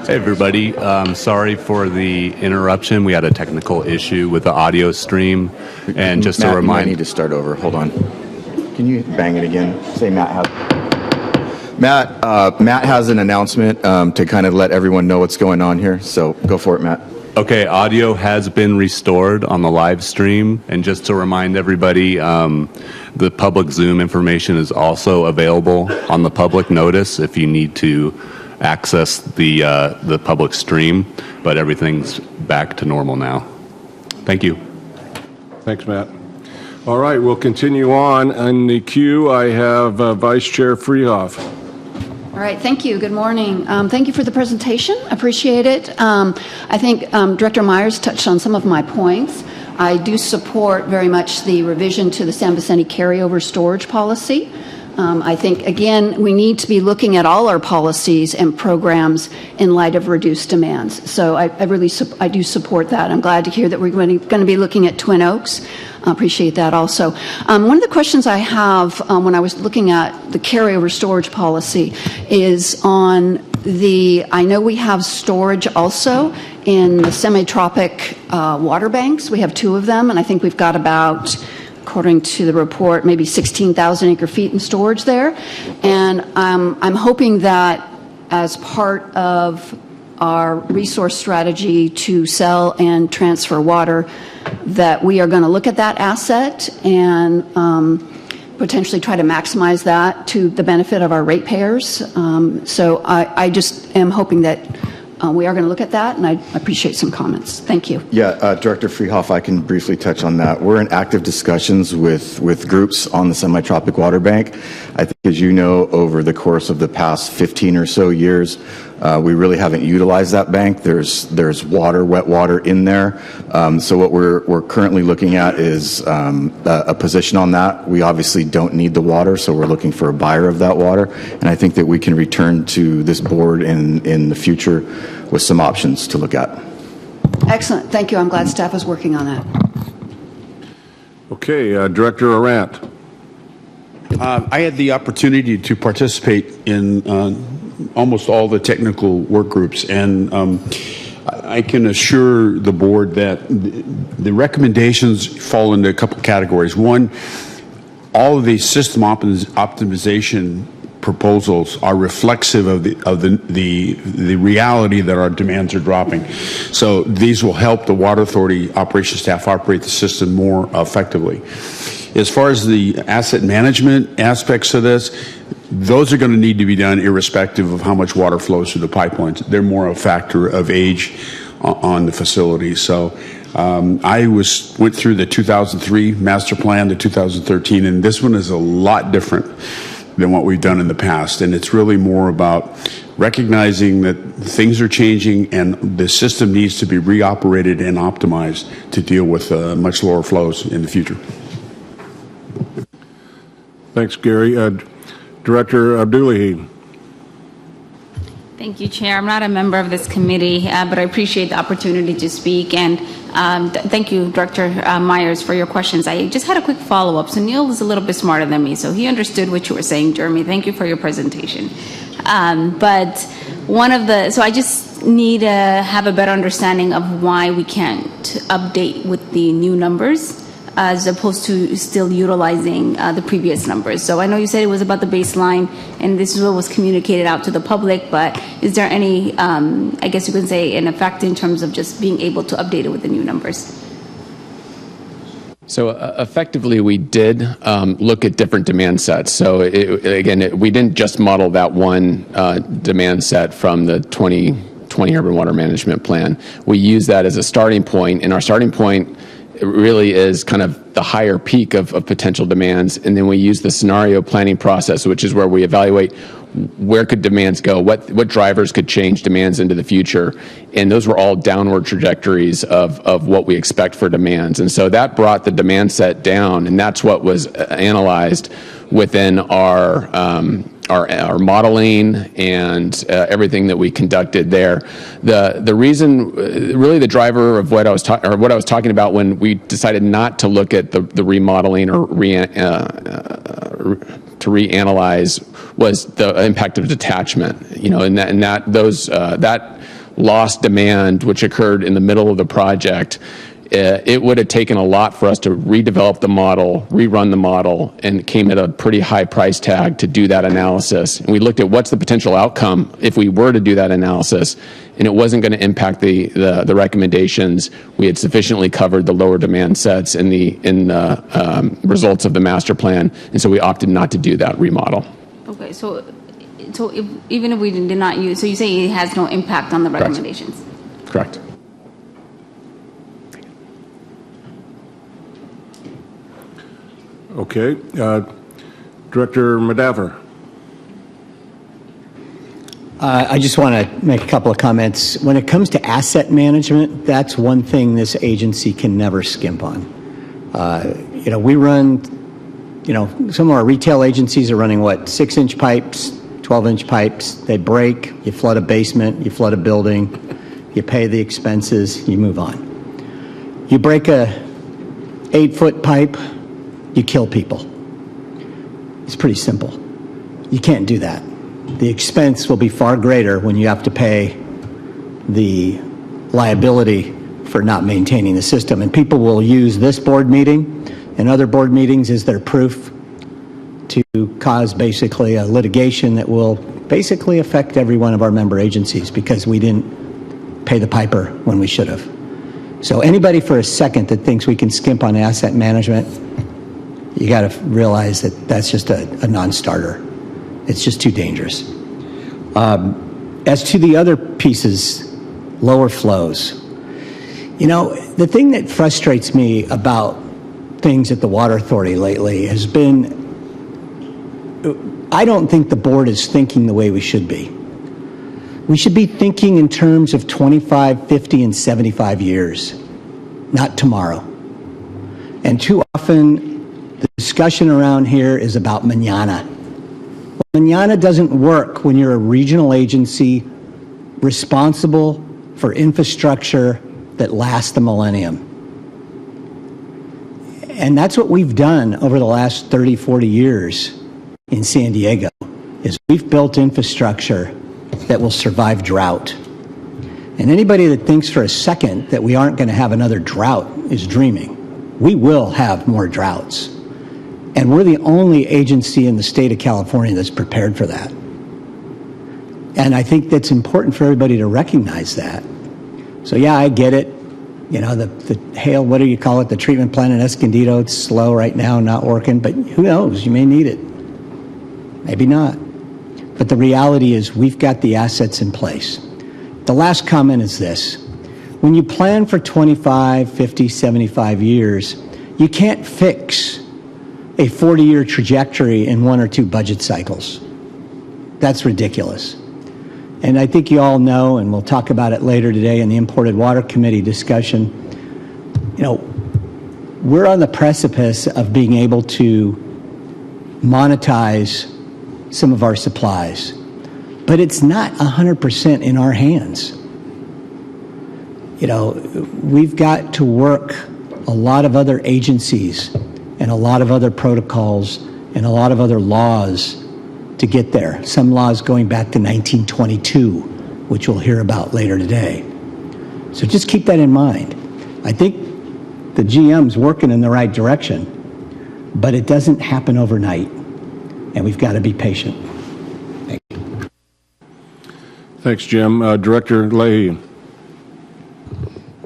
Hey everybody, sorry for the interruption. We had a technical issue with the audio stream, and just Matt, to remind, you might need to start over. Hold on. Can you bang it again? Say Matt has. Matt has an announcement to kind of let everyone know what's going on here. So go for it, Matt. Okay, audio has been restored on the live stream, and just to remind everybody, the public Zoom information is also available on the public notice if you need to access the public stream, but everything's back to normal now. Thank you. Thanks, Matt. All right, we'll continue on. In the queue, I have Vice Chair Freehoff. All right, thank you. Good morning. Thank you for the presentation. Appreciate it. I think Director Myers touched on some of my points. I do support very much the revision to the San Vicente carryover storage policy. I think, again, we need to be looking at all our policies and programs in light of reduced demands. So I do support that. I'm glad to hear that we're going to be looking at Twin Oaks. I appreciate that also. One of the questions I have when I was looking at the carryover storage policy is on I know we have storage also in the semi-tropic water banks. We have 2 of them, and I think we've got about, according to the report, maybe 16,000 acre-feet in storage there. And I'm hoping that as part of our resource strategy to sell and transfer water, that we are going to look at that asset and potentially try to maximize that to the benefit of our ratepayers. So I just am hoping that we are going to look at that, and I appreciate some comments. Thank you. Yeah, Director Freehoff, I can briefly touch on that. We're in active discussions with groups on the semi-tropic water bank. I think, as you know, over the course of the past 15 or so years, we really haven't utilized that bank. There's wet water in there. So what we're currently looking at is a position on that. We obviously don't need the water, so we're looking for a buyer of that water. And I think that we can return to this board in the future with some options to look at. Excellent. Thank you. I'm glad staff is working on that. Okay, Director Arant. I had the opportunity to participate in almost all the technical work groups, and I can assure the board that the recommendations fall into a couple categories. One, all of these system optimization proposals are reflexive of the reality that our demands are dropping. So these will help the Water Authority operations staff operate the system more effectively. As far as the asset management aspects of this, those are going to need to be done irrespective of how much water flows through the pipelines. They're more a factor of age on the facility. So I went through the 2003 master plan, the 2013, and this one is a lot different than what we've done in the past. And it's really more about recognizing that things are changing and the system needs to be reoperated and optimized to deal with much lower flows in the future. Thanks, Gary. Director Abdullahi. Thank you, Chair. I'm not a member of this committee, but I appreciate the opportunity to speak. And thank you, Director Myers, for your questions. I just had a quick follow-up. So Neil is a little bit smarter than me, so he understood what you were saying, Jeremy. Thank you for your presentation. So I just need to have a better understanding of why we can't update with the new numbers, as opposed to still utilizing the previous numbers. So I know you said it was about the baseline, and this is what was communicated out to the public, but is there any, I guess you can say, an effect in terms of just being able to update it with the new numbers? So effectively, we did look at different demand sets. So we didn't just model that one demand set from the 2020 Urban Water Management Plan. We used that as a starting point, and our starting point really is kind of the higher peak of potential demands, and then we use the scenario planning process, which is where we evaluate where could demands go, what drivers could change demands into the future, and those were all downward trajectories of what we expect for demands. And so that brought the demand set down, and that's what was analyzed within our modeling and everything that we conducted there. The reason, really, the driver of what I was talking about when we decided not to look at the remodeling or to reanalyze was the impact of detachment. That lost demand, which occurred in the middle of the project, it would have taken a lot for us to redevelop the model, rerun the model, and it came at a pretty high price tag to do that analysis. And we looked at what's the potential outcome if we were to do that analysis, and it wasn't going to impact the recommendations. We had sufficiently covered the lower demand sets in the results of the master plan, and so we opted not to do that remodel. Okay, so even if we did not use, so you say it has no impact on the recommendations? Correct. Okay. Director Madaver. I just want to make a couple of comments. When it comes to asset management, that's one thing this agency can never skimp on. We run, some of our retail agencies are running, 6-inch pipes, 12-inch pipes. They break, you flood a basement, you flood a building, you pay the expenses, you move on. You break a 8-foot pipe, you kill people. It's pretty simple. You can't do that. The expense will be far greater when you have to pay the liability for not maintaining the system. And people will use this board meeting and other board meetings as their proof to cause basically a litigation that will basically affect every one of our member agencies because we didn't pay the piper when we should have. So anybody for a second that thinks we can skimp on asset management, you got to realize that that's just a non-starter. It's just too dangerous. As to the other pieces, lower flows. The thing that frustrates me about things at the Water Authority lately has been, I don't think the board is thinking the way we should be. We should be thinking in terms of 25, 50, and 75 years, not tomorrow. And too often, the discussion around here is about mañana. Well, mañana doesn't work when you're a regional agency responsible for infrastructure that lasts the millennium. And that's what we've done over the last 30, 40 years in San Diego, is we've built infrastructure that will survive drought. And anybody that thinks for a second that we aren't going to have another drought is dreaming. We will have more droughts. And we're the only agency in the state of California that's prepared for that. And I think that's important for everybody to recognize that. So yeah, I get it. The hail, what do you call it? The treatment plant in Escondido, it's slow right now, not working, but who knows? You may need it. Maybe not. But the reality is we've got the assets in place. The last comment is this. When you plan for 25, 50, 75 years, you can't fix a 40-year trajectory in 1 or 2 budget cycles. That's ridiculous. And I think you all know, and we'll talk about it later today in the Imported Water Committee discussion, we're on the precipice of being able to monetize some of our supplies. But it's not 100% in our hands. We've got to work a lot of other agencies and a lot of other protocols and a lot of other laws to get there. Some laws going back to 1922, which we'll hear about later today. So just keep that in mind. I think the GM's working in the right direction, but it doesn't happen overnight, and we've got to be patient. Thank you. Thanks, Jim. Director Leahy.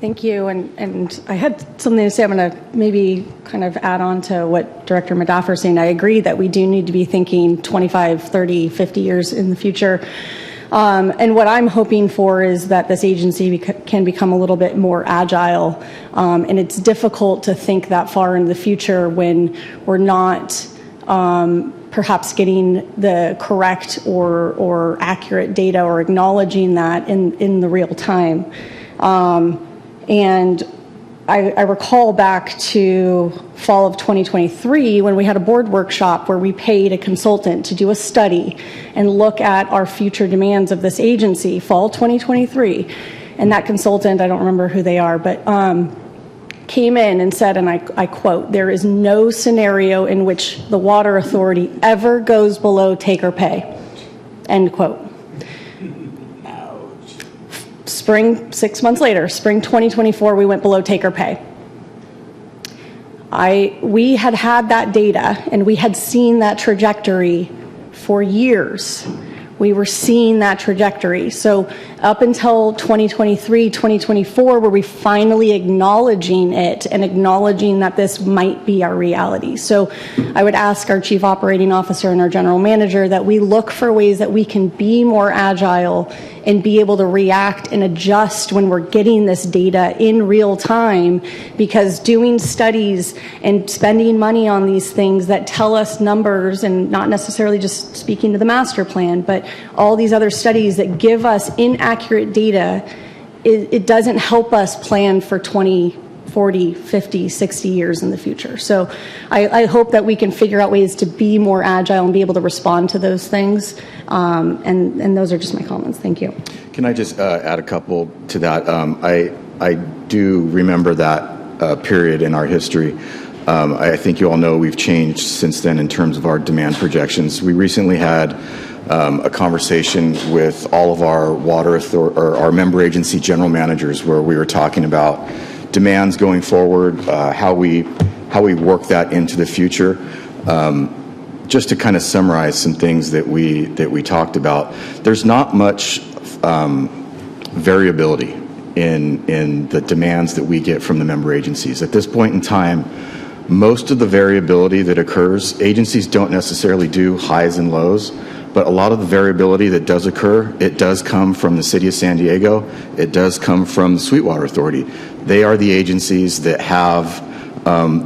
Thank you. And I had something to say. I'm going to maybe kind of add on to what Director Madafer is saying. I agree that we do need to be thinking 25, 30, 50 years in the future. And what I'm hoping for is that this agency can become a little bit more agile. And it's difficult to think that far in the future when we're not perhaps getting the correct or accurate data or acknowledging that in the real time. And I recall back to fall of 2023 when we had a board workshop where we paid a consultant to do a study and look at our future demands of this agency, fall 2023. And that consultant, I don't remember who they are, but came in and said, and I quote, "There is no scenario in which the water authority ever goes below take or pay," end quote. Spring, 6 months later, spring 2024, we went below take or pay. We had that data, and we had seen that trajectory for years. We were seeing that trajectory. So up until 2023, 2024, were we finally acknowledging it and acknowledging that this might be our reality. So I would ask our chief operating officer and our general manager that we look for ways that we can be more agile and be able to react and adjust when we're getting this data in real time, because doing studies and spending money on these things that tell us numbers, and not necessarily just speaking to the master plan, but all these other studies that give us inaccurate data, it doesn't help us plan for 20, 40, 50, 60 years in the future. So I hope that we can figure out ways to be more agile and be able to respond to those things. And those are just my comments. Thank you. Can I just add a couple to that? I do remember that period in our history. I think you all know we've changed since then in terms of our demand projections. We recently had a conversation with all of our our member agency general managers, where we were talking about demands going forward, how we work that into the future. Just to kind of summarize some things that we talked about, there's not much variability in the demands that we get from the member agencies. At this point in time, most of the variability that occurs, agencies don't necessarily do highs and lows, but a lot of the variability that does occur, it does come from the City of San Diego, it does come from the Sweetwater Authority. They are the agencies that have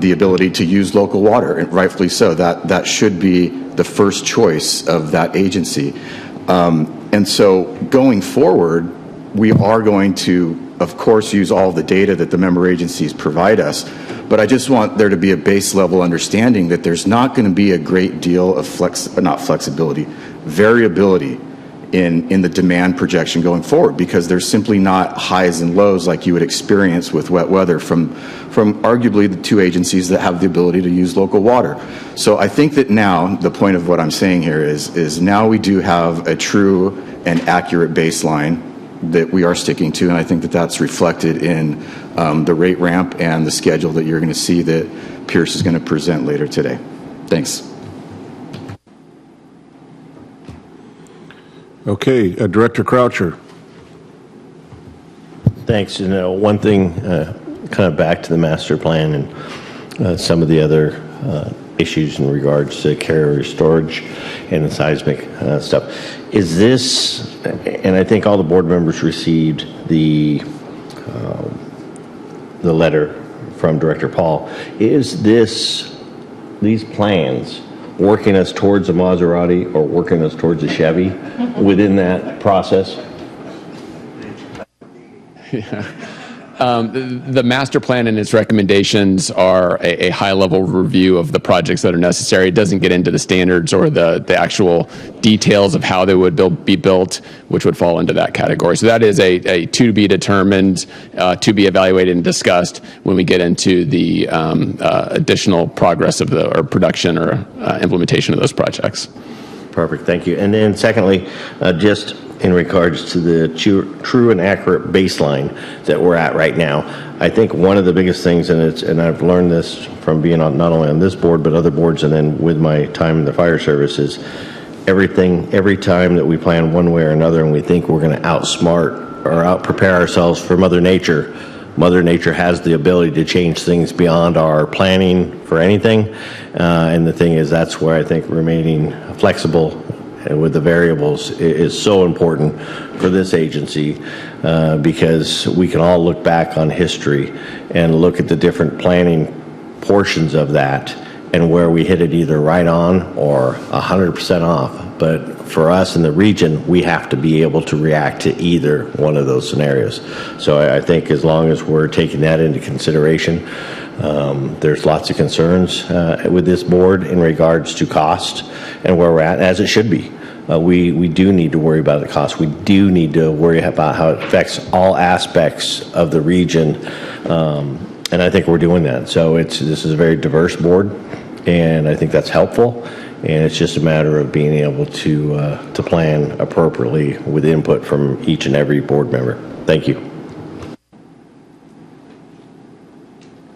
the ability to use local water, and rightfully so. That should be the first choice of that agency. And so going forward, we are going to, of course, use all the data that the member agencies provide us, but I just want there to be a base level understanding that there's not going to be a great deal of variability in the demand projection going forward, because there's simply not highs and lows like you would experience with wet weather from arguably the two agencies that have the ability to use local water. So I think that now, the point of what I'm saying here is now we do have a true and accurate baseline that we are sticking to, and I think that that's reflected in the rate ramp and the schedule that you're going to see that Pierce is going to present later today. Thanks. Okay, Director Croucher. Thanks. One thing, kind of back to the master plan and some of the other issues in regards to carrier storage and the seismic stuff. Is this, and I think all the board members received the letter from Director Paul, is these plans working us towards a Maserati or working us towards a Chevy within that process? The master plan and its recommendations are a high-level review of the projects that are necessary. It doesn't get into the standards or the actual details of how they would be built, which would fall into that category. So that is a to be determined, to be evaluated and discussed when we get into the additional progress of or production or implementation of those projects. Perfect, thank you. And then secondly, just in regards to the true and accurate baseline that we're at right now, I think one of the biggest things, and I've learned this from being on not only on this board but other boards, and then with my time in the fire service, is every time that we plan one way or another and we think we're going to outsmart or out-prepare ourselves for Mother Nature, Mother Nature has the ability to change things beyond our planning for anything. And the thing is, that's where I think remaining flexible and with the variables is so important for this agency, because we can all look back on history and look at the different planning portions of that and where we hit it either right on or 100% off. But for us in the region, we have to be able to react to either one of those scenarios. So I think as long as we're taking that into consideration, there's lots of concerns with this board in regards to cost and where we're at, as it should be. We do need to worry about the cost. We do need to worry about how it affects all aspects of the region, And I think we're doing that. So this is a very diverse board, and I think that's helpful. And it's just a matter of being able to plan appropriately with input from each and every board member. Thank you.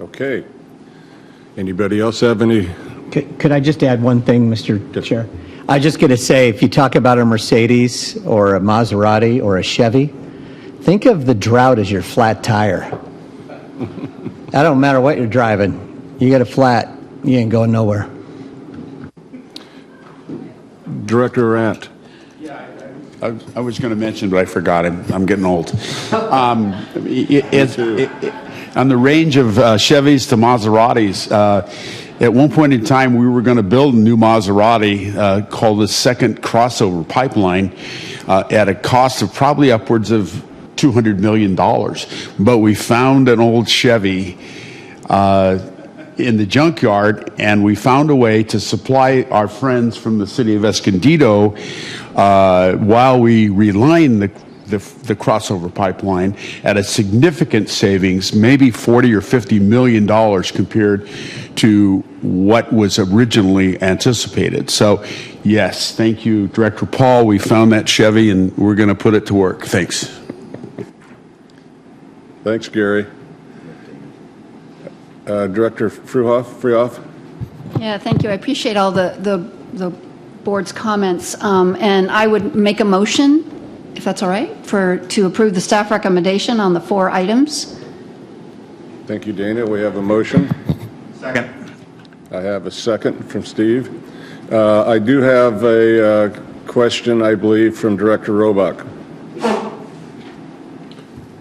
Okay. Anybody else have any? Could I just add one thing, Mr. Chair? I just got to say, if you talk about a Mercedes or a Maserati or a Chevy, think of the drought as your flat tire. That don't matter what you're driving. You get a flat, you ain't going nowhere. Director Arndt. I was going to mention, but I forgot. I'm getting old. On the range of Chevys to Maseratis, at one point in time, we were going to build a new Maserati called the Second Crossover Pipeline at a cost of probably upwards of $200 million. But we found an old Chevy in the junkyard, and we found a way to supply our friends from the city of Escondido while we relined the crossover pipeline at a significant savings, maybe $40 or $50 million compared to what was originally anticipated. So, yes, thank you, Director Paul. We found that Chevy, and we're going to put it to work. Thanks. Thanks, Gary. Director Frühauf? Yeah, thank you. I appreciate all the board's comments. And I would make a motion, if that's all right, to approve the staff recommendation on the 4 items. Thank you, Dana. We have a motion. Second. I have a second from Steve. I do have a question, I believe, from Director Roebuck.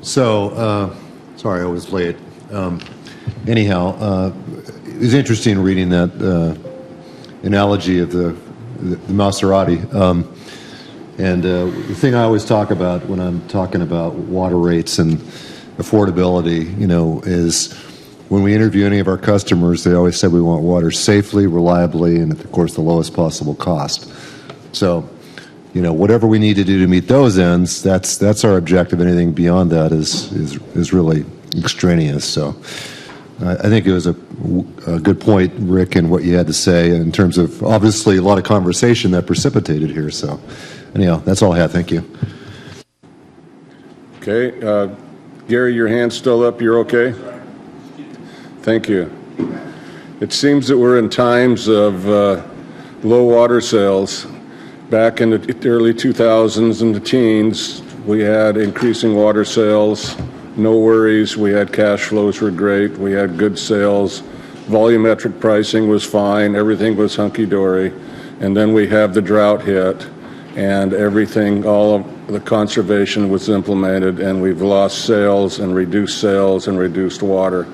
So, sorry I was late. Anyhow, it was interesting reading that analogy of the Maserati. And the thing I always talk about when I'm talking about water rates and affordability, is when we interview any of our customers, they always say we want water safely, reliably, and of course the lowest possible cost. So, whatever we need to do to meet those ends, that's our objective. Anything beyond that is really extraneous. So, I think it was a good point, Rick, in what you had to say in terms of obviously a lot of conversation that precipitated here. So, anyhow, that's all I have. Thank you. Okay. Gary, your hand's still up. You're okay? Thank you. It seems that we're in times of low water sales. Back in the early 2000s and the teens, we had increasing water sales. No worries. We had cash flows were great. We had good sales. Volumetric pricing was fine. Everything was hunky-dory. And then we have the drought hit, and everything, all of the conservation was implemented, and we've lost sales and reduced water.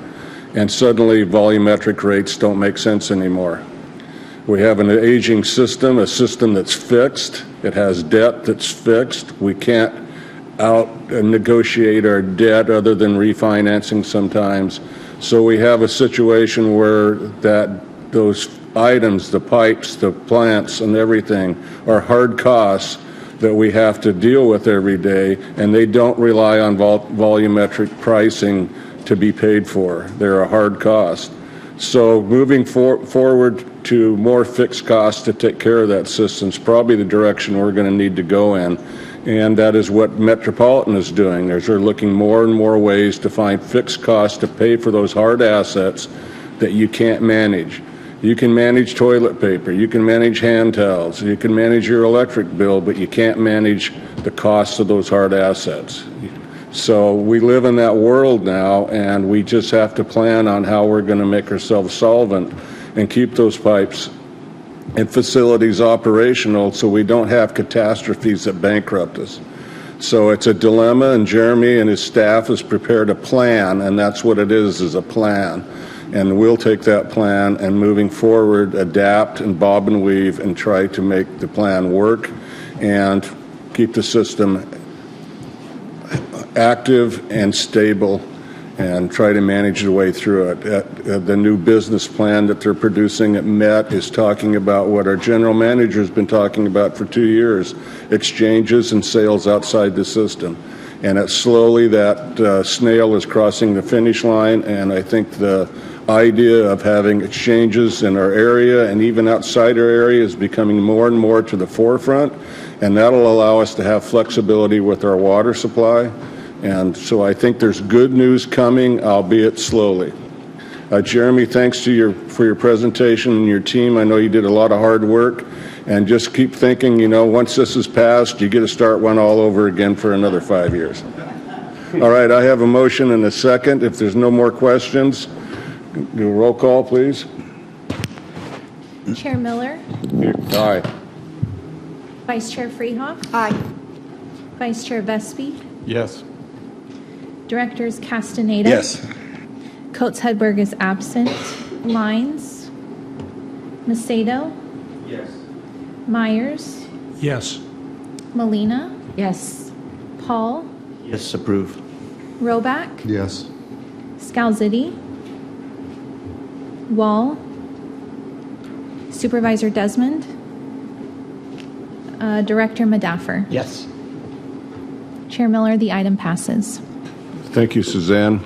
And suddenly volumetric rates don't make sense anymore. We have an aging system, a system that's fixed. It has debt that's fixed. We can't out-negotiate our debt other than refinancing sometimes. So we have a situation where those items, the pipes, the plants, and everything are hard costs that we have to deal with every day, and they don't rely on volumetric pricing to be paid for. They're a hard cost. So moving forward to more fixed costs to take care of that system is probably the direction we're going to need to go in. And that is what Metropolitan is doing. They're looking more and more ways to find fixed costs to pay for those hard assets that you can't manage. You can manage toilet paper, you can manage hand towels, you can manage your electric bill, but you can't manage the costs of those hard assets. So we live in that world now, and we just have to plan on how we're going to make ourselves solvent and keep those pipes and facilities operational so we don't have catastrophes that bankrupt us. So it's a dilemma, and Jeremy and his staff has prepared a plan, and that's what it is a plan. And we'll take that plan and moving forward, adapt and bob and weave and try to make the plan work and keep the system active and stable and try to manage the way through it. The new business plan that they're producing at Met is talking about what our general manager has been talking about for 2 years, exchanges and sales outside the system. and it's slowly that snail is crossing the finish line, and I think the idea of having exchanges in our area and even outside our area is becoming more and more to the forefront, and that'll allow us to have flexibility with our water supply. And so I think there's good news coming, albeit slowly. Jeremy, thanks to for your presentation and your team. I know you did a lot of hard work, and just keep thinking, you know, once this is passed, you get to start one all over again for another 5 years. All right, I have a motion and a second. If there's no more questions, do a roll call, please. Chair Miller, Aye. Vice Chair Freehoff, Aye. Vice Chair Vespi, Yes. Directors Castaneda. Yes. Coates Hedberg is absent. Lines. Macedo. Yes. Myers. Yes. Molina. Yes. Paul. Yes, approve. Roback. Yes. Scalzitti. Wall. Supervisor Desmond. Director Madaffer. Yes. Chair Miller, the item passes. Thank you, Suzanne.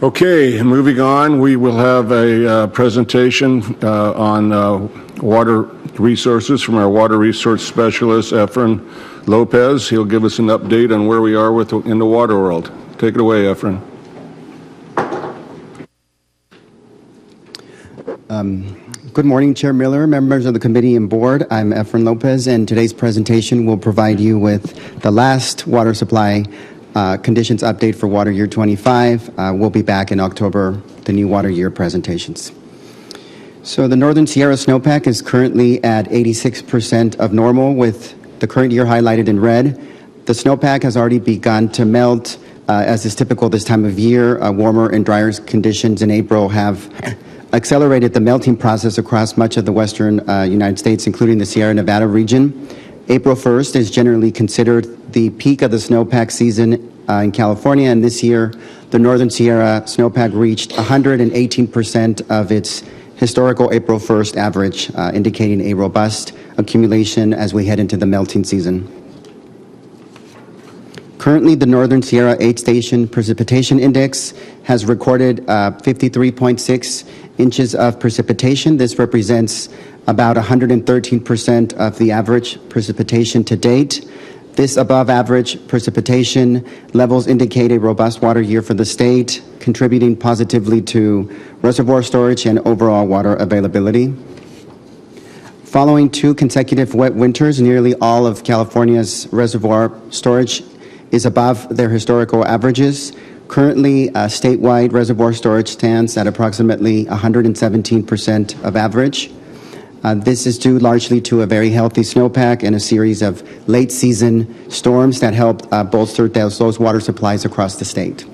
Okay, moving on, we will have a presentation on water resources from our water resource specialist, Efren Lopez. He'll give us an update on where we are in the water world. Take it away, Efren. Good morning, Chair Miller, members of the committee and board. I'm Efren Lopez, and today's presentation will provide you with the last water supply conditions update for water year 25. We'll be back in October, the new water year presentations. So the Northern Sierra snowpack is currently at 86% of normal, with the current year highlighted in red. The snowpack has already begun to melt, as is typical this time of year. Warmer and drier conditions in April have accelerated the melting process across much of the western United States, including the Sierra Nevada region. April 1st is generally considered the peak of the snowpack season in California, and this year the Northern Sierra snowpack reached 118% of its historical April 1st average, indicating a robust accumulation as we head into the melting season. Currently, the Northern Sierra 8-station precipitation index has recorded 53.6 inches of precipitation. This represents about 113% of the average precipitation to date. This above average precipitation levels indicate a robust water year for the state, contributing positively to reservoir storage and overall water availability. Following 2 consecutive wet winters, nearly all of California's reservoir storage is above their historical averages. Currently, statewide reservoir storage stands at approximately 117% of average. This is due largely to a very healthy snowpack and a series of late season storms that helped bolster those water supplies across the state.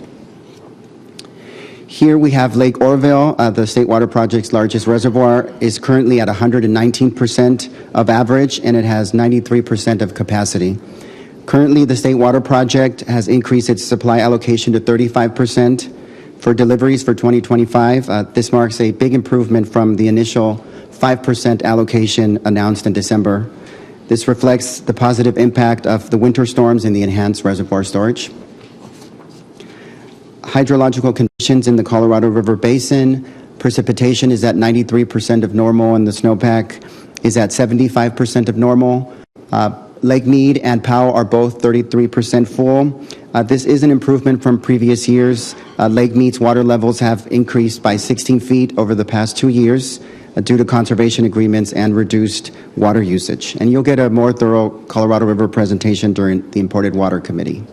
Here we have Lake Oroville, the State Water Project's largest reservoir, is currently at 119% of average, and it has 93% of capacity. Currently, the State Water Project has increased its supply allocation to 35% for deliveries for 2025. This marks a big improvement from the initial 5% allocation announced in December. This reflects the positive impact of the winter storms and the enhanced reservoir storage. Hydrological conditions in the Colorado River Basin: precipitation is at 93% of normal, and the snowpack is at 75% of normal. Lake Mead and Powell are both 33% full. This is an improvement from previous years. Lake Mead's water levels have increased by 16 feet over the past 2 years due to conservation agreements and reduced water usage. And you'll get a more thorough Colorado River presentation during the Imported Water Committee.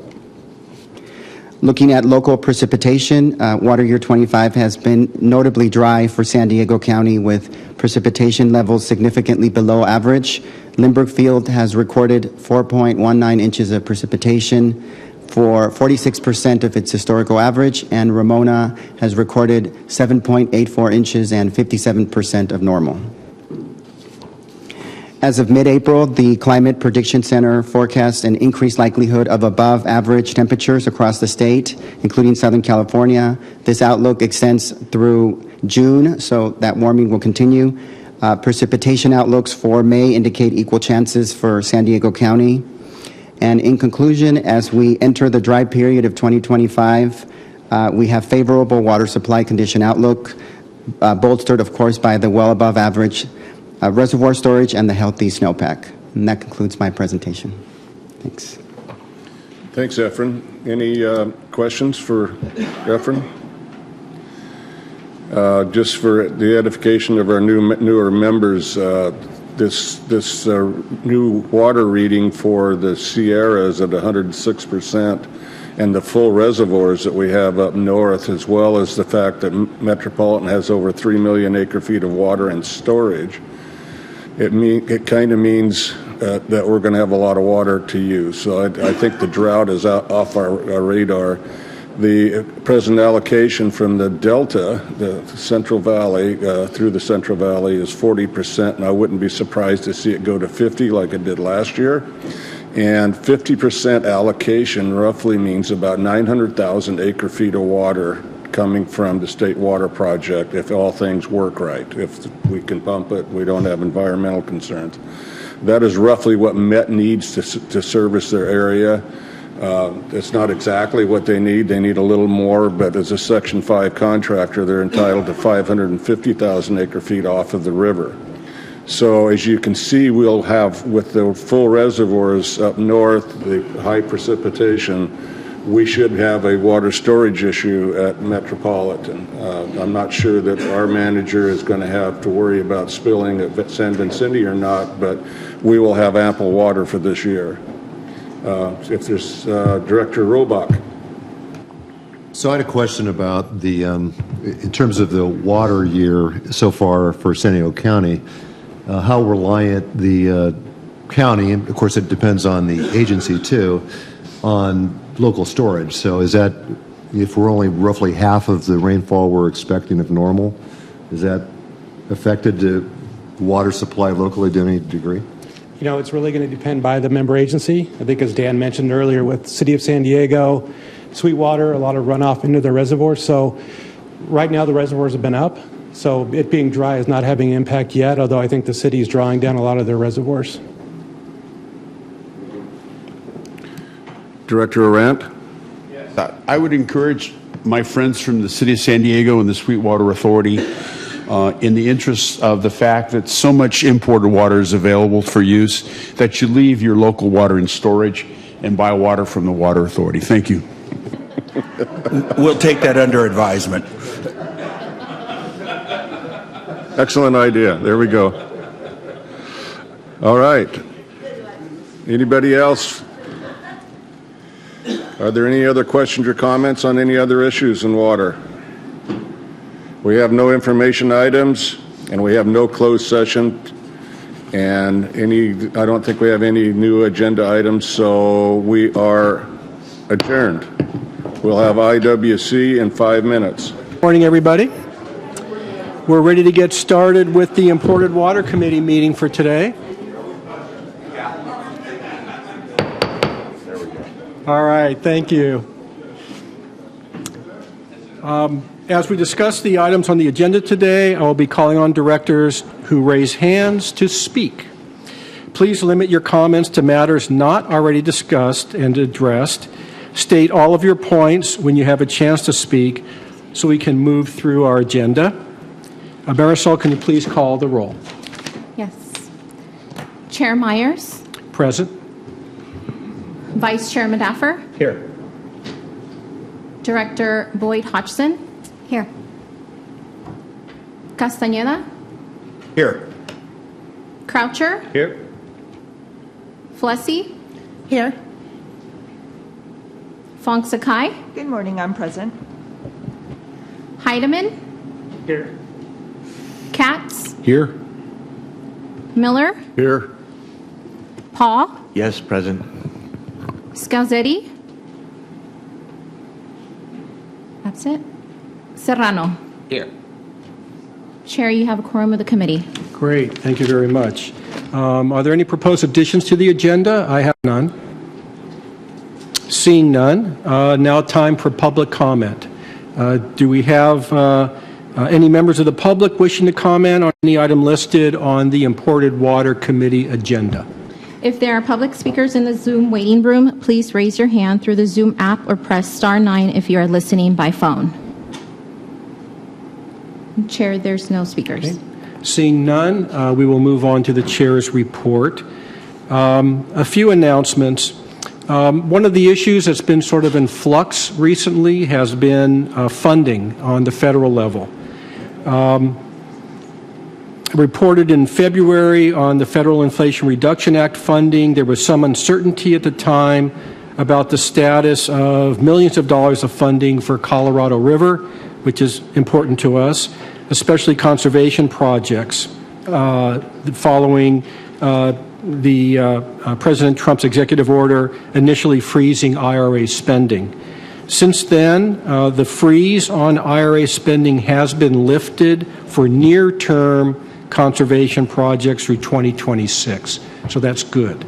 Looking at local precipitation, water year 25 has been notably dry for San Diego County, with precipitation levels significantly below average. Lindbergh Field has recorded 4.19 inches of precipitation for 46% of its historical average, and Ramona has recorded 7.84 inches and 57% of normal. As of mid-April, the Climate Prediction Center forecasts an increased likelihood of above average temperatures across the state, including Southern California. This outlook extends through June, so that warming will continue. Precipitation outlooks for May indicate equal chances for San Diego County. And in conclusion, as we enter the dry period of 2025, we have favorable water supply condition outlook, bolstered, of course, by the well above average reservoir storage and the healthy snowpack. And that concludes my presentation. Thanks. Thanks, Efren. Any questions for Efren? Just for the edification of our newer members, this new water reading for the Sierra is at 106%, and the full reservoirs that we have up north, as well as the fact that Metropolitan has over 3 million acre-feet of water in storage, it kind of means that we're going to have a lot of water to use. So I think the drought is off our radar. The present allocation from the Delta, the Central Valley, through the Central Valley is 40%, and I wouldn't be surprised to see it go to 50 like it did last year. And 50% allocation roughly means about 900,000 acre-feet of water coming from the State Water Project if all things work right. If we can pump it, we don't have environmental concerns. That is roughly what Met needs to service their area. It's not exactly what they need. They need a little more, but as a Section 5 contractor, they're entitled to 550,000 acre-feet off of the river. So as you can see, we'll have, with the full reservoirs up north, the high precipitation, we should have a water storage issue at Metropolitan. I'm not sure that our manager is going to have to worry about spilling at San Vicente or not, but we will have ample water for this year. If there's Director Robach. So I had a question about the, in terms of the water year so far for San Diego County, how reliant the county, and of course it depends on the agency too, on local storage. So is that, if we're only roughly half of the rainfall we're expecting of normal, is that affected the water supply locally to any degree? You know, it's really going to depend by the member agency. I think as Dan mentioned earlier, with City of San Diego, Sweetwater, a lot of runoff into the reservoirs. So right now the reservoirs have been up. So it being dry is not having an impact yet, although I think the city is drawing down a lot of their reservoirs. Director Arant? I would encourage my friends from the City of San Diego and the Sweetwater Authority, in the interest of the fact that so much imported water is available for use, that you leave your local water in storage and buy water from the Water Authority. Thank you. We'll take that under advisement. Excellent idea. There we go. All right. Anybody else? Are there any other questions or comments on any other issues in water? We have no information items, and we have no closed session, and I don't think we have any new agenda items, so we are adjourned. We'll have IWC in 5 minutes. Morning, everybody. We're ready to get started with the Imported Water Committee meeting for today. All right, thank you. As we discuss the items on the agenda today, I will be calling on directors who raise hands to speak. Please limit your comments to matters not already discussed and addressed. State all of your points when you have a chance to speak so we can move through our agenda. Marisol, can you please call the roll? Yes. Chair Myers. Present. Vice Chair Madaffer. Here. Director Boyd Hodgson. Here. Castañeda. Here. Croucher. Here. Flessy. Here. Fong Sakai. Good morning, I'm present. Heidemann. Here. Katz. Here. Miller. Here. Paul. Yes, present. Scalzetti. Absent. Serrano. Here. Chair, you have a quorum of the committee. Great, thank you very much. Are there any proposed additions to the agenda? I have none. Seeing none, now time for public comment. Do we have any members of the public wishing to comment on any item listed on the Imported Water Committee agenda? If there are public speakers in the Zoom waiting room, please raise your hand through the Zoom app or press star 9 if you are listening by phone. Chair, there's no speakers. Seeing none, we will move on to the chair's report. A few announcements. One of the issues that's been sort of in flux recently has been funding on the federal level. Reported in February on the Federal Inflation Reduction Act funding, there was some uncertainty at the time about the status of millions of dollars of funding for Colorado River, which is important to us, especially conservation projects following President Trump's executive order initially freezing IRA spending. Since then, the freeze on IRA spending has been lifted for near-term conservation projects through 2026, so that's good.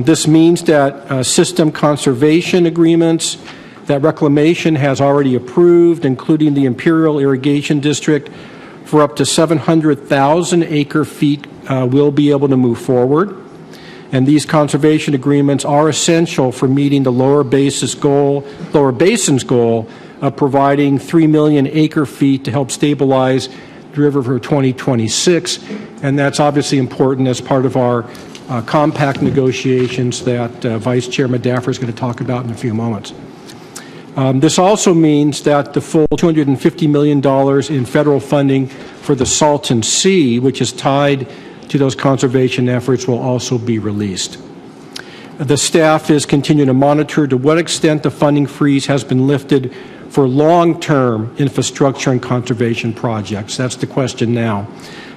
This means that system conservation agreements that Reclamation has already approved, including the Imperial Irrigation District, for up to 700,000 acre-feet will be able to move forward. And these conservation agreements are essential for meeting the Lower Basin's goal of providing 3 million acre-feet to help stabilize the river for 2026. And that's obviously important as part of our compact negotiations that Vice Chair Medaffer is going to talk about in a few moments. This also means that the full $250 million in federal funding for the Salton Sea, which is tied to those conservation efforts, will also be released. The staff is continuing to monitor to what extent the funding freeze has been lifted for long-term infrastructure and conservation projects. That's the question now.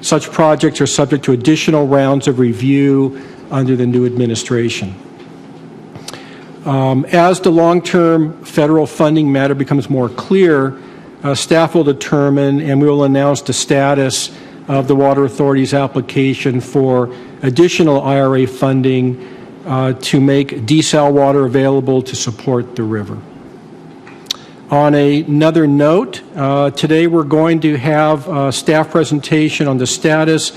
Such projects are subject to additional rounds of review under the new administration. As the long-term federal funding matter becomes more clear, staff will determine and we will announce the status of the Water Authority's application for additional IRA funding to make desal water available to support the river. On another note, today we're going to have a staff presentation on the status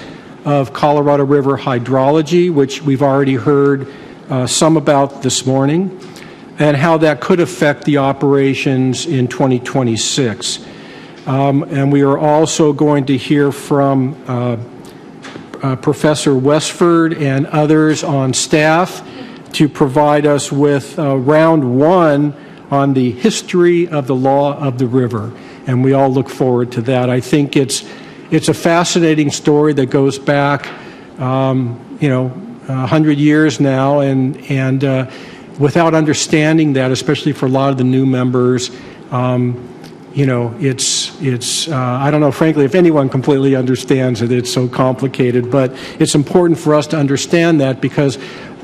of Colorado River hydrology, which we've already heard some about this morning, and how that could affect the operations in 2026. And we are also going to hear from Professor Westford and others on staff to provide us with round one on the history of the law of the river. And we all look forward to that. I think it's a fascinating story that goes back, 100 years now, and without understanding that, especially for a lot of the new members, it's I don't know, frankly, if anyone completely understands it, it's so complicated, but it's important for us to understand that because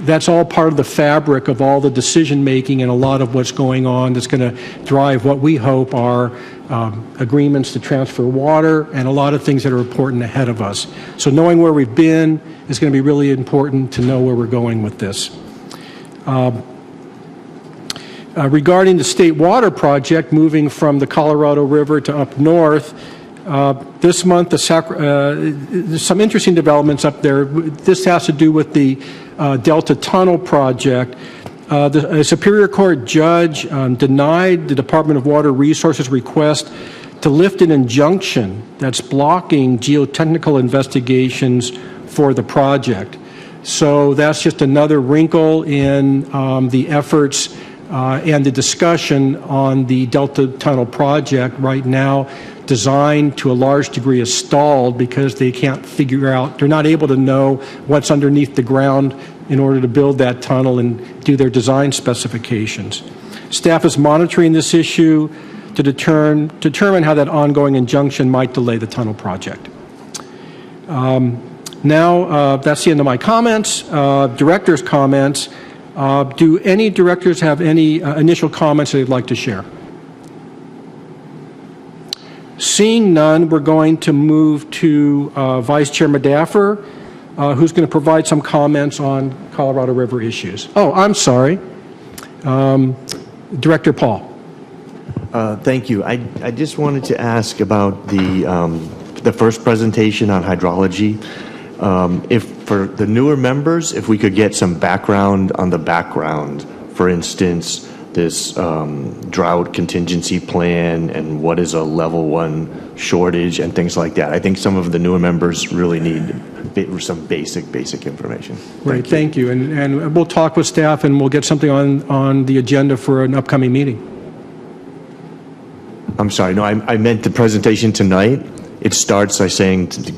that's all part of the fabric of all the decision making and a lot of what's going on that's going to drive what we hope are agreements to transfer water and a lot of things that are important ahead of us. So knowing where we've been is going to be really important to know where we're going with this. Regarding the State Water Project, moving from the Colorado River to up north, this month there's some interesting developments up there. This has to do with the Delta Tunnel Project. The Superior Court judge denied the Department of Water Resources' request to lift an injunction that's blocking geotechnical investigations for the project. So that's just another wrinkle in the efforts and the discussion on the Delta Tunnel Project. Right now, design to a large degree is stalled because they can't figure out, they're not able to know what's underneath the ground in order to build that tunnel and do their design specifications. Staff is monitoring this issue to determine how that ongoing injunction might delay the tunnel project. Now, that's the end of my comments. Director's comments. Do any directors have any initial comments they'd like to share? Seeing none, we're going to move to Vice Chair Medaffer, who's going to provide some comments on Colorado River issues. Oh, I'm sorry. Director Paul. Thank you. I just wanted to ask about the first presentation on hydrology. If for the newer members, if we could get some background on the background, for instance, this drought contingency plan and what is a level 1 shortage and things like that. I think some of the newer members really need some basic information. Great, thank you. And we'll talk with staff and we'll get something on the agenda for an upcoming meeting. I'm sorry, no, I meant the presentation tonight. It starts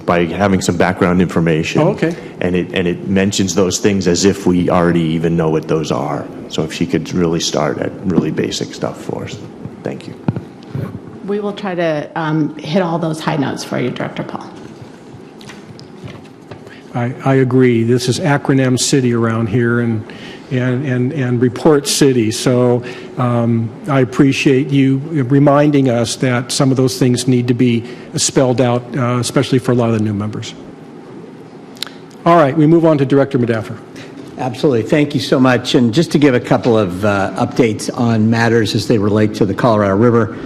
by having some background information. Oh, okay. And it mentions those things as if we already even know what those are. So if she could really start at really basic stuff for us. Thank you. We will try to hit all those high notes for you, Director Paul. I agree. This is acronym city around here and report city. So I appreciate you reminding us that some of those things need to be spelled out, especially for a lot of the new members. All right, we move on to Director Medaffer. Absolutely. Thank you so much. And just to give a couple of updates on matters as they relate to the Colorado River,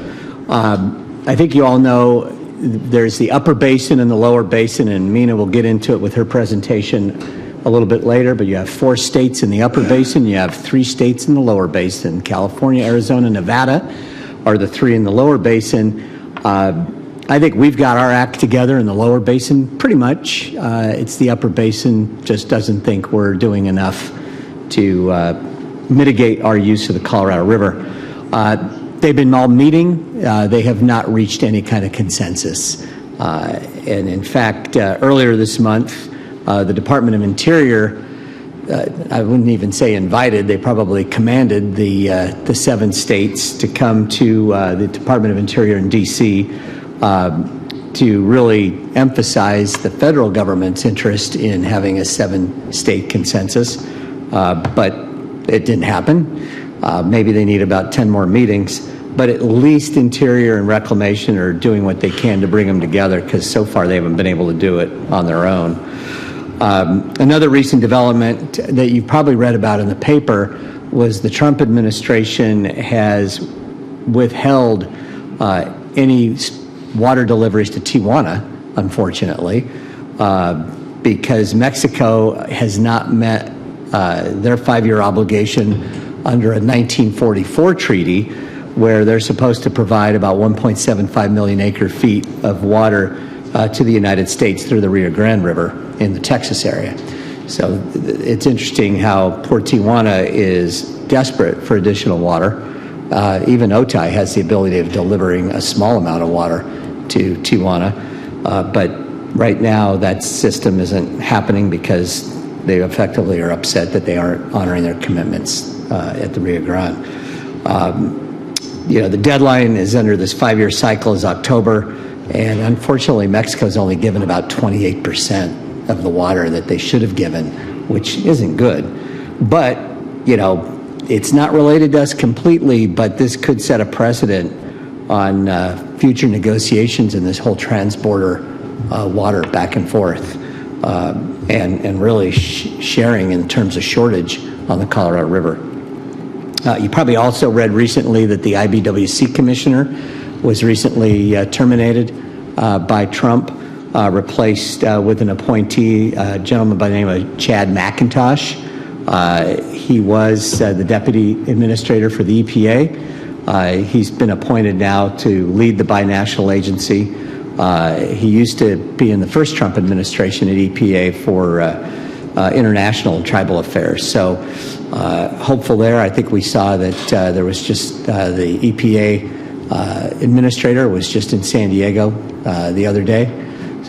I think you all know there's the upper basin and the lower basin, and Mina will get into it with her presentation a little bit later, but you have 4 states in the upper basin, you have 3 states in the lower basin. California, Arizona, Nevada are the 3 in the lower basin. I think we've got our act together in the lower basin pretty much. It's the upper basin just doesn't think we're doing enough to mitigate our use of the Colorado River. They've been all meeting. They have not reached any kind of consensus. And in fact, earlier this month, the Department of Interior, I wouldn't even say invited, they probably commanded the 7 states to come to the Department of Interior in D.C. To really emphasize the federal government's interest in having a 7-state consensus. But it didn't happen. Maybe they need about 10 more meetings. But at least Interior and Reclamation are doing what they can to bring them together, because so far they haven't been able to do it on their own. Another recent development that you've probably read about in the paper was the Trump administration has withheld any water deliveries to Tijuana, unfortunately, because Mexico has not met their 5-year obligation under a 1944 treaty where they're supposed to provide about 1.75 million acre feet of water to the United States through the Rio Grande River in the Texas area. So it's interesting how Port Tijuana is desperate for additional water. Even Otay has the ability of delivering a small amount of water to Tijuana, but right now that system isn't happening because they effectively are upset that they aren't honoring their commitments at the Rio Grande. The deadline is under this 5-year cycle is October, and unfortunately Mexico's only given about 28% of the water that they should have given, which isn't good. But, it's not related to us completely, but this could set a precedent on future negotiations in this whole transborder water back and forth, and really sharing in terms of shortage on the Colorado River. You probably also read recently that the IBWC commissioner was recently terminated by Trump, replaced with an appointee, a gentleman by the name of Chad McIntosh. He was the deputy administrator for the EPA. He's been appointed now to lead the binational agency. He used to be in the first Trump administration at EPA for international and tribal affairs. So hopeful there. I think we saw that there was just the EPA administrator was just in San Diego the other day.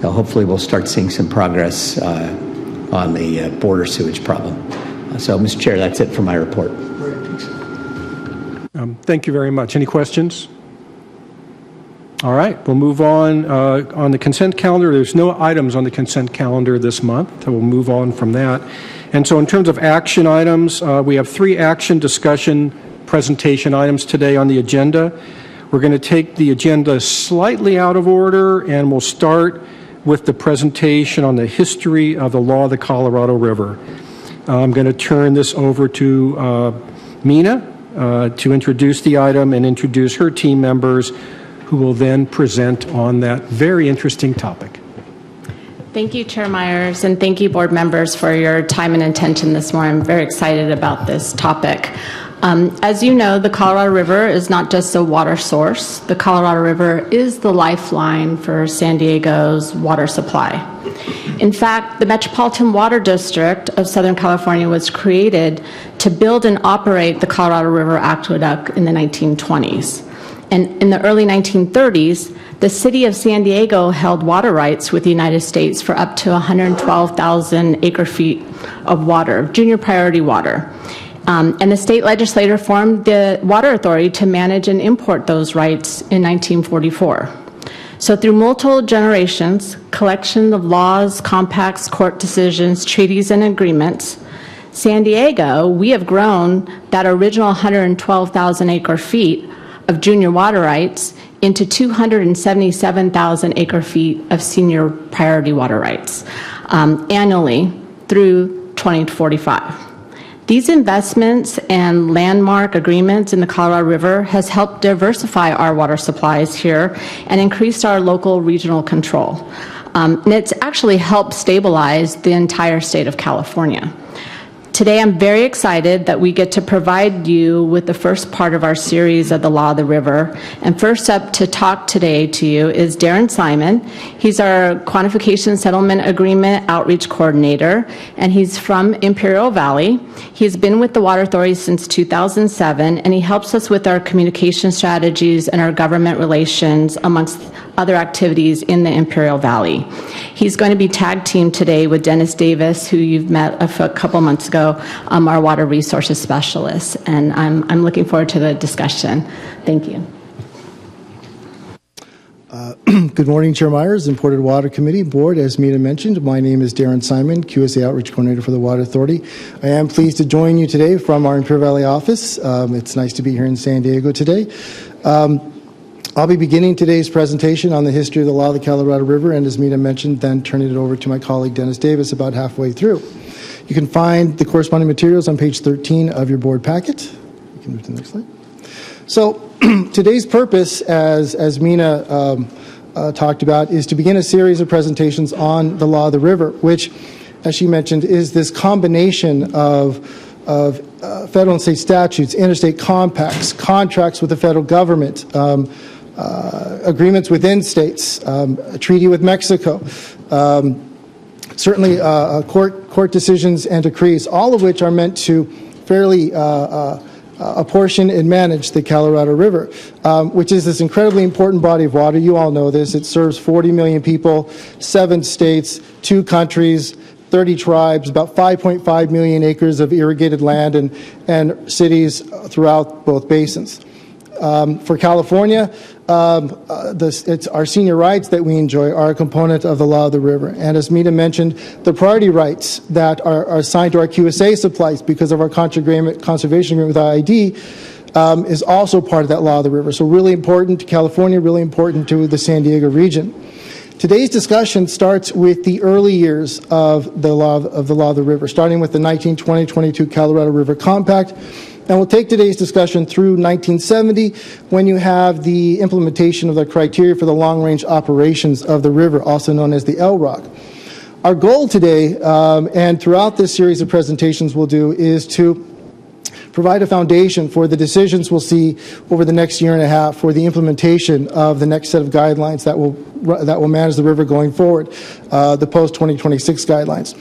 So hopefully we'll start seeing some progress on the border sewage problem. So, Mr. Chair, that's it for my report. Thank you very much. Any questions? All right, we'll move on the consent calendar. There's no items on the consent calendar this month, so we'll move on from that. And so in terms of action items, we have 3 action, discussion, presentation items today on the agenda. We're going to take the agenda slightly out of order, and we'll start with the presentation on the history of the law of the Colorado River. I'm going to turn this over to Mina to introduce the item and introduce her team members, who will then present on that very interesting topic. Thank you, Chair Myers, and thank you, board members, for your time and attention this morning. I'm very excited about this topic. As you know, the Colorado River is not just a water source. The Colorado River is the lifeline for San Diego's water supply. In fact, the Metropolitan Water District of Southern California was created to build and operate the Colorado River Aqueduct in the 1920s. And in the early 1930s, the city of San Diego held water rights with the United States for up to 112,000 acre-feet of water, junior priority water. And the state legislature formed the Water Authority to manage and import those rights in 1944. So through multiple generations, collection of laws, compacts, court decisions, treaties, and agreements, San Diego, we have grown that original 112,000 acre-feet of junior water rights into 277,000 acre-feet of senior priority water rights annually through 2045. These investments and landmark agreements in the Colorado River has helped diversify our water supplies here and increased our local regional control. And it's actually helped stabilize the entire state of California. Today, I'm very excited that we get to provide you with the first part of our series of the Law of the River. And first up to talk today to you is Darren Simon. He's our Quantification Settlement Agreement Outreach Coordinator, and he's from Imperial Valley. He's been with the Water Authority since 2007, and he helps us with our communication strategies and our government relations amongst other activities in the Imperial Valley. He's going to be tag teamed today with Dennis Davis, who you've met a couple months ago, our water resources specialist. And I'm looking forward to the discussion. Thank you. Good morning, Chair Myers, Imported Water Committee, Board. As Mina mentioned, my name is Darren Simon, QSA Outreach Coordinator for the Water Authority. I am pleased to join you today from our Imperial Valley office. It's nice to be here in San Diego today. I'll be beginning today's presentation on the history of the Law of the Colorado River, and as Mina mentioned, then turning it over to my colleague Dennis Davis about halfway through. You can find the corresponding materials on page 13 of your board packet. You can move to the next slide. So today's purpose, as Mina talked about, is to begin a series of presentations on the Law of the River, which, as she mentioned, is this combination of federal and state statutes, interstate compacts, contracts with the federal government, agreements within states, a treaty with Mexico, certainly court decisions and decrees, all of which are meant to fairly apportion and manage the Colorado River, which is this incredibly important body of water. You all know this. It serves 40 million people, 7 states, 2 countries, 30 tribes, about 5.5 million acres of irrigated land, and cities throughout both basins. For California, it's our senior rights that we enjoy are a component of the Law of the River. And as Mina mentioned, the priority rights that are assigned to our QSA supplies because of our conservation agreement with IID is also part of that Law of the River. So really important to California, really important to the San Diego region. Today's discussion starts with the early years of the Law of the River, starting with the 1920-22 Colorado River Compact. And we'll take today's discussion through 1970, when you have the implementation of the criteria for the long-range operations of the river, also known as the LROC. Our goal today, and throughout this series of presentations we'll do, is to provide a foundation for the decisions we'll see over the next year and a half for the implementation of the next set of guidelines that will manage the river going forward, the post-2026 guidelines.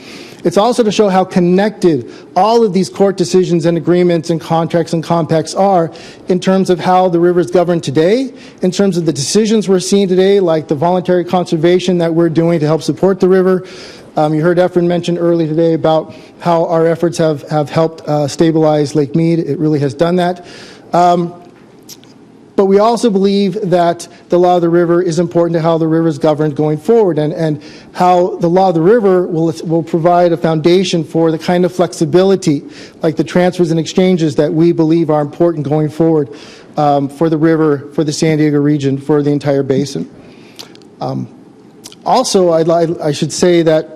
It's also to show how connected all of these court decisions and agreements and contracts and compacts are in terms of how the river is governed today, in terms of the decisions we're seeing today, like the voluntary conservation that we're doing to help support the river. You heard Efren mention earlier today about how our efforts have helped stabilize Lake Mead. It really has done that. But we also believe that the Law of the River is important to how the river is governed going forward, and how the Law of the River will provide a foundation for the kind of flexibility, like the transfers and exchanges that we believe are important going forward for the river, for the San Diego region, for the entire basin. Also, I should say that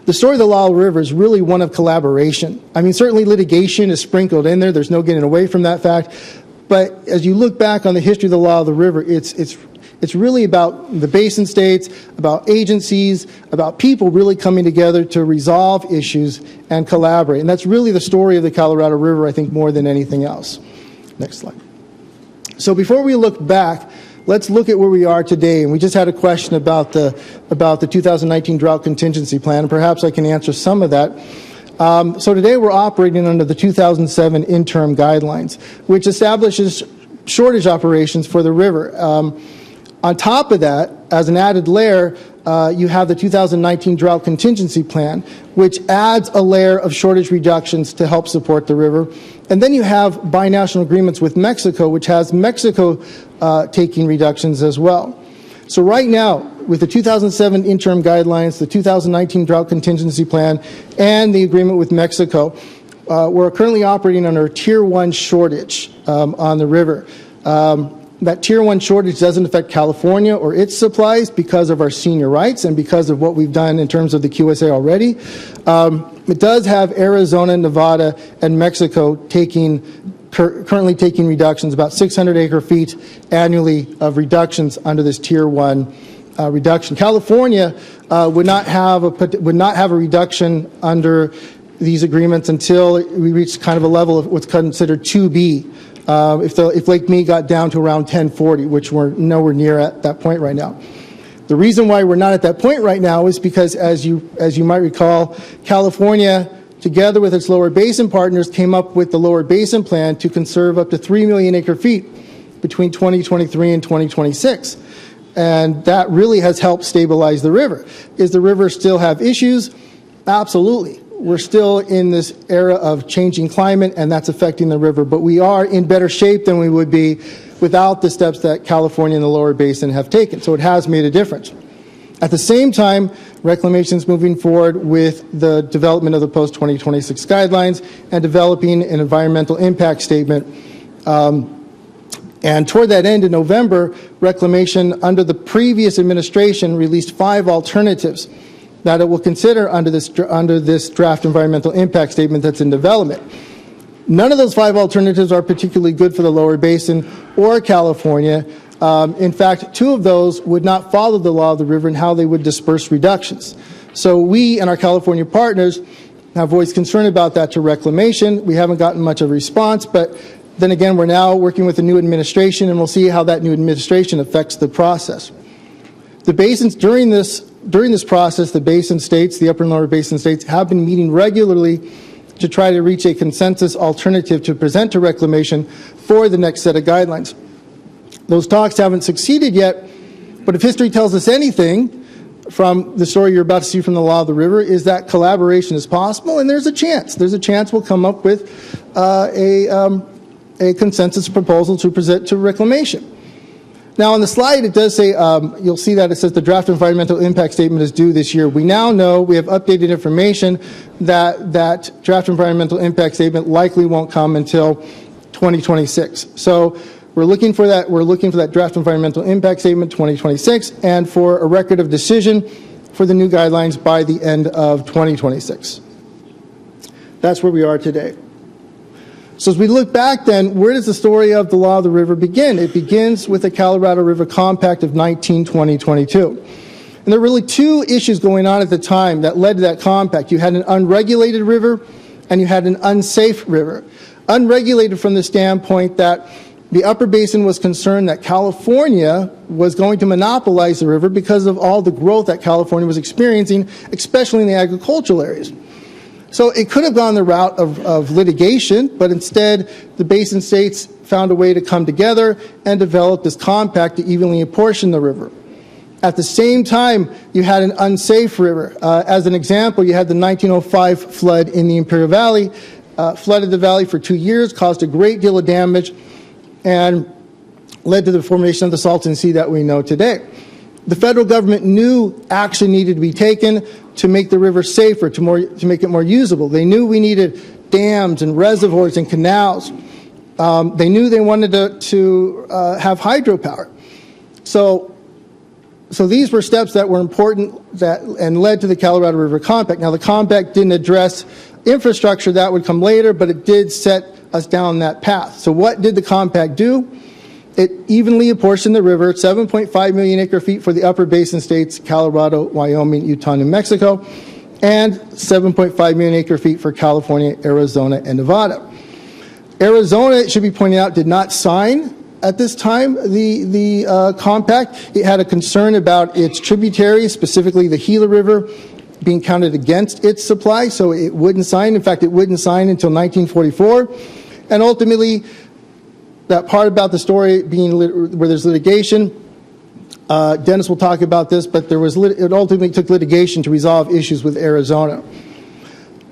the story of the Law of the River is really one of collaboration. I mean, certainly litigation is sprinkled in there. There's no getting away from that fact. But as you look back on the history of the Law of the River, it's It's really about the basin states, about agencies, about people really coming together to resolve issues and collaborate. And that's really the story of the Colorado River, I think, more than anything else. Next slide. So before we look back, let's look at where we are today. And we just had a question about the 2019 drought contingency plan, and perhaps I can answer some of that. So today we're operating under the 2007 interim guidelines, which establishes shortage operations for the river. On top of that, as an added layer, you have the 2019 drought contingency plan, which adds a layer of shortage reductions to help support the river. And then you have binational agreements with Mexico, which has Mexico taking reductions as well. So right now, with the 2007 interim guidelines, the 2019 drought contingency plan, and the agreement with Mexico, we're currently operating under a Tier 1 shortage on the river. That Tier 1 shortage doesn't affect California or its supplies because of our senior rights and because of what we've done in terms of the QSA already. It does have Arizona, Nevada, and Mexico currently taking reductions, about 600 acre-feet annually of reductions under this Tier 1 reduction. California would not have a reduction under these agreements until we reach kind of a level of what's considered 2B. If Lake Mead got down to around 1040, which we're nowhere near at that point right now. The reason why we're not at that point right now is because, as you might recall, California, together with its lower basin partners, came up with the lower basin plan to conserve up to 3 million acre-feet between 2023 and 2026. And that really has helped stabilize the river. Does the river still have issues? Absolutely. We're still in this era of changing climate, and that's affecting the river. But we are in better shape than we would be without the steps that California and the lower basin have taken. So it has made a difference. At the same time, Reclamation is moving forward with the development of the post-2026 guidelines and developing an environmental impact statement. And toward that end, in November, Reclamation, under the previous administration, released 5 alternatives that it will consider under this draft environmental impact statement that's in development. None of those 5 alternatives are particularly good for the lower basin or California. In fact, 2 of those would not follow the law of the river and how they would disperse reductions. So we and our California partners have voiced concern about that to Reclamation. We haven't gotten much of a response, but then again, we're now working with the new administration, and we'll see how that new administration affects the process. The basins, during this process, the basin states, the upper and lower basin states, have been meeting regularly to try to reach a consensus alternative to present to Reclamation for the next set of guidelines. Those talks haven't succeeded yet, but if history tells us anything from the story you're about to see from the law of the river, is that collaboration is possible, and there's a chance. There's a chance we'll come up with a consensus proposal to present to Reclamation. Now, on the slide, it does say, you'll see that it says the draft environmental impact statement is due this year. We now know, we have updated information, that draft environmental impact statement likely won't come until 2026. So we're looking for that draft environmental impact statement 2026, and for a record of decision for the new guidelines by the end of 2026. That's where we are today. So as we look back then, where does the story of the law of the river begin? It begins with the Colorado River Compact of 1920-22. And there were really 2 issues going on at the time that led to that compact. You had an unregulated river and you had an unsafe river. Unregulated from the standpoint that the upper basin was concerned that California was going to monopolize the river because of all the growth that California was experiencing, especially in the agricultural areas. So it could have gone the route of litigation, but instead the basin states found a way to come together and develop this compact to evenly apportion the river. At the same time, you had an unsafe river. As an example, you had the 1905 flood in the Imperial Valley, flooded the valley for 2 years, caused a great deal of damage, and led to the formation of the Salton Sea that we know today. The federal government knew action needed to be taken to make the river safer, to make it more usable. They knew we needed dams and reservoirs and canals. They knew they wanted to have hydropower. So these were steps that were important and led to the Colorado River Compact. Now, the compact didn't address infrastructure. That would come later, but it did set us down that path. So what did the compact do? It evenly apportioned the river, 7.5 million acre feet for the upper basin states, Colorado, Wyoming, Utah, New Mexico, and 7.5 million acre feet for California, Arizona, and Nevada. Arizona, it should be pointed out, did not sign at this time the compact. It had a concern about its tributaries, specifically the Gila River, being counted against its supply, so it wouldn't sign. In fact, it wouldn't sign until 1944. And ultimately, that part about the story being where there's litigation, Dennis will talk about this, but it ultimately took litigation to resolve issues with Arizona.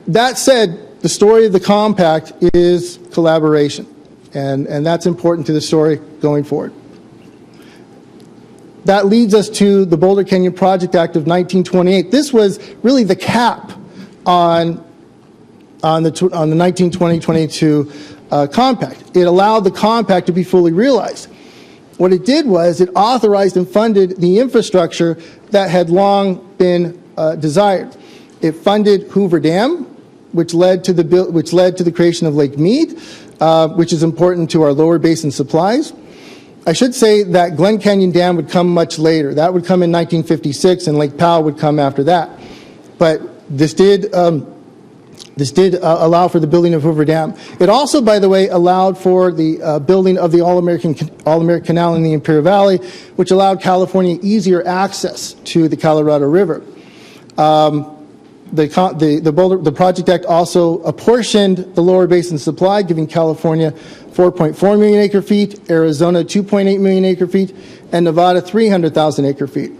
That said, the story of the compact is collaboration, and that's important to the story going forward. That leads us to the Boulder Canyon Project Act of 1928. This was really the cap on the 1920-22 compact. It allowed the compact to be fully realized. What it did was it authorized and funded the infrastructure that had long been desired. It funded Hoover Dam, which led to the creation of Lake Mead, which is important to our lower basin supplies. I should say that Glen Canyon Dam would come much later. That would come in 1956, and Lake Powell would come after that. But this did allow for the building of Hoover Dam. It also, by the way, allowed for the building of the All-American Canal in the Imperial Valley, which allowed California easier access to the Colorado River. The Project Act also apportioned the lower basin supply, giving California 4.4 million acre feet, Arizona 2.8 million acre feet, and Nevada 300,000 acre feet.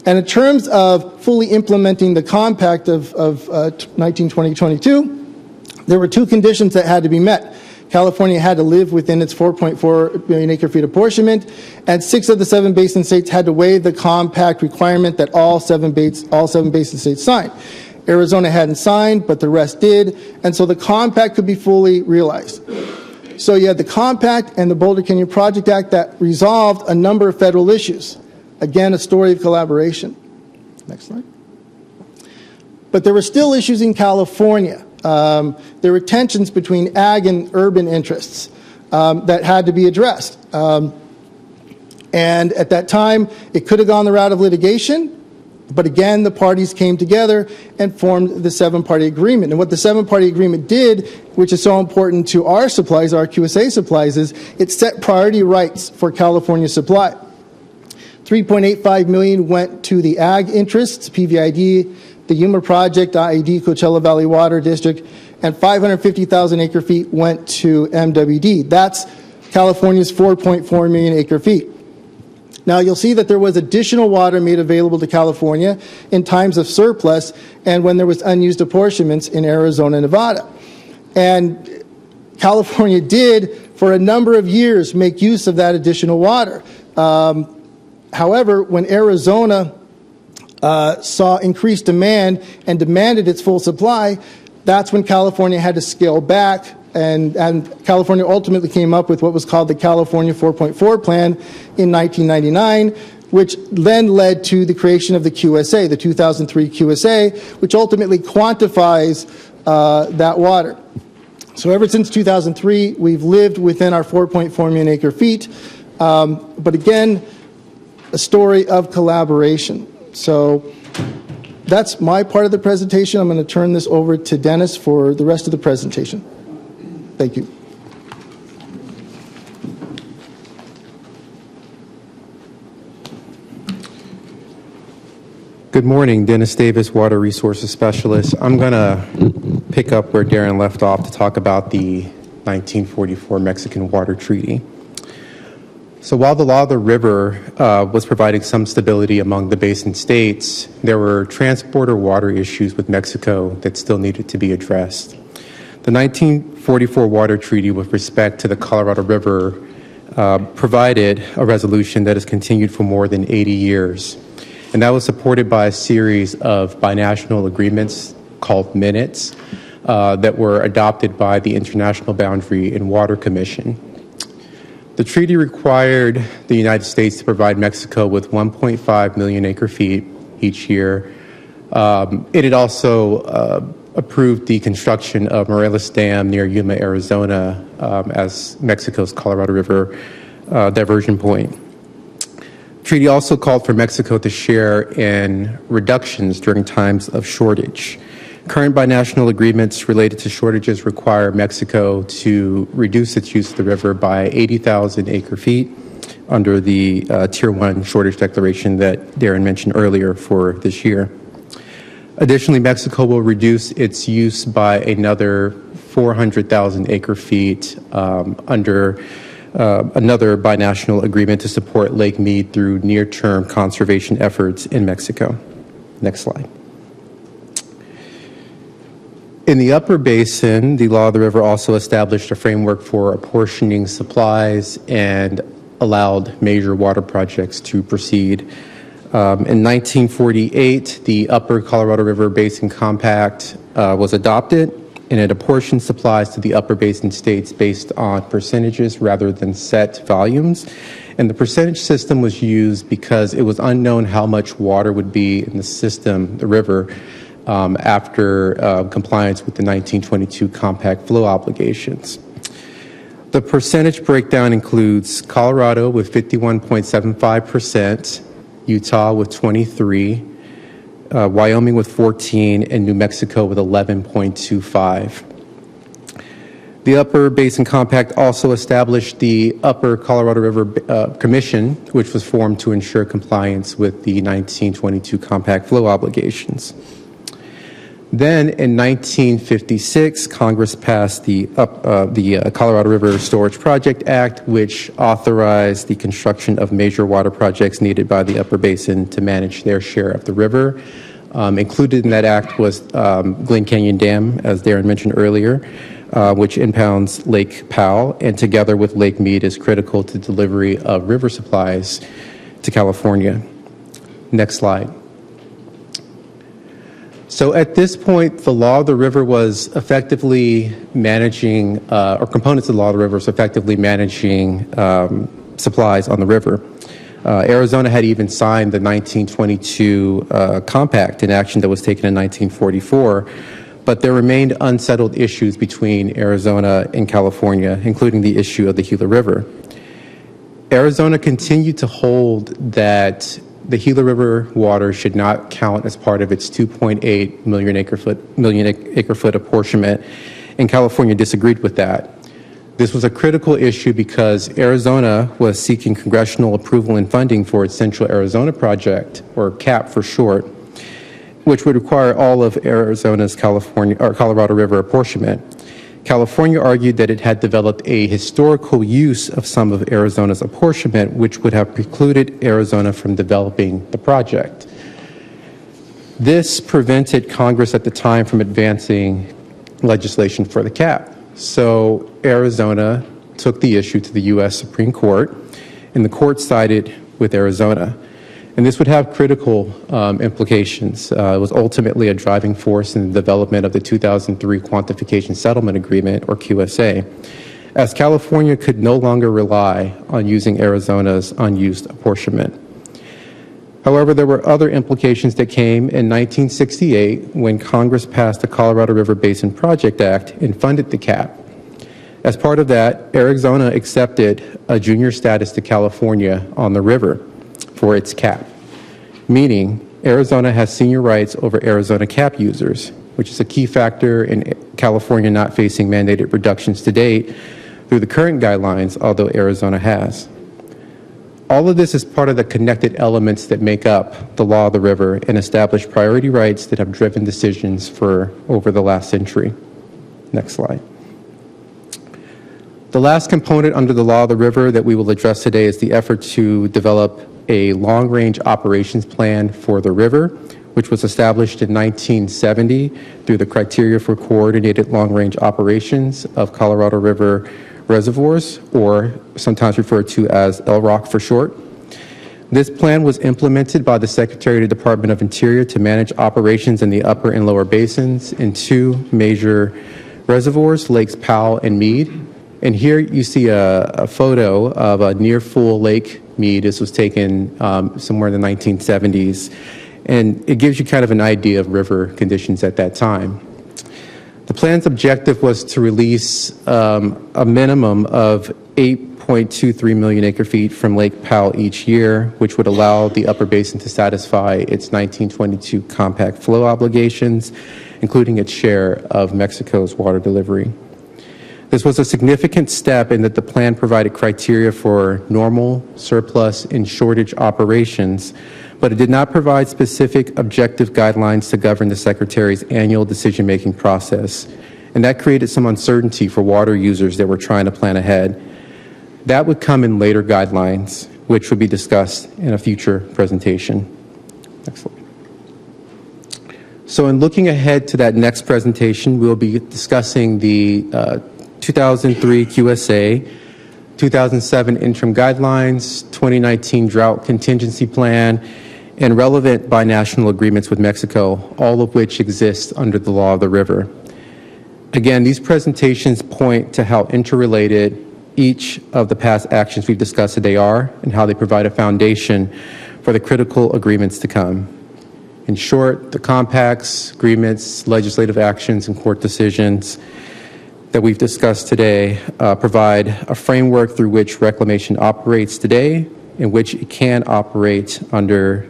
And in terms of fully implementing the compact of 1920-22, there were two conditions that had to be met. California had to live within its 4.4 million acre feet apportionment, and 6 of the 7 basin states had to waive the compact requirement that all seven basin states signed. Arizona hadn't signed, but the rest did, and so the compact could be fully realized. So you had the compact and the Boulder Canyon Project Act that resolved a number of federal issues. Again, a story of collaboration. Next slide. But there were still issues in California. There were tensions between ag and urban interests that had to be addressed. And at that time, it could have gone the route of litigation, but again, the parties came together and formed the 7-party agreement. And what the 7-party agreement did, which is so important to our supplies, our QSA supplies, is it set priority rights for California supply. $3.85 million went to the ag interests, PVID, the Yuma Project, IAD, Coachella Valley Water District, and 550,000 acre feet went to MWD. That's California's 4.4 million acre feet. Now, you'll see that there was additional water made available to California in times of surplus and when there was unused apportionments in Arizona and Nevada. And California did, for a number of years, make use of that additional water. However, when Arizona saw increased demand and demanded its full supply, that's when California had to scale back, and California ultimately came up with what was called the California 4.4 Plan in 1999, which then led to the creation of the QSA, the 2003 QSA, which ultimately quantifies that water. So ever since 2003, we've lived within our 4.4 million acre feet, but again, a story of collaboration. So that's my part of the presentation. I'm going to turn this over to Dennis for the rest of the presentation. Thank you. Good morning, Dennis Davis, Water Resources Specialist. I'm going to pick up where Darren left off to talk about the 1944 Mexican Water Treaty. So while the law of the river was providing some stability among the basin states, there were transporter water issues with Mexico that still needed to be addressed. The 1944 Water Treaty with respect to the Colorado River provided a resolution that has continued for more than 80 years. And that was supported by a series of binational agreements called minutes that were adopted by the International Boundary and Water Commission. The treaty required the United States to provide Mexico with 1.5 million acre feet each year. It had also approved the construction of Morelos Dam near Yuma, Arizona, as Mexico's Colorado River diversion point. Treaty also called for Mexico to share in reductions during times of shortage. Current binational agreements related to shortages require Mexico to reduce its use of the river by 80,000 acre-feet under the Tier 1 shortage declaration that Darren mentioned earlier for this year. Additionally, Mexico will reduce its use by another 400,000 acre-feet under another binational agreement to support Lake Mead through near-term conservation efforts in Mexico. Next slide. In the upper basin, the Law of the River also established a framework for apportioning supplies and allowed major water projects to proceed. In 1948, the Upper Colorado River Basin Compact was adopted, and it apportioned supplies to the upper basin states based on percentages rather than set volumes. And the percentage system was used because it was unknown how much water would be in the system, the river, after compliance with the 1922 compact flow obligations. The percentage breakdown includes Colorado with 51.75%, Utah with 23%, Wyoming with 14%, and New Mexico with 11.25%. The Upper Basin Compact also established the Upper Colorado River Commission, which was formed to ensure compliance with the 1922 compact flow obligations. Then in 1956, Congress passed the Colorado River Storage Project Act, which authorized the construction of major water projects needed by the upper basin to manage their share of the river. Included in that act was Glen Canyon Dam, as Darren mentioned earlier, which impounds Lake Powell, and together with Lake Mead is critical to delivery of river supplies to California. Next slide. So at this point, the Law of the River was effectively managing, or components of the Law of the River was effectively managing supplies on the river. Arizona had even signed the 1922 compact, an action that was taken in 1944, but there remained unsettled issues between Arizona and California, including the issue of the Gila River. Arizona continued to hold that the Gila River water should not count as part of its 2.8 million acre foot apportionment, and California disagreed with that. This was a critical issue because Arizona was seeking congressional approval and funding for its Central Arizona Project, or CAP for short, which would require all of Arizona's Colorado River apportionment. California argued that it had developed a historical use of some of Arizona's apportionment, which would have precluded Arizona from developing the project. This prevented Congress at the time from advancing legislation for the cap. So Arizona took the issue to the U.S. Supreme Court, and the court sided with Arizona. And this would have critical implications. It was ultimately a driving force in the development of the 2003 Quantification Settlement Agreement, or QSA, as California could no longer rely on using Arizona's unused apportionment. However, there were other implications that came in 1968 when Congress passed the Colorado River Basin Project Act and funded the CAP. As part of that, Arizona accepted a junior status to California on the river for its CAP, meaning Arizona has senior rights over Arizona CAP users, which is a key factor in California not facing mandated reductions to date through the current guidelines, although Arizona has. All of this is part of the connected elements that make up the Law of the River and establish priority rights that have driven decisions for over the last century. Next slide. The last component under the Law of the River that we will address today is the effort to develop a long-range operations plan for the river, which was established in 1970 through the Criteria for Coordinated Long-Range Operations of Colorado River Reservoirs, or sometimes referred to as LROC for short. This plan was implemented by the Secretary of the Department of Interior to manage operations in the upper and lower basins in two major reservoirs, Lakes Powell and Mead. And here you see a photo of a near full Lake Mead. This was taken somewhere in the 1970s. And it gives you kind of an idea of river conditions at that time. The plan's objective was to release a minimum of 8.23 million acre feet from Lake Powell each year, which would allow the upper basin to satisfy its 1922 compact flow obligations, including its share of Mexico's water delivery. This was a significant step in that the plan provided criteria for normal, surplus, and shortage operations, but it did not provide specific objective guidelines to govern the Secretary's annual decision-making process. And that created some uncertainty for water users that were trying to plan ahead. That would come in later guidelines, which would be discussed in a future presentation. Next slide. So in looking ahead to that next presentation, we'll be discussing the 2003 QSA, 2007 interim guidelines, 2019 drought contingency plan, and relevant binational agreements with Mexico, all of which exist under the law of the river. Again, these presentations point to how interrelated each of the past actions we've discussed today are and how they provide a foundation for the critical agreements to come. In short, the compacts, agreements, legislative actions, and court decisions that we've discussed today provide a framework through which reclamation operates today, in which it can operate under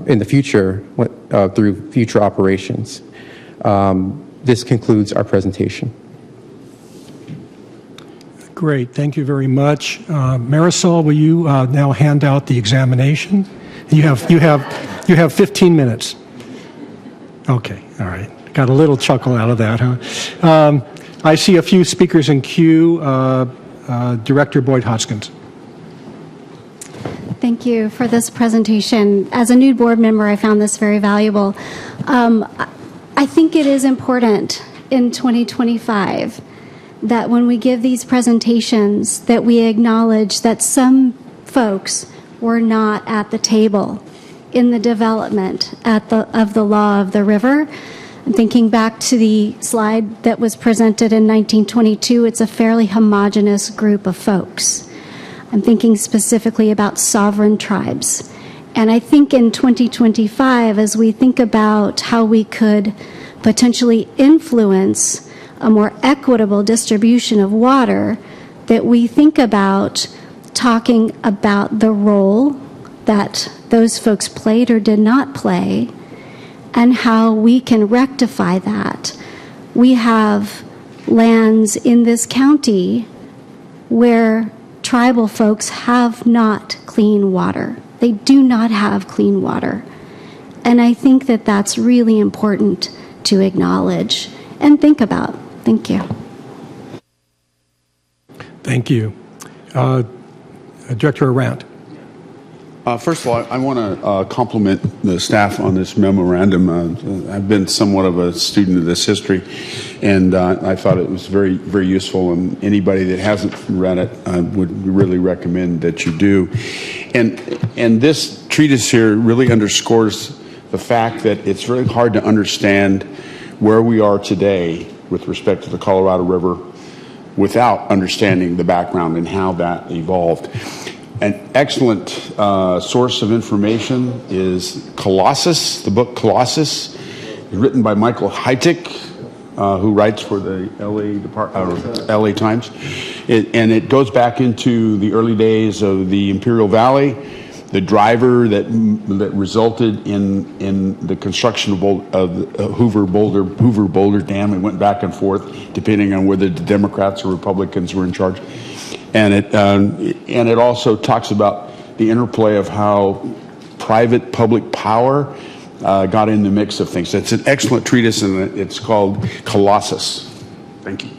in the future through future operations. This concludes our presentation. Great, thank you very much. Marisol, will you now hand out the examination? You have 15 minutes. Okay, all right. Got a little chuckle out of that, huh? I see a few speakers in queue. Director Boyd Hoskins. Thank you for this presentation. As a new board member, I found this very valuable. I think it is important in 2025 that when we give these presentations that we acknowledge that some folks were not at the table in the development of the law of the river. I'm thinking back to the slide that was presented in 1922. It's a fairly homogeneous group of folks. I'm thinking specifically about sovereign tribes. And I think in 2025, as we think about how we could potentially influence a more equitable distribution of water, that we think about talking about the role that those folks played or did not play, and how we can rectify that. We have lands in this county where tribal folks have not clean water. They do not have clean water. And I think that that's really important to acknowledge and think about. Thank you. Thank you. Director Around. First of all, I want to compliment the staff on this memorandum. I've been somewhat of a student of this history, and I thought it was very, very useful. And anybody that hasn't read it, I would really recommend that you do. And this treatise here really underscores the fact that it's really hard to understand where we are today with respect to the Colorado River without understanding the background and how that evolved. An excellent source of information is Colossus, the book Colossus, written by Michael Heitig, who writes for the LA Times. And it goes back into the early days of the Imperial Valley, the driver that resulted in the construction of the Hoover Boulder Dam. It went back and forth depending on whether the Democrats or Republicans were in charge. And it also talks about the interplay of how private public power got in the mix of things. It's an excellent treatise, and it's called Colossus. Thank you.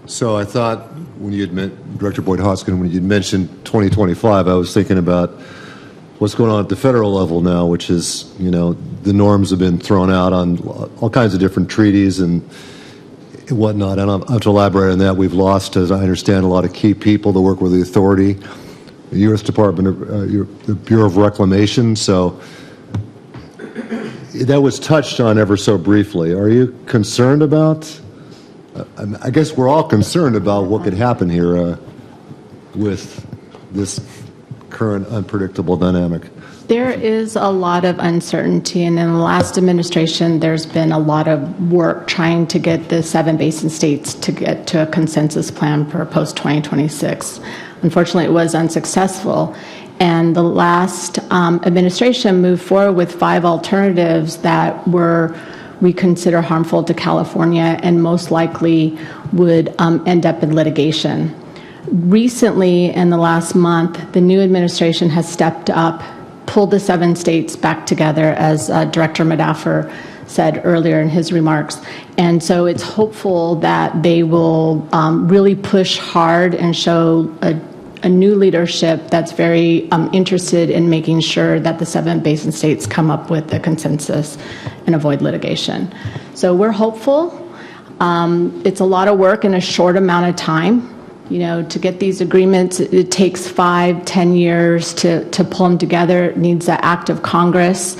So I thought when you had Director Boyd Hoskin, when you mentioned 2025, I was thinking about what's going on at the federal level now, which is, the norms have been thrown out on all kinds of different treaties and whatnot. And I'll have to elaborate on that. We've lost, as I understand, a lot of key people to work with the authority, the U.S. Department of the Bureau of Reclamation. So that was touched on ever so briefly. Are you concerned about? I guess we're all concerned about what could happen here with this current unpredictable dynamic. There is a lot of uncertainty, and in the last administration, there's been a lot of work trying to get the 7 basin states to get to a consensus plan for post-2026. Unfortunately, it was unsuccessful, and the last administration moved forward with 5 alternatives that we consider harmful to California and most likely would end up in litigation. Recently, in the last month, the new administration has stepped up, pulled the 7 states back together, as Director Medaffer said earlier in his remarks. And so it's hopeful that they will really push hard and show a new leadership that's very interested in making sure that the 7 basin states come up with a consensus and avoid litigation. So we're hopeful. It's a lot of work in a short amount of time. You know, to get these agreements, it takes 5-10 years to pull them together. It needs an act of Congress.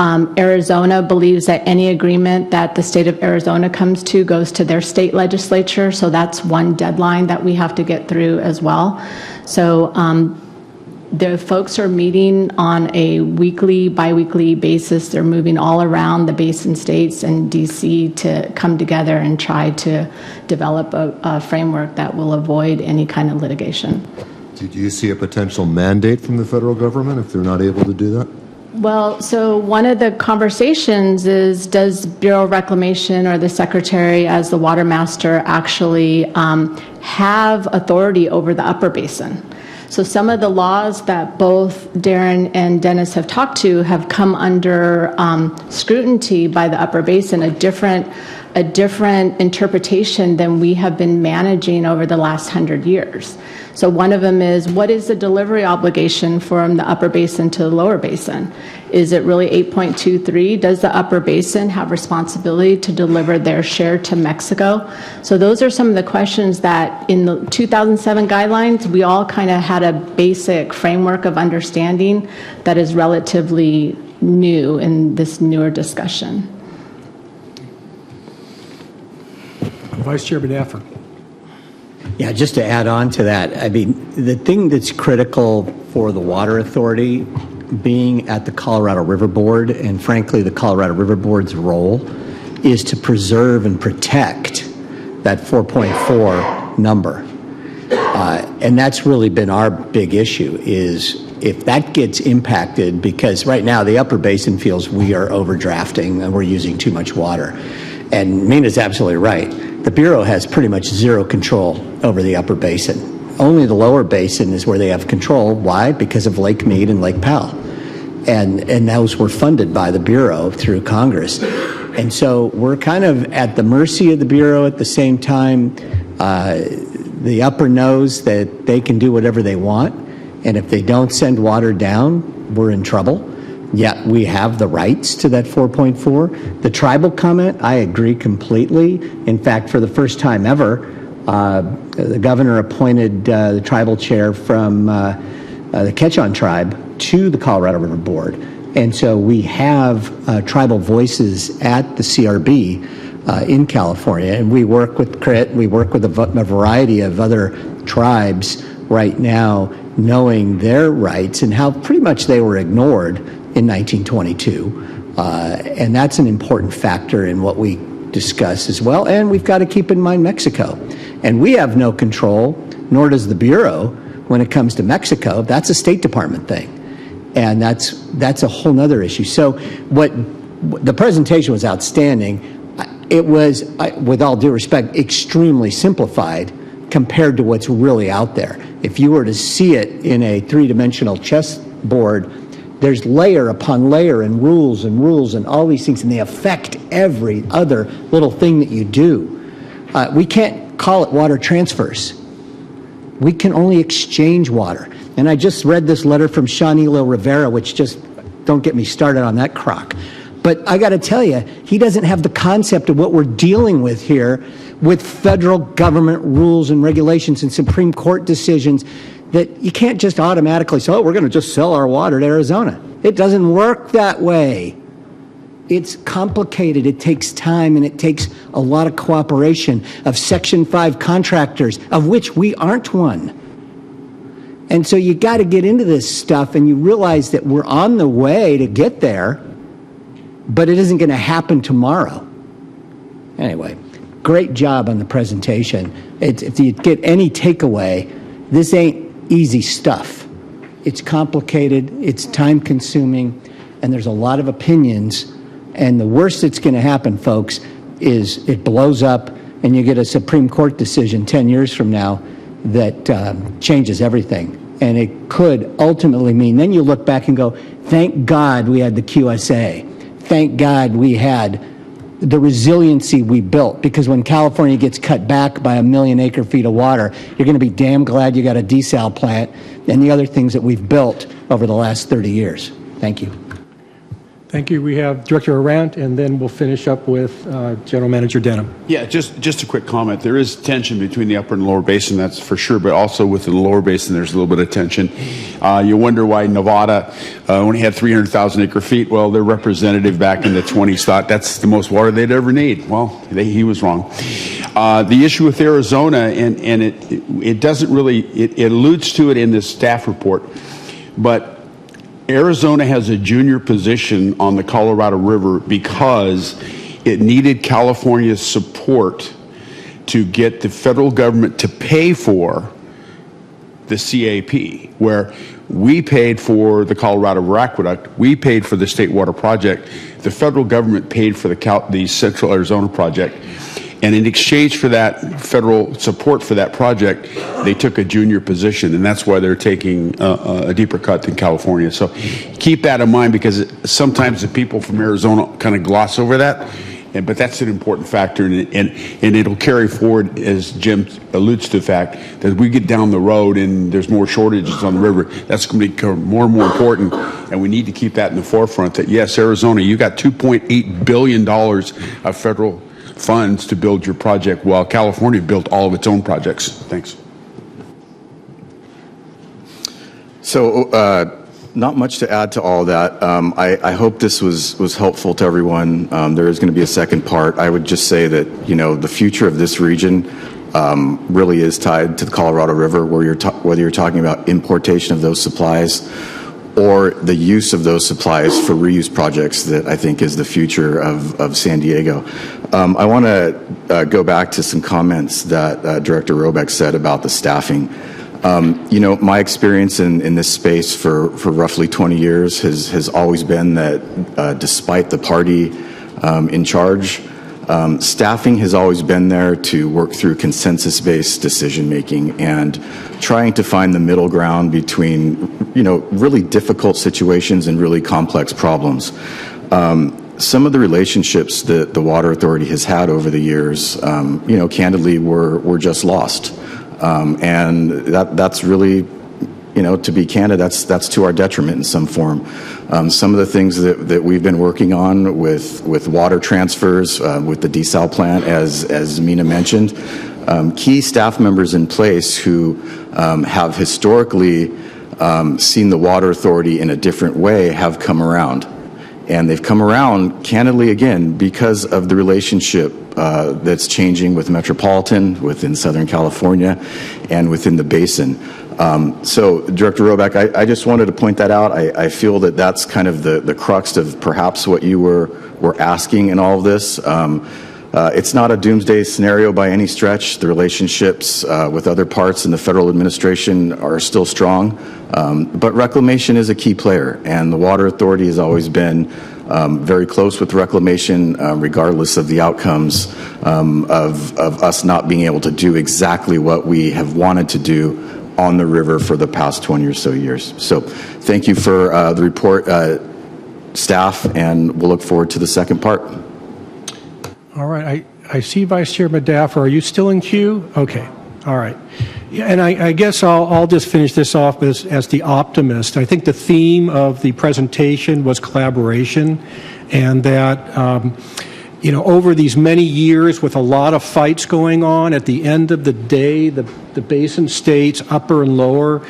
Arizona believes that any agreement that the state of Arizona comes to goes to their state legislature, so that's one deadline that we have to get through as well. So the folks are meeting on a weekly, biweekly basis. They're moving all around the basin states and DC to come together and try to develop a framework that will avoid any kind of litigation. Do you see a potential mandate from the federal government if they're not able to do that? Well, so one of the conversations is, does Bureau of Reclamation or the Secretary as the water master actually have authority over the upper basin? So some of the laws that both Darren and Dennis have talked to have come under scrutiny by the upper basin, a different interpretation than we have been managing over the last 100 years. So one of them is, what is the delivery obligation from the upper basin to the lower basin? Is it really 8.23? Does the upper basin have responsibility to deliver their share to Mexico? So those are some of the questions that in the 2007 guidelines, we all kind of had a basic framework of understanding that is relatively new in this newer discussion. Vice Chair Medaffer. Yeah, just to add on to that, I mean, the thing that's critical for the Water Authority being at the Colorado River Board, and frankly, the Colorado River Board's role, is to preserve and protect that 4.4 number. And that's really been our big issue, is if that gets impacted, because right now the upper basin feels we are overdrafting and we're using too much water. And Mina's absolutely right. The Bureau has pretty much zero control over the upper basin. Only the lower basin is where they have control. Why? Because of Lake Mead and Lake Powell. And those were funded by the Bureau through Congress. And so we're kind of at the mercy of the Bureau. At the same time, the upper knows that they can do whatever they want. And if they don't send water down, we're in trouble. Yet we have the rights to that 4.4. The tribal comment, I agree completely. In fact, for the first time ever, the governor appointed the tribal chair from the Quechan tribe to the Colorado River Board. And so we have tribal voices at the CRB in California. And we work with CRIT, we work with a variety of other tribes right now, knowing their rights and how pretty much they were ignored in 1922. And that's an important factor in what we discuss as well. And we've got to keep in mind Mexico. And we have no control, nor does the Bureau, when it comes to Mexico. That's a State Department thing. And that's a whole nother issue. So what the presentation was outstanding. It was, with all due respect, extremely simplified compared to what's really out there. If you were to see it in a three-dimensional chessboard, there's layer upon layer and rules and all these things, and they affect every other little thing that you do. We can't call it water transfers. We can only exchange water. And I just read this letter from Shanilo Rivera, which just, don't get me started on that crock. But I got to tell you, he doesn't have the concept of what we're dealing with here with federal government rules and regulations and Supreme Court decisions that you can't just automatically say, oh, we're going to just sell our water to Arizona. It doesn't work that way. It's complicated. It takes time, and it takes a lot of cooperation of Section 5 contractors, of which we aren't one. And so you got to get into this stuff, and you realize that we're on the way to get there, but it isn't going to happen tomorrow. Anyway, great job on the presentation. If you get any takeaway, this ain't easy stuff. It's complicated, it's time-consuming, and there's a lot of opinions. And the worst that's going to happen, folks, is it blows up and you get a Supreme Court decision 10 years from now that changes everything. And it could ultimately mean, then you look back and go, thank God we had the QSA. Thank God we had the resiliency we built, because when California gets cut back by 1 million acre-feet of water, you're going to be damn glad you got a desal plant and the other things that we've built over the last 30 years. Thank you. Thank you. We have Director Arant, and then we'll finish up with General Manager Denham. Yeah, just a quick comment. There is tension between the upper and lower basin, that's for sure, but also within the lower basin, there's a little bit of tension. You wonder why Nevada only had 300,000 acre feet. Well, their representative back in the 20s thought that's the most water they'd ever need. Well, he was wrong. The issue with Arizona, and it doesn't really, it alludes to it in this staff report, but Arizona has a junior position on the Colorado River because it needed California's support to get the federal government to pay for the CAP, where we paid for the Colorado River Aqueduct, we paid for the State Water Project, the federal government paid for the Central Arizona Project. And in exchange for that federal support for that project, they took a junior position, and that's why they're taking a deeper cut than California. So keep that in mind, because sometimes the people from Arizona kind of gloss over that, but that's an important factor, and it'll carry forward, as Jim alludes to the fact that we get down the road and there's more shortages on the river. That's going to become more and more important, and we need to keep that in the forefront, that yes, Arizona, you got $2.8 billion of federal funds to build your project, while California built all of its own projects. Thanks. So not much to add to all that. I hope this was helpful to everyone. There is going to be a second part. I would just say that, the future of this region really is tied to the Colorado River, whether you're talking about importation of those supplies or the use of those supplies for reuse projects, that I think is the future of San Diego. I want to go back to some comments that Director Robeck said about the staffing. My experience in this space for roughly 20 years has always been that despite the party in charge, staffing has always been there to work through consensus-based decision-making and trying to find the middle ground between, really difficult situations and really complex problems. Some of the relationships that the Water Authority has had over the years, candidly, were just lost. And that's really, to be candid, that's to our detriment in some form. Some of the things that we've been working on with water transfers, with the desal plant, as Mina mentioned, key staff members in place who have historically seen the Water Authority in a different way have come around. And they've come around, candidly, again, because of the relationship that's changing with Metropolitan, within Southern California, and within the basin. So, Director Robeck, I just wanted to point that out. I feel that that's kind of the crux of perhaps what you were asking in all of this. It's not a doomsday scenario by any stretch. The relationships with other parts in the federal administration are still strong, but reclamation is a key player, and the Water Authority has always been very close with reclamation, regardless of the outcomes of us not being able to do exactly what we have wanted to do on the river for the past 20 or so years. So thank you for the report, staff, and we'll look forward to the second part. All right. I see Vice Chair Madaffer. Are you still in queue? Okay. All right. Yeah, and I guess I'll just finish this off as the optimist. I think the theme of the presentation was collaboration, and that, over these many years with a lot of fights going on, at the end of the day, the basin states, upper and lower,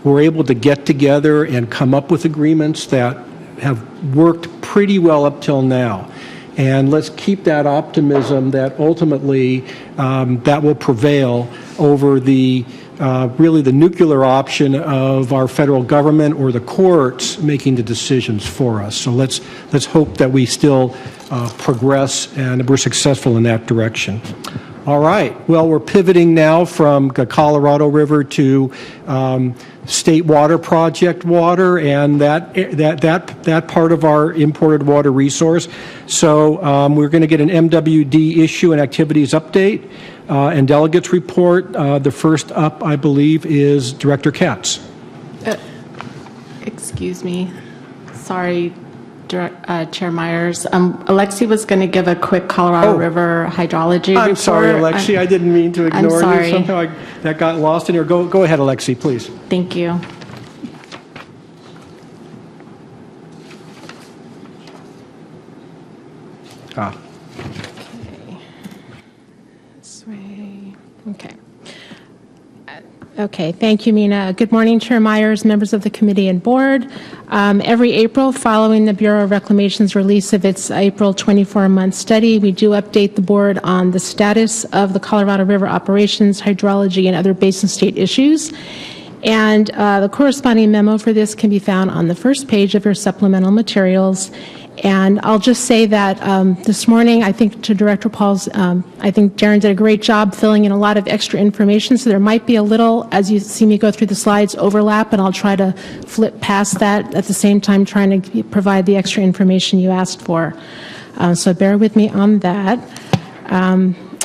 were able to get together and come up with agreements that have worked pretty well up till now. And let's keep that optimism that ultimately that will prevail over the really the nuclear option of our federal government or the courts making the decisions for us. So let's hope that we still progress and we're successful in that direction. All right. Well, we're pivoting now from the Colorado River to State Water Project water and that part of our imported water resource. So we're going to get an MWD issue and activities update and delegates report. The first up, I believe, is Director Katz. Excuse me. Sorry, Chair Myers. Alexi was going to give a quick Colorado River hydrology report. I'm sorry, Alexi. I didn't mean to ignore sorry. you. Somehow that got lost in here. Go ahead, Alexi, please. Thank you. This way. Okay. Okay, thank you, Mina. Good morning, Chair Myers, members of the committee and board. Every April, following the Bureau of Reclamation's release of its April 24-month study, we do update the board on the status of the Colorado River operations, hydrology, and other basin state issues. And the corresponding memo for this can be found on the first page of your supplemental materials. And I'll just say that this morning, I think to Director Paul's, I think Darren did a great job filling in a lot of extra information. So there might be a little, as you see me go through the slides, overlap, and I'll try to flip past that at the same time trying to provide the extra information you asked for. So bear with me on that.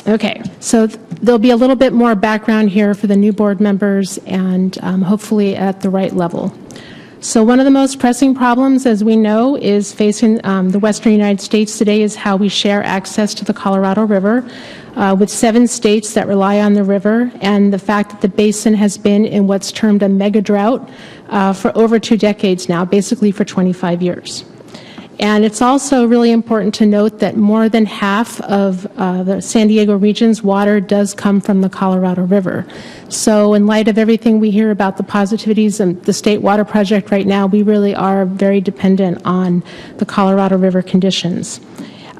Okay, so there'll be a little bit more background here for the new board members and hopefully at the right level. So one of the most pressing problems, as we know, is facing the western United States today is how we share access to the Colorado River with 7 states that rely on the river, and the fact that the basin has been in what's termed a mega drought for over 2 decades now, basically for 25 years. And it's also really important to note that more than half of the San Diego region's water does come from the Colorado River. So in light of everything we hear about the positivities and the State Water Project right now, we really are very dependent on the Colorado River conditions.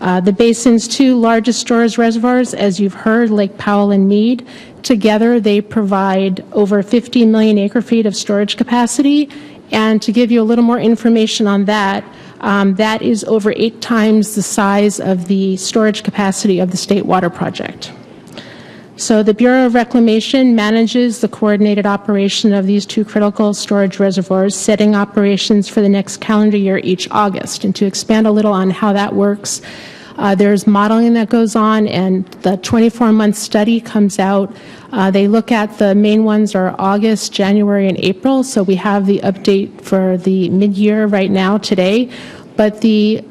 The basin's 2 largest storage reservoirs, as you've heard, Lake Powell and Mead, together they provide over 50 million acre-feet of storage capacity. And to give you a little more information on that, that is over 8 times the size of the storage capacity of the State Water Project. So the Bureau of Reclamation manages the coordinated operation of these 2 critical storage reservoirs, setting operations for the next calendar year each August. And to expand a little on how that works, there's modeling that goes on, and the 24-month study comes out. They look at the main ones are August, January, and April. So we have the update for the mid-year right now today. But the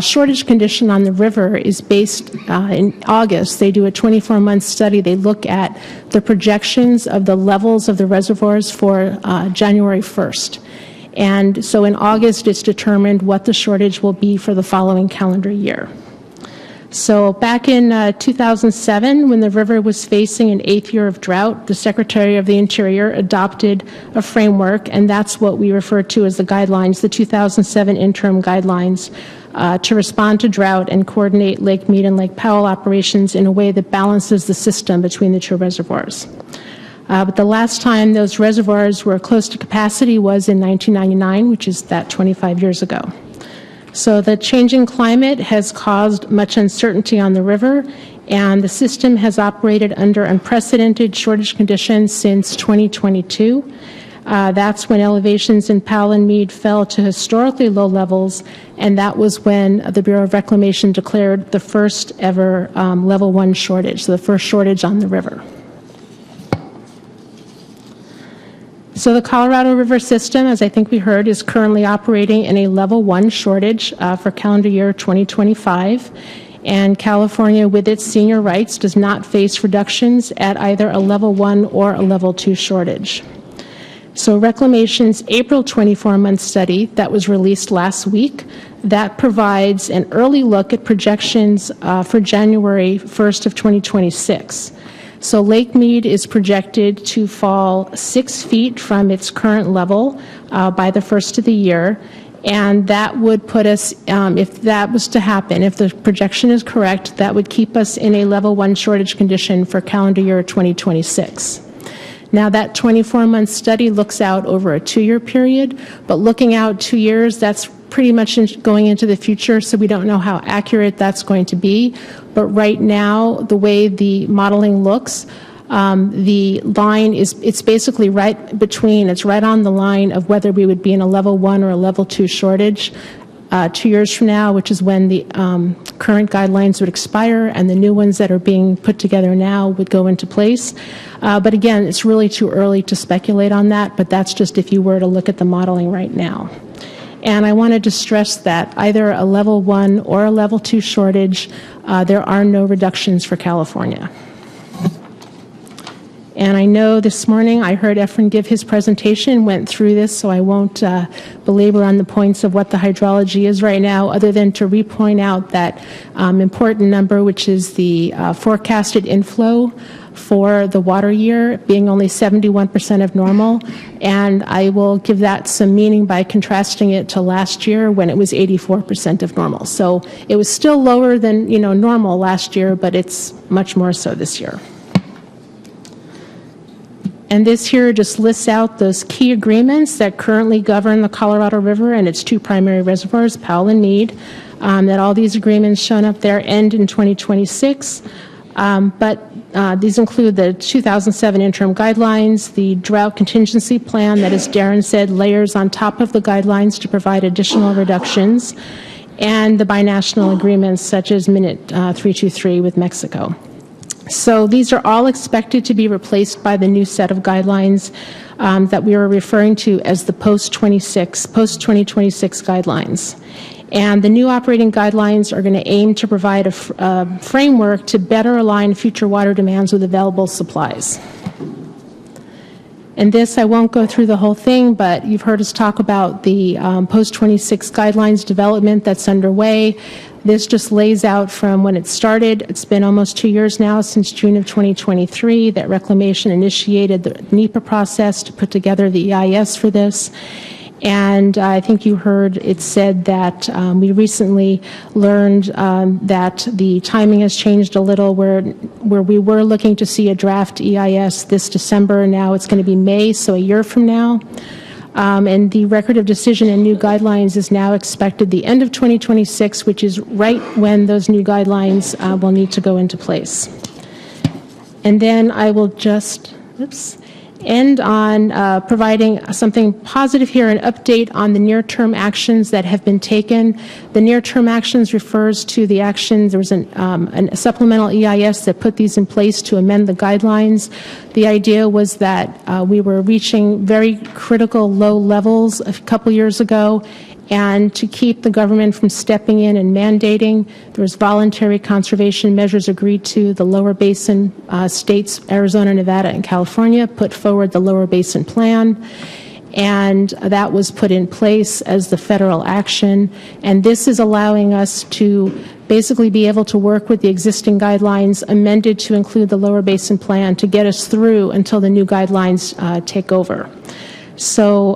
shortage condition on the river is based in August. They do a 24-month study. They look at the projections of the levels of the reservoirs for January 1st. And so in August, it's determined what the shortage will be for the following calendar year. So back in 2007, when the river was facing an 8th year of drought, the Secretary of the Interior adopted a framework, and that's what we refer to as the guidelines, the 2007 interim guidelines, to respond to drought and coordinate Lake Mead and Lake Powell operations in a way that balances the system between the 2 reservoirs. But the last time those reservoirs were close to capacity was in 1999, which is that 25 years ago. So the changing climate has caused much uncertainty on the river, and the system has operated under unprecedented shortage conditions since 2022. That's when elevations in Powell and Mead fell to historically low levels, and that was when the Bureau of Reclamation declared the first ever level 1 shortage, so the first shortage on the river. So the Colorado River system, as I think we heard, is currently operating in a level 1 shortage for calendar year 2025. And California, with its senior rights, does not face reductions at either a level 1 or a level 2 shortage. So Reclamation's April 24-month study that was released last week, that provides an early look at projections for January 1st of 2026. So Lake Mead is projected to fall 6 feet from its current level by the first of the year. And that would put us, if that was to happen, if the projection is correct, that would keep us in a level 1 shortage condition for calendar year 2026. Now, that 24-month study looks out over a 2-year period, but looking out 2 years, that's pretty much going into the future, so we don't know how accurate that's going to be. But right now, the way the modeling looks, the line it's basically right between, it's right on the line of whether we would be in a level 1 or a level 2 shortage 2 years from now, which is when the current guidelines would expire and the new ones that are being put together now would go into place. But again, it's really too early to speculate on that, but that's just if you were to look at the modeling right now. And I wanted to stress that either a level 1 or a level 2 shortage, there are no reductions for California. And I know this morning I heard Efren give his presentation, went through this, so I won't belabor on the points of what the hydrology is right now, other than to repoint out that important number, which is the forecasted inflow for the water year being only 71% of normal. And I will give that some meaning by contrasting it to last year when it was 84% of normal. So it was still lower than normal last year, but it's much more so this year. And this here just lists out those key agreements that currently govern the Colorado River and its 2 primary reservoirs, Powell and Meade, that all these agreements shown up there end in 2026. But these include the 2007 interim guidelines, the drought contingency plan that, as Darren said, layers on top of the guidelines to provide additional reductions, and the binational agreements such as Minute 323 with Mexico. So these are all expected to be replaced by the new set of guidelines that we were referring to as the post-2026 guidelines. And the new operating guidelines are going to aim to provide a framework to better align future water demands with available supplies. And this, I won't go through the whole thing, but you've heard us talk about the post-26 guidelines development that's underway. This just lays out from when it started. It's been almost 2 years now, since June of 2023, that Reclamation initiated the NEPA process to put together the EIS for this. And I think you heard it said that we recently learned that the timing has changed a little, where we were looking to see a draft EIS this December. Now it's going to be May, so a year from now. And the record of decision and new guidelines is now expected the end of 2026, which is right when those new guidelines will need to go into place. And then I will just, end on providing something positive here, an update on the near-term actions that have been taken. The near-term actions refers to the actions. There was a supplemental EIS that put these in place to amend the guidelines. The idea was that we were reaching very critical low levels a couple years ago, and to keep the government from stepping in and mandating, there was voluntary conservation measures agreed to. The lower basin states, Arizona, Nevada, and California, put forward the lower basin plan, and that was put in place as the federal action. And this is allowing us to basically be able to work with the existing guidelines amended to include the lower basin plan to get us through until the new guidelines take over. So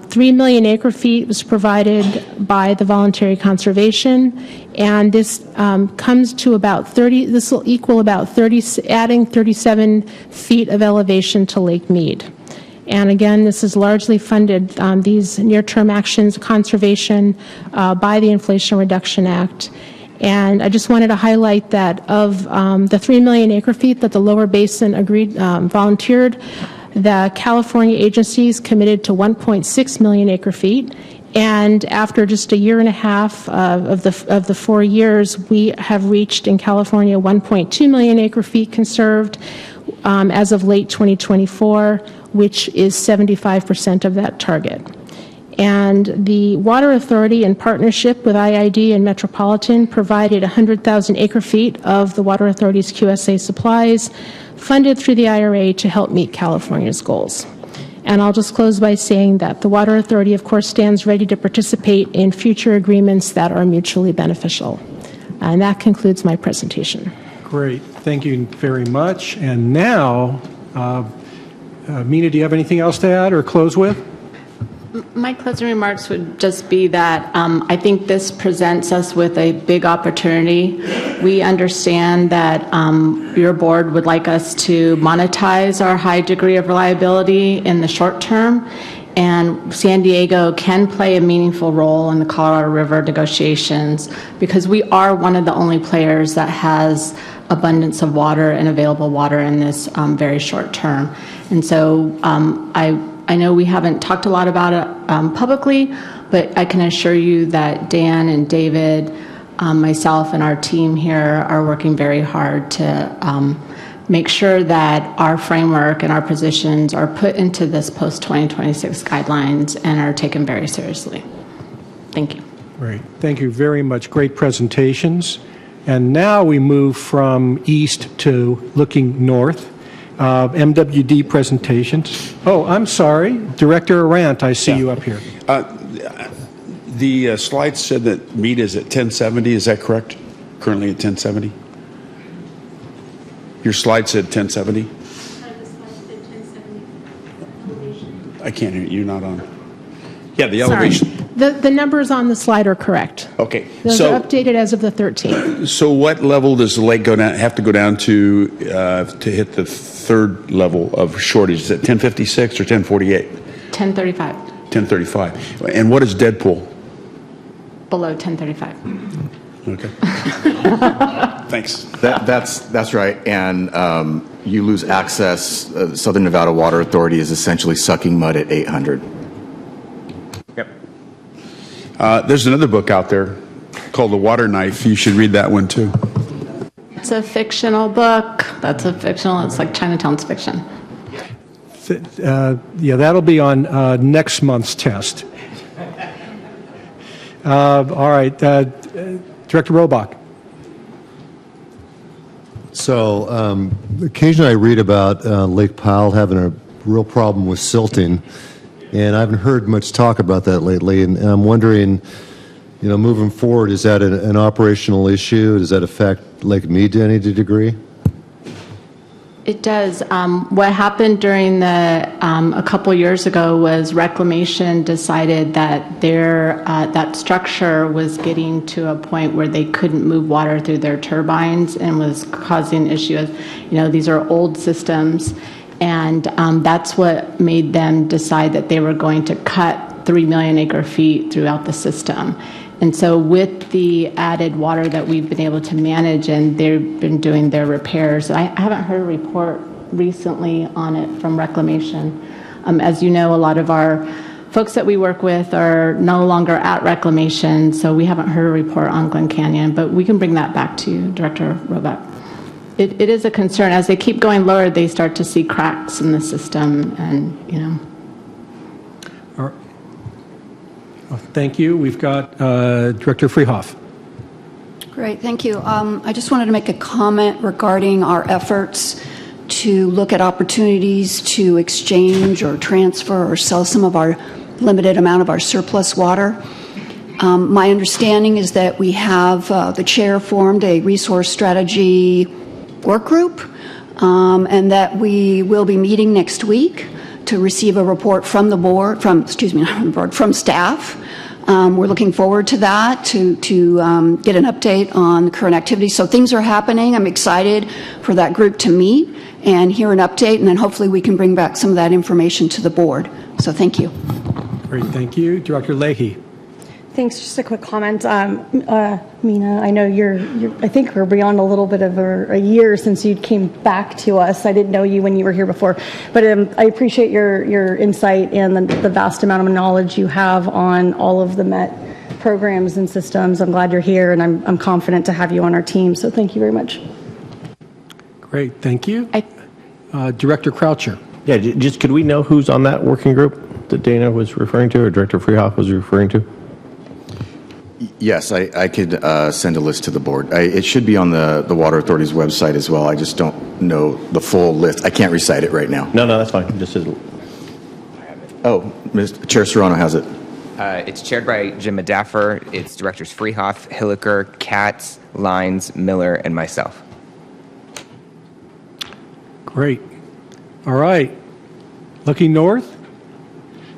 3 million acre feet was provided by the voluntary conservation, and this comes to about 30, this will equal about 30, adding 37 feet of elevation to Lake Mead. And again, this is largely funded, these near-term actions, conservation, by the Inflation Reduction Act. And I just wanted to highlight that of the 3 million acre feet that the lower basin agreed, volunteered, the California agencies committed to 1.6 million acre feet, and after just a year and a half of the 4 years, we have reached in California 1.2 million acre feet conserved as of late 2024, which is 75% of that target. And the Water Authority, in partnership with IID and Metropolitan, provided 100,000 acre feet of the Water Authority's QSA supplies, funded through the IRA to help meet California's goals. And I'll just close by saying that the Water Authority, of course, stands ready to participate in future agreements that are mutually beneficial. And that concludes my presentation. Great. Thank you very much. And now, Mina, do you have anything else to add or close with? My closing remarks would just be that I think this presents us with a big opportunity. We understand that your board would like us to monetize our high degree of reliability in the short term, and San Diego can play a meaningful role in the Colorado River negotiations because we are one of the only players that has abundance of water and available water in this very short term. And so I know we haven't talked a lot about it publicly, but I can assure you that Dan and David, myself and our team here are working very hard to make sure that our framework and our positions are put into this post-2026 guidelines and are taken very seriously. Thank you. Great. Thank you very much. Great presentations. And now we move from east to looking north. MWD presentations. Oh, I'm sorry. Director Arant, I see you up here. The slide said that meet is at 1070. Is that correct? Currently at 1070? Your slide said 1070? I can't hear you. You're not on. Yeah, the elevation. Sorry. The numbers on the slide are correct. Okay. Those so, are updated as of the 13th. So what level does the lake have to go down to hit the third level of shortage? Is it 1056 or 1048? 1035. 1035. And what is Deadpool? Below 1035. Okay. Thanks. That's right. And you lose access. Southern Nevada Water Authority is essentially sucking mud at 800. There's another book out there called The Water Knife. You should read that one too. It's a fictional book. It's like Chinatown's fiction. Yeah, that'll be on next month's test. All right, Director Robach. So occasionally I read about Lake Powell having a real problem with silting, and I haven't heard much talk about that lately, and I'm wondering, moving forward, is that an operational issue? Does that affect Lake Mead to any degree? It does. What happened during a couple years ago was Reclamation decided that that structure was getting to a point where they couldn't move water through their turbines and was causing issues. These are old systems, and that's what made them decide that they were going to cut 3 million acre feet throughout the system. And so with the added water that we've been able to manage, and they've been doing their repairs, I haven't heard a report recently on it from Reclamation. As you know, a lot of our folks that we work with are no longer at Reclamation, so we haven't heard a report on Glen Canyon, but we can bring that back to you, Director Roback. It is a concern. As they keep going lower, they start to see cracks in the system, and All right. Well, thank you. We've got Director Freehoff. Great, thank you. I just wanted to make a comment regarding our efforts to look at opportunities to exchange or transfer or sell some of our limited amount of our surplus water. My understanding is that we have, the chair formed a resource strategy work group, and that we will be meeting next week to receive a report from the board, from staff. We're looking forward to that, to get an update on the current activities. So things are happening. I'm excited for that group to meet and hear an update, and then hopefully we can bring back some of that information to the board. So thank you. Great, thank you. Director Leahy. Thanks. Just a quick comment. Mina, I know I think we're beyond a little bit of a year since you came back to us. I didn't know you when you were here before, but I appreciate your insight and the vast amount of knowledge you have on all of the MET programs and systems. I'm glad you're here, and I'm confident to have you on our team. So thank you very much. Great, thank you. Director Croucher. Yeah, just could we know who's on that working group that Dana was referring to, or Director Freehoff was referring to? Yes, I could send a list to the board. It should be on the Water Authority's website as well. I just don't know the full list. I can't recite it right now. No, that's fine. Just Mr. Chair Serrano has it. It's chaired by Jim Medaffer. It's Directors Freehoff, Hilliker, Katz, Lines, Miller, and myself. Great. All right. Looking north.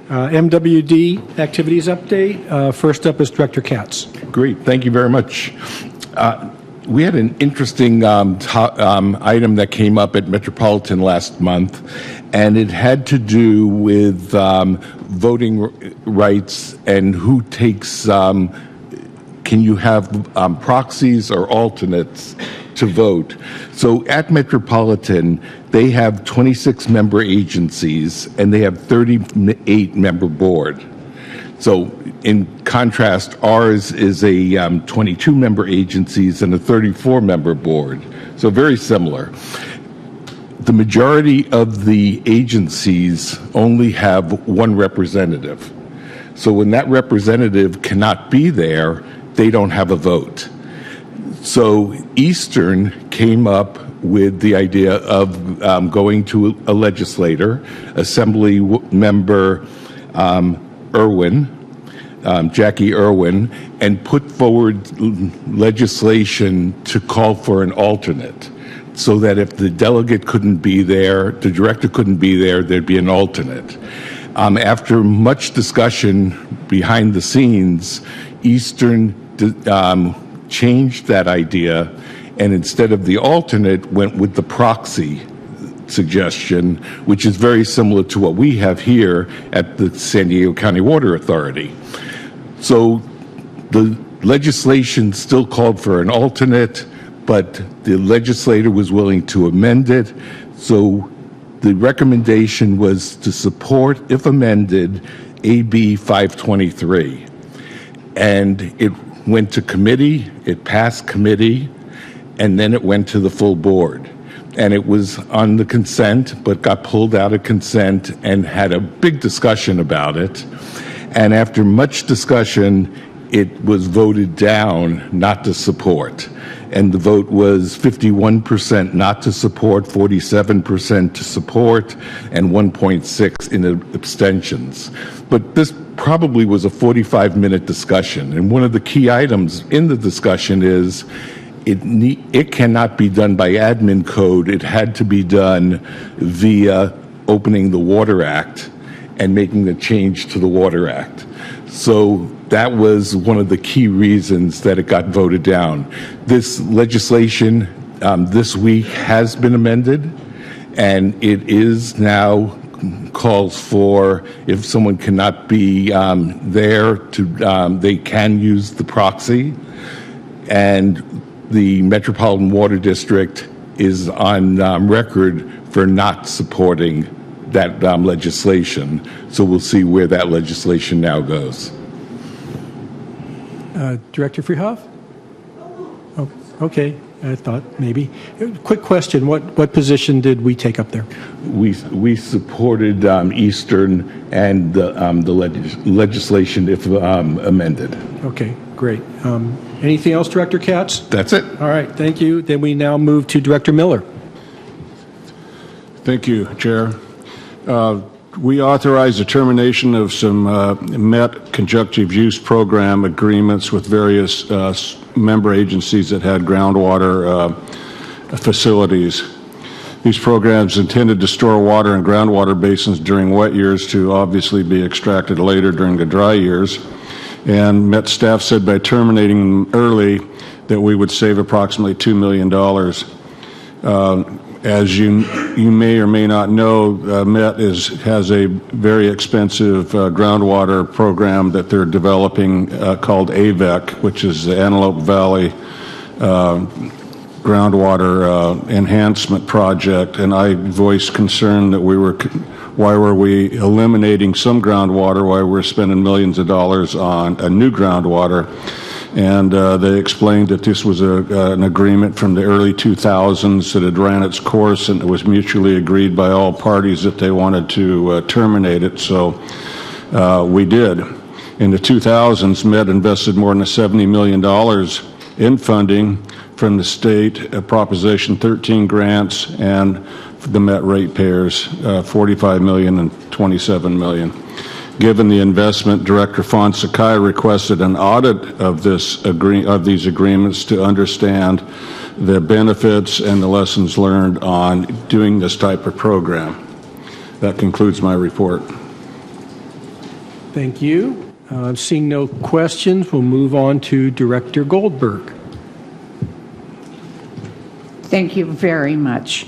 MWD activities update. First up is Director Katz. Great, thank you very much. We had an interesting item that came up at Metropolitan last month, and it had to do with voting rights and who takes, can you have proxies or alternates to vote. So at Metropolitan, they have 26 member agencies and they have 38 member board. So in contrast, ours is a 22 member agencies and a 34 member board. So very similar. The majority of the agencies only have one representative. So when that representative cannot be there, they don't have a vote. So Eastern came up with the idea of going to a legislator, Assembly Member Jackie Irwin, and put forward legislation to call for an alternate, so that if the delegate couldn't be there, the director couldn't be there, there'd be an alternate. After much discussion behind the scenes, Eastern changed that idea, and instead of the alternate, went with the proxy suggestion, which is very similar to what we have here at the San Diego County Water Authority. So the legislation still called for an alternate, but the legislator was willing to amend it. So the recommendation was to support, if amended, AB 523. And it went to committee, it passed committee, and then it went to the full board. And it was on the consent, but got pulled out of consent and had a big discussion about it. And after much discussion, it was voted down not to support. And the vote was 51% not to support, 47% to support, and 1.6 in abstentions. But this probably was a 45-minute discussion. And one of the key items in the discussion is it cannot be done by admin code. It had to be done via opening the Water Act and making the change to the Water Act. So that was one of the key reasons that it got voted down. This legislation this week has been amended, and it is now calls for, if someone cannot be there, they can use the proxy. And the Metropolitan Water District is on record for not supporting that legislation. So we'll see where that legislation now goes. Director Freehoff? Oh, okay. I thought maybe. Quick question. What position did we take up there? We supported Eastern and the legislation if amended. Okay, great. Anything else, Director Katz? That's it. All right, thank you. Then we now move to Director Miller. Thank you, Chair. We authorized the termination of some MET conjunctive use program agreements with various member agencies that had groundwater facilities. These programs intended to store water in groundwater basins during wet years to obviously be extracted later during the dry years. And MET staff said by terminating them early that we would save approximately $2 million. As you may or may not know, MET has a very expensive groundwater program that they're developing called AVEC, which is the Antelope Valley Groundwater Enhancement Project. And I voiced concern that why were we eliminating some groundwater while we're spending millions of dollars on a new groundwater? And they explained that this was an agreement from the early 2000s that had ran its course, and it was mutually agreed by all parties that they wanted to terminate it. So we did. In the 2000s, MET invested more than $70 million in funding from the state, Proposition 13 grants, and the MET ratepayers, $45 million and $27 million. Given the investment, Director Fonseca requested an audit of these agreements to understand the benefits and the lessons learned on doing this type of program. That concludes my report. Thank you. Seeing no questions, we'll move on to Director Goldberg. Thank you very much.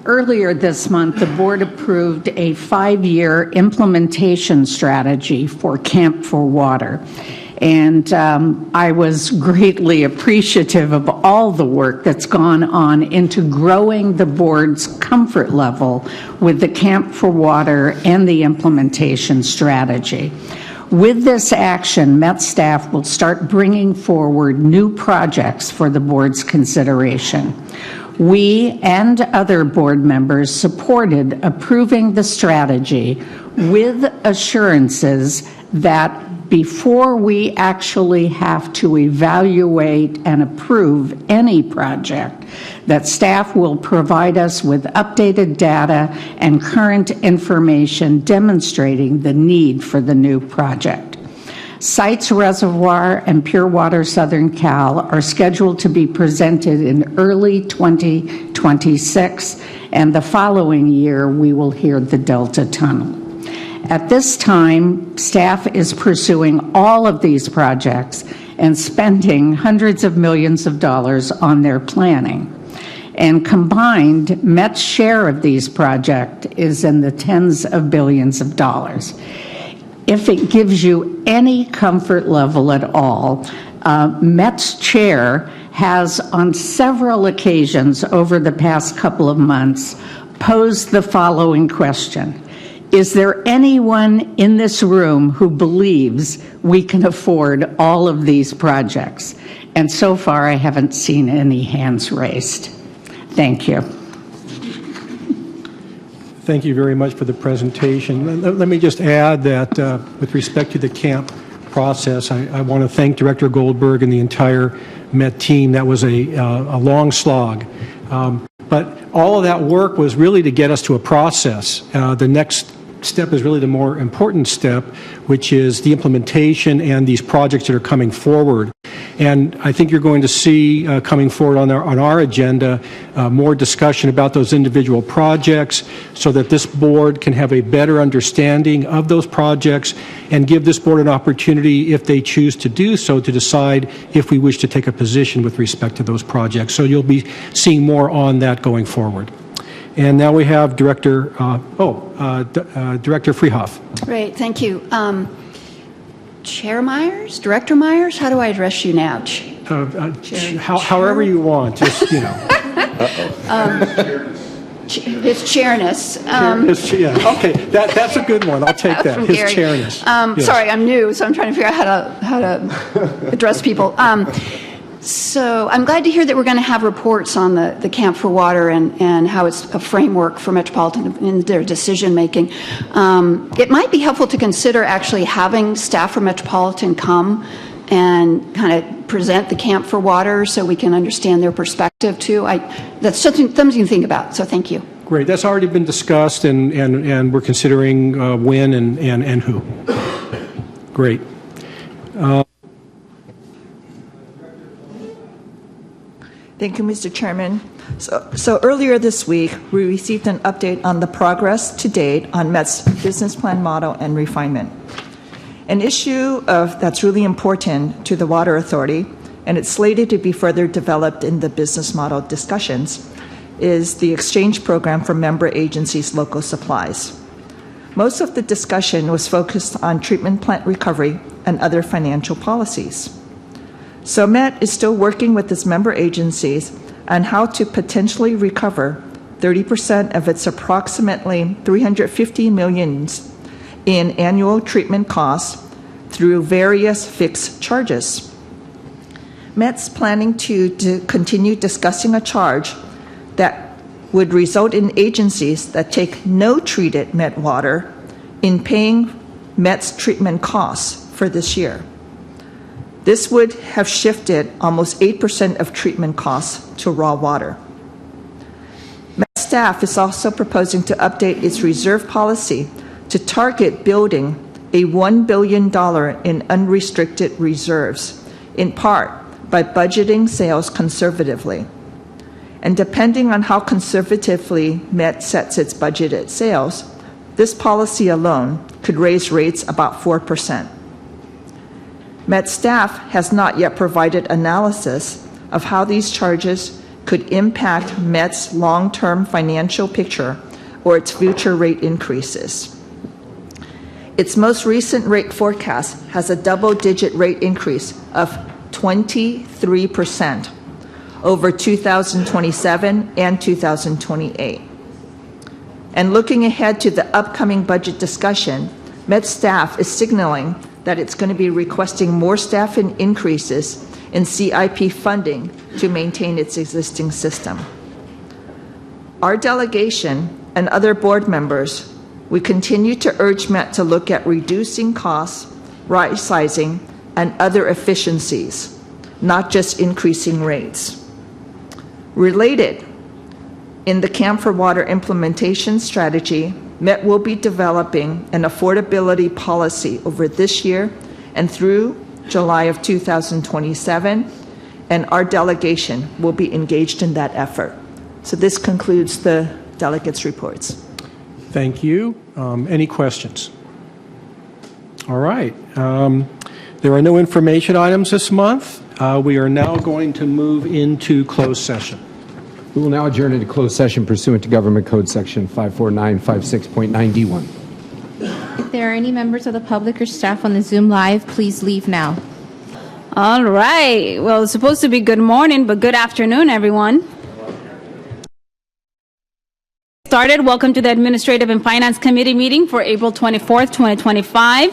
Earlier this month, the board approved a 5-year implementation strategy for Camp for Water. And I was greatly appreciative of all the work that's gone on into growing the board's comfort level with the Camp for Water and the implementation strategy. With this action, Met staff will start bringing forward new projects for the board's consideration. We and other board members supported approving the strategy with assurances that before we actually have to evaluate and approve any project, that staff will provide us with updated data and current information demonstrating the need for the new project. Sites Reservoir and Pure Water Southern Cal are scheduled to be presented in early 2026, and the following year we will hear the Delta Tunnel. At this time, staff is pursuing all of these projects and spending hundreds of millions of dollars on their planning. And combined, Met's share of these projects is in the tens of billions of dollars. If it gives you any comfort level at all, Met's chair has on several occasions over the past couple of months posed the following question: is there anyone in this room who believes we can afford all of these projects? And so far, I haven't seen any hands raised. Thank you. Thank you very much for the presentation. Let me just add that with respect to the camp process, I want to thank Director Goldberg and the entire Met team. That was a long slog. But all of that work was really to get us to a process. The next step is really the more important step, which is the implementation and these projects that are coming forward. And I think you're going to see coming forward on our agenda more discussion about those individual projects so that this board can have a better understanding of those projects and give this board an opportunity, if they choose to do so, to decide if we wish to take a position with respect to those projects. So you'll be seeing more on that going forward. And now we have Director Freehoff. Great, thank you. Chair Myers, Director Myers, how do I address you now? However you want, just, you know. His chairness. Okay, that's a good one. I'll take that. His Gary. chairness. Yes. Sorry, I'm new, so I'm trying to figure out how to address people. So I'm glad to hear that we're going to have reports on the Camp for Water and how it's a framework for Metropolitan in their decision making. It might be helpful to consider actually having staff from Metropolitan come and kind of present the Camp for Water so we can understand their perspective too. That's something to think about, so thank you. Great, that's already been discussed and we're considering when and who. Great. Thank you, Mr. Chairman. So earlier this week, we received an update on the progress to date on Met's business plan model and refinement. An issue that's really important to the Water Authority, and it's slated to be further developed in the business model discussions, is the exchange program for member agencies' local supplies. Most of the discussion was focused on treatment plant recovery and other financial policies. So Met is still working with its member agencies on how to potentially recover 30% of its approximately $350 million in annual treatment costs through various fixed charges. Met's planning to continue discussing a charge that would result in agencies that take no treated Met water in paying Met's treatment costs for this year. This would have shifted almost 8% of treatment costs to raw water. Met staff is also proposing to update its reserve policy to target building a $1 billion in unrestricted reserves, in part by budgeting sales conservatively. And depending on how conservatively Met sets its budgeted sales, This policy alone could raise rates about 4%. Met staff has not yet provided analysis of how these charges could impact Met's long-term financial picture or its future rate increases. Its most recent rate forecast has a double-digit rate increase of 23% over 2027 and 2028. And looking ahead to the upcoming budget discussion, Met staff is signaling that it's going to be requesting more staffing increases in CIP funding to maintain its existing system. Our delegation and other board members, we continue to urge Met to look at reducing costs, right-sizing, and other efficiencies, not just increasing rates. Related, in the Camp for Water implementation strategy, Met will be developing an affordability policy over this year and through July of 2027, and our delegation will be engaged in that effort. So this concludes the delegates' reports. Thank you. Any questions? All right. There are no information items this month. We are now going to move into closed session. We will now adjourn into closed session pursuant to Government Code Section 54956.9D1. If there are any members of the public or staff on the Zoom Live, please leave now. All right. Well, it's supposed to be good morning, but good afternoon, everyone. Started. Welcome to the Administrative and Finance Committee meeting for April 24th, 2025.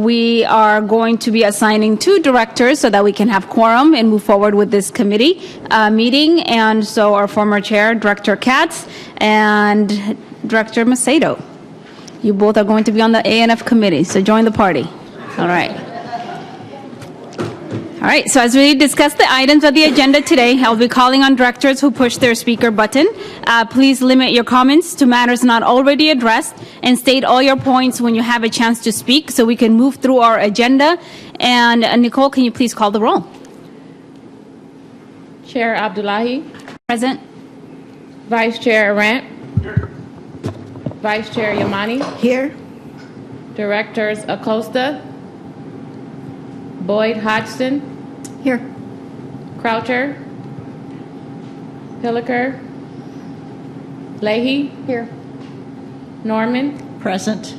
We are going to be assigning 2 directors so that we can have quorum and move forward with this committee meeting. And so our former chair, Director Katz, and Director Macedo. You both are going to be on the ANF committee, so join the party. All right. All right, so as we discuss the items of the agenda today, I'll be calling on directors who push their speaker button. Please limit your comments to matters not already addressed and state all your points when you have a chance to speak so we can move through our agenda. And Nicole, can you please call the roll? Chair Abdullahi. Present. Vice Chair Arant. Here. Vice Chair Yamani. Here. Directors Acosta. Boyd Hodgson. Here. Croucher. Hilliker. Leahy. Here. Norman. Present.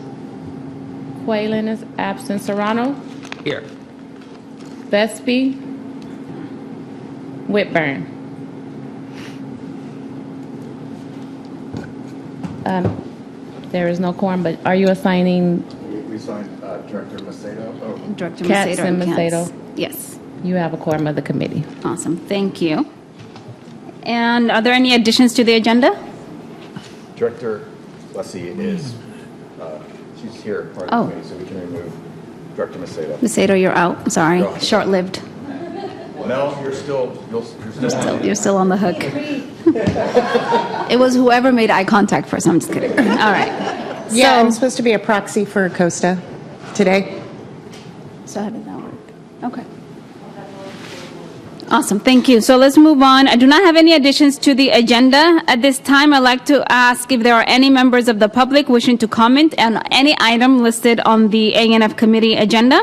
Quaylen is absent. Serrano. Here. Vespi. Whitburn. There is no quorum, but are you assigning? We signed Director Macedo. Director Katz Macedo. and Katz. Macedo. Yes. You have a quorum of the committee. Awesome. Thank you. And are there any additions to the agenda? Director Leslie is, she's here part of the committee, so we can remove Director Macedo. Macedo, you're out. Sorry. No. Short-lived. No, you're still on. You're still on the hook. It was whoever made eye contact first. I'm just kidding. All right. Yeah, I'm supposed to be a proxy for Costa today. So how did that work? Okay. Awesome. Thank you. So let's move on. I do not have any additions to the agenda. At this time, I'd like to ask if there are any members of the public wishing to comment on any item listed on the ANF committee agenda.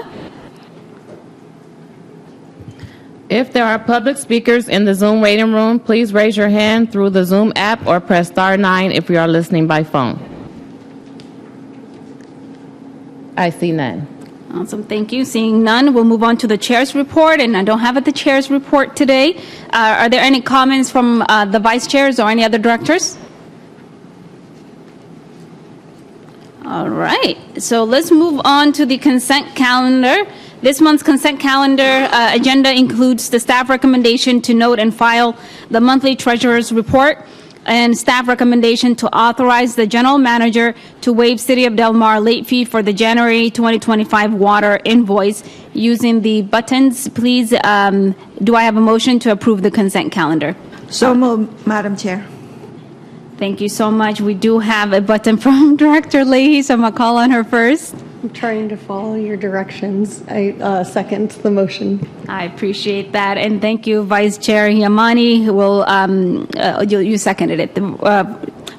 If there are public speakers in the Zoom waiting room, please raise your hand through the Zoom app or press *9 if you are listening by phone. I see none. Awesome. Thank you. Seeing none, we'll move on to the chair's report, and I don't have the chair's report today. Are there any comments from the vice chairs or any other directors? All right. So let's move on to the consent calendar. This month's consent calendar agenda includes the staff recommendation to note and file the monthly treasurer's report and staff recommendation to authorize the general manager to waive City of Del Mar late fee for the January 2025 water invoice using the buttons. Please, do I have a motion to approve the consent calendar? So moved, Madam Chair. Thank you so much. We do have a button from Director Leahy, so I'm going to call on her first. I'm trying to follow your directions. I second the motion. I appreciate that, and thank you, Vice Chair Yamani, who will, you seconded it.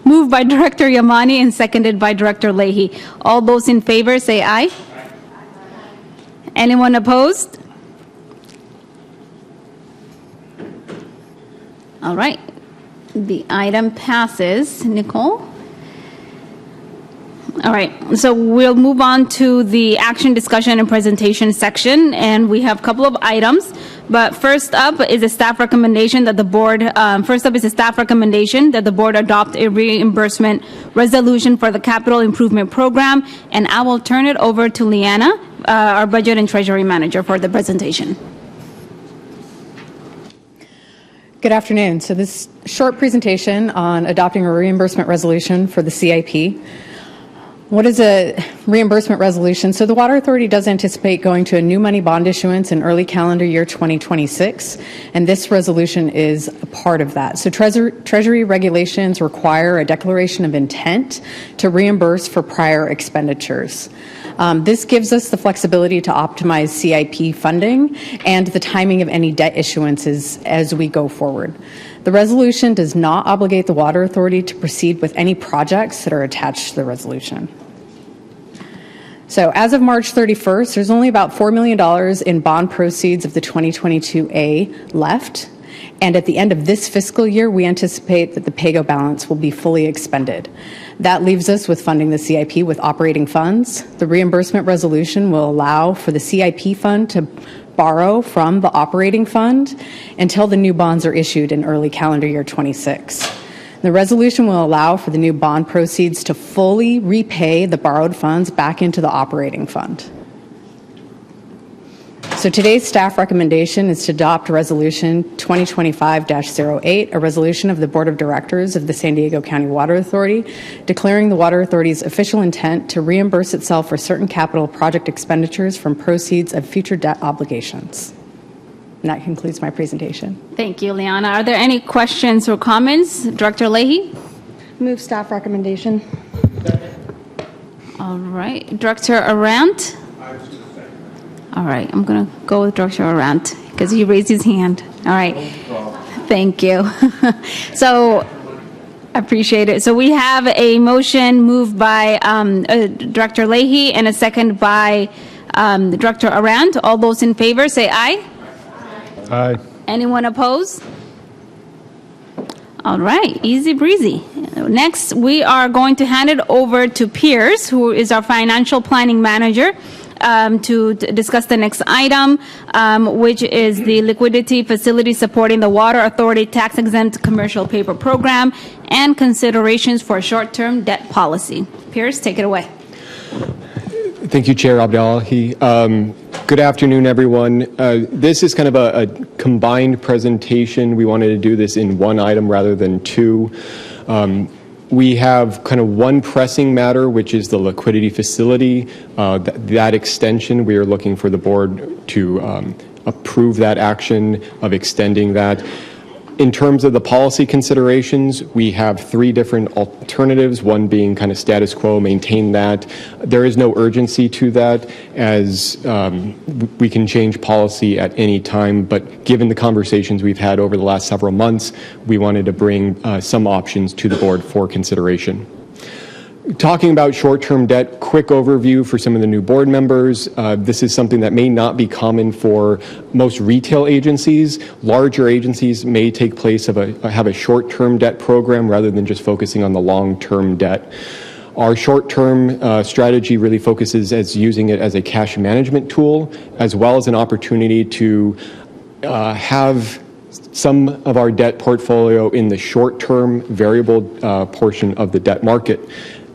Moved by Director Yamani and seconded by Director Leahy. All those in favor say aye. Anyone opposed? All right. The item passes. Nicole? All right, so we'll move on to the action, discussion, and presentation section, and we have a couple of items. But first up is a staff recommendation that the board, adopt a reimbursement resolution for the capital improvement program, and I will turn it over to Leanna, our budget and treasury manager, for the presentation. Good afternoon. So this short presentation on adopting a reimbursement resolution for the CIP. What is a reimbursement resolution? So the Water Authority does anticipate going to a new money bond issuance in early calendar year 2026, and this resolution is a part of that. So Treasury regulations require a declaration of intent to reimburse for prior expenditures. This gives us the flexibility to optimize CIP funding and the timing of any debt issuances as we go forward. The resolution does not obligate the Water Authority to proceed with any projects that are attached to the resolution. So as of March 31st, there's only about $4 million in bond proceeds of the 2022A left. And at the end of this fiscal year, we anticipate that the PAYGO balance will be fully expended. That leaves us with funding the CIP with operating funds. The reimbursement resolution will allow for the CIP fund to borrow from the operating fund until the new bonds are issued in early calendar year 26. The resolution will allow for the new bond proceeds to fully repay the borrowed funds back into the operating fund. So today's staff recommendation is to adopt Resolution 2025-08, a resolution of the Board of Directors of the San Diego County Water Authority, declaring the Water Authority's official intent to reimburse itself for certain capital project expenditures from proceeds of future debt obligations. And that concludes my presentation. Thank you, Liana. Are there any questions or comments? Director Leahy? Move staff recommendation. All right. Director Arant? All right, I'm going to go with Director Arant because he raised his hand. All right. Thank you. So I appreciate it. So we have a motion moved by Director Leahy and a second by Director Arant. All those in favor say aye. Aye. Anyone opposed? All right, easy breezy. Next, we are going to hand it over to Pierce, who is our financial planning manager, to discuss the next item, which is the liquidity facility supporting the Water Authority tax-exempt commercial paper program and considerations for short-term debt policy. Pierce, take it away. Thank you, Chair Abdalahi. Good afternoon, everyone. This is kind of a combined presentation. We wanted to do this in one item rather than two. We have kind of one pressing matter, which is the liquidity facility. That extension, we are looking for the board to approve that action of extending that. In terms of the policy considerations, we have three different alternatives, one being kind of status quo, maintain that. There is no urgency to that, as we can change policy at any time, but given the conversations we've had over the last several months, we wanted to bring some options to the board for consideration. Talking about short-term debt, quick overview for some of the new board members. This is something that may not be common for most retail agencies. Larger agencies may take place of have a short-term debt program rather than just focusing on the long-term debt. Our short-term strategy really focuses as using it as a cash management tool, as well as an opportunity to have some of our debt portfolio in the short-term variable portion of the debt market.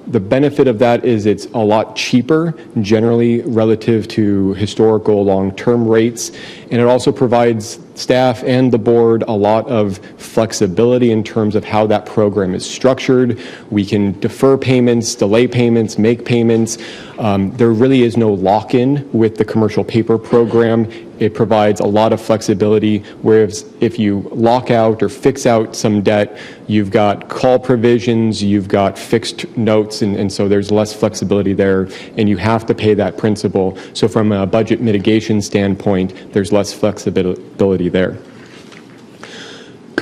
The benefit of that is it's a lot cheaper, generally relative to historical long-term rates, and it also provides staff and the board a lot of flexibility in terms of how that program is structured. We can defer payments, delay payments, make payments. There really is no lock-in with the commercial paper program. It provides a lot of flexibility, whereas if you lock out or fix out some debt, you've got call provisions, you've got fixed notes, and so there's less flexibility there, and you have to pay that principal. So from a budget mitigation standpoint, there's less flexibility there.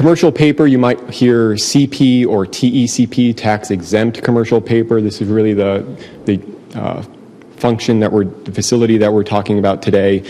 Commercial paper, you might hear CP or TECP, tax exempt commercial paper. This is really the function the facility that we're talking about today.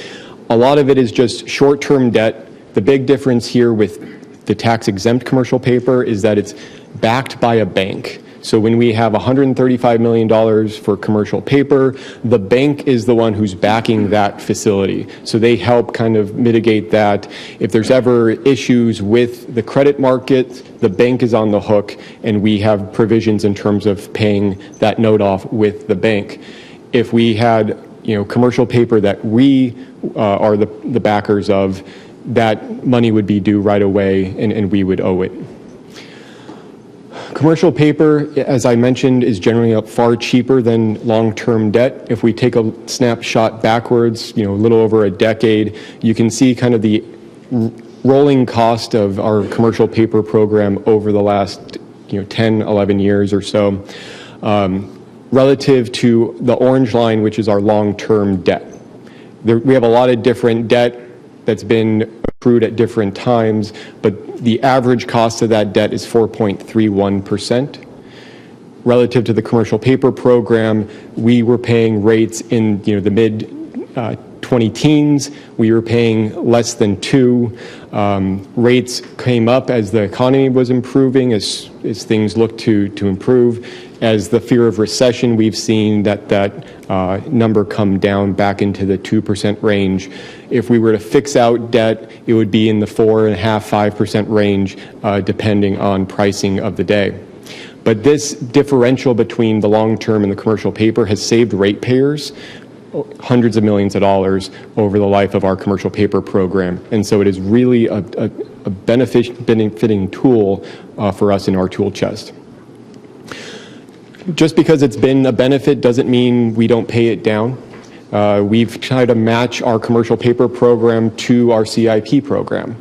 A lot of it is just short-term debt. The big difference here with the tax exempt commercial paper is that it's backed by a bank. So when we have $135 million for commercial paper, the bank is the one who's backing that facility. So they help kind of mitigate that. If there's ever issues with the credit market, the bank is on the hook, and we have provisions in terms of paying that note off with the bank. If we had, commercial paper that we are the backers of, that money would be due right away, and we would owe it. Commercial paper, as I mentioned, is generally far cheaper than long-term debt. If we take a snapshot backwards, a little over a decade, you can see kind of the rolling cost of our commercial paper program over the last 10, 11 years or so, relative to the orange line, which is our long-term debt. We have a lot of different debt that's been accrued at different times, but the average cost of that debt is 4.31%. Relative to the commercial paper program, we were paying rates in the mid 20-teens. We were paying less than 2. Rates came up as the economy was improving, as things looked to improve. As the fear of recession, we've seen that number come down back into the 2% range. If we were to fix out debt, it would be in the 4.5%, 5% range, depending on pricing of the day. But this differential between the long-term and the commercial paper has saved ratepayers hundreds of millions of dollars over the life of our commercial paper program. And so it is really a benefiting tool for us in our tool chest. Just because it's been a benefit doesn't mean we don't pay it down. We've tried to match our commercial paper program to our CIP program.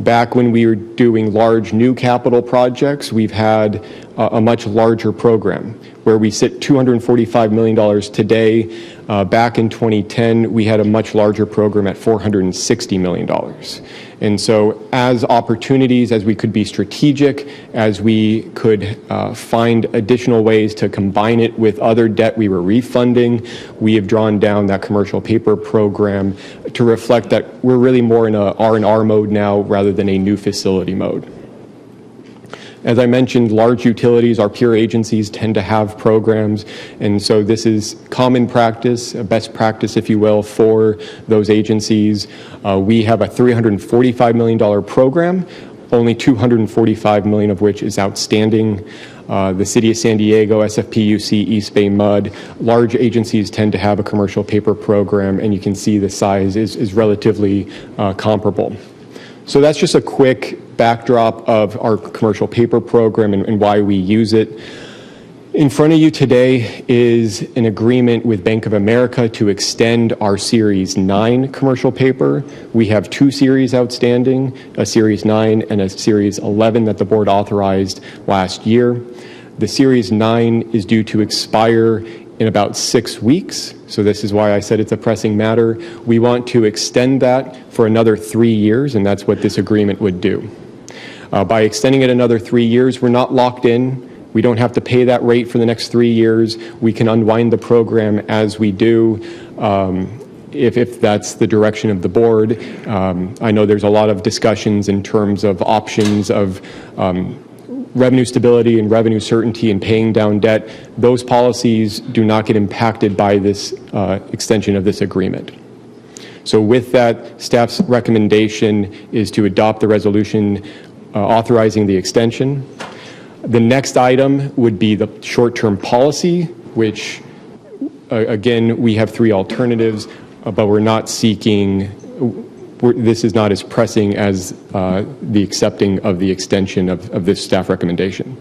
Back when we were doing large new capital projects, we've had a much larger program where we sit $245 million today. Back in 2010, we had a much larger program at $460 million. And so as opportunities, as we could be strategic, as we could find additional ways to combine it with other debt we were refunding, we have drawn down that commercial paper program to reflect that we're really more in a R&R mode now rather than a new facility mode. As I mentioned, large utilities, our peer agencies tend to have programs, and so this is common practice, a best practice, if you will, for those agencies. We have a $345 million program, only $245 million of which is outstanding. The City of San Diego, SFPUC, East Bay MUD, large agencies tend to have a commercial paper program, and you can see the size is relatively comparable. So that's just a quick backdrop of our commercial paper program and why we use it. In front of you today is an agreement with Bank of America to extend our Series 9 commercial paper. We have 2 series outstanding, a Series 9 and a Series 11 that the board authorized last year. The Series 9 is due to expire in about 6 weeks, so this is why I said it's a pressing matter. We want to extend that for another 3 years, and that's what this agreement would do. By extending it another 3 years, we're not locked in. We don't have to pay that rate for the next 3 years. We can unwind the program as we do, if that's the direction of the board. I know there's a lot of discussions in terms of options of revenue stability and revenue certainty and paying down debt. Those policies do not get impacted by this extension of this agreement. So with that, staff's recommendation is to adopt the resolution authorizing the extension. The next item would be the short-term policy, which, again, we have 3 alternatives, but we're not seeking, this is not as pressing as the accepting of the extension of this staff recommendation.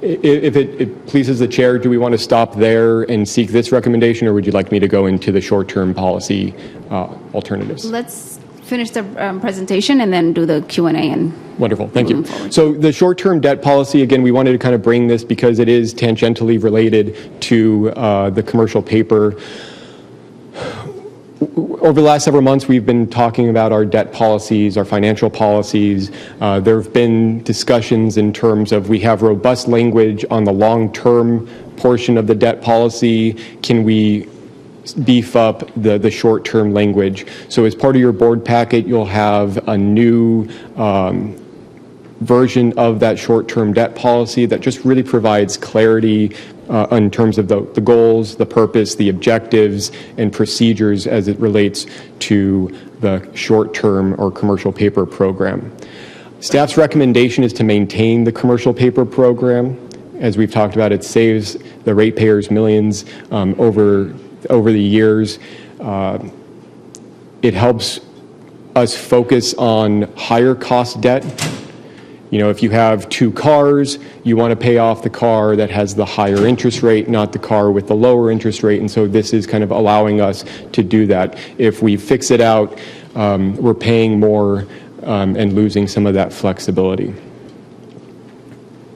If it pleases the chair, do we want to stop there and seek this recommendation, or would you like me to go into the short-term policy alternatives? Let's finish the presentation and then do the Q&A. And wonderful, thank you. So the short-term debt policy, again, we wanted to kind of bring this because it is tangentially related to the commercial paper. over the last several months, we've been talking about our debt policies, our financial policies. There have been discussions in terms of we have robust language on the long-term portion of the debt policy. Can we beef up the short-term language? So as part of your board packet, you'll have a new version of that short-term debt policy that just really provides clarity in terms of the goals, the purpose, the objectives, and procedures as it relates to the short-term or commercial paper program. Staff's recommendation is to maintain the commercial paper program. As we've talked about, it saves the ratepayers millions over the years. It helps us focus on higher cost debt. You know, if you have two cars, you want to pay off the car that has the higher interest rate, not the car with the lower interest rate. And so this is kind of allowing us to do that. If we fix it out, we're paying more and losing some of that flexibility.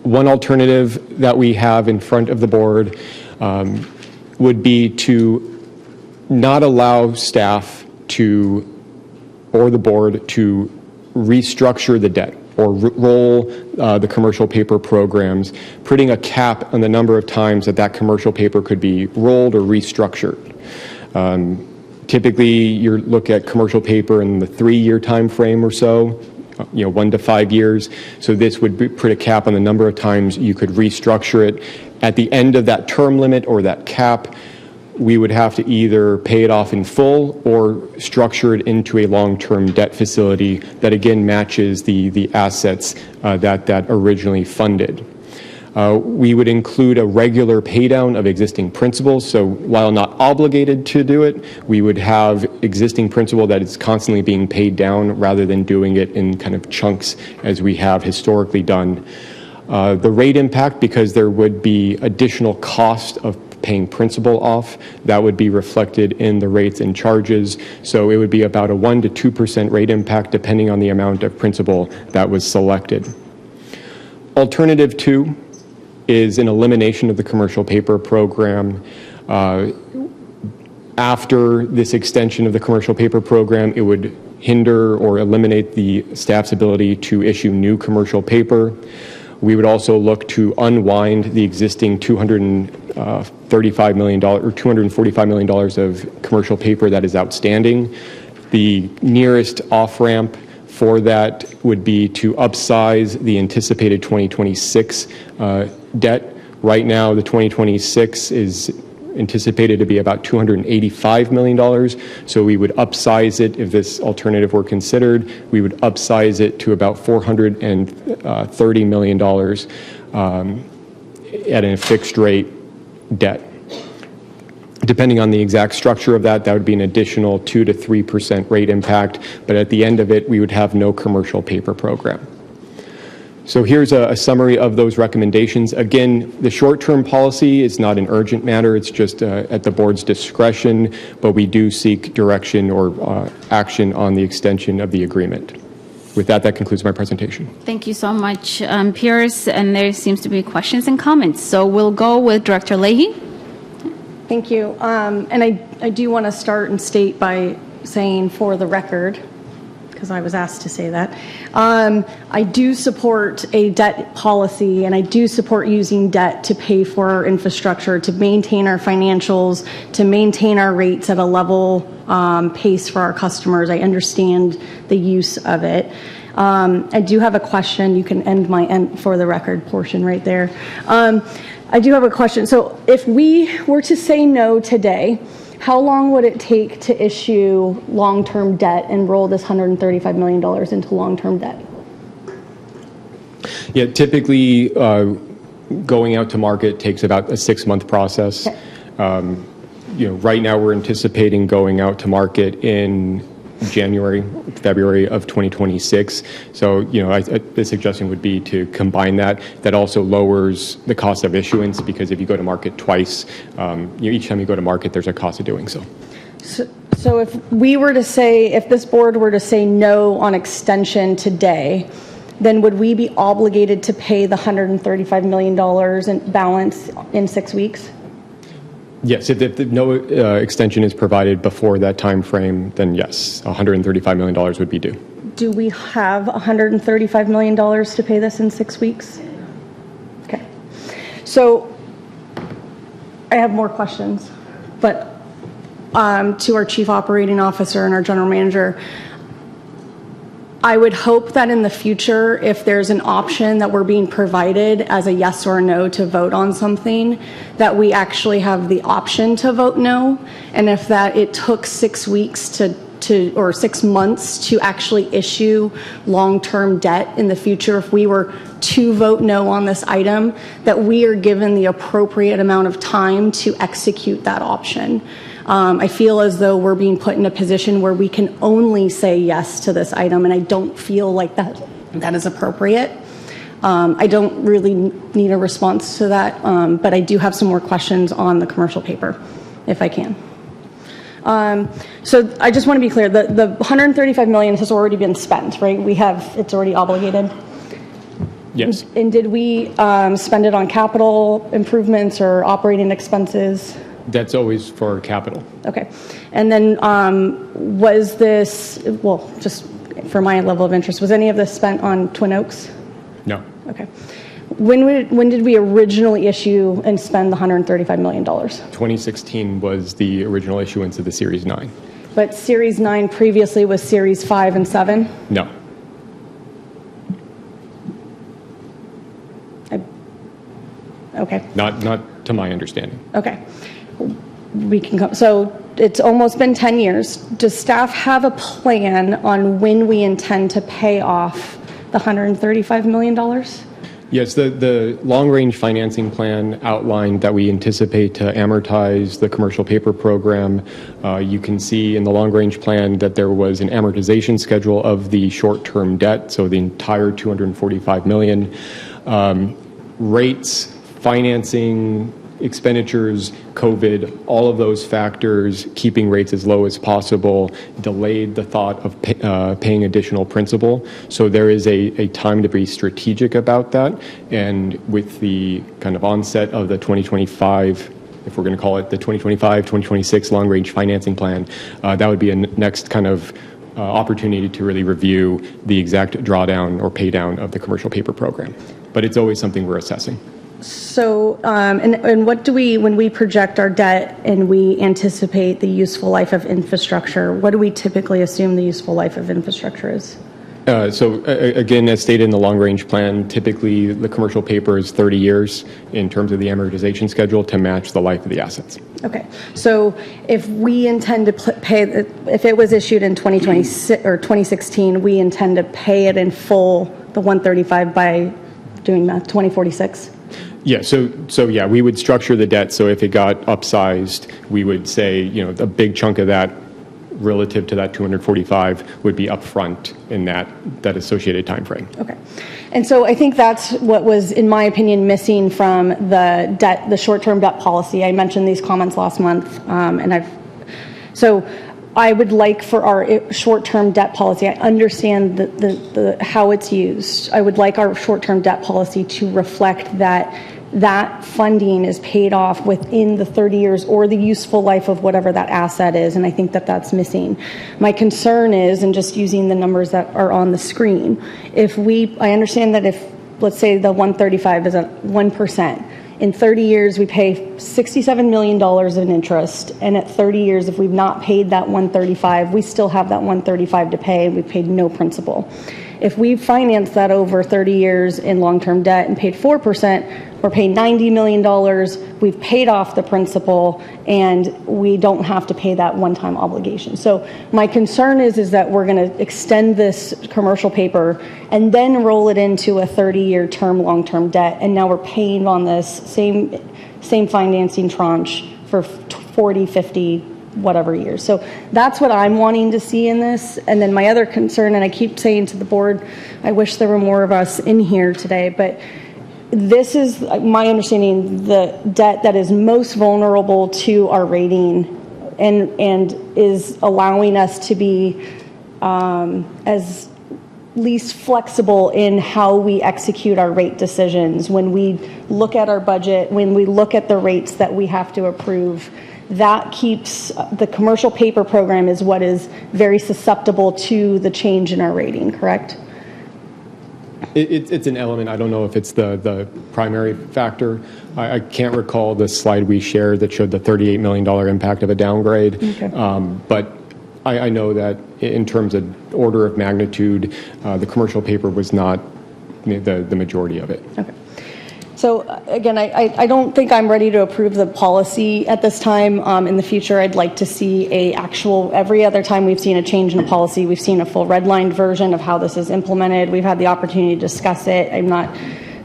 One alternative that we have in front of the board would be to not allow staff or the board to restructure the debt or roll the commercial paper programs, putting a cap on the number of times that commercial paper could be rolled or restructured. Typically, you look at commercial paper in the 3-year time frame or so, 1 to 5 years. So this would put a cap on the number of times you could restructure it. At the end of that term limit or that cap, we would have to either pay it off in full or structure it into a long-term debt facility that again matches the assets that originally funded. We would include a regular paydown of existing principal. So while not obligated to do it, we would have existing principal that is constantly being paid down rather than doing it in kind of chunks as we have historically done. The rate impact, because there would be additional cost of paying principal off, that would be reflected in the rates and charges. So it would be about a 1 to 2% rate impact depending on the amount of principal that was selected. Alternative 2 is an elimination of the commercial paper program. After this extension of the commercial paper program, it would hinder or eliminate the staff's ability to issue new commercial paper. We would also look to unwind the existing $235 million or $245 million of commercial paper that is outstanding. The nearest off-ramp for that would be to upsize the anticipated 2026 debt. Right now, the 2026 is anticipated to be about $285 million. So we would upsize it if this alternative were considered. We would upsize it to about $430 million at a fixed rate debt. Depending on the exact structure of that would be an additional 2 to 3% rate impact. But at the end of it, we would have no commercial paper program. So here's a summary of those recommendations. Again, the short-term policy is not an urgent matter. It's just at the board's discretion, but we do seek direction or action on the extension of the agreement. With that concludes my presentation. Thank you so much, Pierce. And there seems to be questions and comments. So we'll go with Director Leahy. Thank you. And I do want to start and state by saying for the record, because I was asked to say that, I do support a debt policy and I do support using debt to pay for our infrastructure, to maintain our financials, to maintain our rates at a level pace for our customers. I understand the use of it. I do have a question. You can end my for the record portion right there. I do have a question. So if we were to say no today, how long would it take to issue long-term debt and roll this $135 million into long-term debt? Yeah, typically going out to market takes about a 6-month process. Okay. Right now we're anticipating going out to market in February of 2026. So, the suggestion would be to combine that. That also lowers the cost of issuance because if you go to market twice, each time you go to market, there's a cost of doing so. So if we were to say, if this board were to say no on extension today, then would we be obligated to pay the $135 million in balance in 6 weeks? Yes, if no extension is provided before that time frame, then yes, $135 million would be due. Do we have $135 million to pay this in 6 weeks? Okay. So I have more questions, but to our chief operating officer and our general manager, I would hope that in the future, if there's an option that we're being provided as a yes or a no to vote on something, that we actually have the option to vote no. And if that it took 6 weeks or 6 months to actually issue long-term debt in the future, if we were to vote no on this item, that we are given the appropriate amount of time to execute that option. I feel as though we're being put in a position where we can only say yes to this item, and I don't feel like that is appropriate. I don't really need a response to that, but I do have some more questions on the commercial paper, if I can. So I just want to be clear, the $135 million has already been spent, right? It's already obligated? Yes. And did we spend it on capital improvements or operating expenses? That's always for capital. Okay. And then was this, well, just for my level of interest, was any of this spent on Twin Oaks? No. Okay. When did we originally issue and spend the $135 million? 2016 was the original issuance of the Series 9. But Series 9 previously was Series 5 and 7? No. Okay. Not to my understanding. Okay. We can come. So it's almost been 10 years. Does staff have a plan on when we intend to pay off the $135 million? Yes, the long-range financing plan outlined that we anticipate to amortize the commercial paper program. You can see in the long-range plan that there was an amortization schedule of the short-term debt, so the entire $245 million. Rates, financing, expenditures, COVID, all of those factors, keeping rates as low as possible, delayed the thought of paying additional principal. So there is a time to be strategic about that. And with the kind of onset of the 2025, if we're going to call it the 2025-2026 long-range financing plan, that would be a next kind of opportunity to really review the exact drawdown or pay down of the commercial paper program. But it's always something we're assessing. So, and what do we, when we project our debt and we anticipate the useful life of infrastructure, what do we typically assume the useful life of infrastructure is? Again, as stated in the long-range plan, typically the commercial paper is 30 years in terms of the amortization schedule to match the life of the assets. Okay. So if we intend to pay, if it was issued in 2026 or 2016, we intend to pay it in full, the 135 by doing math, 2046? Yeah, so yeah, we would structure the debt so if it got upsized, we would say, a big chunk of that relative to that 245 would be upfront in that associated time frame. Okay. And so I think that's what was, in my opinion, missing from the short-term debt policy. I mentioned these comments last month, so I would like for our short-term debt policy, I understand how it's used. I would like our short-term debt policy to reflect that funding is paid off within the 30 years or the useful life of whatever that asset is, and I think that that's missing. My concern is, and just using the numbers that are on the screen, I understand that if, let's say the 135 is at 1%, in 30 years, we pay $67 million in interest, and at 30 years, if we've not paid that 135, we still have that 135 to pay, and we've paid no principal. If we financed that over 30 years in long-term debt and paid 4%, we're paying $90 million, we've paid off the principal, and we don't have to pay that one-time obligation. So my concern is that we're going to extend this commercial paper and then roll it into a 30-year term long-term debt, and now we're paying on this same financing tranche for 40, 50, whatever years. So that's what I'm wanting to see in this. And then my other concern, and I keep saying to the board, I wish there were more of us in here today, but this is my understanding, the debt that is most vulnerable to our rating and is allowing us to be as least flexible in how we execute our rate decisions. When we look at our budget, when we look at the rates that we have to approve, that keeps the commercial paper program is what is very susceptible to the change in our rating, correct? It's an element. I don't know if it's the primary factor. I can't recall the slide we shared that showed the $38 million impact of a downgrade. Okay. But I know that in terms of order of magnitude, the commercial paper was not the majority of it. Okay. So again, I don't think I'm ready to approve the policy at this time. In the future, I'd like to see every other time we've seen a change in a policy, we've seen a full redlined version of how this is implemented. We've had the opportunity to discuss it. I'm not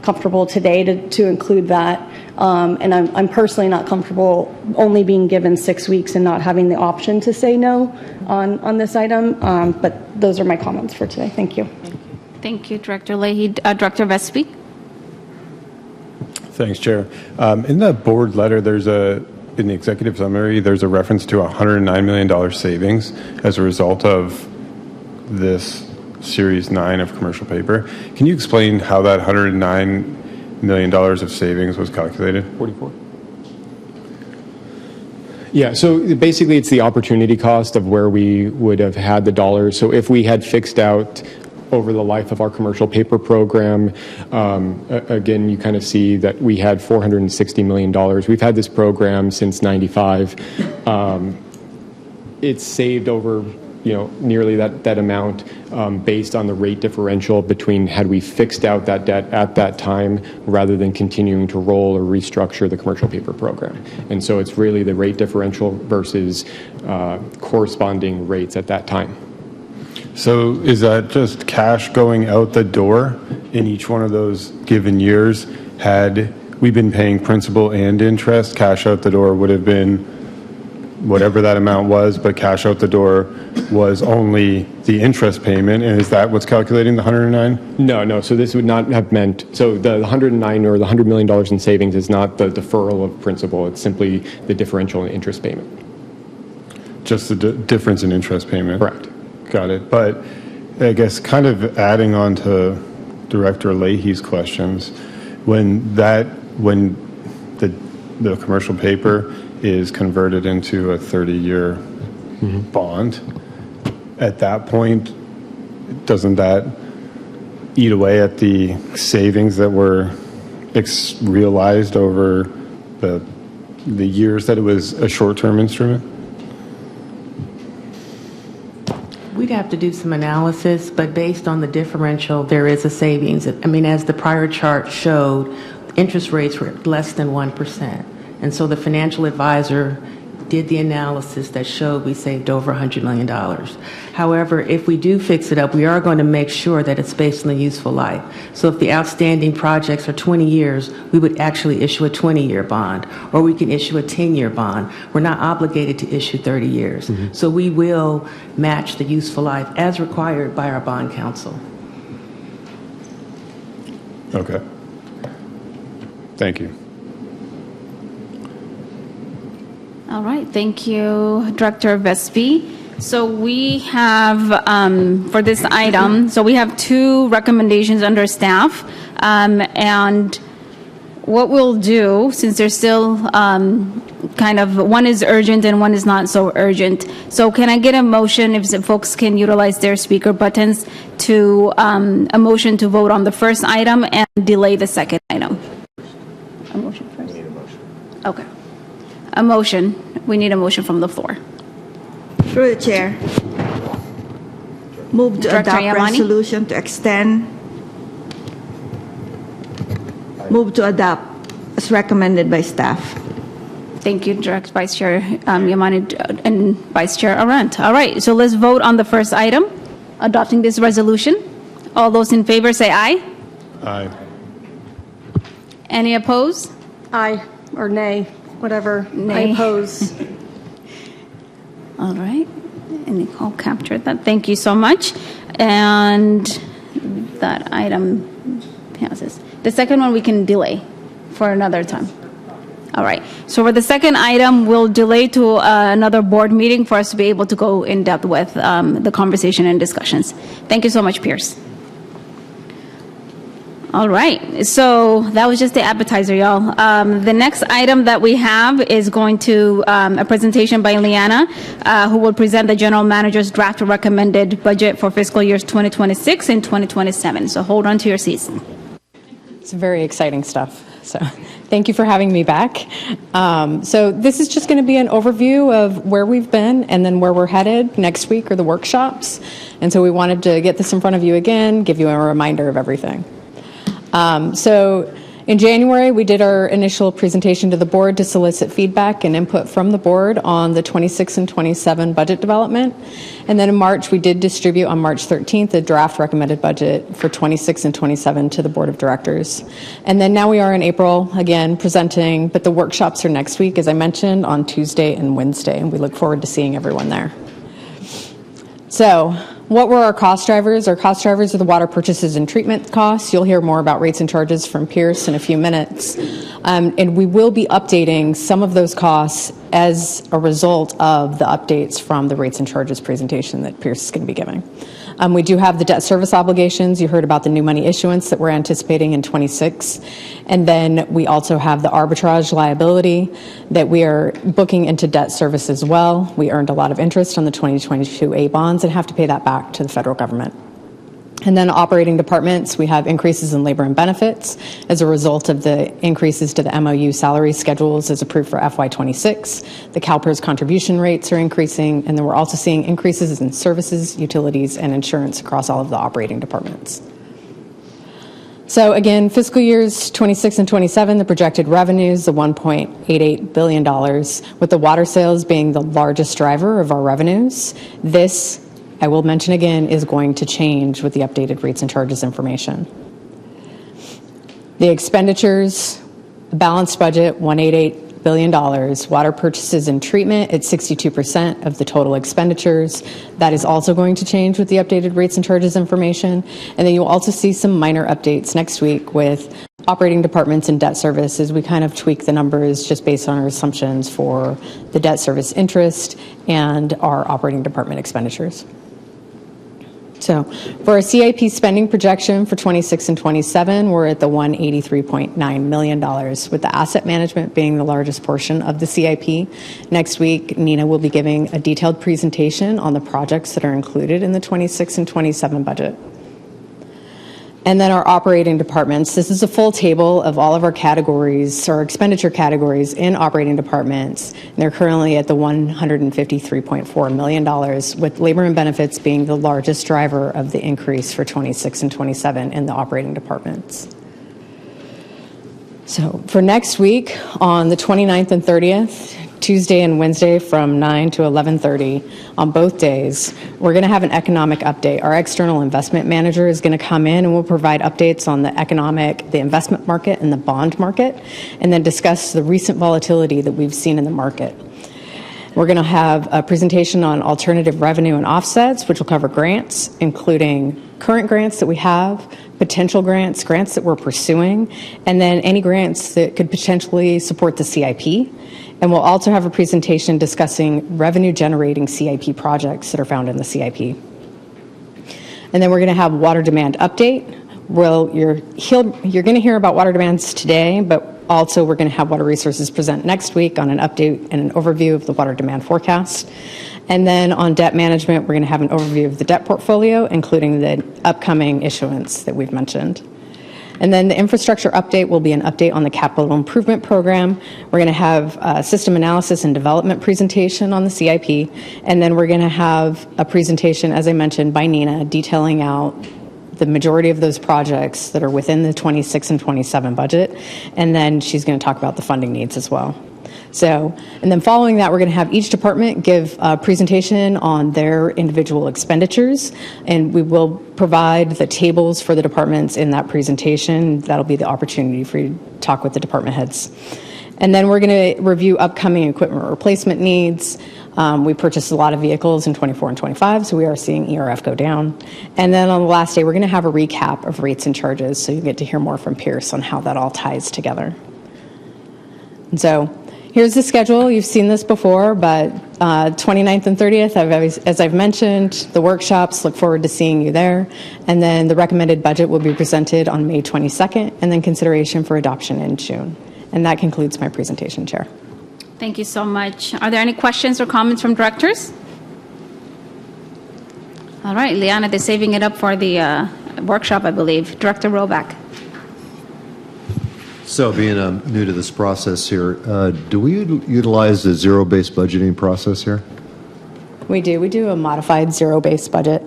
comfortable today to include that. And I'm personally not comfortable only being given 6 weeks and not having the option to say no on this item. But those are my comments for today. Thank you. Thank you, Director Leahy. Director Vespy? Thanks, Chair. In the board letter, in the executive summary, there's a reference to $109 million savings as a result of this Series 9 of commercial paper. Can you explain how that $109 million of savings was calculated? 44. Yeah, so basically it's the opportunity cost of where we would have had the dollars. So if we had fixed out over the life of our commercial paper program, again, you kind of see that we had $460 million. We've had this program since '95. It's saved over, nearly that amount based on the rate differential between had we fixed out that debt at that time rather than continuing to roll or restructure the commercial paper program. And so it's really the rate differential versus corresponding rates at that time. So is that just cash going out the door in each one of those given years? Had we been paying principal and interest, cash out the door would have been whatever that amount was, but cash out the door was only the interest payment. And is that what's calculating the 109? No. So this would not have meant, so the 109 or the $100 million in savings is not the deferral of principal. It's simply the differential in interest payment. Just the difference in interest payment? Correct. Got it. But I guess kind of adding on to Director Leahy's questions, when the commercial paper is converted into a 30-year bond, at that point, doesn't that eat away at the savings that were realized over the years that it was a short-term instrument? We'd have to do some analysis, but based on the differential, there is a savings. I mean, as the prior chart showed, interest rates were less than 1%. And so the financial advisor did the analysis that showed we saved over $100 million. However, if we do fix it up, we are going to make sure that it's based on the useful life. So if the outstanding projects are 20 years, we would actually issue a 20-year bond, or we can issue a 10-year bond. We're not obligated to issue 30 years. So we will match the useful life as required by our bond counsel. Okay. Thank you. All right, thank you, Director Vespy. So we have, for this item, so we have two recommendations under staff. And what we'll do, since there's still kind of, one is urgent and one is not so urgent. So can I get a motion, if the folks can utilize their speaker buttons, to a motion to vote on the first item and delay the second item? A motion first? We need a motion. Okay. A motion. We need a motion from the floor. Through the chair. Move to Director adopt Yamani? resolution to extend. Move to adopt as recommended by staff. Thank you, Direct Vice Chair Yamani and Vice Chair Arendt. All right, so let's vote on the first item, adopting this resolution. All those in favor say aye. Aye. Any opposed? Aye, or nay, whatever. Nay. I oppose. All right, and Nicole captured that. Thank you so much. And that item passes. The second one we can delay for another time. All right, so for the second item, we'll delay to another board meeting for us to be able to go in depth with the conversation and discussions. Thank you so much, Pierce. All right, so that was just the appetizer, y'all. The next item that we have is going to a presentation by Leanna, who will present the general manager's draft recommended budget for fiscal years 2026 and 2027. So hold on to your seats. It's very exciting stuff. So thank you for having me back. So this is just going to be an overview of where we've been and then where we're headed next week or the workshops. And so we wanted to get this in front of you again, give you a reminder of everything. So in January, we did our initial presentation to the board to solicit feedback and input from the board on the 26 and 27 budget development. And then in March, we did distribute on March 13th a draft recommended budget for 26 and 27 to the board of directors. And then now we are in April, again, presenting, but the workshops are next week, as I mentioned, on Tuesday and Wednesday, and we look forward to seeing everyone there. So what were our cost drivers? Our cost drivers are the water purchases and treatment costs. You'll hear more about rates and charges from Pierce in a few minutes. And we will be updating some of those costs as a result of the updates from the rates and charges presentation that Pierce is going to be giving. We do have the debt service obligations. You heard about the new money issuance that we're anticipating in 26. And then we also have the arbitrage liability that we are booking into debt service as well. We earned a lot of interest on the 2022 A bonds and have to pay that back to the federal government. And then operating departments, we have increases in labor and benefits as a result of the increases to the MOU salary schedules as approved for FY26. The CalPERS contribution rates are increasing, and then we're also seeing increases in services, utilities, and insurance across all of the operating departments. So again, fiscal years 26 and 27, the projected revenues, the $1.88 billion, with the water sales being the largest driver of our revenues. This, I will mention again, is going to change with the updated rates and charges information. The expenditures, the balanced budget, $188 billion. Water purchases and treatment at 62% of the total expenditures. That is also going to change with the updated rates and charges information. And then you'll also see some minor updates next week with operating departments and debt service as we kind of tweak the numbers just based on our assumptions for the debt service interest and our operating department expenditures. So for our CIP spending projection for 26 and 27, we're at the $183.9 million, with the asset management being the largest portion of the CIP. Next week, Nina will be giving a detailed presentation on the projects that are included in the 26 and 27 budget. And then our operating departments. This is a full table of all of our categories, or expenditure categories in operating departments. And they're currently at the $153.4 million, with labor and benefits being the largest driver of the increase for 26 and 27 in the operating departments. So for next week, on the 29th and 30th, Tuesday and Wednesday from 9 to 11:30 on both days, we're going to have an economic update. Our external investment manager is going to come in and we'll provide updates on the investment market and the bond market, and then discuss the recent volatility that we've seen in the market. We're going to have a presentation on alternative revenue and offsets, which will cover grants, including current grants that we have, potential grants, grants that we're pursuing, and then any grants that could potentially support the CIP. And we'll also have a presentation discussing revenue-generating CIP projects that are found in the CIP. And then we're going to have water demand update. Well, you're going to hear about water demands today, but also we're going to have Water Resources present next week on an update and an overview of the water demand forecast. And then on debt management, we're going to have an overview of the debt portfolio, including the upcoming issuance that we've mentioned. And then the infrastructure update will be an update on the capital improvement program. We're going to have a system analysis and development presentation on the CIP. And then we're going to have a presentation, as I mentioned, by Nina, detailing out the majority of those projects that are within the 26 and 27 budget. And then she's going to talk about the funding needs as well. So, and then following that, we're going to have each department give a presentation on their individual expenditures, and we will provide the tables for the departments in that presentation. That'll be the opportunity for you to talk with the department heads. And then we're going to review upcoming equipment replacement needs. We purchased a lot of vehicles in 24 and 25, so we are seeing ERF go down. And then on the last day, we're going to have a recap of rates and charges, so you get to hear more from Pierce on how that all ties together. And so Here's the schedule. You've seen this before, but 29th and 30th, as I've mentioned, the workshops, look forward to seeing you there. And then the recommended budget will be presented on May 22nd, and then consideration for adoption in June. And that concludes my presentation, Chair. Thank you so much. Are there any questions or comments from directors? All right, Liana, they're saving it up for the workshop, I believe. Director Roback. So being new to this process here, do we utilize the zero-based budgeting process here? We do. We do a modified zero-based budget.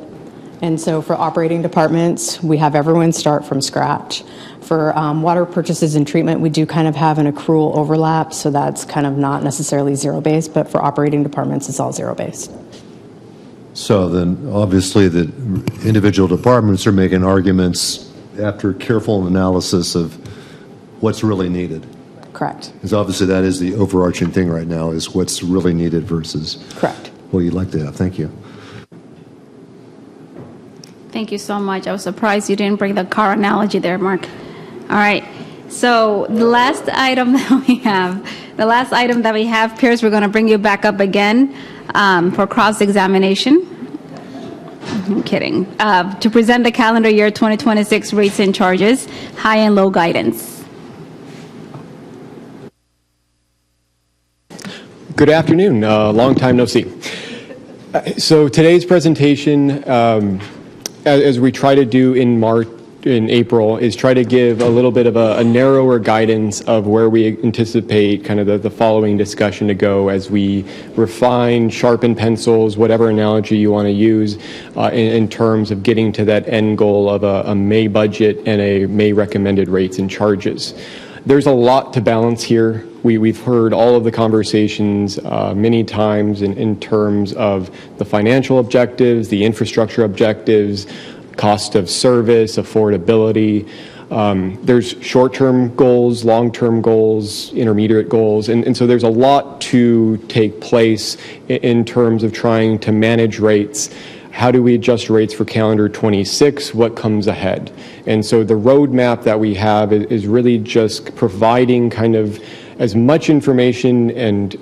And so for operating departments, we have everyone start from scratch. For water purchases and treatment, we do kind of have an accrual overlap, so that's kind of not necessarily zero-based, but for operating departments, it's all zero-based. So then, obviously, the individual departments are making arguments after careful analysis of what's really needed. Correct. Because obviously that is the overarching thing right now, is what's really needed versus Correct. what you'd like to have. Thank you. Thank you so much. I was surprised you didn't bring the car analogy there, Mark. All right. So the last item that we have, Pierce, we're going to bring you back up again for cross-examination. I'm kidding. To present the calendar year 2026 rates and charges, high and low guidance. Good afternoon. Long time no see. So today's presentation, as we try to do in April, is try to give a little bit of a narrower guidance of where we anticipate kind of the following discussion to go as we refine, sharpen pencils, whatever analogy you want to use in terms of getting to that end goal of a May budget and a May recommended rates and charges. There's a lot to balance here. We've heard all of the conversations many times in terms of the financial objectives, the infrastructure objectives, cost of service, affordability. There's short-term goals, long-term goals, intermediate goals, and so there's a lot to take place in terms of trying to manage rates. How do we adjust rates for calendar 26? What comes ahead? And so the roadmap that we have is really just providing kind of as much information and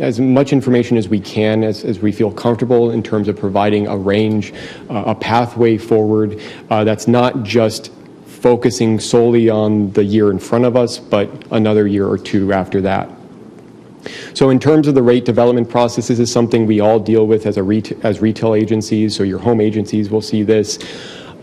as we can as we feel comfortable in terms of providing a range, a pathway forward that's not just focusing solely on the year in front of us, but another year or two after that. So in terms of the rate development process, this is something we all deal with as retail agencies, so your home agencies will see this.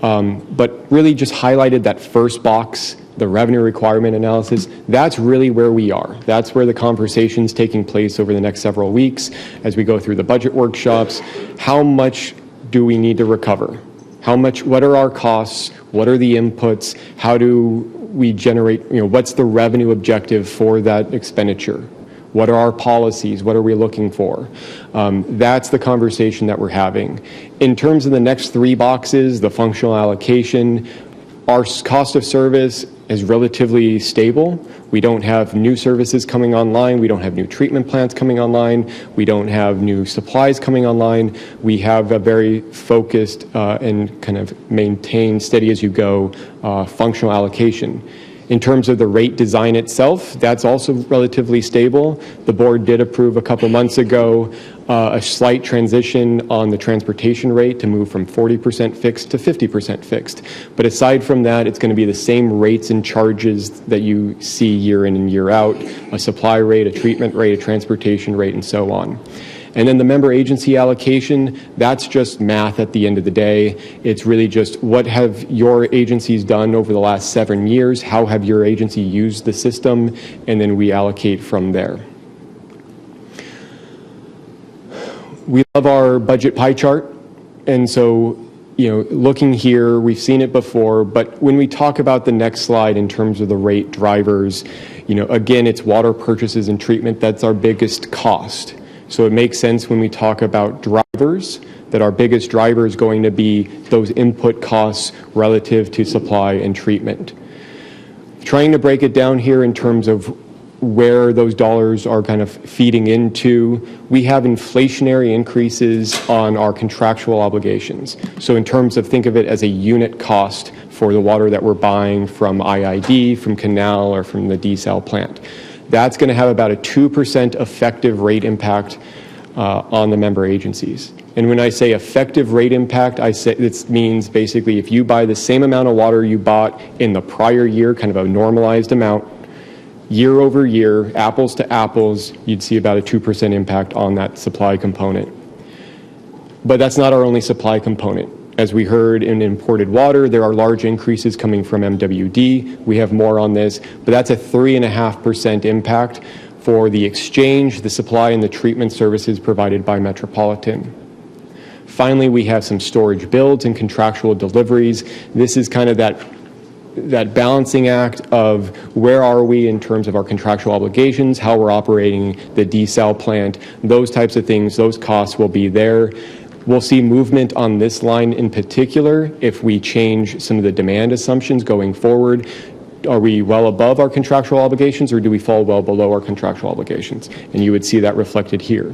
But really just highlighted that first box, the revenue requirement analysis. That's really where we are. That's where the conversation's taking place over the next several weeks as we go through the budget workshops. How much do we need to recover? What are our costs? What are the inputs? How do we generate, what's the revenue objective for that expenditure? What are our policies? What are we looking for? That's the conversation that we're having. In terms of the next three boxes, the functional allocation, our cost of service is relatively stable. We don't have new services coming online. We don't have new treatment plants coming online. We don't have new supplies coming online. We have a very focused and kind of maintained steady as you go functional allocation. In terms of the rate design itself, that's also relatively stable. The board did approve a couple months ago a slight transition on the transportation rate to move from 40% fixed to 50% fixed. But aside from that, it's going to be the same rates and charges that you see year in and year out, a supply rate, a treatment rate, a transportation rate, and so on. And then the member agency allocation, that's just math at the end of the day. It's really just what have your agencies done over the last 7 years? How have your agency used the system? And then we allocate from there. We love our budget pie chart. And so, looking here, we've seen it before, but when we talk about the next slide in terms of the rate drivers, again, it's water purchases and treatment. That's our biggest cost. So it makes sense when we talk about drivers that our biggest driver is going to be those input costs relative to supply and treatment. Trying to break it down here in terms of where those dollars are kind of feeding into, we have inflationary increases on our contractual obligations. So in terms of, think of it as a unit cost for the water that we're buying from IID, from Canal, or from the desal plant. That's going to have about a 2% effective rate impact on the member agencies. And when I say effective rate impact, I say it means basically if you buy the same amount of water you bought in the prior year, kind of a normalized amount, year over year, apples to apples, you'd see about a 2% impact on that supply component. But that's not our only supply component. As we heard in imported water, there are large increases coming from MWD. We have more on this, but that's a 3.5% impact for the exchange, the supply, and the treatment services provided by Metropolitan. Finally, we have some storage builds and contractual deliveries. This is kind of that balancing act of where are we in terms of our contractual obligations, how we're operating the desal plant, those types of things, those costs will be there. We'll see movement on this line in particular if we change some of the demand assumptions going forward. Are we well above our contractual obligations, or do we fall well below our contractual obligations? And you would see that reflected here.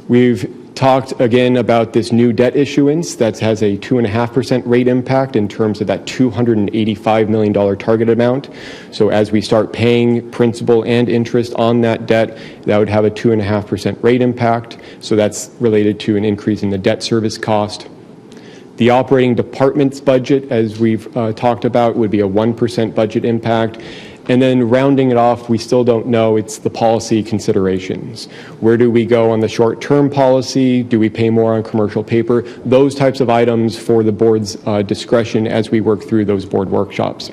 We've talked again about this new debt issuance that has a 2.5% rate impact in terms of that $285 million target amount. So as we start paying principal and interest on that debt, that would have a 2.5% rate impact. So that's related to an increase in the debt service cost. The operating department's budget, as we've talked about, would be a 1% budget impact. And then rounding it off, we still don't know. It's the policy considerations. Where do we go on the short-term policy? Do we pay more on commercial paper? Those types of items for the board's discretion as we work through those board workshops.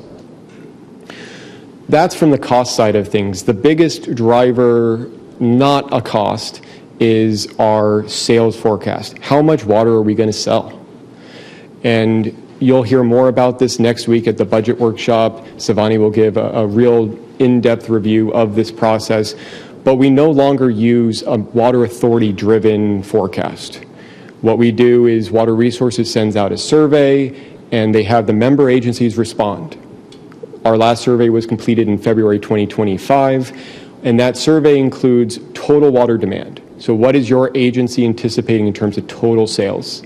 That's from the cost side of things. The biggest driver, not a cost, is our sales forecast. How much water are we going to sell? And you'll hear more about this next week at the budget workshop. Savani will give a real in-depth review of this process. But we no longer use a water authority-driven forecast. What we do is Water Resources sends out a survey, and they have the member agencies respond. Our last survey was completed in February 2025, and that survey includes total water demand. So what is your agency anticipating in terms of total sales?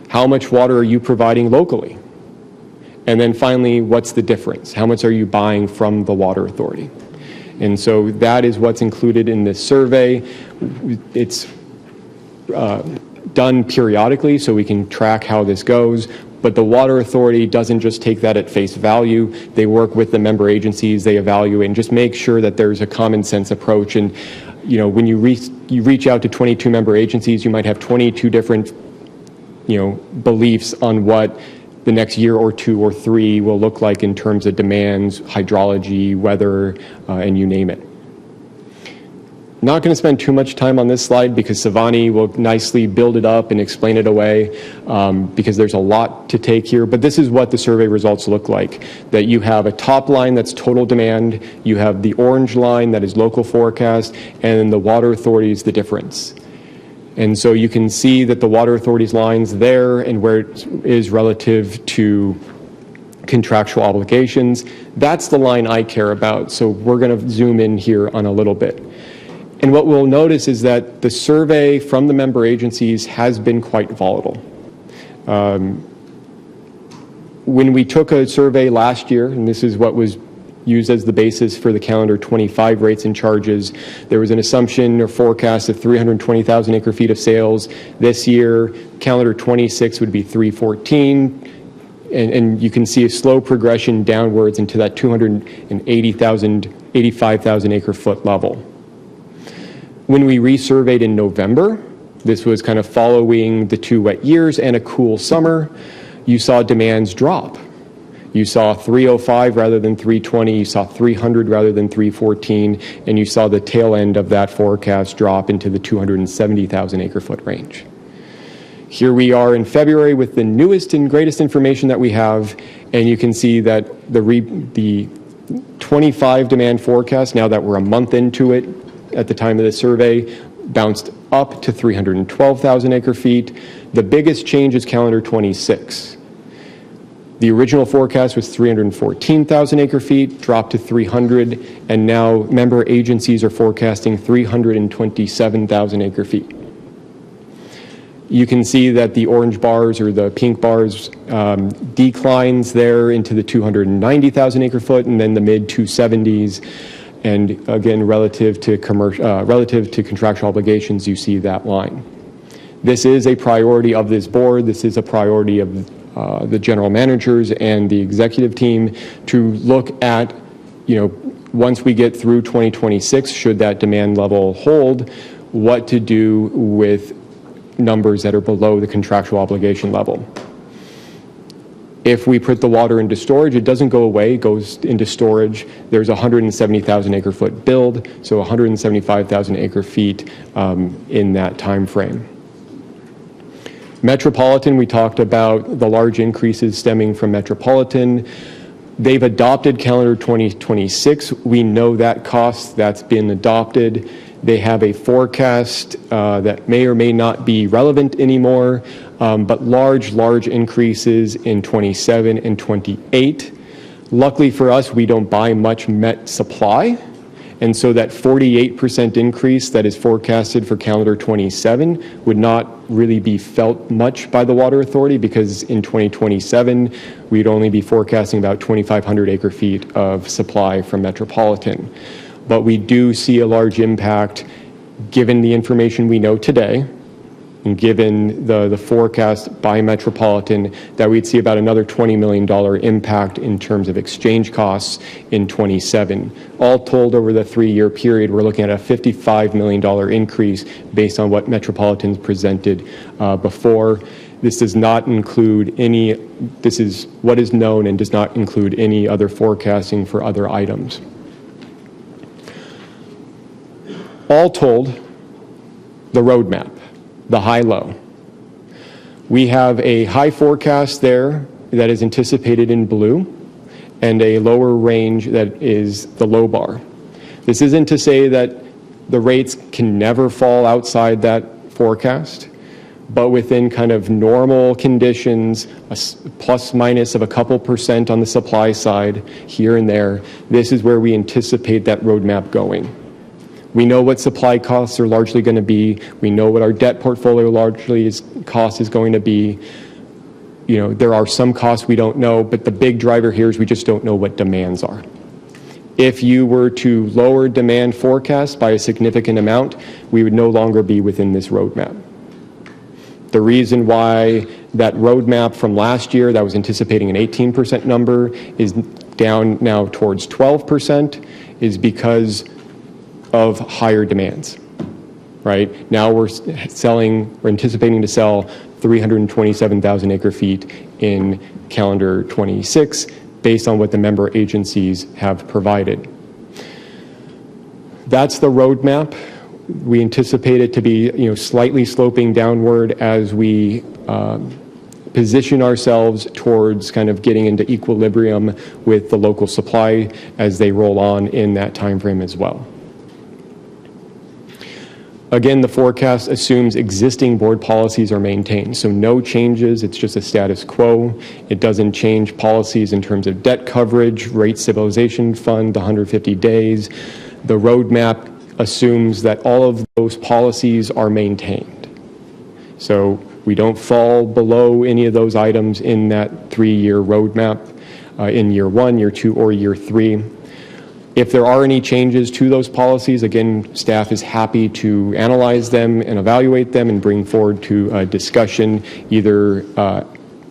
How much water are you providing locally? And then finally, what's the difference? How much are you buying from the water authority? And so that is what's included in this survey. It's done periodically so we can track how this goes. But the water authority doesn't just take that at face value. They work with the member agencies, they evaluate and just make sure that there's a common sense approach. And when you reach out to 22 member agencies, you might have 22 different beliefs on what the next year or two or three will look like in terms of demands, hydrology, weather, and you name it. Not going to spend too much time on this slide because Savani will nicely build it up and explain it away because there's a lot to take here. But this is what the survey results look like. That you have a top line that's total demand, you have the orange line that is local forecast, and then the water authority is the difference. And so you can see that the water authority's lines there and where it is relative to contractual obligations. That's the line I care about. So we're going to zoom in here on a little bit. And what we'll notice is that the survey from the member agencies has been quite volatile. When we took a survey last year, and this is what was used as the basis for the calendar 25 rates and charges, there was an assumption or forecast of 320,000 acre feet of sales. This year, calendar 26 would be 314. And you can see a slow progression downwards into that 280,000, 85,000 acre foot level. When we resurveyed in November, this was kind of following the 2 wet years and a cool summer, you saw demands drop. You saw 305 rather than 320, you saw 300 rather than 314, and you saw the tail end of that forecast drop into the 270,000 acre foot range. Here we are in February with the newest and greatest information that we have, and you can see that the 25 demand forecast, now that we're a month into it at the time of the survey, bounced up to 312,000 acre feet. The biggest change is calendar 26. The original forecast was 314,000 acre feet, dropped to 300, and now member agencies are forecasting 327,000 acre feet. You can see that the orange bars or the pink bars declines there into the 290,000 acre foot and then the mid 270s. And again, relative to contractual obligations, you see that line. This is a priority of this board. This is a priority of the general managers and the executive team to look at, once we get through 2026, should that demand level hold, what to do with numbers that are below the contractual obligation level. If we put the water into storage, it doesn't go away, it goes into storage. There's a 170,000 acre foot build, so 175,000 acre feet in that time frame. Metropolitan, we talked about the large increases stemming from Metropolitan. They've adopted calendar 2026. We know that cost, that's been adopted. They have a forecast that may or may not be relevant anymore, but large increases in 27 and 28. Luckily for us, we don't buy much Met supply, and so that 48% increase that is forecasted for calendar 27 would not really be felt much by the Water Authority, because in 2027, we'd only be forecasting about 2,500 acre feet of supply from Metropolitan. But we do see a large impact, given the information we know today, and given the forecast by Metropolitan, that we'd see about another $20 million impact in terms of exchange costs in 27. All told, over the 3-year period, we're looking at a $55 million increase based on what Metropolitan's presented before. This does not include this is what is known and does not include any other forecasting for other items. All told, the roadmap, the high-low. We have a high forecast there that is anticipated in blue, and a lower range that is the low bar. This isn't to say that the rates can never fall outside that forecast, but within kind of normal conditions, a plus minus of a couple % on the supply side here and there, this is where we anticipate that roadmap going. We know what supply costs are largely going to be. We know what our debt portfolio cost is going to be. There are some costs we don't know, but the big driver here is we just don't know what demands are. If you were to lower demand forecast by a significant amount, we would no longer be within this roadmap. The reason why that roadmap from last year that was anticipating an 18% number is down now towards 12% is because of higher demands, right? Now we're anticipating to sell 327,000 acre feet in calendar 26 based on what the member agencies have provided. That's the roadmap. We anticipate it to be, slightly sloping downward as we position ourselves towards kind of getting into equilibrium with the local supply as they roll on in that time frame as well. Again, the forecast assumes existing board policies are maintained, so no changes, it's just a status quo. It doesn't change policies in terms of debt coverage, rate stabilization fund, the 150 days. The roadmap assumes that all of those policies are maintained. So we don't fall below any of those items in that 3-year roadmap in year 1, year 2, or year 3. If there are any changes to those policies, again, staff is happy to analyze them and evaluate them and bring forward to a discussion, either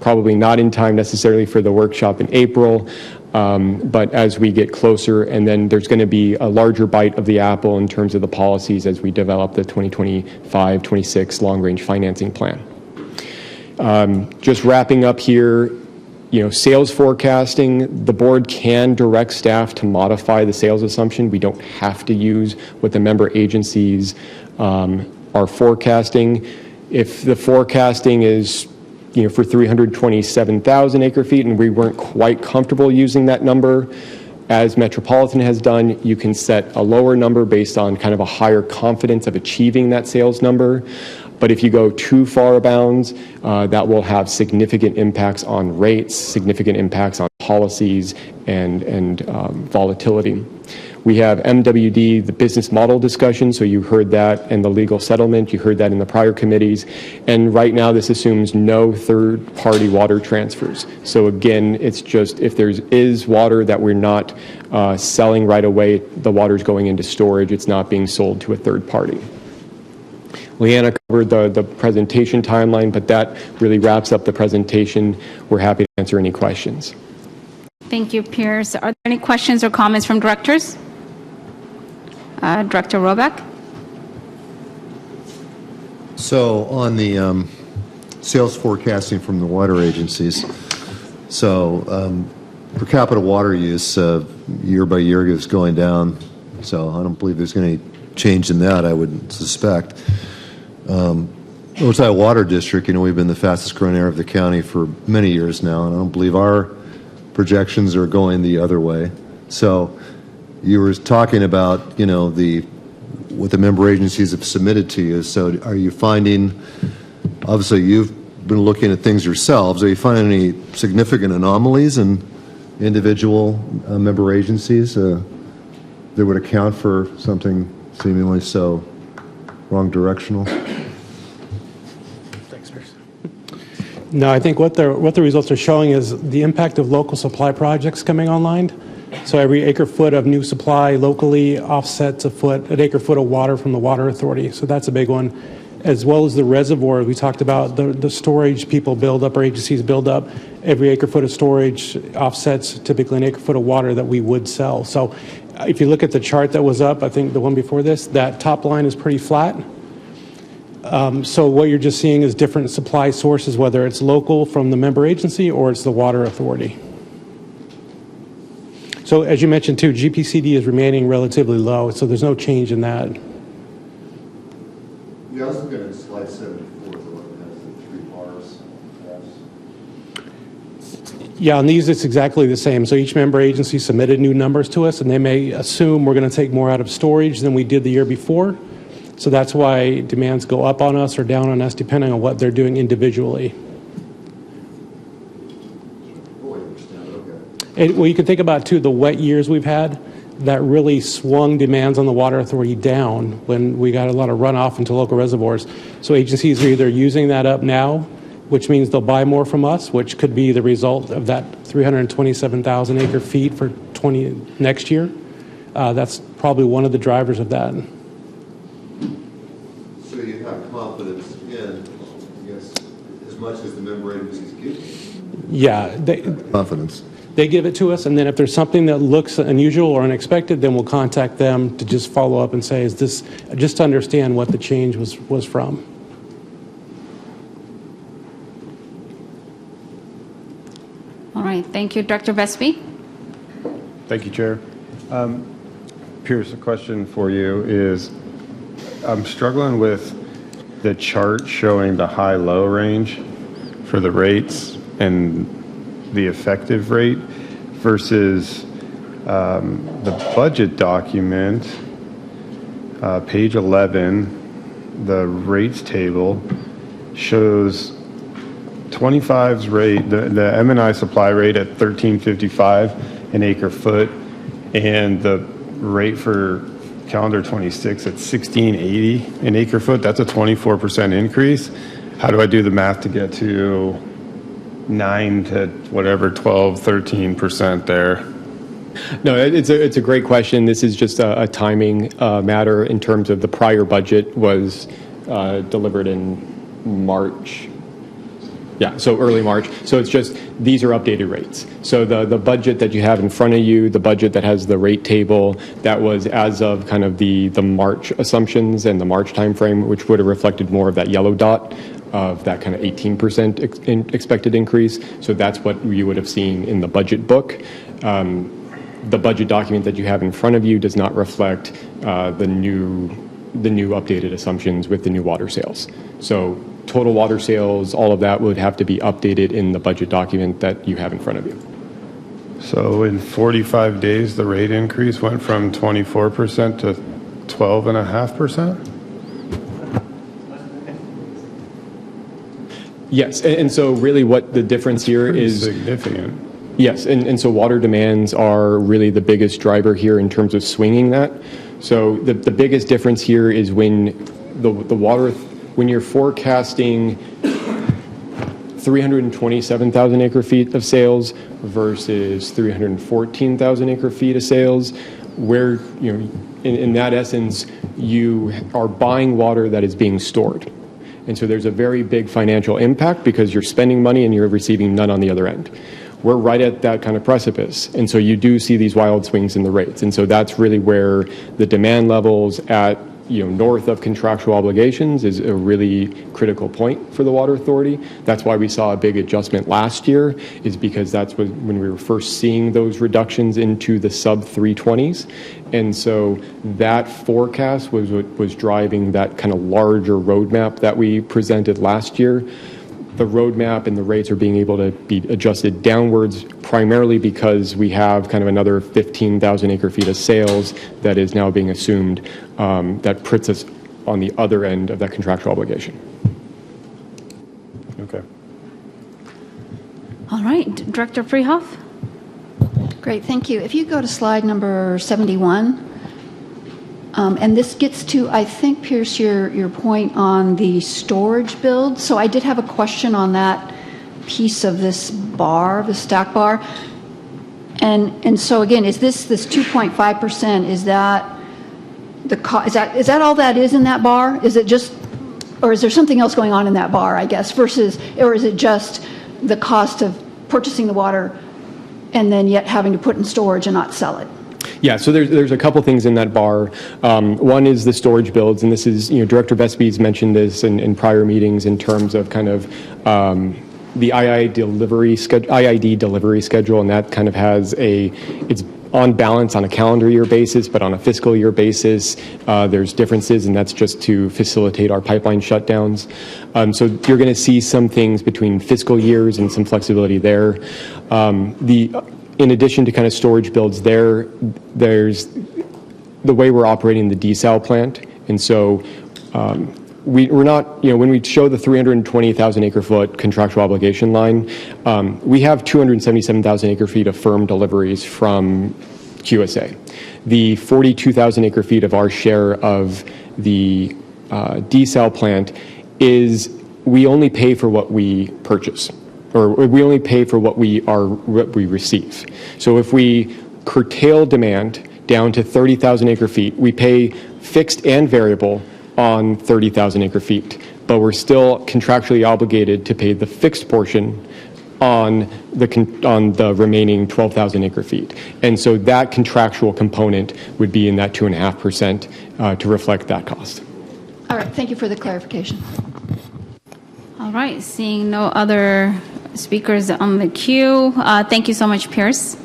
probably not in time necessarily for the workshop in April, but as we get closer, and then there's going to be a larger bite of the apple in terms of the policies as we develop the 2025-26 long-range financing plan. Just wrapping up here, sales forecasting, the board can direct staff to modify the sales assumption. We don't have to use what the member agencies are forecasting. If the forecasting is for 327,000 acre feet and we weren't quite comfortable using that number, as Metropolitan has done, you can set a lower number based on kind of a higher confidence of achieving that sales number. But if you go too far bounds, that will have significant impacts on rates, significant impacts on policies, and volatility. We have MWD, the business model discussion, so you heard that, and the legal settlement, you heard that in the prior committees. And right now, this assumes no third-party water transfers. So again, it's just if there is water that we're not selling right away, the water's going into storage, it's not being sold to a third party. Leanna covered the presentation timeline, but that really wraps up the presentation. We're happy to answer any questions. Thank you, Pierce. Are there any questions or comments from directors? Director Roback? So on the sales forecasting from the water agencies, so per capita water use year by year is going down. So I don't believe there's any change in that, I would suspect. Northside Water District, we've been the fastest growing area of the county for many years now, and I don't believe our projections are going the other way. So you were talking about, what the member agencies have submitted to you. So are you finding, obviously you've been looking at things yourselves, are you finding any significant anomalies in individual member agencies that would account for something seemingly so wrong directional? No, I think what the results are showing is the impact of local supply projects coming online. So every acre foot of new supply locally offsets an acre foot of water from the water authority. So that's a big one, as well as the reservoir. We talked about the storage people build up, or agencies build up. Every acre foot of storage offsets typically an acre foot of water that we would sell. So if you look at the chart that was up, I think the one before this, that top line is pretty flat. So what you're just seeing is different supply sources, whether it's local from the member agency or it's the water authority. So as you mentioned too, GPCD is remaining relatively low, so there's no change in that. Yeah, I was looking at slide 74, the one that has the 3 bars. Yeah, on these it's exactly the same. So each member agency submitted new numbers to us, and they may assume we're going to take more out of storage than we did the year before. So that's why demands go up on us or down on us depending on what they're doing individually. And, well, you can think about too the wet years we've had that really swung demands on the water authority down when we got a lot of runoff into local reservoirs. So agencies are either using that up now, which means they'll buy more from us, which could be the result of that 327,000 acre feet for next year. That's probably one of the drivers of that. So you have confidence in, I guess, as much as the member agencies give? Yeah. Confidence. They give it to us, and then if there's something that looks unusual or unexpected, then we'll contact them to just follow up and say, is this, just to understand what the change was from. All right, thank you. Director Vespi? Thank you, Chair. Pierce, a question for you is, I'm struggling with the chart showing the high-low range for the rates and the effective rate versus the budget document, page 11, the rates table shows 25's rate, the M&I supply rate at $13.55 an acre foot, and the rate for calendar 26 at $16.80 an acre foot. That's a 24% increase. How do I do the math to get to 9 to whatever, 12, 13% there? No, it's a great question. This is just a timing matter in terms of the prior budget was delivered in March. Yeah, so early March. So it's just, these are updated rates. So the budget that you have in front of you, the budget that has the rate table, that was as of kind of the March assumptions and the March timeframe, which would have reflected more of that yellow dot of that kind of 18% expected increase. So that's what you would have seen in the budget book. The budget document that you have in front of you does not reflect the new updated assumptions with the new water sales. So total water sales, all of that would have to be updated in the budget document that you have in front of you. So in 45 days, the rate increase went from 24% to 12.5%? Yes, and so really what the difference here is significant. Yes, and so water demands are really the biggest driver here in terms of swinging that. So the biggest difference here is when when you're forecasting 327,000 acre feet of sales versus 314,000 acre feet of sales, where, in that essence, you are buying water that is being stored. And so there's a very big financial impact because you're spending money and you're receiving none on the other end. We're right at that kind of precipice. And so you do see these wild swings in the rates. And so that's really where the demand levels at north of contractual obligations is a really critical point for the Water Authority. That's why we saw a big adjustment last year, is because that's when we were first seeing those reductions into the sub 320s. And so that forecast was what was driving that kind of larger roadmap that we presented last year. The roadmap and the rates are being able to be adjusted downwards primarily because we have kind of another 15,000 acre feet of sales that is now being assumed that puts us on the other end of that contractual obligation. Okay. All right, Director Freehoff? Great, thank you. If you go to slide number 71, and this gets to, I think, Pierce, your point on the storage build. So I did have a question on that piece of this bar, the stack bar. And so again, is this 2.5%, is that is that all that is in that bar? Is it just, or is there something else going on in that bar, I guess, versus, or is it just the cost of purchasing the water and then yet having to put in storage and not sell it? Yeah, so there's a couple things in that bar. One is the storage builds, and this is, Director Vespi's mentioned this in prior meetings in terms of kind of the IID delivery schedule, and that kind of has it's on balance on a calendar year basis, but on a fiscal year basis, there's differences, and that's just to facilitate our pipeline shutdowns. So you're going to see some things between fiscal years and some flexibility there. In addition to kind of storage builds there's the way we're operating the desal plant. And so we're not, when we show the 320,000 acre foot contractual obligation line, we have 277,000 acre feet of firm deliveries from QSA. The 42,000 acre feet of our share of the desal plant is we only pay for what we purchase, or we only pay for what we receive. So if we curtail demand down to 30,000 acre feet, we pay fixed and variable on 30,000 acre feet, but we're still contractually obligated to pay the fixed portion on the remaining 12,000 acre feet. And so that contractual component would be in that 2.5% to reflect that cost. All right, thank you for the clarification. All right, seeing no other speakers on the queue, thank you so much, Pierce.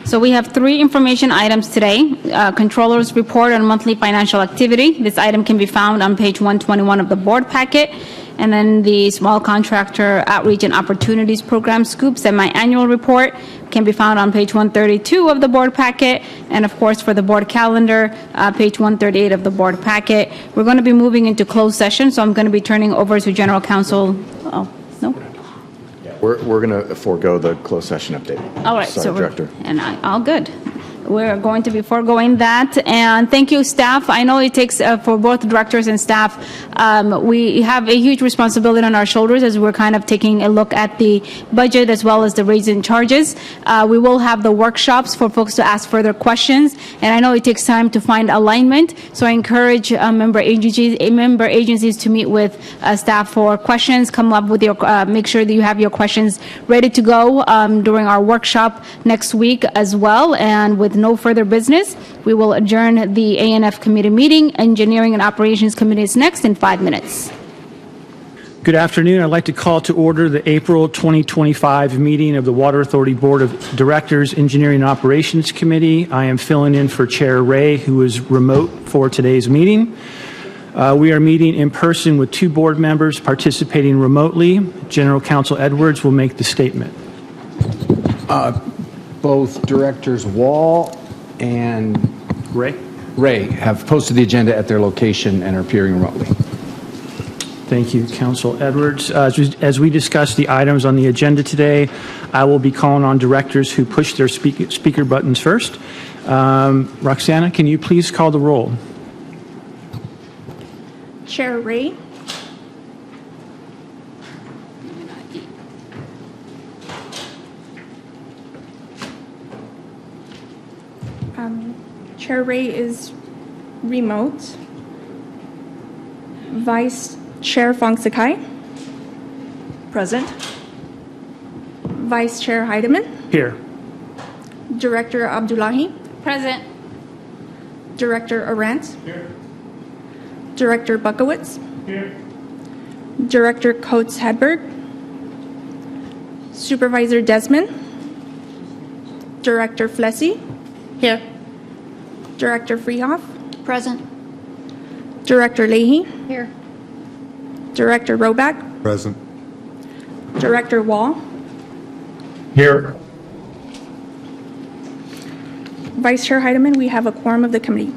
So we have 3 information items today. Controller's report on monthly financial activity. This item can be found on page 121 of the board packet. And then the small contractor outreach and opportunities program scoop semi-annual report can be found on page 132 of the board packet. And of course, for the board calendar, page 138 of the board packet. We're going to be moving into closed session, so I'm going to be turning over to General Counsel. Oh, no? We're going to forego the closed session update. All right, Sorry, so Director. all good. We're going to be foregoing that. And thank you, staff. I know it takes, for both directors and staff, we have a huge responsibility on our shoulders as we're kind of taking a look at the budget as well as the raise in charges. We will have the workshops for folks to ask further questions. And I know it takes time to find alignment. So I encourage member agencies to meet with staff for questions. Come up with your, make sure that you have your questions ready to go during our workshop next week as well. And with no further business, we will adjourn the ANF committee meeting. Engineering and Operations Committee is next in 5 minutes. Good afternoon. I'd like to call to order the April 2025 meeting of the Water Authority Board of Directors Engineering and Operations Committee. I am filling in for Chair Ray, who is remote for today's meeting. We are meeting in person with 2 board members participating remotely. General Counsel Edwards will make the statement. Both Directors Wall and Ray have posted the agenda at their location and are appearing remotely. Thank you, Council Edwards. As we discuss the items on the agenda today, I will be calling on directors who push their speaker buttons first. Roxana, can you please call the roll? Chair Ray. Chair Ray is remote. Vice Chair Fong Sakai. Present. Vice Chair Heidemann. Here. Director Abdullahi. Present. Director Arendt. Here. Director Buckowitz. Here. Director Coates Hedberg. Supervisor Desmond. Director Flessy. Here. Director Freehoff. Present. Director Leahy. Here. Director Roback. Present. Director Wall. Here. Vice Chair Heidemann, we have a quorum of the committee.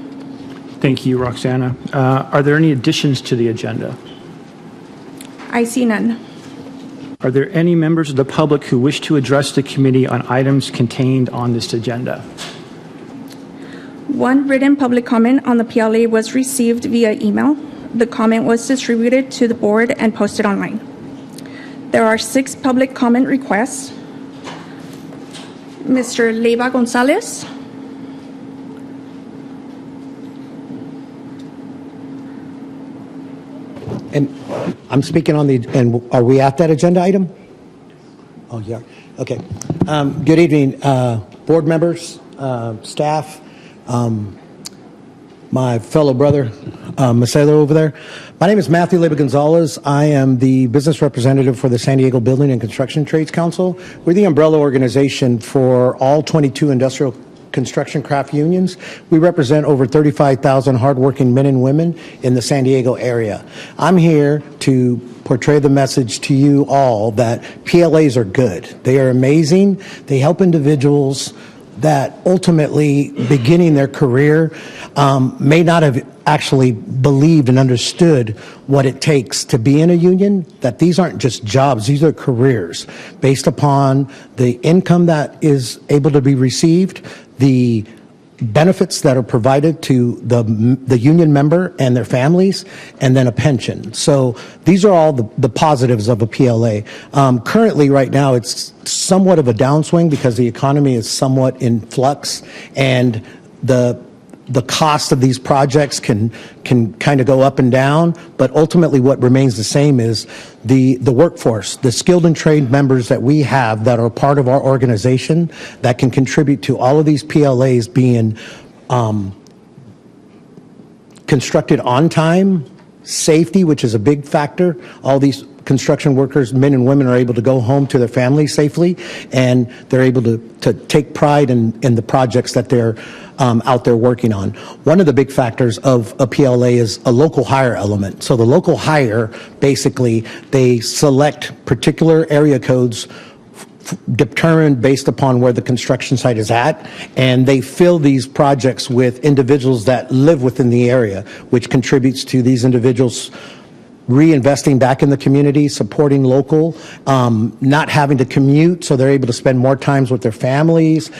Thank you, Roxana. Are there any additions to the agenda? I see none. Are there any members of the public who wish to address the committee on items contained on this agenda? One written public comment on the PLA was received via email. The comment was distributed to the board and posted online. There are 6 public comment requests. Mr. Leiva Gonzalez. And I'm speaking on the, and are we at that agenda item? Oh, yeah. Okay. Good evening, board members, staff, my fellow brother, Marcelo over there. My name is Matthew Leiva Gonzalez. I am the business representative for the San Diego Building and Construction Trades Council. We're the umbrella organization for all 22 industrial construction craft unions. We represent over 35,000 hardworking men and women in the San Diego area. I'm here to portray the message to you all that PLAs are good. They are amazing. They help individuals that ultimately, beginning their career, may not have actually believed and understood what it takes to be in a union, that these aren't just jobs, these are careers based upon the income that is able to be received, the benefits that are provided to the union member and their families, and then a pension. So these are all the positives of a PLA. Currently, right now, it's somewhat of a downswing because the economy is somewhat in flux, and the cost of these projects can kind of go up and down, but ultimately what remains the same is the workforce, the skilled and trained members that we have that are part of our organization that can contribute to all of these PLAs being constructed on time, safety, which is a big factor. All these construction workers, men and women, are able to go home to their families safely, and they're able to take pride in the projects that they're out there working on. One of the big factors of a PLA is a local hire element. So the local hire, basically, they select particular area codes determined based upon where the construction site is at, and they fill these projects with individuals that live within the area, which contributes to these individuals reinvesting back in the community, supporting local, not having to commute, so they're able to spend more times with their families,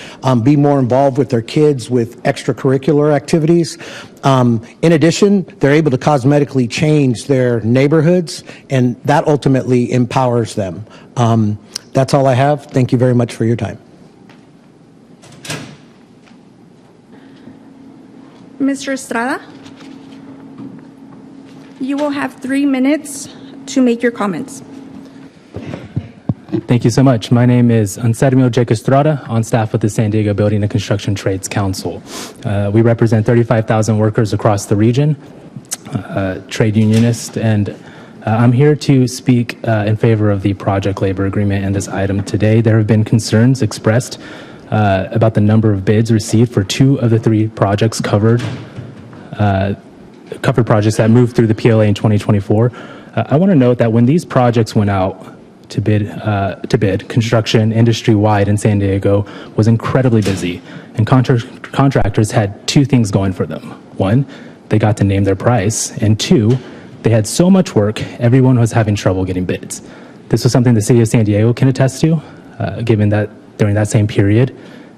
be more involved with their kids with extracurricular activities. In addition, they're able to cosmetically change their neighborhoods, and that ultimately empowers them. That's all I have. Thank you very much for your time. Mr. Estrada, you will have 3 minutes to make your comments. Thank you so much. My name is Anselmo Jake Estrada, on staff with the San Diego Building and Construction Trades Council. We represent 35,000 workers across the region, trade unionist, and I'm here to speak in favor of the project labor agreement and this item today. There have been concerns expressed about the number of bids received for 2 of the 3 projects covered projects that moved through the PLA in 2024. I want to note that when these projects went out to bid, construction industry-wide in San Diego was incredibly busy, and contractors had 2 things going for them. 1, they got to name their price, and 2, They had so much work, everyone was having trouble getting bids. This was something the city of San Diego can attest to, given that during that same period,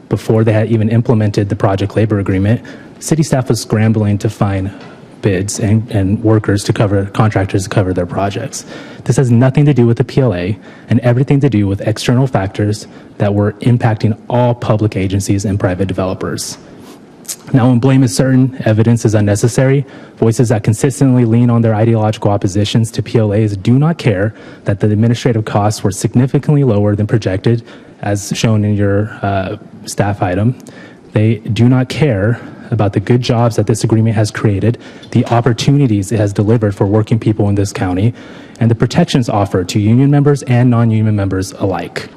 before they had even implemented the project labor agreement, city staff was scrambling to find bids and workers to cover, contractors to cover their projects. This has nothing to do with the PLA and everything to do with external factors that were impacting all public agencies and private developers. Now, when blame is certain, evidence is unnecessary. Voices that consistently lean on their ideological oppositions to PLAs do not care that the administrative costs were significantly lower than projected, as shown in your staff item. They do not care about the good jobs that this agreement has created, the opportunities it has delivered for working people in this county, and the protections offered to union members and non-union members alike.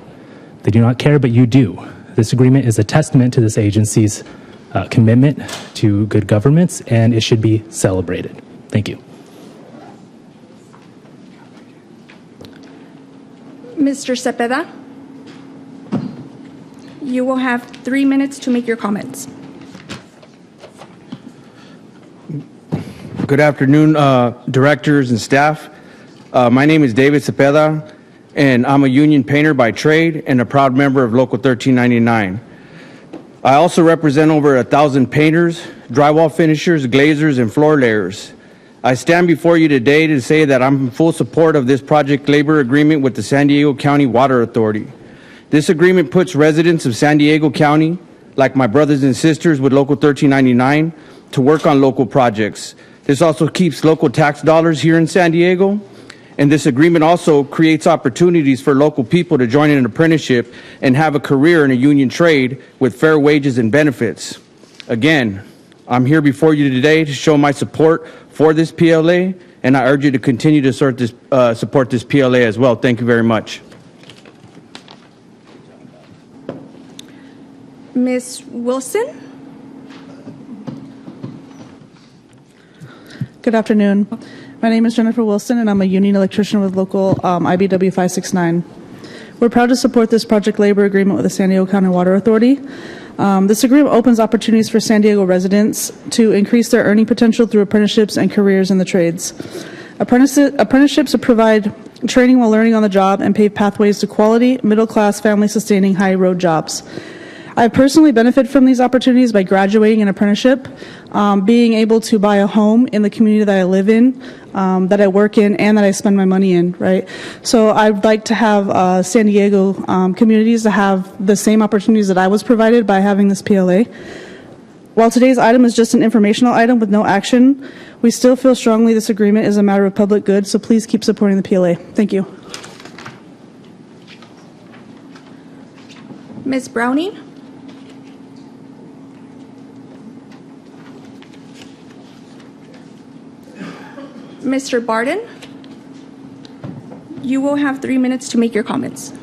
They do not care, but you do. This agreement is a testament to this agency's commitment to good governments, and it should be celebrated. Thank you. Mr. Cepeda, you will have 3 minutes to make your comments. Good afternoon, directors and staff. My name is David Cepeda, and I'm a union painter by trade and a proud member of Local 1399. I also represent over 1,000 painters, drywall finishers, glazers, and floor layers. I stand before you today to say that I'm in full support of this project labor agreement with the San Diego County Water Authority. This agreement puts residents of San Diego County, like my brothers and sisters with Local 1399, to work on local projects. This also keeps local tax dollars here in San Diego. And this agreement also creates opportunities for local people to join in an apprenticeship and have a career in a union trade with fair wages and benefits. Again, I'm here before you today to show my support for this PLA, and I urge you to continue to support this PLA as well. Thank you very much. Ms. Wilson? Good afternoon. My name is Jennifer Wilson, and I'm a union electrician with local IBW 569. We're proud to support this project labor agreement with the San Diego County Water Authority. This agreement opens opportunities for San Diego residents to increase their earning potential through apprenticeships and careers in the trades. Apprenticeships provide training while learning on the job and pave pathways to quality, middle-class, family-sustaining, high-road jobs. I personally benefit from these opportunities by graduating an apprenticeship, being able to buy a home in the community that I live in, that I work in, and that I spend my money in, right? So I'd like to have San Diego communities to have the same opportunities that I was provided by having this PLA. While today's item is just an informational item with no action, we still feel strongly this agreement is a matter of public good, so please keep supporting the PLA. Thank you. Ms. Browning? Mr. Barden, you will have 3 minutes to make your comments.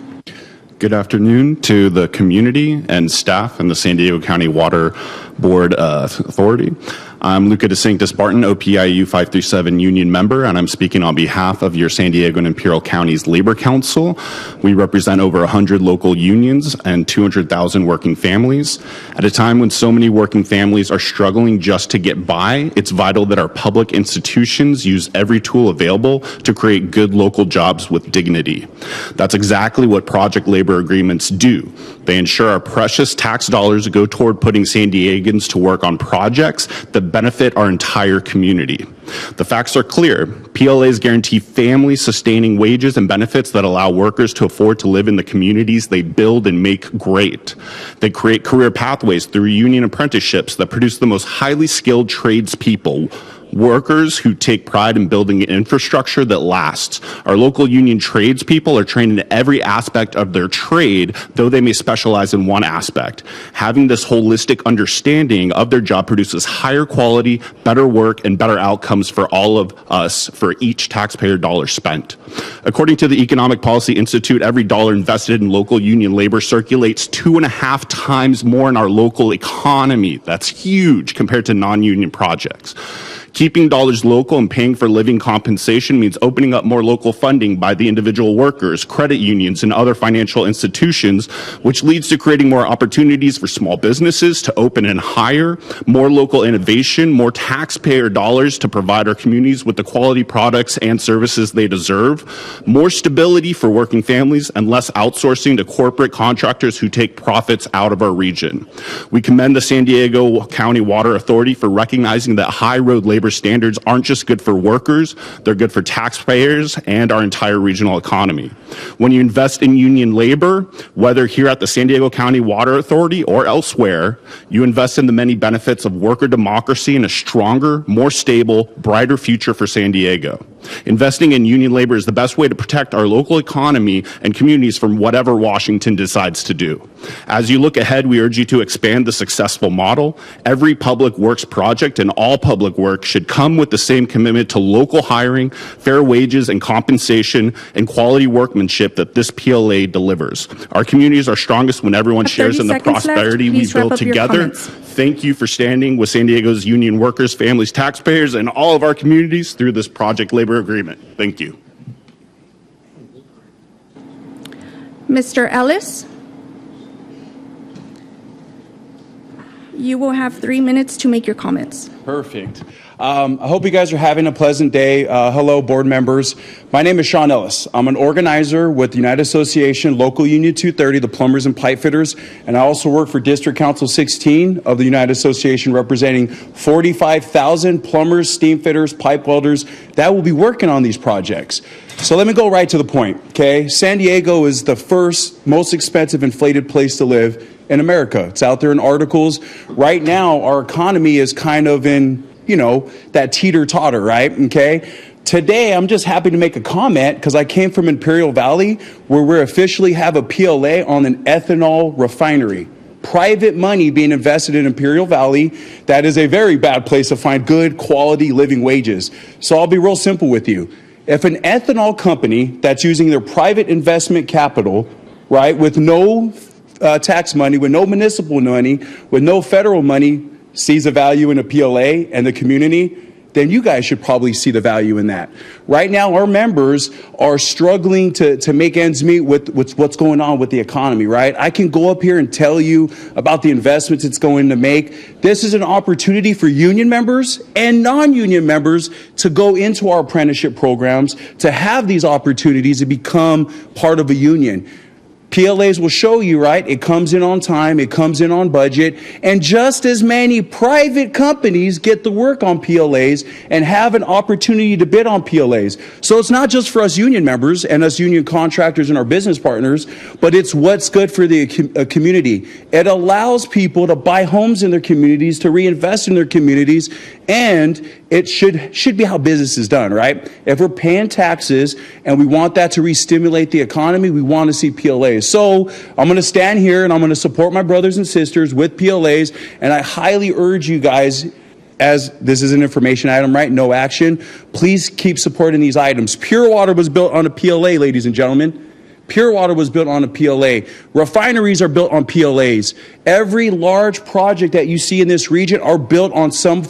Good afternoon to the community and staff and the San Diego County Water Board Authority. I'm Luca DeSanctis Barton, OPIU 537 union member, and I'm speaking on behalf of your San Diego and Imperial Counties Labor Council. We represent over 100 local unions and 200,000 working families. At a time when so many working families are struggling just to get by, it's vital that our public institutions use every tool available to create good local jobs with dignity. That's exactly what project labor agreements do. They ensure our precious tax dollars go toward putting San Diegans to work on projects that benefit our entire community. The facts are clear. PLAs guarantee family-sustaining wages and benefits that allow workers to afford to live in the communities they build and make great. They create career pathways through union apprenticeships that produce the most highly skilled tradespeople, workers who take pride in building an infrastructure that lasts. Our local union tradespeople are trained in every aspect of their trade, though they may specialize in one aspect. Having this holistic understanding of their job produces higher quality, better work, and better outcomes for all of us for each taxpayer dollar spent. According to the Economic Policy Institute, every dollar invested in local union labor circulates 2.5 times more in our local economy. That's huge compared to non-union projects. Keeping dollars local and paying for living compensation means opening up more local funding by the individual workers, credit unions, and other financial institutions, which leads to creating more opportunities for small businesses to open and hire, more local innovation, more taxpayer dollars to provide our communities with the quality products and services they deserve, more stability for working families, and less outsourcing to corporate contractors who take profits out of our region. We commend the San Diego County Water Authority for recognizing that high road labor standards aren't just good for workers, they're good for taxpayers and our entire regional economy. When you invest in union labor, whether here at the San Diego County Water Authority or elsewhere, you invest in the many benefits of worker democracy and a stronger, more stable, brighter future for San Diego. Investing in union labor is the best way to protect our local economy and communities from whatever Washington decides to do. As you look ahead, we urge you to expand the successful model. Every public works project and all public work should come with the same commitment to local hiring, fair wages and compensation, and quality workmanship that this PLA delivers. Our communities are strongest when everyone shares in the prosperity we build together. Thank you for standing with San Diego's union workers, families, taxpayers, and all of our communities through this project labor agreement. Thank you. Mr. Ellis, you will have 3 minutes to make your comments. Perfect. I hope you guys are having a pleasant day. Hello, board members. My name is Sean Ellis. I'm an organizer with the United Association Local Union 230, the plumbers and pipe fitters, and I also work for District Council 16 of the United Association, representing 45,000 plumbers, steam fitters, pipe welders that will be working on these projects. So let me go right to the point, okay? San Diego is the first most expensive inflated place to live in America. It's out there in articles. Right now, our economy is kind of in, that teeter-totter, right? Okay. Today, I'm just happy to make a comment because I came from Imperial Valley, where we officially have a PLA on an ethanol refinery. Private money being invested in Imperial Valley. That is a very bad place to find good quality living wages. So I'll be real simple with you. If an ethanol company that's using their private investment capital, right, with no tax money, with no municipal money, with no federal money, sees a value in a PLA and the community, then you guys should probably see the value in that. Right now, our members are struggling to make ends meet with what's going on with the economy, right? I can go up here and tell you about the investments it's going to make. This is an opportunity for union members and non-union members to go into our apprenticeship programs, to have these opportunities to become part of a union. PLAs will show you, right? It comes in on time, it comes in on budget, and just as many private companies get to work on PLAs and have an opportunity to bid on PLAs. So it's not just for us union members and us union contractors and our business partners, but it's what's good for the community. It allows people to buy homes in their communities, to reinvest in their communities, and it should be how business is done, right? If we're paying taxes and we want that to re-stimulate the economy, we want to see PLAs. So I'm going to stand here and I'm going to support my brothers and sisters with PLAs, and I highly urge you guys, as this is an information item, right? No action. Please keep supporting these items. Pure Water was built on a PLA, ladies and gentlemen. Pure Water was built on a PLA. Refineries are built on PLAs. Every large project that you see in this region are built on some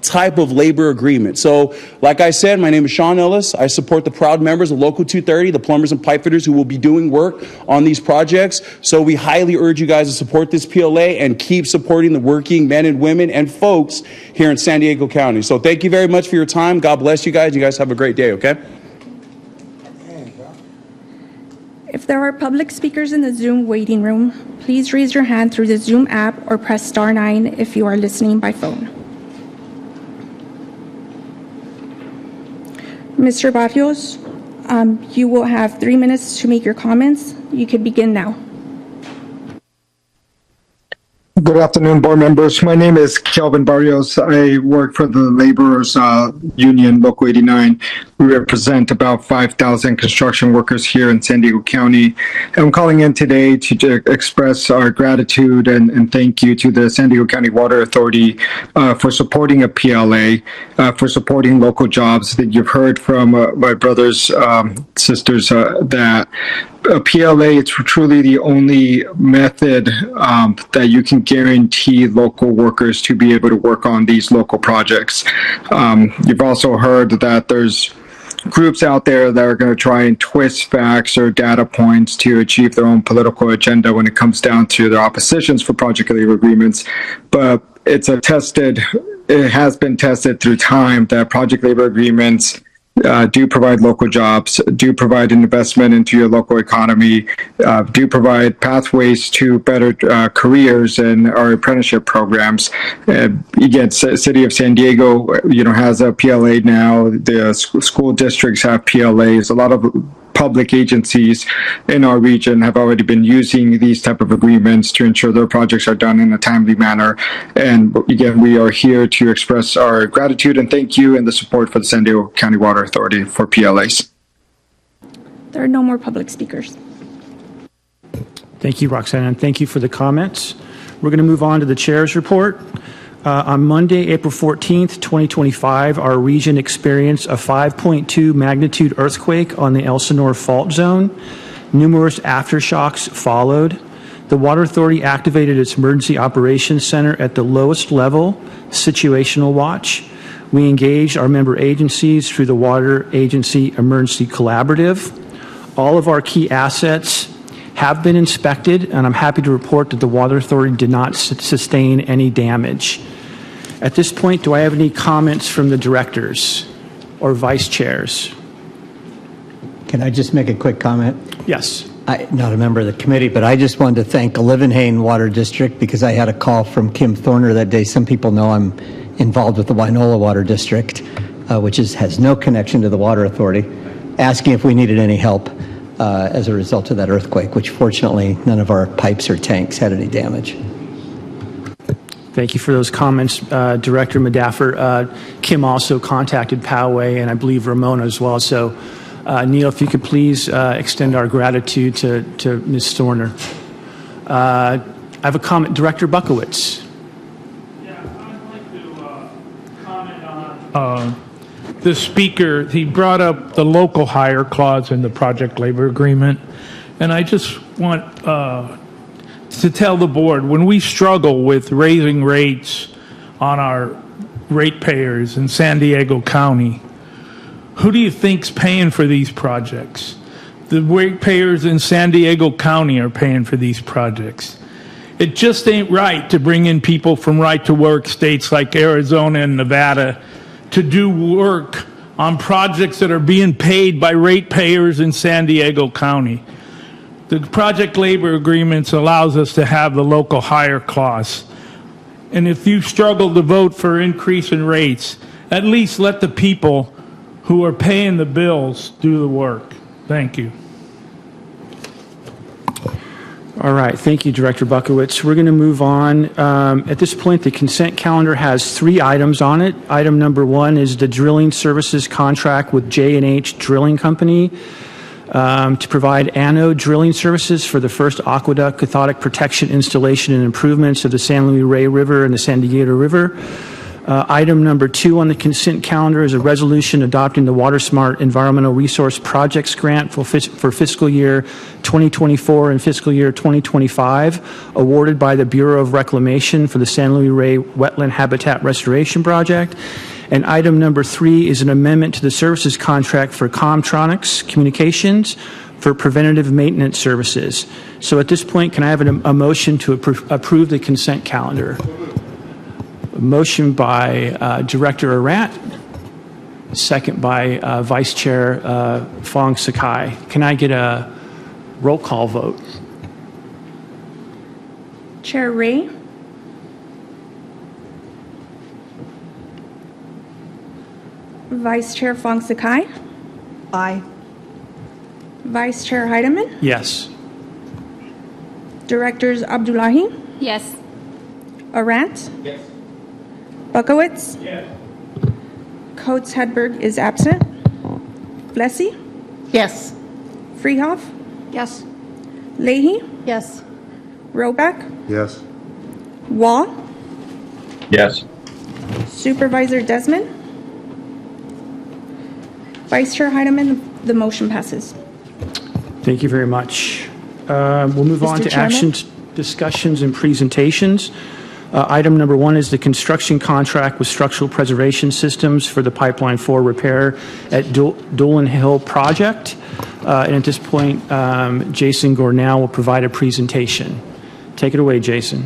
type of labor agreement. So, like I said, my name is Sean Ellis. I support the proud members of Local 230, the plumbers and pipe fitters who will be doing work on these projects. So we highly urge you guys to support this PLA and keep supporting the working men and women and folks here in San Diego County. So thank you very much for your time. God bless you guys. You guys have a great day, okay? If there are public speakers in the Zoom waiting room, please raise your hand through the Zoom app or press star 9 if you are listening by phone. Mr. Barrios, you will have 3 minutes to make your comments. You could begin now. Good afternoon, board members. My name is Kelvin Barrios. I work for the Laborers Union, Local 89. We represent about 5,000 construction workers here in San Diego County. And I'm calling in today to express our gratitude and thank you to the San Diego County Water Authority for supporting a PLA, for supporting local jobs. That you've heard from my brothers, sisters, that a PLA is truly the only method that you can guarantee local workers to be able to work on these local projects. You've also heard that there's groups out there that are going to try and twist facts or data points to achieve their own political agenda when it comes down to their oppositions for project labor agreements. But it has been tested through time that project labor agreements do provide local jobs, do provide an investment into your local economy, do provide pathways to better careers and our apprenticeship programs. Again, City of San Diego, has a PLA now. The school districts have PLAs. A lot of public agencies in our region have already been using these type of agreements to ensure their projects are done in a timely manner. And again, we are here to express our gratitude and thank you and the support for the San Diego County Water Authority for PLAs. There are no more public speakers. Thank you, Roxanne, and thank you for the comments. We're going to move on to the chair's report. On Monday, April 14th, 2025, our region experienced a 5.2 magnitude earthquake on the Elsinore Fault Zone. Numerous aftershocks followed. The Water Authority activated its Emergency Operations Center at the lowest level, situational watch. We engaged our member agencies through the Water Agency Emergency Collaborative. All of our key assets have been inspected, and I'm happy to report that the Water Authority did not sustain any damage. At this point, do I have any comments from the directors or vice chairs? Can I just make a quick comment? Yes. I'm not a member of the committee, but I just wanted to thank Olivenhain Water District because I had a call from Kim Thorner that day. Some people know I'm involved with the Wainola Water District, which has no connection to the Water Authority, asking if we needed any help as a result of that earthquake, which fortunately none of our pipes or tanks had any damage. Thank you for those comments, Director Medaffer. Kim also contacted Poway and I believe Ramona as well. So, Neil, if you could please extend our gratitude to Ms. Thorner. I have a comment. Director Buckowitz. Yeah, I'd like to comment on the speaker. He brought up the local hire clause in the project labor agreement. And I just want to tell the board, when we struggle with raising rates on our ratepayers in San Diego County, who do you think's paying for these projects? The ratepayers in San Diego County are paying for these projects. It just ain't right to bring in people from right-to-work states like Arizona and Nevada to do work on projects that are being paid by ratepayers in San Diego County. The project labor agreements allows us to have the local hire clause. And if you struggle to vote for increase in rates, at least let the people who are paying the bills do the work. Thank you. All right. Thank you, Director Buckowitz. We're going to move on. At this point, the consent calendar has 3 items on it. Item number 1 is the drilling services contract with J&H Drilling Company to provide anode drilling services for the first aqueduct cathodic protection installation and improvements of the San Luis Rey River and the San Diego River. Item number 2 on the consent calendar is a resolution adopting the WaterSmart Environmental Resource Projects Grant for fiscal year 2024 and fiscal year 2025, awarded by the Bureau of Reclamation for the San Luis Rey Wetland Habitat Restoration Project. And item number 3 is an amendment to the services contract for Comtronics Communications for preventative maintenance services. So at this point, can I have a motion to approve the consent calendar? A motion by Director Arant, second by Vice Chair Fong Sakai. Can I get a roll call vote? Chair Ray? Vice Chair Fong Sakai? Aye. Vice Chair Heidemann? Yes. Directors Abdullahi? Yes. Arant? Yes. Buckowitz? Yes. Coates Hedberg is absent. Plessy, Yes. Freehoff, Yes. Leahy, Yes. Roback, Yes. Wall, Yes. Supervisor Desmond, Vice Chair Heidemann, the motion passes. Thank you very much. We'll move on Mr. to Chairman? actions, discussions, and presentations. Item number 1 is the construction contract with Structural Preservation Systems for the Pipeline 4 repair at Dolan Hill project. And at this point, Jason Gornell will provide a presentation. Take it away, Jason.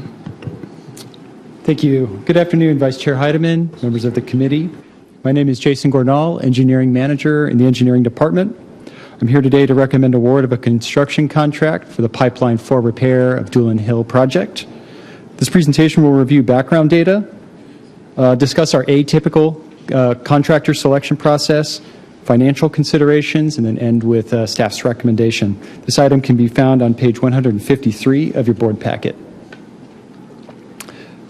Thank you. Good afternoon, Vice Chair Heidemann, members of the committee. My name is Jason Gornall, Engineering Manager in the Engineering Department. I'm here today to recommend award of a construction contract for the Pipeline 4 repair of Dolan Hill project. This presentation will review background data, discuss our atypical contractor selection process, financial considerations, and then end with staff's recommendation. This item can be found on page 153 of your board packet.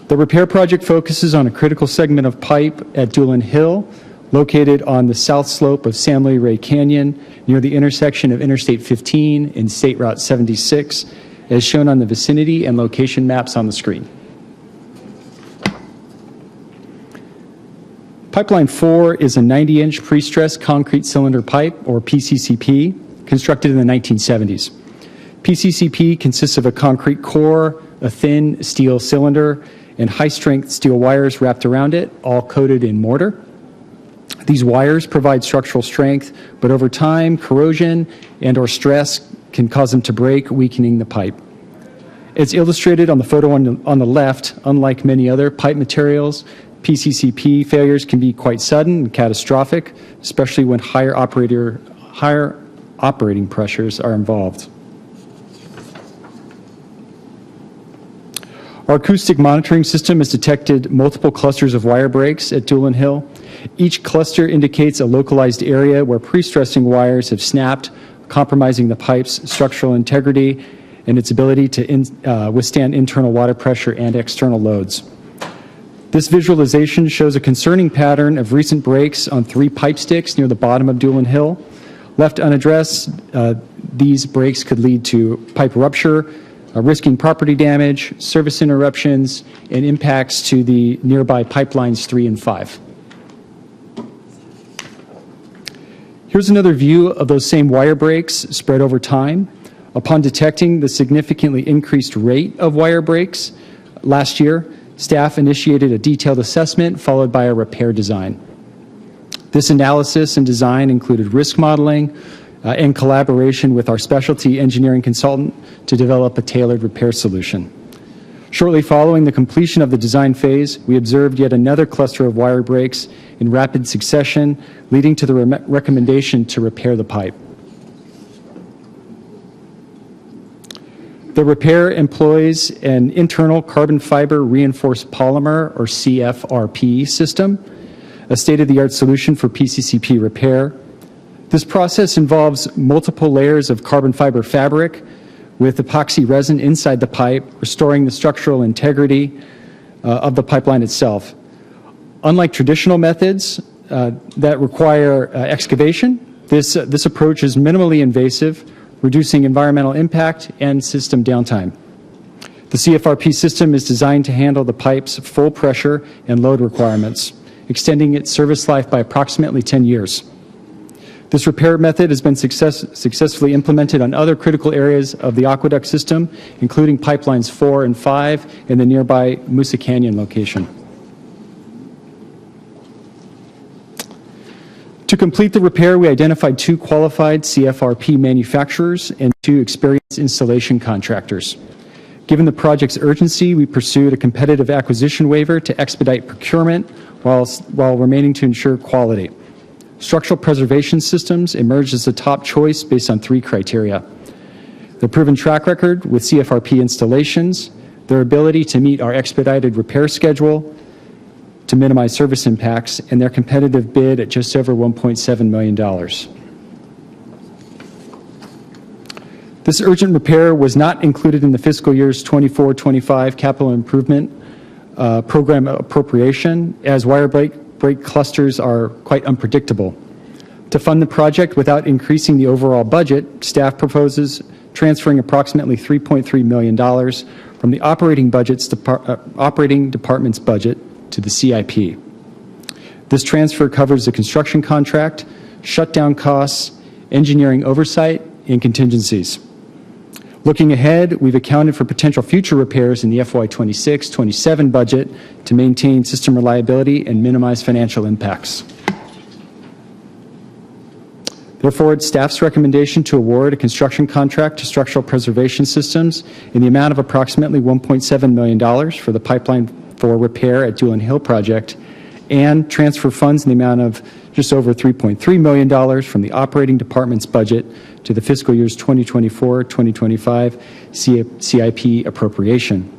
The repair project focuses on a critical segment of pipe at Dolan Hill, located on the south slope of Sam Lee Ray Canyon, near the intersection of Interstate 15 and State Route 76, as shown on the vicinity and location maps on the screen. Pipeline 4 is a 90-inch pre-stressed concrete cylinder pipe, or PCCP, constructed in the 1970s. PCCP consists of a concrete core, a thin steel cylinder, and high-strength steel wires wrapped around it, all coated in mortar. These wires provide structural strength, but over time, corrosion and/or stress can cause them to break, weakening the pipe. As illustrated on the photo on the left, unlike many other pipe materials, PCCP failures can be quite sudden and catastrophic, especially when higher operating pressures are involved. Our acoustic monitoring system has detected multiple clusters of wire breaks at Dolan Hill. Each cluster indicates a localized area where pre-stressing wires have snapped, compromising the pipe's structural integrity and its ability to withstand internal water pressure and external loads. This visualization shows a concerning pattern of recent breaks on 3 pipe sticks near the bottom of Dolan Hill. Left unaddressed, these breaks could lead to pipe rupture, risking property damage, service interruptions, and impacts to the nearby pipelines 3 and 5. Here's another view of those same wire breaks spread over time. Upon detecting the significantly increased rate of wire breaks last year, staff initiated a detailed assessment followed by a repair design. This analysis and design included risk modeling and collaboration with our specialty engineering consultant to develop a tailored repair solution. Shortly following the completion of the design phase, we observed yet another cluster of wire breaks in rapid succession, leading to the recommendation to repair the pipe. The repair employs an internal carbon fiber reinforced polymer, or CFRP system, a state-of-the-art solution for PCCP repair. This process involves multiple layers of carbon fiber fabric with epoxy resin inside the pipe, restoring the structural integrity of the pipeline itself. Unlike traditional methods that require excavation, this approach is minimally invasive, reducing environmental impact and system downtime. The CFRP system is designed to handle the pipe's full pressure and load requirements, extending its service life by approximately 10 years. This repair method has been successfully implemented on other critical areas of the aqueduct system, including pipelines 4 and 5 in the nearby Moosa Canyon location. To complete the repair, we identified 2 qualified CFRP manufacturers and 2 experienced installation contractors. Given the project's urgency, we pursued a competitive acquisition waiver to expedite procurement while remaining to ensure quality. Structural Preservation Systems emerged as the top choice based on 3 criteria: the proven track record with CFRP installations, their ability to meet our expedited repair schedule to minimize service impacts, and their competitive bid at just over $1.7 million. This urgent repair was not included in the fiscal year's 24-25 capital improvement program appropriation, as wire break clusters are quite unpredictable. To fund the project without increasing the overall budget, staff proposes transferring approximately $3.3 million from the operating department's budget to the CIP. This transfer covers the construction contract, shutdown costs, engineering oversight, and contingencies. Looking ahead, we've accounted for potential future repairs in the FY26-27 budget to maintain system reliability and minimize financial impacts. Therefore, it's staff's recommendation to award a construction contract to Structural Preservation Systems in the amount of approximately $1.7 million for the Pipeline 4 repair at Doolin Hill project, and transfer funds in the amount of just over $3.3 million from the operating department's budget to the fiscal year's 2024-2025 CIP appropriation.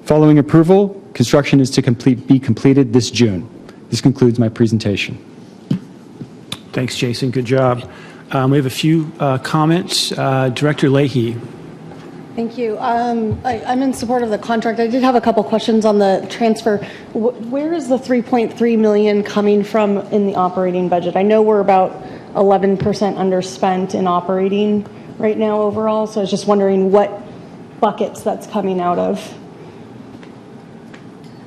Following approval, construction is to be completed this June. This concludes my presentation. Thanks, Jason. Good job. We have a few comments. Director Leahy. Thank you. I'm in support of the contract. I did have a couple questions on the transfer. Where is the $3.3 million coming from in the operating budget? I know we're about 11% underspent in operating right now overall, so I was just wondering what buckets that's coming out of.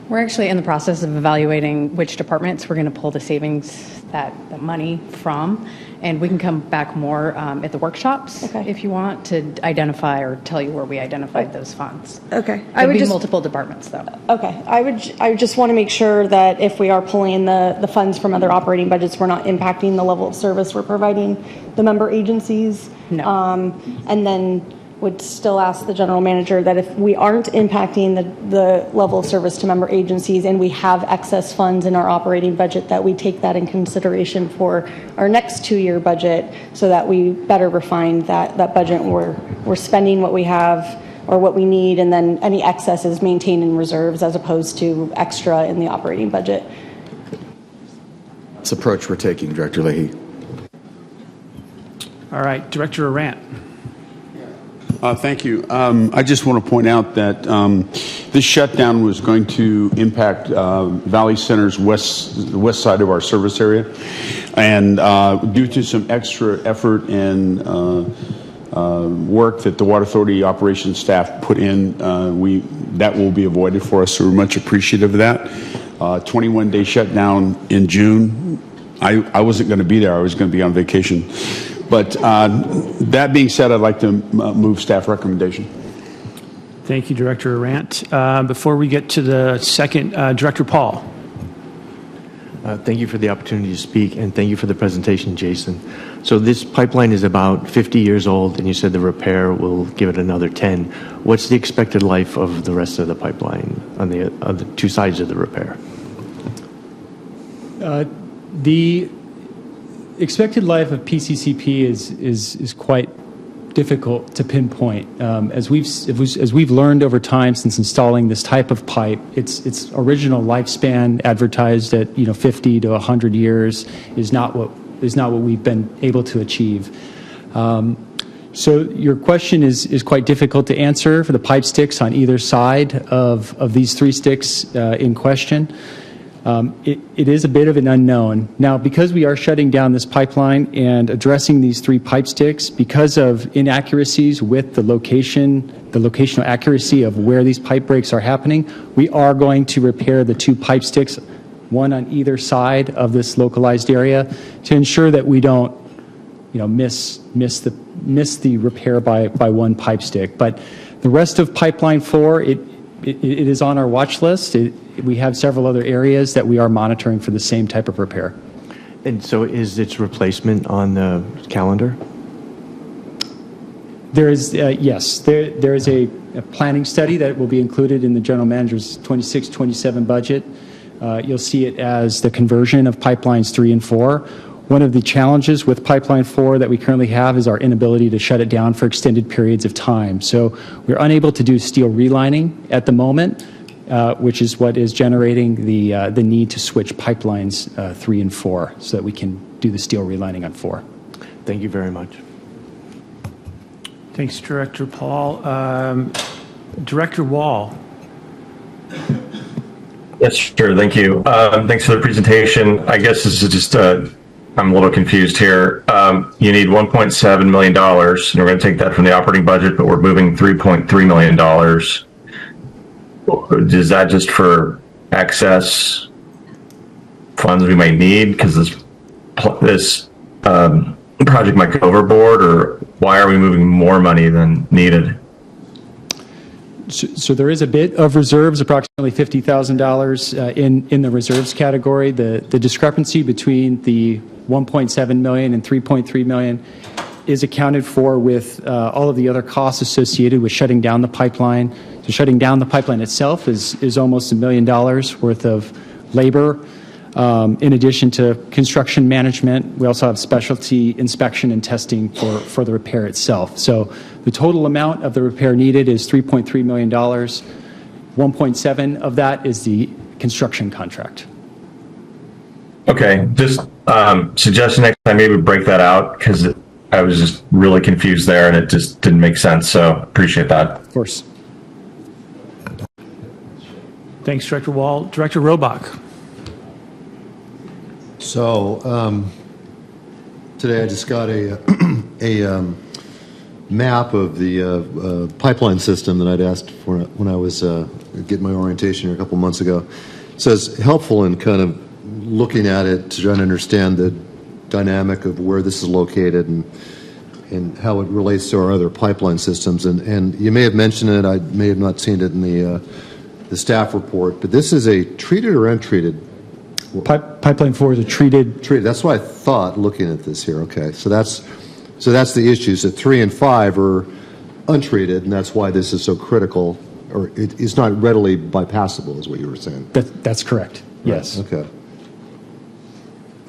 We're actually in the process of evaluating which departments we're going to pull the savings, that money from, and we can come back more at the workshops if you want to identify or tell you where we identified those funds. Okay. I would be multiple departments though. Okay. I would just want to make sure that if we are pulling the funds from other operating budgets, we're not impacting the level of service we're providing the member agencies. No. And then would still ask the general manager that if we aren't impacting the level of service to member agencies and we have excess funds in our operating budget, that we take that in consideration for our next 2-year budget so that we better refine that budget. We're spending what we have or what we need, and then any excess is maintained in reserves as opposed to extra in the operating budget. That's the approach we're taking, Director Leahy. All right, Director Arant. Thank you. I just want to point out that this shutdown was going to impact Valley Center's the west side of our service area, and due to some extra effort and work that the Water Authority operations staff put in, that will be avoided for us. So we're much appreciative of that. 21-day shutdown in June. I wasn't going to be there. I was going to be on vacation. But that being said, I'd like to move staff recommendation. Thank you, Director Arant. Before we get to the second, Director Paul. Thank you for the opportunity to speak, and thank you for the presentation, Jason. So this pipeline is about 50 years old, and you said the repair will give it another 10. What's the expected life of the rest of the pipeline on the two sides of the repair? The expected life of PCCP is quite difficult to pinpoint. As we've learned over time since installing this type of pipe, its original lifespan advertised at 50 to 100 years is not what we've been able to achieve. So your question is quite difficult to answer for the pipe sticks on either side of these 3 sticks in question. It is a bit of an unknown. Now, because we are shutting down this pipeline and addressing these 3 pipe sticks, because of inaccuracies with the locational accuracy of where these pipe breaks are happening, we are going to repair the 2 pipe sticks, one on either side of this localized area, to ensure that we don't, miss the repair by one pipe stick. But the rest of Pipeline 4, it is on our watch list. We have several other areas that we are monitoring for the same type of repair. And so is its replacement on the calendar? There is, yes, there is a planning study that will be included in the general manager's 26-27 budget. You'll see it as the conversion of pipelines 3 and 4. One of the challenges with Pipeline 4 that we currently have is our inability to shut it down for extended periods of time. So we're unable to do steel relining at the moment, which is what is generating the need to switch pipelines 3 and 4 so that we can do the steel relining on 4. Thank you very much. Thanks, Director Paul. Director Wall. Yes, sure. Thank you. Thanks for the presentation. I guess this is just I'm a little confused here. You need $1.7 million, and we're going to take that from the operating budget, but we're moving $3.3 million. Is that just for excess funds we might need because this project might go overboard, or why are we moving more money than needed? So there is a bit of reserves, approximately $50,000 in the reserves category. The discrepancy between the 1.7 million and 3.3 million is accounted for with all of the other costs associated with shutting down the pipeline. So shutting down the pipeline itself is almost $1 million worth of labor. In addition to construction management, we also have specialty inspection and testing for the repair itself. So the total amount of the repair needed is $3.3 million. 1.7 of that is the construction contract. Okay, just suggestion next time maybe break that out because I was just really confused there and it just didn't make sense. So appreciate that. Of course. Thanks, Director Wall. Director Robach. So today I just got a map of the pipeline system that I'd asked for when I was getting my orientation here a couple months ago. It says helpful in kind of looking at it to try and understand the dynamic of where this is located and how it relates to our other pipeline systems. And you may have mentioned it, I may have not seen it in the staff report, but this is a treated or untreated? Pipeline 4 is a treated. That's what I thought looking at this here. Okay, so that's the issue. So 3 and 5 are untreated, and that's why this is so critical, or it's not readily bypassable, is what you were saying. That's correct. Yes. Right. Okay.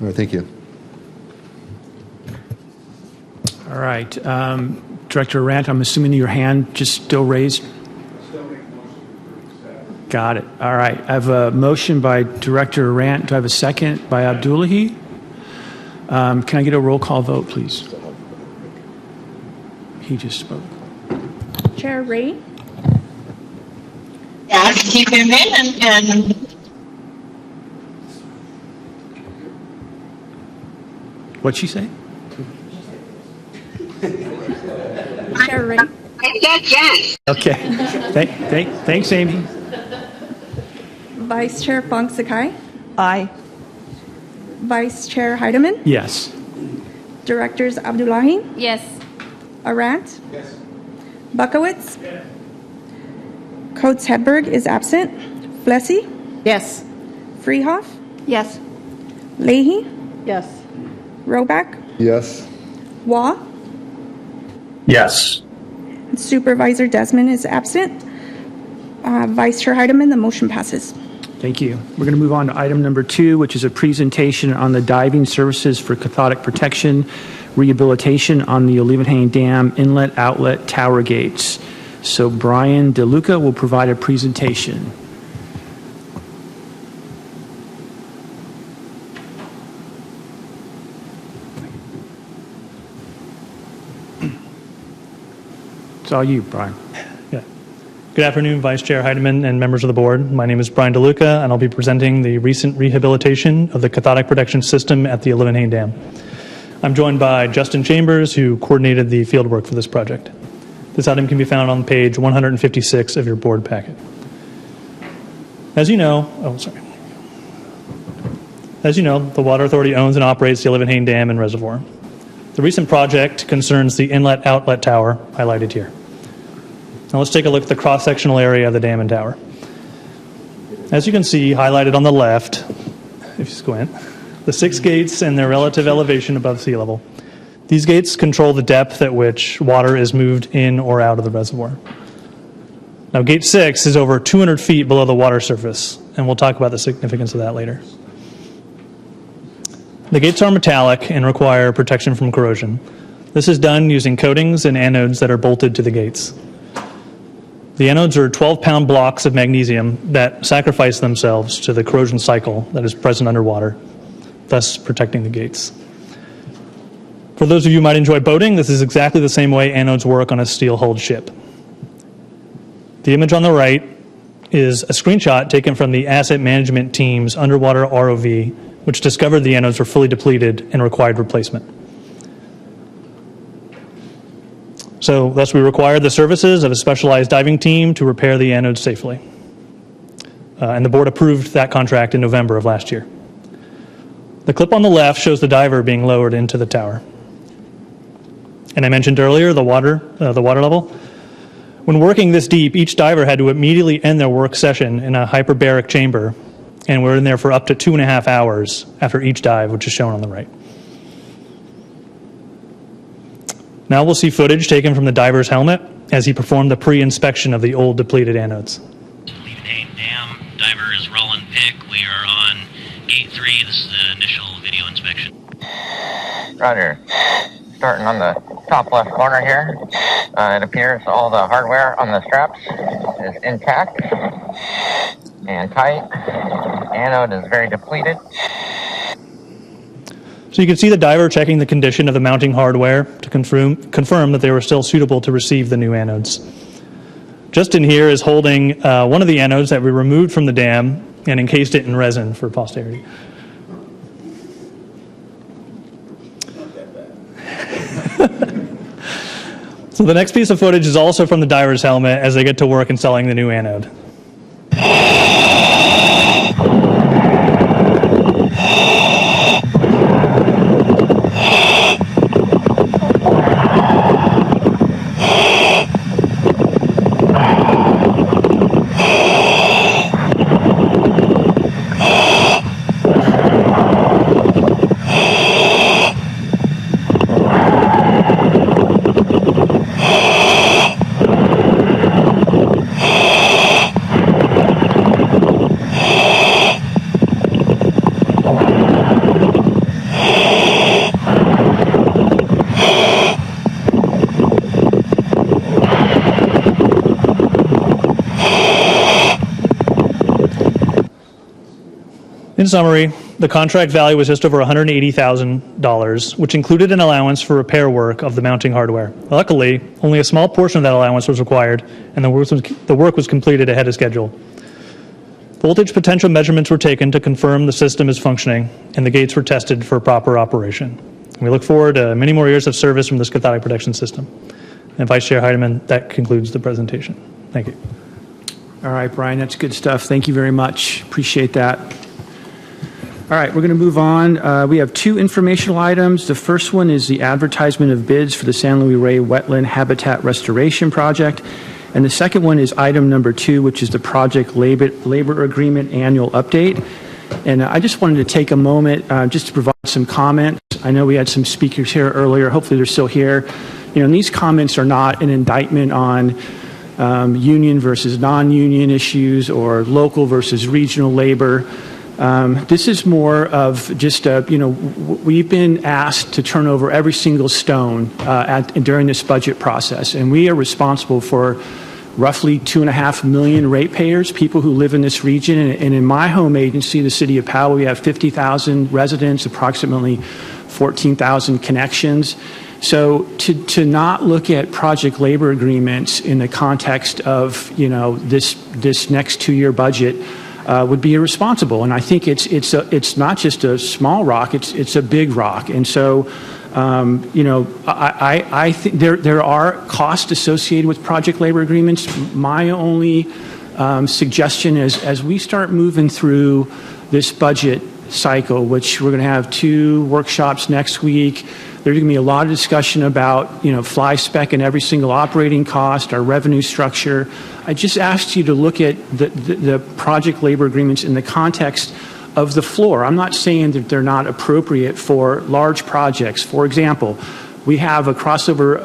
All right. Thank you. All right. Director Arant, I'm assuming your hand just still raised? Got it. All right. I have a motion by Director Arant. Do I have a second by Abdullahi? Can I get a roll call vote, please? He just spoke. Chair Ray? Yes, keep him in and What'd she say? Chair Ray? I said yes. Okay. Thanks, Amy. Vice Chair Fong Sakai? Aye. Vice Chair Heidemann? Yes. Directors Abdullahi? Yes. Arant? Yes. Buckowitz? Yes. Coates Hedberg is absent. Flessy? Yes. Freehoff? Yes. Leahy? Yes. Roback? Yes. Waugh? Yes. Supervisor Desmond is absent. Vice Chair Heidemann, the motion passes. Thank you. We're going to move on to item number 2, which is a presentation on the diving services for cathodic protection rehabilitation on the Olivenhain Dam inlet outlet tower gates. So Brian DeLuca will provide a presentation. It's all you, Brian. Good afternoon, Vice Chair Heidemann and members of the board. My name is Brian DeLuca, and I'll be presenting the recent rehabilitation of the cathodic protection system at the Olivenhain Dam. I'm joined by Justin Chambers, who coordinated the fieldwork for this project. This item can be found on page 156 of your board packet. As you know, the Water Authority owns and operates the Olivenhain Dam and Reservoir. The recent project concerns the inlet-outlet tower highlighted here. Now let's take a look at the cross-sectional area of the dam and tower. As you can see, highlighted on the left, if you squint, the 6 gates and their relative elevation above sea level. These gates control the depth at which water is moved in or out of the reservoir. Now, gate 6 is over 200 feet below the water surface, and we'll talk about the significance of that later. The gates are metallic and require protection from corrosion. This is done using coatings and anodes that are bolted to the gates. The anodes are 12-pound blocks of magnesium that sacrifice themselves to the corrosion cycle that is present underwater, thus protecting the gates. For those of you who might enjoy boating, this is exactly the same way anodes work on a steel-hulled ship. The image on the right is a screenshot taken from the asset management team's underwater ROV which discovered the anodes were fully depleted and required replacement. So thus we required the services of a specialized diving team to repair the anodes safely. And the board approved that contract in November of last year. The clip on the left shows the diver being lowered into the tower. And I mentioned earlier the water level. When working this deep, each diver had to immediately end their work session in a hyperbaric chamber, and we're in there for up to 2.5 hours after each dive, which is shown on the right. Now we'll see footage taken from the diver's helmet as he performed the pre-inspection of the old depleted anodes. Levenhain Dam, diver is Roland Pick. We are on gate 3. This is the initial video inspection. Roger. Starting on the top left corner here. It appears all the hardware on the straps is intact and tight. Anode is very depleted. So you can see the diver checking the condition of the mounting hardware to confirm that they were still suitable to receive the new anodes. Justin here is holding one of the anodes that we removed from the dam and encased it in resin for posterity. So the next piece of footage is also from the diver's helmet as they get to work installing the new anode. In summary, the contract value was just over $180,000, which included an allowance for repair work of the mounting hardware. Luckily, only a small portion of that allowance was required, and the work was completed ahead of schedule. Voltage potential measurements were taken to confirm the system is functioning, and the gates were tested for proper operation. And we look forward to many more years of service from this cathodic protection system. And Vice Chair Heidemann, that concludes the presentation. Thank you. All right, Brian, that's good stuff. Thank you very much. Appreciate that. All right, we're going to move on. We have 2 informational items. The first one is the advertisement of bids for the San Luis Rey Wetland Habitat Restoration Project. And the second one is item number 2, which is the project labor agreement annual update. And I just wanted to take a moment just to provide some comments. I know we had some speakers here earlier. Hopefully they're still here. You know, and these comments are not an indictment on union versus non-union issues or local versus regional labor. This is more of just, we've been asked to turn over every single stone during this budget process, and we are responsible for roughly 2.5 million ratepayers, people who live in this region. And in my home agency, the City of Powell, we have 50,000 residents, approximately 14,000 connections. So to not look at project labor agreements in the context of, this next 2-year budget would be irresponsible. And I think it's not just a small rock, it's a big rock. And so, I think there are costs associated with project labor agreements. My only suggestion is, as we start moving through this budget cycle, which we're going to have 2 workshops next week, there's going to be a lot of discussion about, fly spec and every single operating cost, our revenue structure. I just asked you to look at the project labor agreements in the context of the floor. I'm not saying that they're not appropriate for large projects. For example, we have a crossover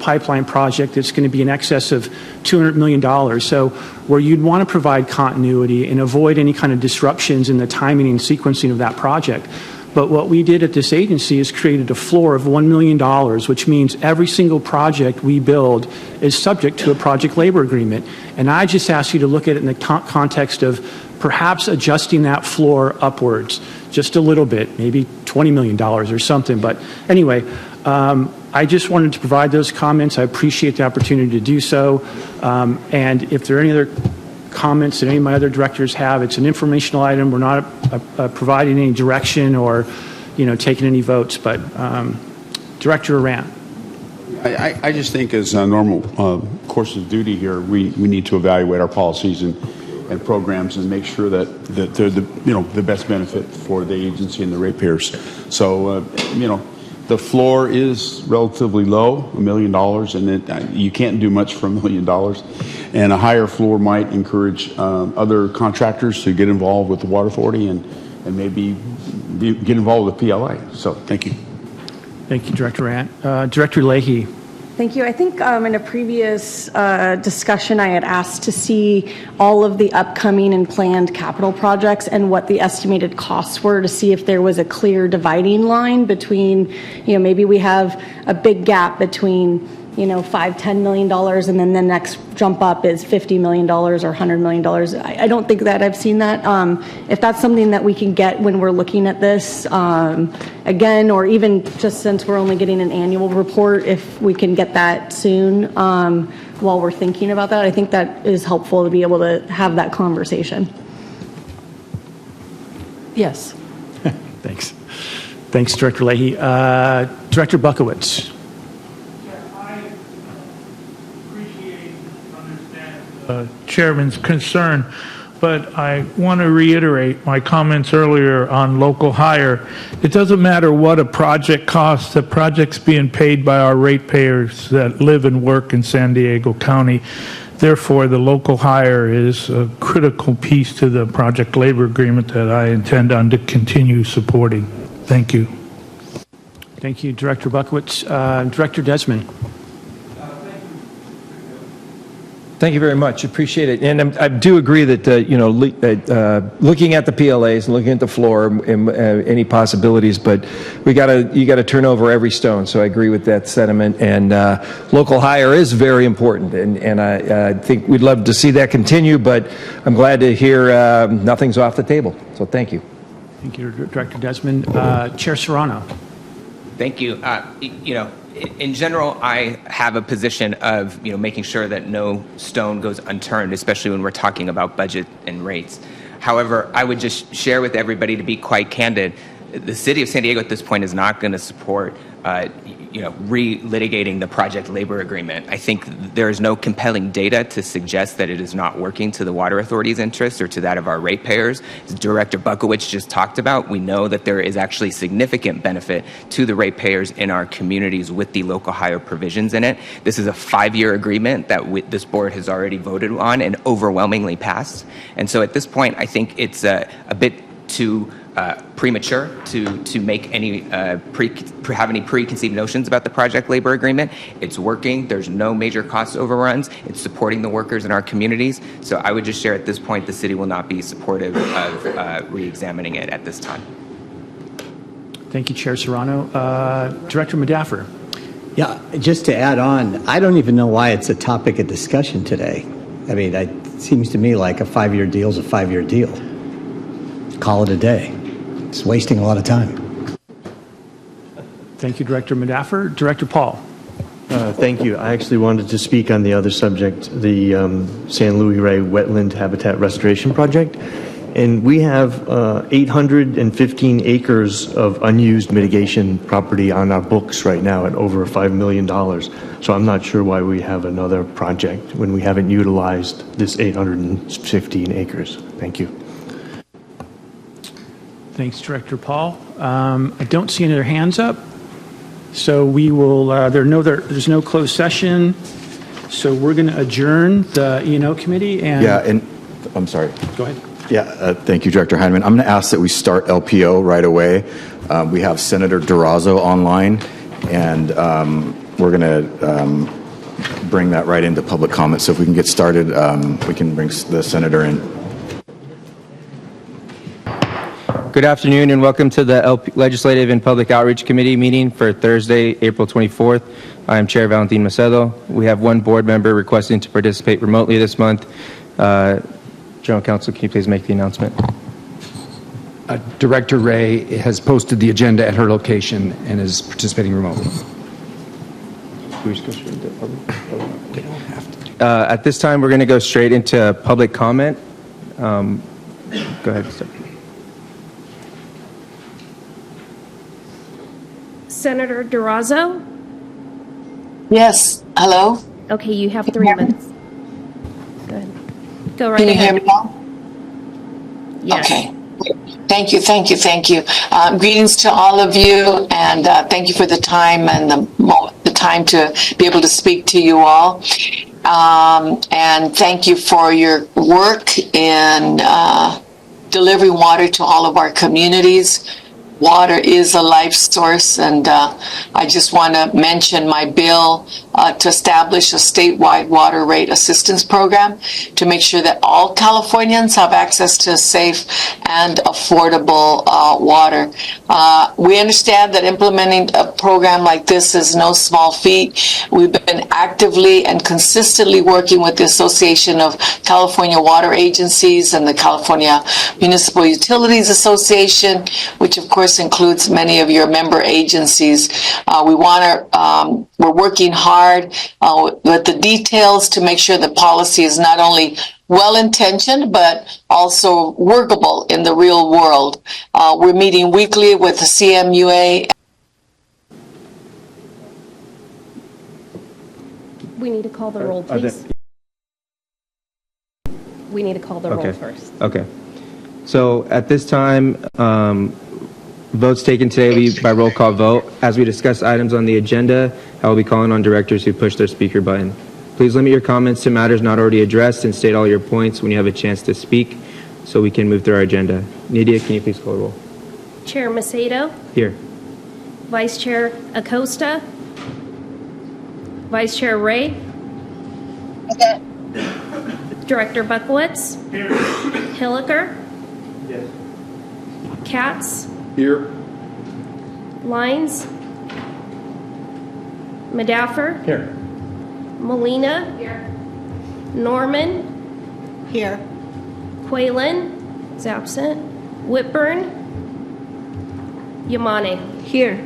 pipeline project that's going to be in excess of $200 million. So where you'd want to provide continuity and avoid any kind of disruptions in the timing and sequencing of that project. But what we did at this agency is created a floor of $1 million, which means every single project we build is subject to a project labor agreement. And I just ask you to look at it in the context of perhaps adjusting that floor upwards just a little bit, maybe $20 million or something. But anyway, I just wanted to provide those comments. I appreciate the opportunity to do so. And if there are any other comments that any of my other directors have, it's an informational item. We're not providing any direction or, taking any votes, but Director Arant. I just think as a normal course of duty here, we need to evaluate our policies and programs and make sure that they're the best benefit for the agency and the ratepayers. So, the floor is relatively low, $1 million, and you can't do much for $1 million. And a higher floor might encourage other contractors to get involved with the Water Authority and maybe get involved with PLA. So, thank you. Thank you, Director Arant. Director Leahy. Thank you. I think in a previous discussion, I had asked to see all of the upcoming and planned capital projects and what the estimated costs were to see if there was a clear dividing line between, maybe we have a big gap between, $5-10 million, and then the next jump up is $50 million or $100 million. I don't think that I've seen that. If that's something that we can get when we're looking at this again, or even just since we're only getting an annual report, if we can get that soon while we're thinking about that, I think that is helpful to be able to have that conversation. Yes. Thanks. Thanks, Director Leahy. Director Buckowitz. Chairman's concern, but I want to reiterate my comments earlier on local hire. It doesn't matter what a project costs, the project's being paid by our ratepayers that live and work in San Diego County. Therefore, the local hire is a critical piece to the project labor agreement that I intend on to continue supporting. Thank you. Thank you, Director Buckowitz. Director Desmond. Thank you very much. Appreciate it. And I do agree that, looking at the PLAs and looking at the floor and any possibilities, but you got to turn over every stone. So I agree with that sentiment. And local hire is very important. And I think we'd love to see that continue, but I'm glad to hear nothing's off the table. So thank you. Thank you, Director Desmond. Chair Serrano. Thank you. In general, I have a position of making sure that no stone goes unturned, especially when we're talking about budget and rates. However, I would just share with everybody, to be quite candid, the city of San Diego at this point is not going to support relitigating the project labor agreement. I think there is no compelling data to suggest that it is not working to the Water Authority's interest or to that of our ratepayers. As Director Buckowitz just talked about, we know that there is actually significant benefit to the ratepayers in our communities with the local hire provisions in it. This is a 5-year agreement that this board has already voted on and overwhelmingly passed. And so at this point, I think it's a bit too premature to make any have any preconceived notions about the project labor agreement. It's working. There's no major cost overruns. It's supporting the workers in our communities. So I would just share at this point, the city will not be supportive of re-examining it at this time. Thank you, Chair Serrano. Director Medaffer. Yeah, just to add on, I don't even know why it's a topic of discussion today. I mean, it seems to me like a 5-year deal is a 5-year deal. Call it a day. It's wasting a lot of time. Thank you, Director Medaffer. Director Paul. Thank you. I actually wanted to speak on the other subject, the San Luis Rey Wetland Habitat Restoration Project. And we have 815 acres of unused mitigation property on our books right now at over $5 million. So I'm not sure why we have another project when we haven't utilized this 815 acres. Thank you. Thanks, Director Paul. I don't see any other hands up, so we will. There's no closed session, so we're going to adjourn the E&O committee. And I'm sorry. Go ahead. Yeah, thank you, Director Heineman. I'm going to ask that we start LPO right away. We have Senator Durazo online, and we're going to bring that right into public comment. So if we can get started, we can bring the senator in. Good afternoon and welcome to the Legislative and Public Outreach Committee meeting for Thursday, April 24th. I am Chair Valentin Macedo. We have one board member requesting to participate remotely this month. General Counsel, can you please make the announcement? Director Ray has posted the agenda at her location and is participating remotely. At this time, we're going to go straight into public comment. Go ahead, sir. Senator Durazo? Yes. Hello? Okay, you have 3 minutes. Go ahead. Go right Can you ahead. hear me now? Yes. Okay. Thank you, thank you, thank you. Greetings to all of you, and thank you for the time and the time to be able to speak to you all. And thank you for your work in delivering water to all of our communities. Water is a life source, and I just want to mention my bill to establish a statewide water rate assistance program to make sure that all Californians have access to safe and affordable water. We understand that implementing a program like this is no small feat. We've been actively and consistently working with the Association of California Water Agencies and the California Municipal Utilities Association, which of course includes many of your member agencies. We're working hard with the details to make sure the policy is not only well-intentioned, but also workable in the real world. We're meeting weekly with the CMUA. We need to call the roll, please. We need to call the roll first. Okay. So at this time, votes taken today will be by roll call vote. As we discuss items on the agenda, I will be calling on directors who push their speaker button. Please limit your comments to matters not already addressed and state all your points when you have a chance to speak so we can move through our agenda. Nydia, can you please call the roll? Chair Macedo, Here. Vice Chair Acosta, Vice Chair Ray, Director Buckowitz, Hilliker, Katz, Here. Lines, Medaffer, Here. Molina, Norman, Here. Quaylen is absent, Whitburn, Yamane. Here.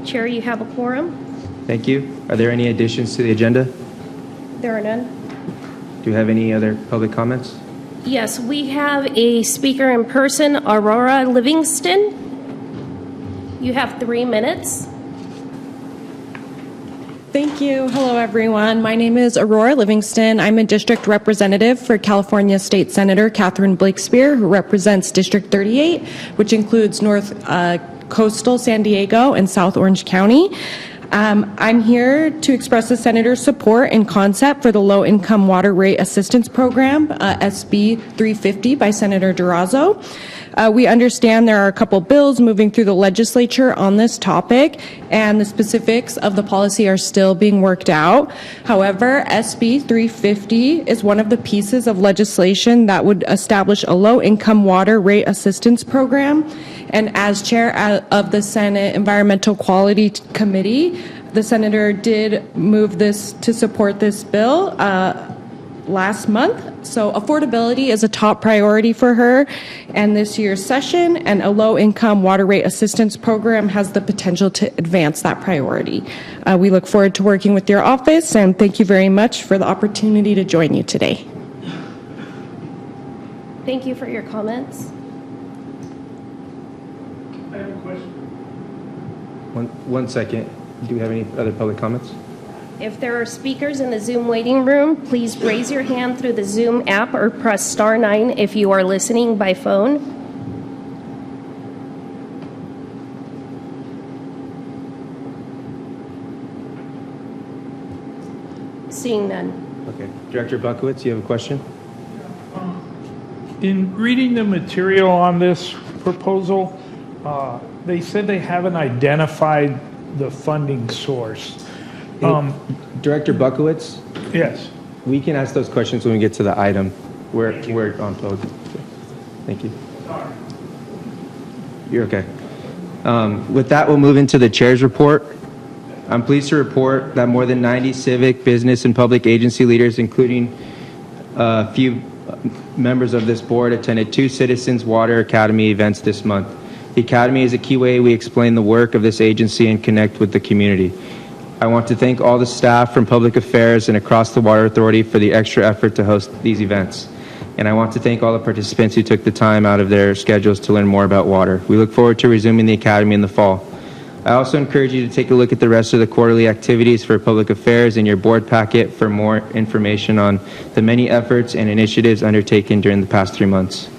Chair, you have a quorum. Thank you. Are there any additions to the agenda? There are none. Do you have any other public comments? Yes, we have a speaker in person, Aurora Livingston. You have 3 minutes. Thank you. Hello, everyone. My name is Aurora Livingston. I'm a district representative for California State Senator Catherine Blakespear, who represents District 38, which includes North Coastal San Diego and South Orange County. I'm here to express the Senator's support and concept for the Low Income Water Rate Assistance Program, SB 350 by Senator Durazo. We understand there are a couple bills moving through the legislature on this topic, and the specifics of the policy are still being worked out. However, SB 350 is one of the pieces of legislation that would establish a low-income water rate assistance program. And as chair of the Senate Environmental Quality Committee, the senator did move this to support this bill last month. So affordability is a top priority for her and this year's session, and a low-income water rate assistance program has the potential to advance that priority. We look forward to working with your office, and thank you very much for the opportunity to join you today. Thank you for your comments. I have a question. One second. Do we have any other public comments? If there are speakers in the Zoom waiting room, please raise your hand through the Zoom app or press *9 if you are listening by phone. Seeing none. Okay. Director Buckowitz, you have a question? In reading the material on this proposal, they said they haven't identified the funding source. Director Buckowitz? Yes. We can ask those questions when we get to the item. We're on close. Thank you. Sorry. You're okay. With that, we'll move into the chair's report. I'm pleased to report that more than 90 civic, business, and public agency leaders, including a few members of this board, attended 2 Citizens Water Academy events this month. The Academy is a key way we explain the work of this agency and connect with the community. I want to thank all the staff from Public Affairs and across the Water Authority for the extra effort to host these events. And I want to thank all the participants who took the time out of their schedules to learn more about water. We look forward to resuming the Academy in the fall. I also encourage you to take a look at the rest of the quarterly activities for public affairs in your board packet for more information on the many efforts and initiatives undertaken during the past 3 months.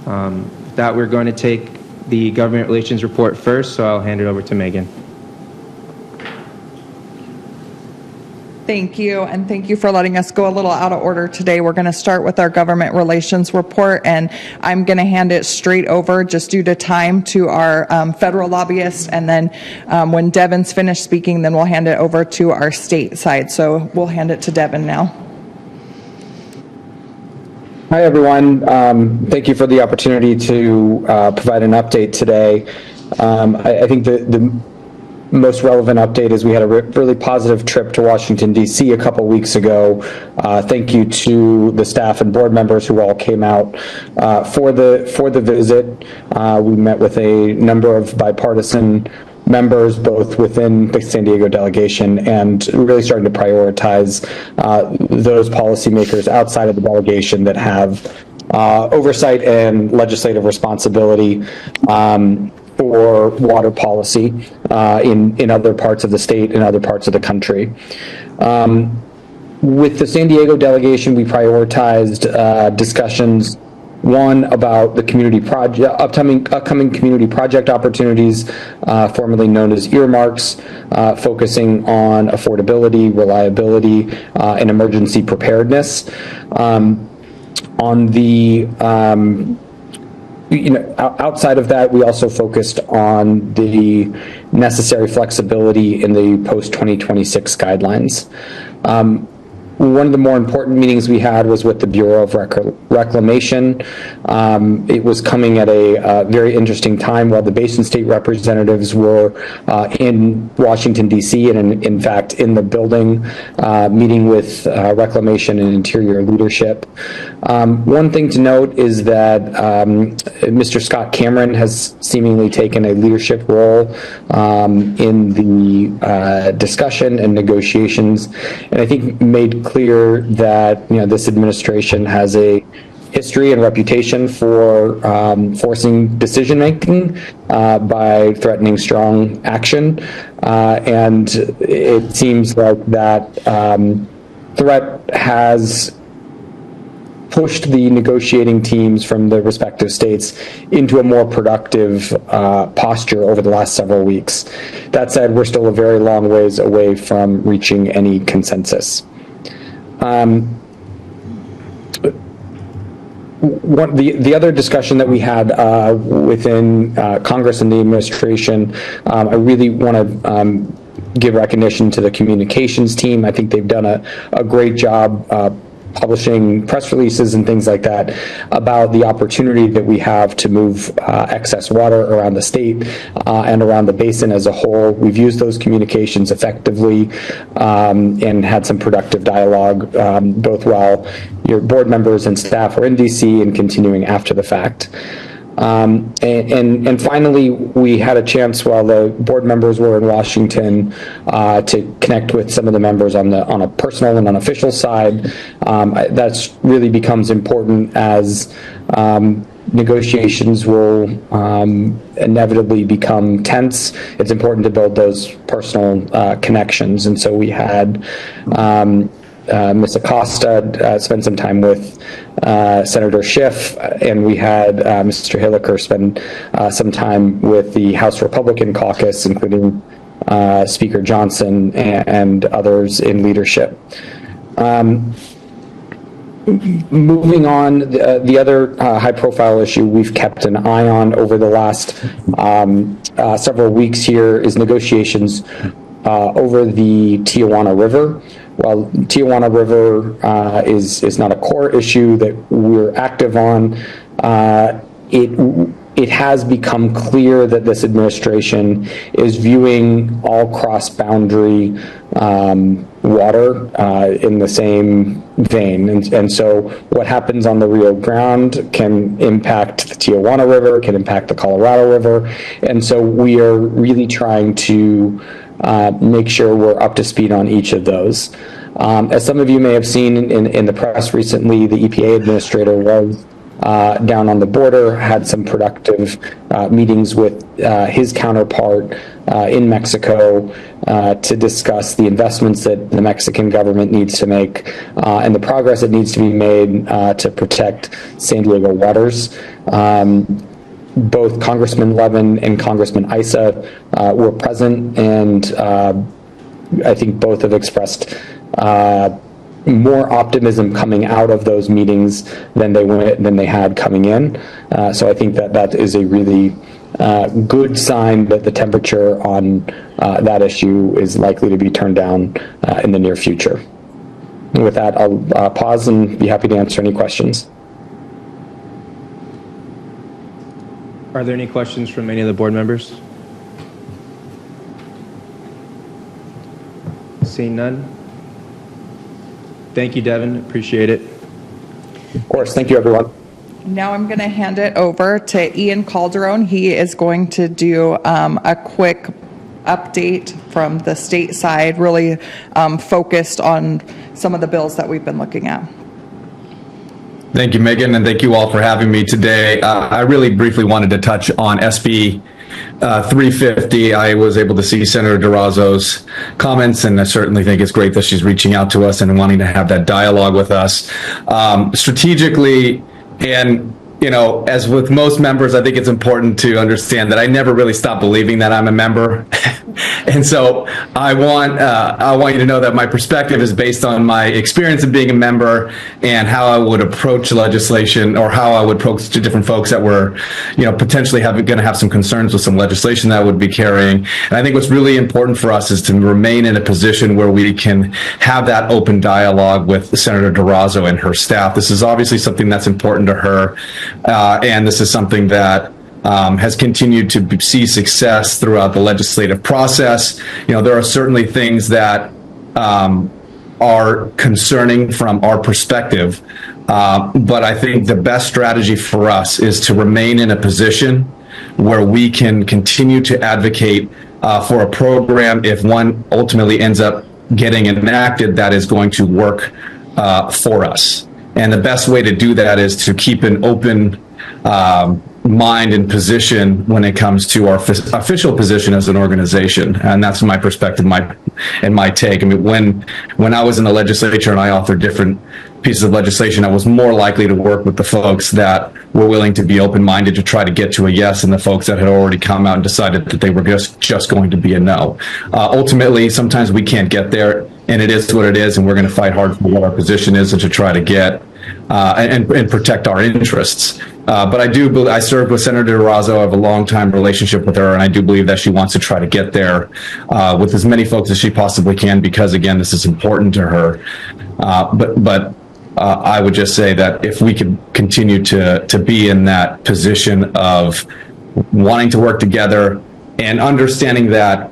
With that, we're going to take the government relations report first, so I'll hand it over to Megan. Thank you, and thank you for letting us go a little out of order today. We're going to start with our government relations report, and I'm going to hand it straight over, just due to time, to our federal lobbyist, and then when Devin's finished speaking, then we'll hand it over to our state side. So we'll hand it to Devin now. Hi, everyone. Thank you for the opportunity to provide an update today. I think the most relevant update is we had a really positive trip to Washington, D.C. a couple weeks ago. Thank you to the staff and board members who all came out for the visit. We met with a number of bipartisan members, both within the San Diego delegation, and really starting to prioritize those policymakers outside of the delegation that have oversight and legislative responsibility for water policy in other parts of the state and other parts of the country. With the San Diego delegation, we prioritized discussions, one about the community project, upcoming community project opportunities, formerly known as earmarks, focusing on affordability, reliability, and emergency preparedness. On the outside of that, we also focused on the necessary flexibility in the post-2026 guidelines. One of the more important meetings we had was with the Bureau of Reclamation. It was coming at a very interesting time while the Basin State representatives were in Washington, D.C., and in fact in the building meeting with Reclamation and Interior leadership. One thing to note is that Mr. Scott Cameron has seemingly taken a leadership role in the discussion and negotiations, and I think made clear that this administration has a history and reputation for forcing decision making by threatening strong action, and it seems like that threat has pushed the negotiating teams from the respective states into a more productive posture over the last several weeks. That said, we're still a very long ways away from reaching any consensus. The other discussion that we had within Congress and the administration, I really want to give recognition to the communications team. I think they've done a great job publishing press releases and things like that about the opportunity that we have to move excess water around the state and around the basin as a whole. We've used those communications effectively and had some productive dialogue, both while your board members and staff are in DC and continuing after the fact. And finally, we had a chance while the board members were in Washington to connect with some of the members on a personal and unofficial side. That's really becomes important as negotiations will inevitably become tense. It's important to build those personal connections. And so we had Ms. Acosta spend some time with Senator Schiff, and we had Mr. Hilliker spend some time with the House Republican caucus, including Speaker Johnson and others in leadership. Moving on, the other high-profile issue we've kept an eye on over the last several weeks here is negotiations over the Tijuana River. While Tijuana River is not a core issue that we're active on, it has become clear that this administration is viewing all cross-boundary water in the same vein. And so what happens on the Rio Grande can impact the Tijuana River, can impact the Colorado River. And so we are really trying to make sure we're up to speed on each of those. As some of you may have seen in the press recently, the EPA administrator was down on the border, had some productive meetings with his counterpart in Mexico to discuss the investments that the Mexican government needs to make and the progress that needs to be made to protect San Diego waters. Both Congressman Levin and Congressman Issa were present, and I think both have expressed more optimism coming out of those meetings than they had coming in. So I think that is a really good sign that the temperature on that issue is likely to be turned down in the near future. And with that, I'll pause and be happy to answer any questions. Are there any questions from any of the board members? Seeing none? Thank you, Devin. Appreciate it. Of course. Thank you, everyone. Now I'm going to hand it over to Ian Calderon. He is going to do a quick update from the state side, really focused on some of the bills that we've been looking at. Thank you, Megan, and thank you all for having me today. I really briefly wanted to touch on SB 350. I was able to see Senator Durazo's comments, and I certainly think it's great that she's reaching out to us and wanting to have that dialogue with us. Strategically, and as with most members, I think it's important to understand that I never really stopped believing that I'm a member. And so I want you to know that my perspective is based on my experience of being a member and how I would approach legislation, or how I would approach to different folks that were, potentially going to have some concerns with some legislation that I would be carrying. And I think what's really important for us is to remain in a position where we can have that open dialogue with Senator Durazo and her staff. This is obviously something that's important to her. And this is something that has continued to see success throughout the legislative process. There are certainly things that are concerning from our perspective, but I think the best strategy for us is to remain in a position where we can continue to advocate for a program, if one ultimately ends up getting enacted, that is going to work for us. And the best way to do that is to keep an open mind and position when it comes to our official position as an organization. And that's my perspective, my take. I mean, when I was in the legislature and I authored different pieces of legislation, I was more likely to work with the folks that were willing to be open-minded to try to get to a yes, and the folks that had already come out and decided that they were just going to be a no. Ultimately, sometimes we can't get there, and it is what it is, and we're going to fight hard for what our position is and to try to get and protect our interests. But I served with Senator Durazo. I have a long-time relationship with her, and I do believe that she wants to try to get there with as many folks as she possibly can, because, again, this is important to her. But I would just say that if we could continue to be in that position of wanting to work together and understanding that,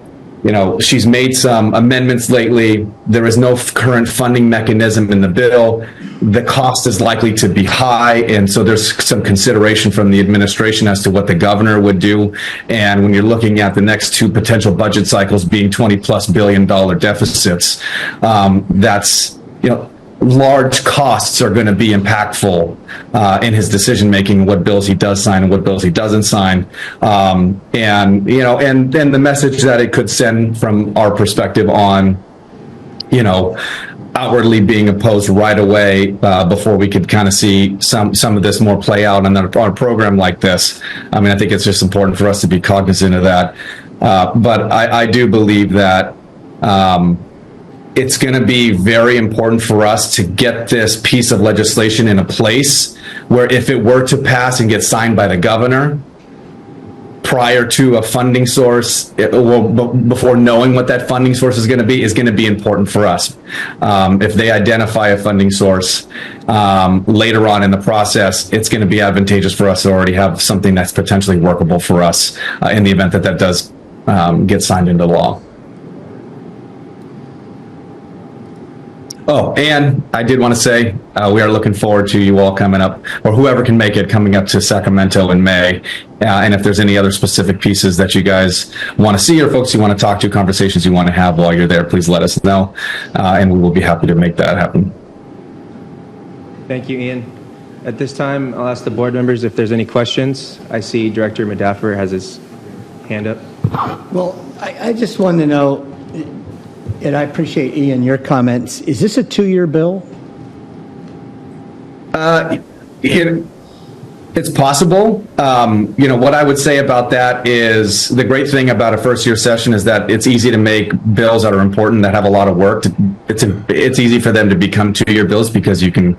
she's made some amendments lately. There is no current funding mechanism in the bill. The cost is likely to be high, and so there's some consideration from the administration as to what the governor would do. And when you're looking at the next two potential budget cycles being $20+ billion deficits, that's, large costs are going to be impactful in his decision making, what bills he does sign and what bills he doesn't sign, and the message that it could send from our perspective on, outwardly being opposed right away before we could kind of see some of this more play out on a program like this. I mean, I think it's just important for us to be cognizant of that. But I do believe that it's going to be very important for us to get this piece of legislation in a place where, if it were to pass and get signed by the governor prior to a funding source, before knowing what that funding source is going to be important for us. If they identify a funding source later on in the process, it's going to be advantageous for us to already have something that's potentially workable for us in the event that does get signed into law. Oh, and I did want to say we are looking forward to you all coming up, or whoever can make it, coming up to Sacramento in May. And if there's any other specific pieces that you guys want to see, or folks you want to talk to, conversations you want to have while you're there, please let us know, and we will be happy to make that happen. Thank you, Ian. At this time, I'll ask the board members if there's any questions. I see Director Madaffer has his hand up. Well, I just wanted to know, and I appreciate, Ian, your comments. Is this a 2-year bill? It's possible. What I would say about that is the great thing about a first year session is that it's easy to make bills that are important that have a lot of work. It's easy for them to become 2-year bills because you can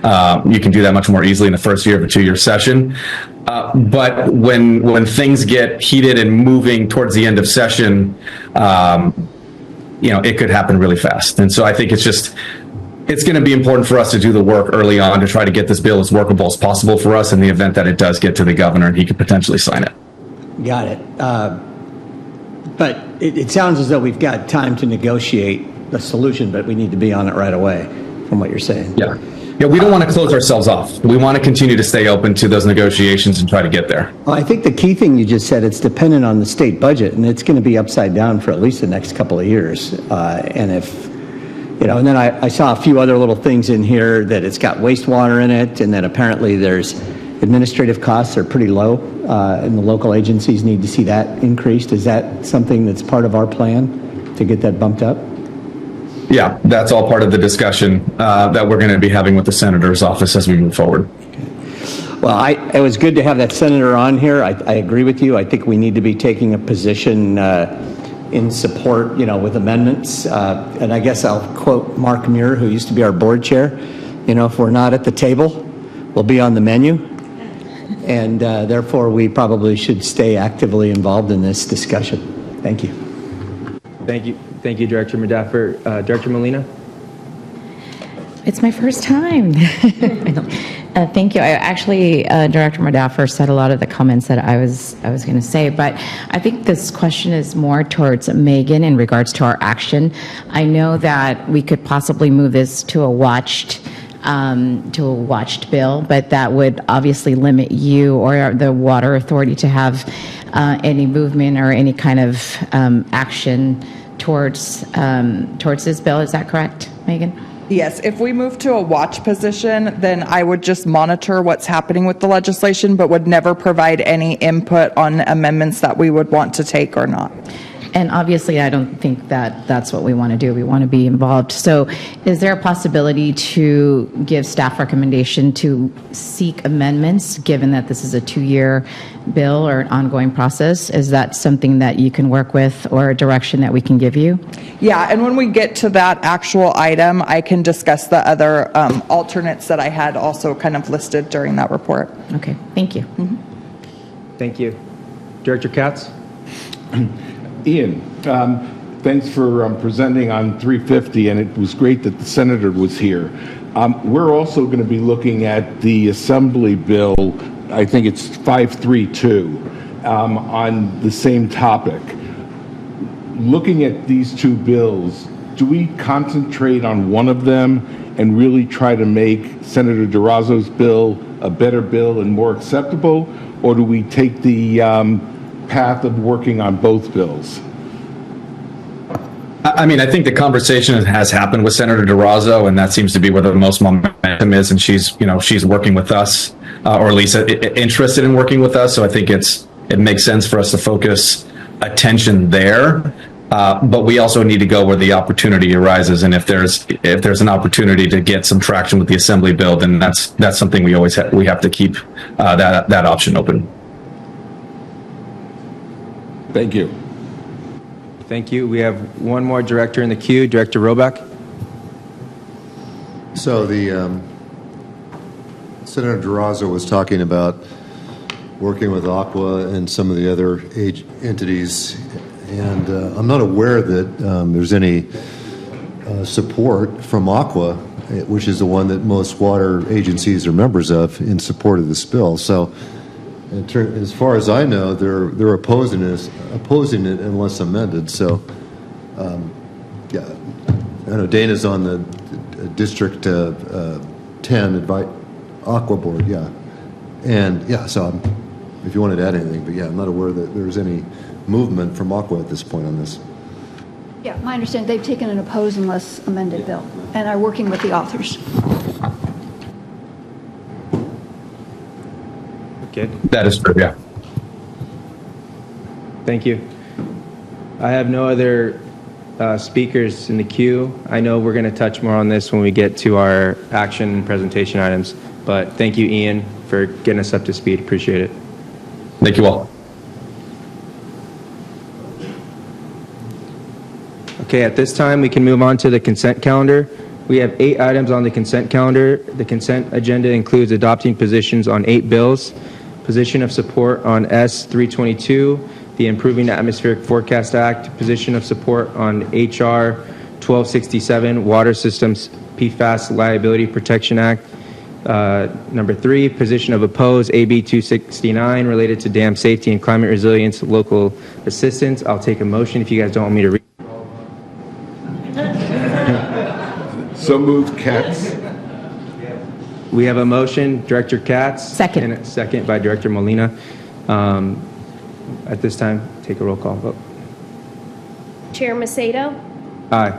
do that much more easily in the first year of a 2-year session. But when things get heated and moving towards the end of session, it could happen really fast. And so I think it's going to be important for us to do the work early on to try to get this bill as workable as possible for us in the event that it does get to the governor and he could potentially sign it. Got it. But it sounds as though we've got time to negotiate the solution, but we need to be on it right away, from what you're saying. Yeah, we don't want to close ourselves off. We want to continue to stay open to those negotiations and try to get there. Well, I think the key thing you just said, it's dependent on the state budget, and it's going to be upside down for at least the next couple of years. And if and then I saw a few other little things in here that it's got wastewater in it, and then apparently there's administrative costs are pretty low, and the local agencies need to see that increased. Is that something that's part of our plan to get that bumped up? Yeah, that's all part of the discussion that we're going to be having with the senator's office as we move forward. Well, it was good to have that senator on here. I agree with you. I think we need to be taking a position in support, with amendments. And I guess I'll quote Mark Muir, who used to be our board chair. If we're not at the table, we'll be on the menu. And therefore, we probably should stay actively involved in this discussion. Thank you. Thank you. Thank you, Director Madaffer. Director Molina? It's my first time. Thank you. Director Madaffer said a lot of the comments that I was going to say, but I think this question is more towards Megan in regards to our action. I know that we could possibly move this to a watched bill, but that would obviously limit you or the Water Authority to have any movement or any kind of action towards this bill. Is that correct, Megan? Yes, if we move to a watch position, then I would just monitor what's happening with the legislation, but would never provide any input on amendments that we would want to take or not. And obviously, I don't think that that's what we want to do. We want to be involved. So is there a possibility to give staff recommendation to seek amendments, given that this is a 2-year bill or an ongoing process? Is that something that you can work with or a direction that we can give you? Yeah, and when we get to that actual item, I can discuss the other alternates that I had also kind of listed during that report. Okay, thank you. Mm-hmm. Thank you. Director Katz? Ian, thanks for presenting on 350, and it was great that the senator was here. We're also going to be looking at the Assembly bill, I think it's 532, on the same topic. Looking at these two bills, do we concentrate on one of them and really try to make Senator Durazo's bill a better bill and more acceptable, or do we take the path of working on both bills? I mean, I think the conversation has happened with Senator Durazo, and that seems to be where the most momentum is. And she's working with us, or at least interested in working with us. So I think it makes sense for us to focus attention there. But we also need to go where the opportunity arises. And if there's an opportunity to get some traction with the Assembly bill, then that's something we always we have to keep that option open. Thank you. Thank you. We have one more director in the queue, Director Roback. So the Senator Durazo was talking about working with Aqua and some of the other entities, and I'm not aware that there's any support from Aqua, which is the one that most water agencies are members of, in support of this bill. So as far as I know, they're opposing it unless amended. So, yeah, I know Dana's on the District 10 Aqua Board, yeah, and yeah. So, if you wanted to add anything, but yeah, I'm not aware that there's any movement from Aqua at this point on this. Yeah, my understanding, they've taken an oppose unless amended bill and are working with the authors. Okay. That is true, yeah. Thank you. I have no other speakers in the queue. I know we're going to touch more on this when we get to our action and presentation items, but thank you, Ian, for getting us up to speed. Appreciate it. Thank you all. Okay, at this time, we can move on to the consent calendar. We have 8 items on the consent calendar. The consent agenda includes adopting positions on 8 bills, position of support on S-322, the Improving Atmospheric Forecast Act, position of support on H.R. 1267, Water Systems PFAS Liability Protection Act. Number 3, position of oppose AB 269 related to dam safety and climate resilience local assistance. I'll take a motion if you guys don't want me to read. So moved, Katz. We have a motion, Director Katz. Second. And a second by Director Molina. At this time, take a roll call vote. Chair Macedo, Aye.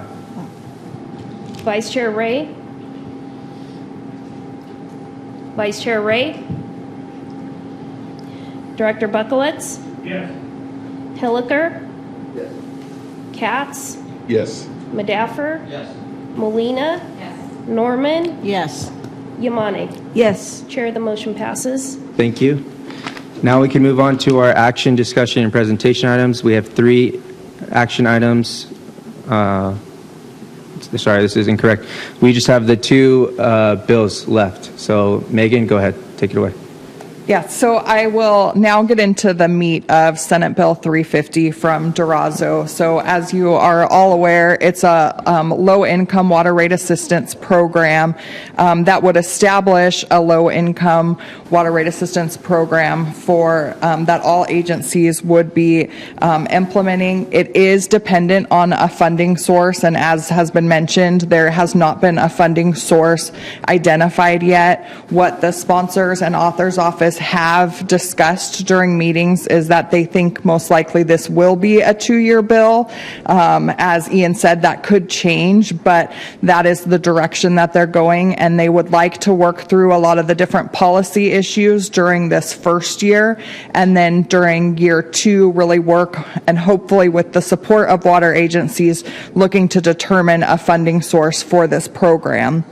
Vice Chair Ray, Vice Chair Ray, Director Buckowitz, Yes. Hilliker, Katz, Yes. Madaffer, Molina, Norman, Yes. Yamane. Yes. Chair, the motion passes. Thank you. Now we can move on to our action, discussion, and presentation items. We have 3 action items. Sorry, this is incorrect. We just have the 2 bills left. So Megan, go ahead. Take it away. Yeah, so I will now get into the meat of Senate Bill 350 from Durazo. So as you are all aware, it's a low-income water rate assistance program that would establish a low-income water rate assistance program for that all agencies would be implementing. It is dependent on a funding source, and as has been mentioned, there has not been a funding source identified yet. What the sponsors and authors office have discussed during meetings is that they think most likely this will be a 2-year bill. As Ian said, that could change, but that is the direction that they're going, and they would like to work through a lot of the different policy issues during this first year, and then during year 2 really work, and hopefully with the support of water agencies, looking to determine a funding source for this program.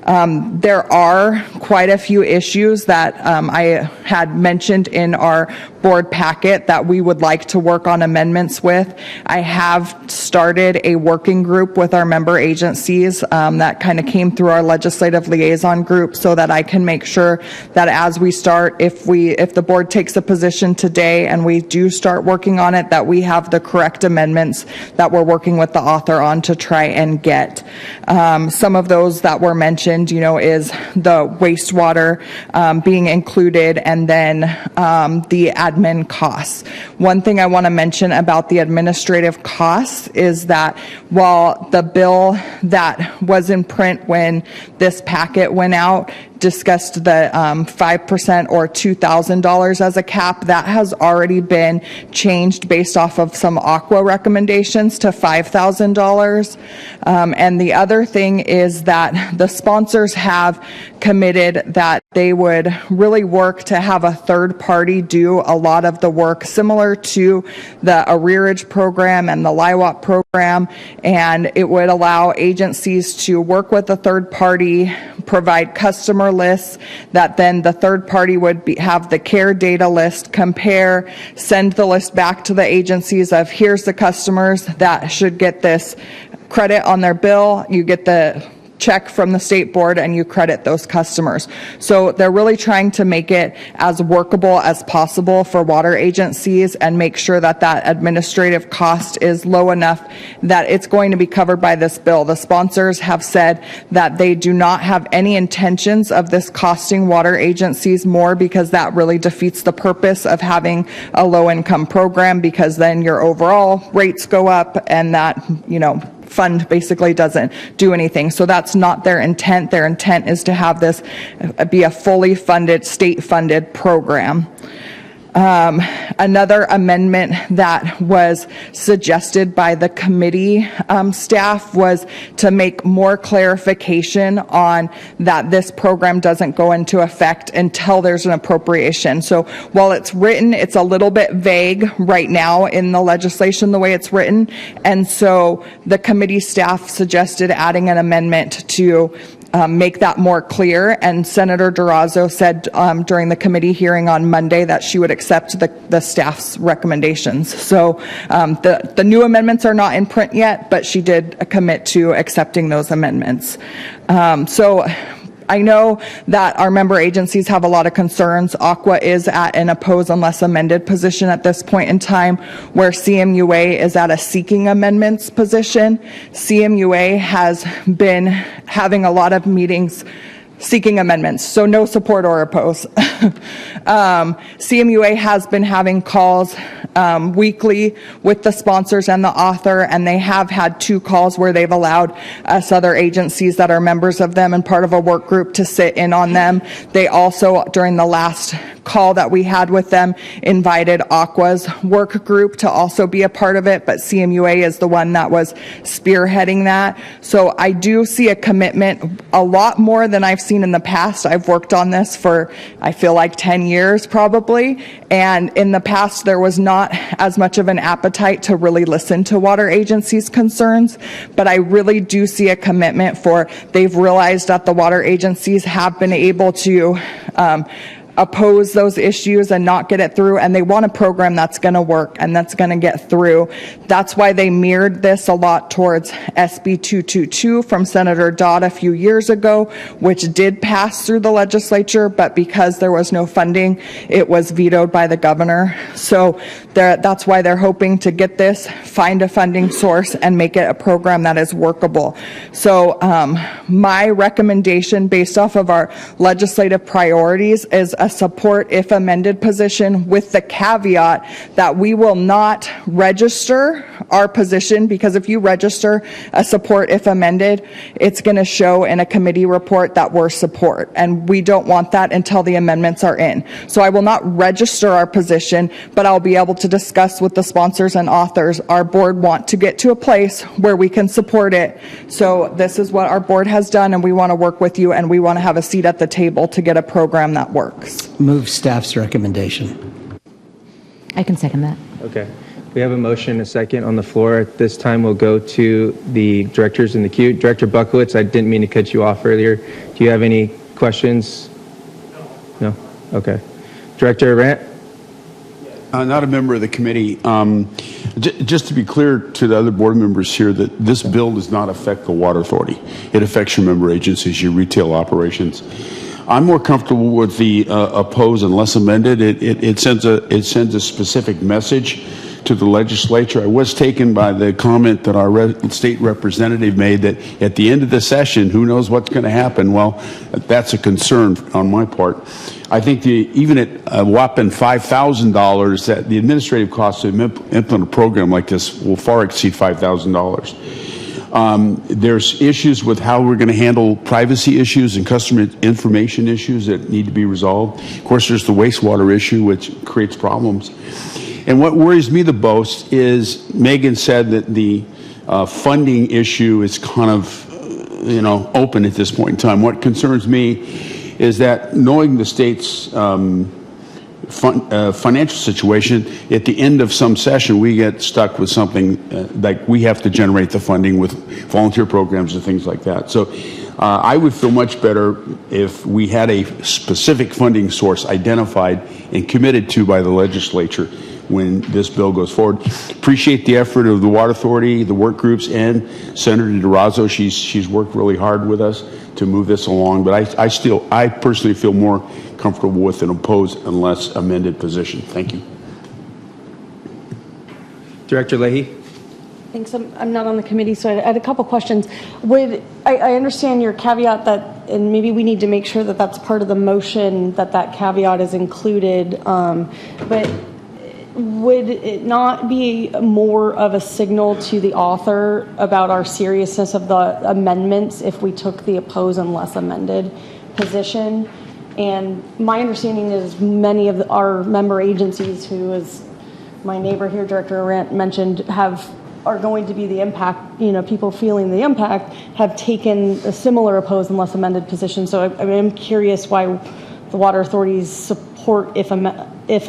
There are quite a few issues that I had mentioned in our board packet that we would like to work on amendments with. I have started a working group with our member agencies that kind of came through our legislative liaison group so that I can make sure that as we start, if the board takes a position today and we do start working on it, that we have the correct amendments that we're working with the author on to try and get. Some of those that were mentioned, is the wastewater being included, and then the admin costs. One thing I want to mention about the administrative costs is that while the bill that was in print when this packet went out discussed the 5% or $2,000 as a cap, that has already been changed based off of some Aqua recommendations to $5,000. And the other thing is that the sponsors have committed that they would really work to have a third party do a lot of the work similar to the arrearage program and the LIWAP program, and it would allow agencies to work with a third party, provide customer lists that then the third party would have the care data list, compare, send the list back to the agencies of here's the customers that should get this credit on their bill. You get the check from the state board and you credit those customers. So they're really trying to make it as workable as possible for water agencies and make sure that that administrative cost is low enough that it's going to be covered by this bill. The sponsors have said that they do not have any intentions of this costing water agencies more, because that really defeats the purpose of having a low-income program, because then your overall rates go up and that, fund basically doesn't do anything. So that's not their intent. Their intent is to have this be a fully funded, state-funded program. Another amendment that was suggested by the committee staff was to make more clarification on that this program doesn't go into effect until there's an appropriation. So while it's written, it's a little bit vague right now in the legislation the way it's written. And so the committee staff suggested adding an amendment to make that more clear, and Senator Durazo said during the committee hearing on Monday that she would accept the staff's recommendations. So the new amendments are not in print yet, but she did commit to accepting those amendments. So I know that our member agencies have a lot of concerns. Aqua is at an oppose unless amended position at this point in time, where CMUA is at a seeking amendments position. CMUA has been having a lot of meetings seeking amendments, so no support or oppose. CMUA has been having calls weekly with the sponsors and the author, and they have had 2 calls where they've allowed us other agencies that are members of them and part of a work group to sit in on them. They also, during the last call that we had with them, invited Aqua's work group to also be a part of it, but CMUA is the one that was spearheading that. So I do see a commitment, a lot more than I've seen in the past. I've worked on this for, I feel like 10 years probably, and in the past there was not as much of an appetite to really listen to water agencies' concerns, but I really do see a commitment for, they've realized that the water agencies have been able to oppose those issues and not get it through, and they want a program that's going to work and that's going to get through. That's why they mirrored this a lot towards SB 222 from Senator Dodd a few years ago, which did pass through the legislature, but because there was no funding, it was vetoed by the governor. So that's why they're hoping to get this, find a funding source, and make it a program that is workable. So my recommendation based off of our legislative priorities is a support if amended position, with the caveat that we will not register our position, because if you register a support if amended, it's going to show in a committee report that we're support, and we don't want that until the amendments are in. So I will not register our position, but I'll be able to discuss with the sponsors and authors. Our board want to get to a place where we can support it. So this is what our board has done, and we want to work with you, and we want to have a seat at the table to get a program that works. Move staff's recommendation. I can second that. Okay. We have a motion and a second on the floor. At this time, we'll go to the directors in the queue. Director Buckowitz, I didn't mean to cut you off earlier. Do you have any questions? No? Okay. Director Rant? Not a member of the committee. Just to be clear to the other board members here, that this bill does not affect the Water Authority. It affects your member agencies, your retail operations. I'm more comfortable with the oppose unless amended. It sends a specific message to the legislature. I was taken by the comment that our state representative made that at the end of the session, who knows what's going to happen? Well, that's a concern on my part. I think even at a whopping $5,000, that the administrative costs to implement a program like this will far exceed $5,000. There's issues with how we're going to handle privacy issues and customer information issues that need to be resolved. Of course, there's the wastewater issue, which creates problems. And what worries me the most is Megan said that the funding issue is kind of, open at this point in time. What concerns me is that knowing the state's financial situation, at the end of some session, we get stuck with something like we have to generate the funding with volunteer programs and things like that. So I would feel much better if we had a specific funding source identified and committed to by the legislature when this bill goes forward. Appreciate the effort of the Water Authority, the work groups, and Senator Durazo. She's worked really hard with us to move this along, but I personally feel more comfortable with an opposed unless amended position. Thank you. Director Leahy? Thanks. I'm not on the committee, so I had a couple questions. I understand your caveat that, and maybe we need to make sure that that's part of the motion, that caveat is included, but would it not be more of a signal to the author about our seriousness of the amendments if we took the oppose unless amended position? And my understanding is many of our member agencies, who is my neighbor here, Director Arendt mentioned, are going to be the impact, people feeling the impact, have taken a similar opposed unless amended position. So I'm curious why the Water Authority's support if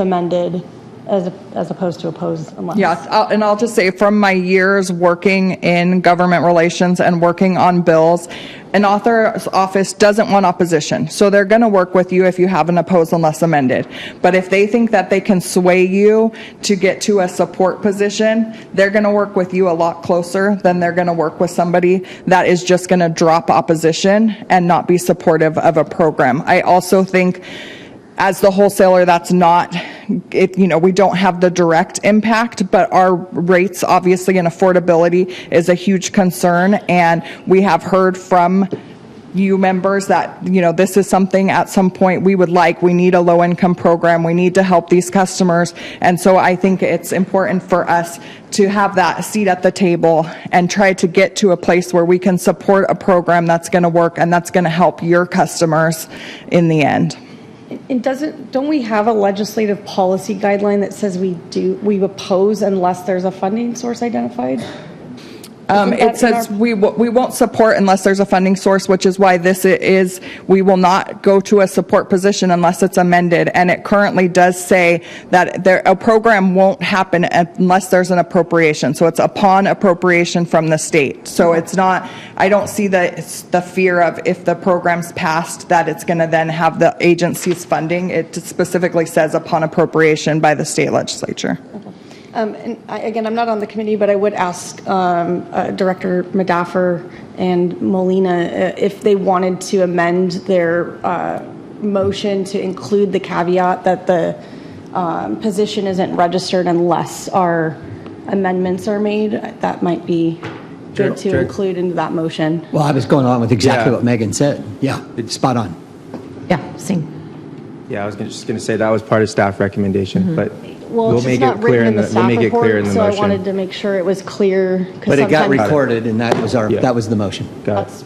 amended as opposed to opposed unless. Yes, and I'll just say from my years working in government relations and working on bills, an author's office doesn't want opposition. So they're going to work with you if you have an opposed unless amended. But if they think that they can sway you to get to a support position, they're going to work with you a lot closer than they're going to work with somebody that is just going to drop opposition and not be supportive of a program. I also think as the wholesaler, that's not, we don't have the direct impact, but our rates obviously and affordability is a huge concern. And we have heard from you members that, this is something at some point we would like. We need a low income program. We need to help these customers. And so I think it's important for us to have that seat at the table and try to get to a place where we can support a program that's going to work and that's going to help your customers in the end. And don't we have a legislative policy guideline that says we oppose unless there's a funding source identified? It says we won't support unless there's a funding source, which is why we will not go to a support position unless it's amended. And it currently does say that a program won't happen unless there's an appropriation. So it's upon appropriation from the state. So it's not, I don't see the fear of if the program's passed that it's going to then have the agency's funding. It specifically says upon appropriation by the state legislature. And I'm not on the committee, but I would ask Director Madaffer and Molina if they wanted to amend their motion to include the caveat that the position isn't registered unless our amendments are made. That might be good to include into that motion. Well, I was going on with exactly what Megan said. Yeah, it's spot on. Yeah, same. Yeah, I was just going to say that was part of staff recommendation, but Well, we'll it's make just it not clear written in in the the staff motion. report, so I wanted to make sure it was clear. But it got recorded, and that was that was the motion. That's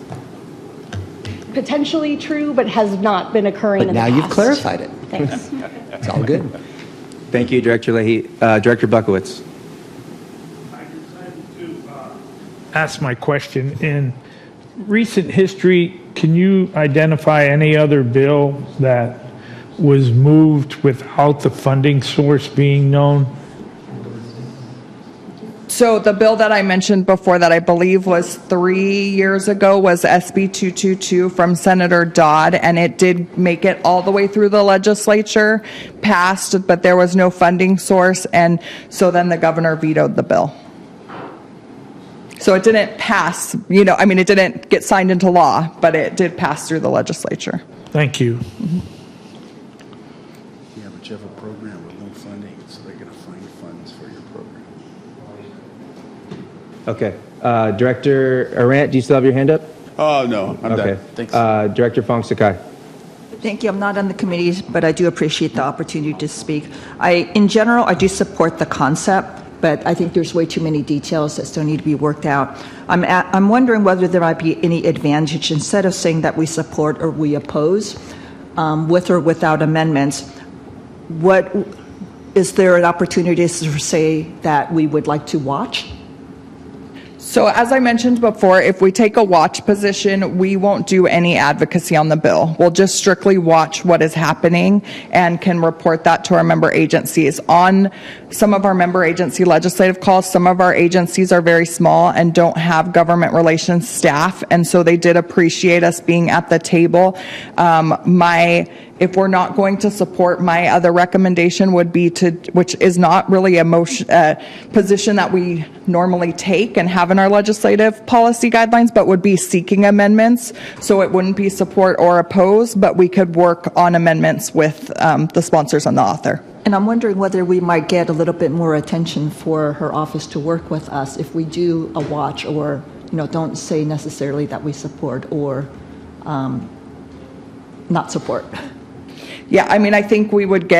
potentially true, but has not been occurring But in now the past. you've clarified it. Thanks. It's all good. Thank you, Director Leahy. Director Buckowitz. Ask my question. In recent history, can you identify any other bill that was moved without the funding source being known? So the bill that I mentioned before that I believe was 3 years ago was SB 222 from Senator Dodd, and it did make it all the way through the legislature, passed, but there was no funding source, and so then the governor vetoed the bill. So it didn't pass, it didn't get signed into law, but it did pass through the legislature. Thank you. Mm-hmm. Yeah, but you have a program with no funding, so they're going to find funds for your program. Okay. Director Arendt, do you still have your hand up? Oh, no, I'm Okay. done. Thanks. Director Fong Sakai. Thank you. I'm not on the committee, but I do appreciate the opportunity to speak. In general, I do support the concept, but I think there's way too many details that still need to be worked out. I'm wondering whether there might be any advantage, instead of saying that we support or we oppose, with or without amendments, is there an opportunity to say that we would like to watch? So as I mentioned before, if we take a watch position, we won't do any advocacy on the bill. We'll just strictly watch what is happening and can report that to our member agencies. On some of our member agency legislative calls, some of our agencies are very small and don't have government relations staff, and so they did appreciate us being at the table. If we're not going to support, my other recommendation would be which is not really a position that we normally take and have in our legislative policy guidelines, but would be seeking amendments. So it wouldn't be support or oppose, but we could work on amendments with the sponsors and the author. And I'm wondering whether we might get a little bit more attention for her office to work with us if we do a watch, or don't say necessarily that we support or not support. Yeah, I think we would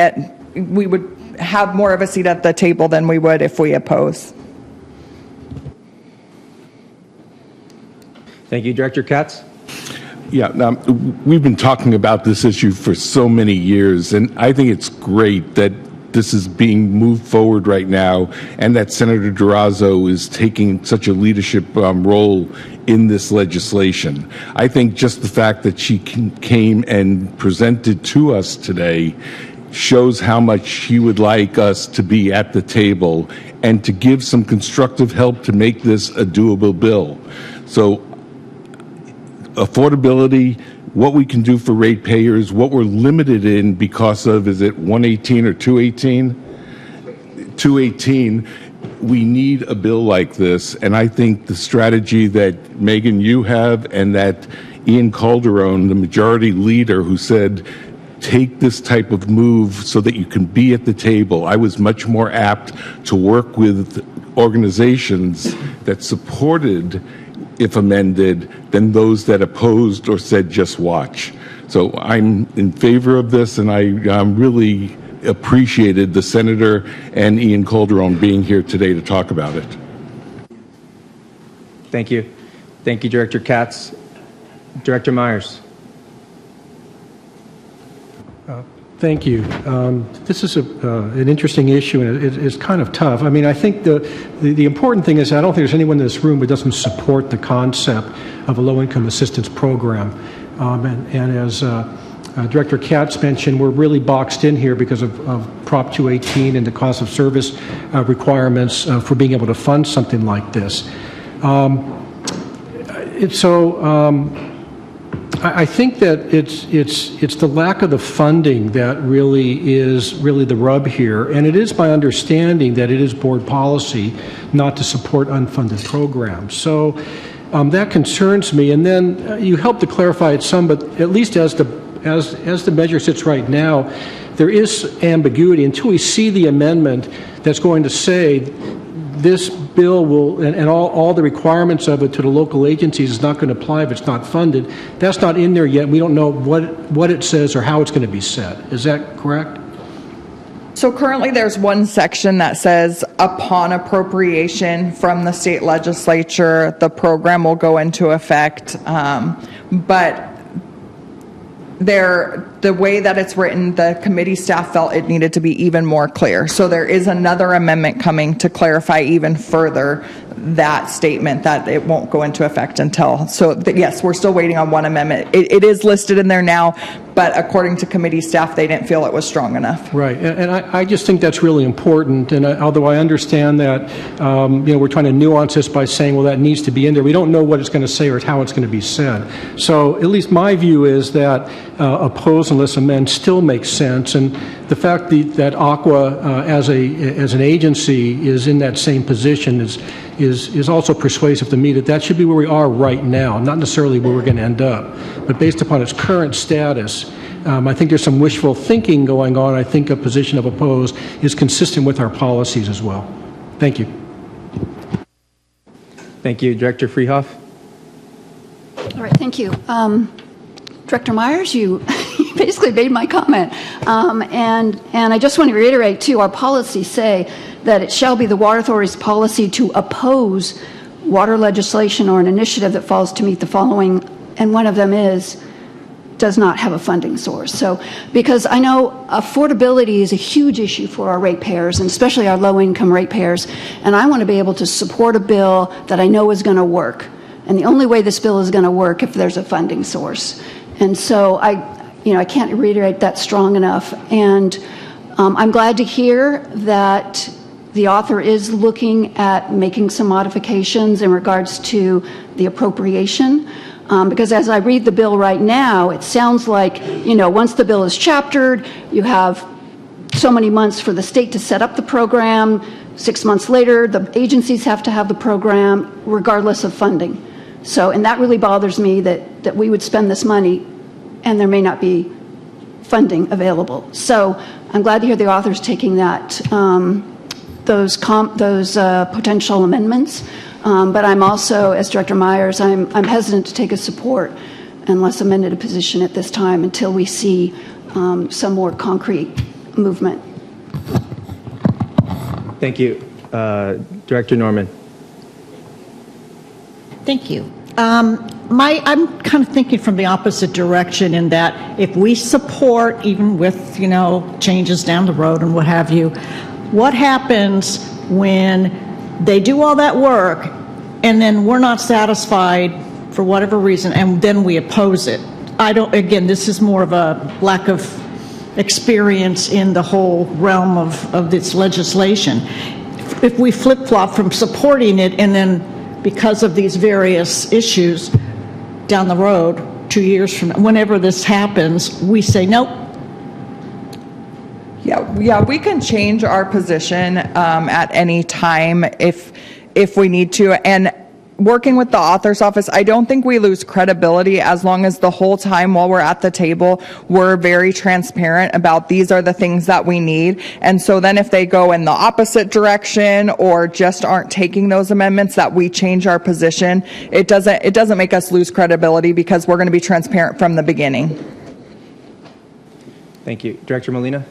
have more of a seat at the table than we would if we oppose. Thank you, Director Katz. Yeah, we've been talking about this issue for so many years, and I think it's great that this is being moved forward right now, and that Senator Durazo is taking such a leadership role in this legislation. I think just the fact that she came and presented to us today shows how much she would like us to be at the table and to give some constructive help to make this a doable bill. So affordability, what we can do for ratepayers, what we're limited in because of, is it 118 or 218? 218. We need a bill like this, and I think the strategy that Megan, you have, and that Ian Calderon, the majority leader, who said, take this type of move so that you can be at the table. I was much more apt to work with organizations that supported, if amended, than those that opposed or said just watch. So I'm in favor of this, and I really appreciated the Senator and Ian Calderon being here today to talk about it. Thank you. Thank you, Director Katz. Director Myers. Thank you. This is an interesting issue, and it's kind of tough. I mean, I think the important thing is I don't think there's anyone in this room who doesn't support the concept of a low-income assistance program. And as Director Katz mentioned, we're really boxed in here because of Prop 218 and the cost of service requirements for being able to fund something like this. I think that it's the lack of the funding that really is the rub here, and it is my understanding that it is board policy not to support unfunded programs. So that concerns me. And then you helped to clarify it some, but at least as the measure sits right now, there is ambiguity until we see the amendment that's going to say this bill will, and all the requirements of it to the local agencies is not going to apply if it's not funded. That's not in there yet. We don't know what it says or how it's going to be said. Is that correct? So currently there's one section that says upon appropriation from the state legislature, the program will go into effect. But the way that it's written, the committee staff felt it needed to be even more clear. So there is another amendment coming to clarify even further that statement that it won't go into effect until. So yes, we're still waiting on one amendment. It is listed in there now, but according to committee staff, they didn't feel it was strong enough. Right, and I just think that's really important. And although I understand that, we're trying to nuance this by saying, well, that needs to be in there. We don't know what it's going to say or how it's going to be said. So at least my view is that oppose unless amend still makes sense. And the fact that Aqua as an agency is in that same position is also persuasive to me that should be where we are right now, not necessarily where we're going to end up. But based upon its current status, I think there's some wishful thinking going on. I think a position of oppose is consistent with our policies as well. Thank you. Thank you. Director Freehoff. All right, thank you. Director Myers, you basically made my comment. And I just want to reiterate, too, our policies say that it shall be the Water Authority's policy to oppose water legislation or an initiative that fails to meet the following, and one of them does not have a funding source. So, because I know affordability is a huge issue for our ratepayers, and especially our low-income ratepayers, and I want to be able to support a bill that I know is going to work. And the only way this bill is going to work if there's a funding source. And so I can't reiterate that strong enough. And I'm glad to hear that the author is looking at making some modifications in regards to the appropriation. Because as I read the bill right now, it sounds like, once the bill is chaptered, you have so many months for the state to set up the program. 6 months later, the agencies have to have the program, regardless of funding. So, and that really bothers me that we would spend this money and there may not be funding available. So I'm glad to hear the author's taking that, those potential amendments. But I'm also, as Director Myers, I'm hesitant to take a support unless amended a position at this time until we see some more concrete movement. Thank you. Director Norman. Thank you. I'm kind of thinking from the opposite direction in that if we support, even with, changes down the road and what have you, what happens when they do all that work and then we're not satisfied for whatever reason and then we oppose it? Again, this is more of a lack of experience in the whole realm of this legislation. If we flip-flop from supporting it and then because of these various issues down the road, 2 years from now, whenever this happens, we say, nope. Yeah, we can change our position at any time if we need to. And working with the author's office, I don't think we lose credibility as long as the whole time while we're at the table, we're very transparent about these are the things that we need. And so then if they go in the opposite direction or just aren't taking those amendments, that we change our position, it doesn't make us lose credibility because we're going to be transparent from the beginning. Thank you. Director Molina?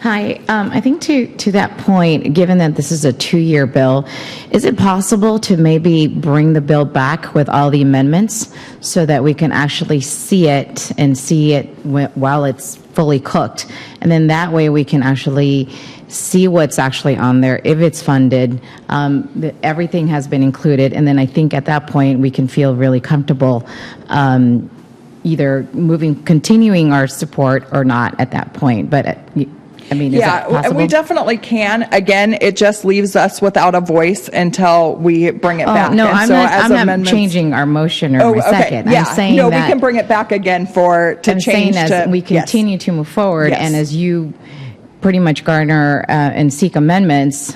Hi. I think to that point, given that this is a 2-year bill, is it possible to maybe bring the bill back with all the amendments so that we can actually see it while it's fully cooked? And then that way we can actually see what's actually on there, if it's funded, everything has been included. And then I think at that point we can feel really comfortable either continuing our support or not at that point. But is that possible? We definitely can. Again, it just leaves us without a voice until we bring it back. No, I'm not changing our motion or my second. Yeah. I'm saying we that can bring it back again saying as we continue to move forward and as you pretty much garner and seek amendments,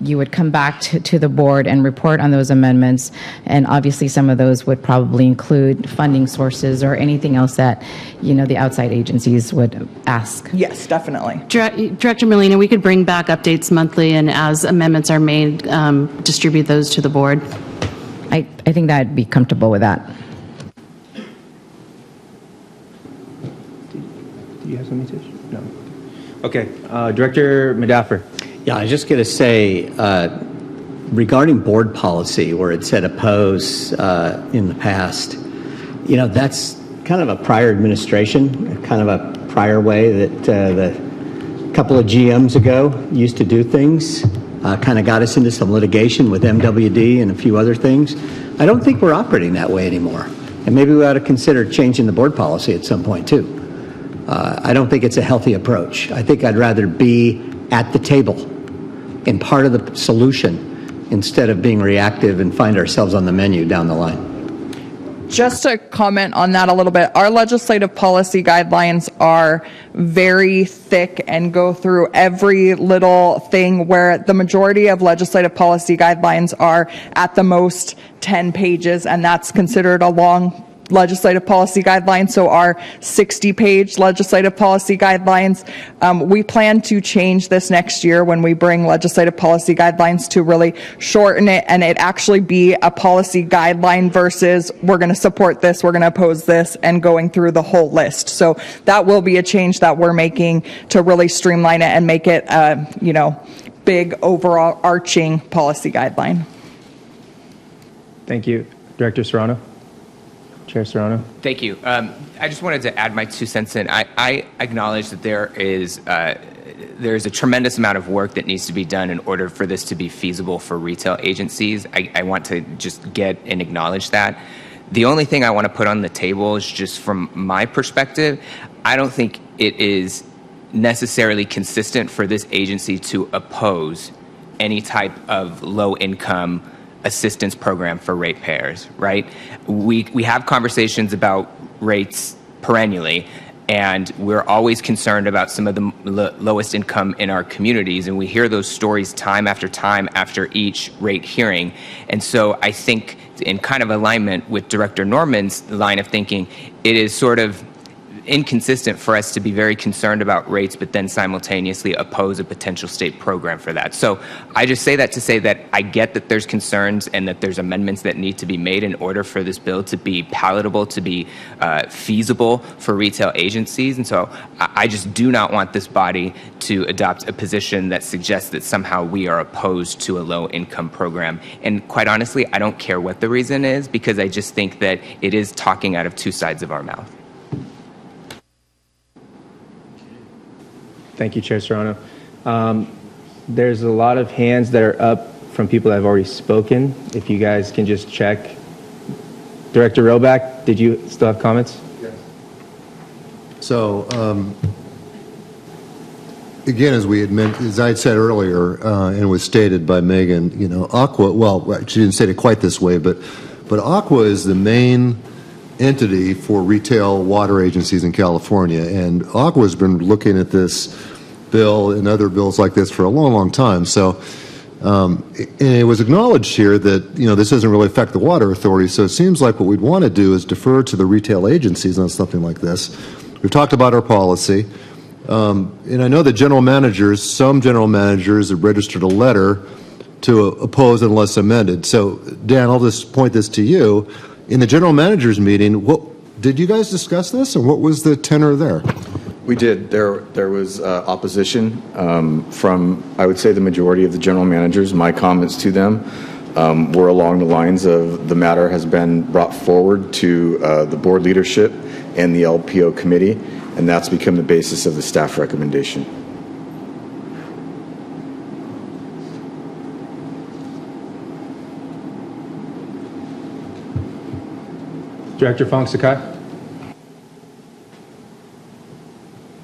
you would come back to the board and report on those amendments. And obviously some of those would probably include funding sources or anything else that, the outside agencies would ask. Yes, definitely. Director Molina, we could bring back updates monthly and as amendments are made, distribute those to the board. I think that I'd be comfortable with that. Do you have something to say? No. Okay. Director Madaffer. Yeah, I was just going to say, regarding board policy, where it said oppose in the past, that's kind of a prior administration, kind of a prior way that the couple of GMs ago used to do things, kind of got us into some litigation with MWD and a few other things. I don't think we're operating that way anymore. And maybe we ought to consider changing the board policy at some point, too. I don't think it's a healthy approach. I think I'd rather be at the table and part of the solution instead of being reactive and find ourselves on the menu down the line. Just to comment on that a little bit, our legislative policy guidelines are very thick and go through every little thing, where the majority of legislative policy guidelines are at the most 10 pages, and that's considered a long legislative policy guidelines. So our 60-page legislative policy guidelines, we plan to change this next year when we bring legislative policy guidelines to really shorten it and it actually be a policy guideline versus we're going to support this, we're going to oppose this, and going through the whole list. So that will be a change that we're making to really streamline it and make it a, big overall arching policy guideline. Thank you. Director Serrano. Chair Serrano. Thank you. I just wanted to add my 2 cents in. I acknowledge that there is a tremendous amount of work that needs to be done in order for this to be feasible for retail agencies. I want to just get and acknowledge that. The only thing I want to put on the table is just from my perspective, I don't think it is necessarily consistent for this agency to oppose any type of low-income assistance program for ratepayers, right? We have conversations about rates perennially, and we're always concerned about some of the lowest income in our communities, and we hear those stories time after each rate hearing. And so I think in kind of alignment with Director Norman's line of thinking, it is sort of inconsistent for us to be very concerned about rates, but then simultaneously oppose a potential state program for that. So I just say that to say that I get that there's concerns and that there's amendments that need to be made in order for this bill to be palatable, to be feasible for retail agencies. And so I just do not want this body to adopt a position that suggests that somehow we are opposed to a low-income program. And quite honestly, I don't care what the reason is, because I just think that it is talking out of two sides of our mouth. Thank you, Chair Serrano. There's a lot of hands that are up from people that have already spoken. If you guys can just check. Director Roback, did you still have comments? Yes. So, again, as I had said earlier, and was stated by Megan, Aqua, well, she didn't say it quite this way, but Aqua is the main entity for retail water agencies in California, and Aqua has been looking at this bill and other bills like this for a long, long time. So, and it was acknowledged here that, this doesn't really affect the water authority, so it seems like what we'd want to do is defer to the retail agencies on something like this. We've talked about our policy. And I know that some general managers have registered a letter to oppose unless amended. So, Dan, I'll just point this to you. In the general managers meeting, did you guys discuss this, and what was the tenor there? We did. There was opposition from, I would say, the majority of the general managers. My comments to them were along the lines of the matter has been brought forward to the board leadership and the LPO committee, and that's become the basis of the staff recommendation. Director Fong Sakai?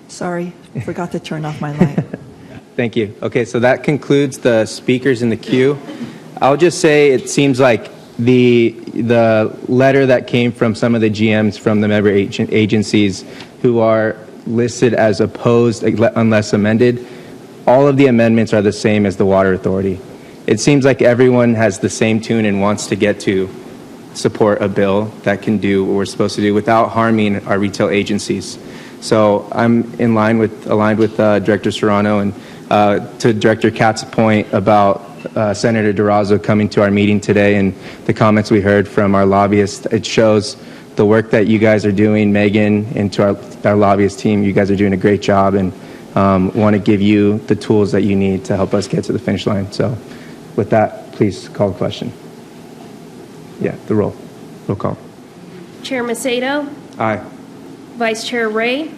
Sorry, forgot to turn off my light. Thank you. Okay, so that concludes the speakers in the queue. I'll just say it seems like the letter that came from some of the GMs from the member agencies who are listed as opposed unless amended, all of the amendments are the same as the Water Authority. It seems like everyone has the same tune and wants to get to support a bill that can do what we're supposed to do without harming our retail agencies. So I'm aligned with Director Serrano, and to Director Katz's point about Senator Durazo coming to our meeting today and the comments we heard from our lobbyists. It shows the work that you guys are doing, Megan, and to our lobbyist team. You guys are doing a great job, and want to give you the tools that you need to help us get to the finish line. So with that, please call the question. Yeah, the roll call. Chair Macedo, Aye. Vice Chair Ray,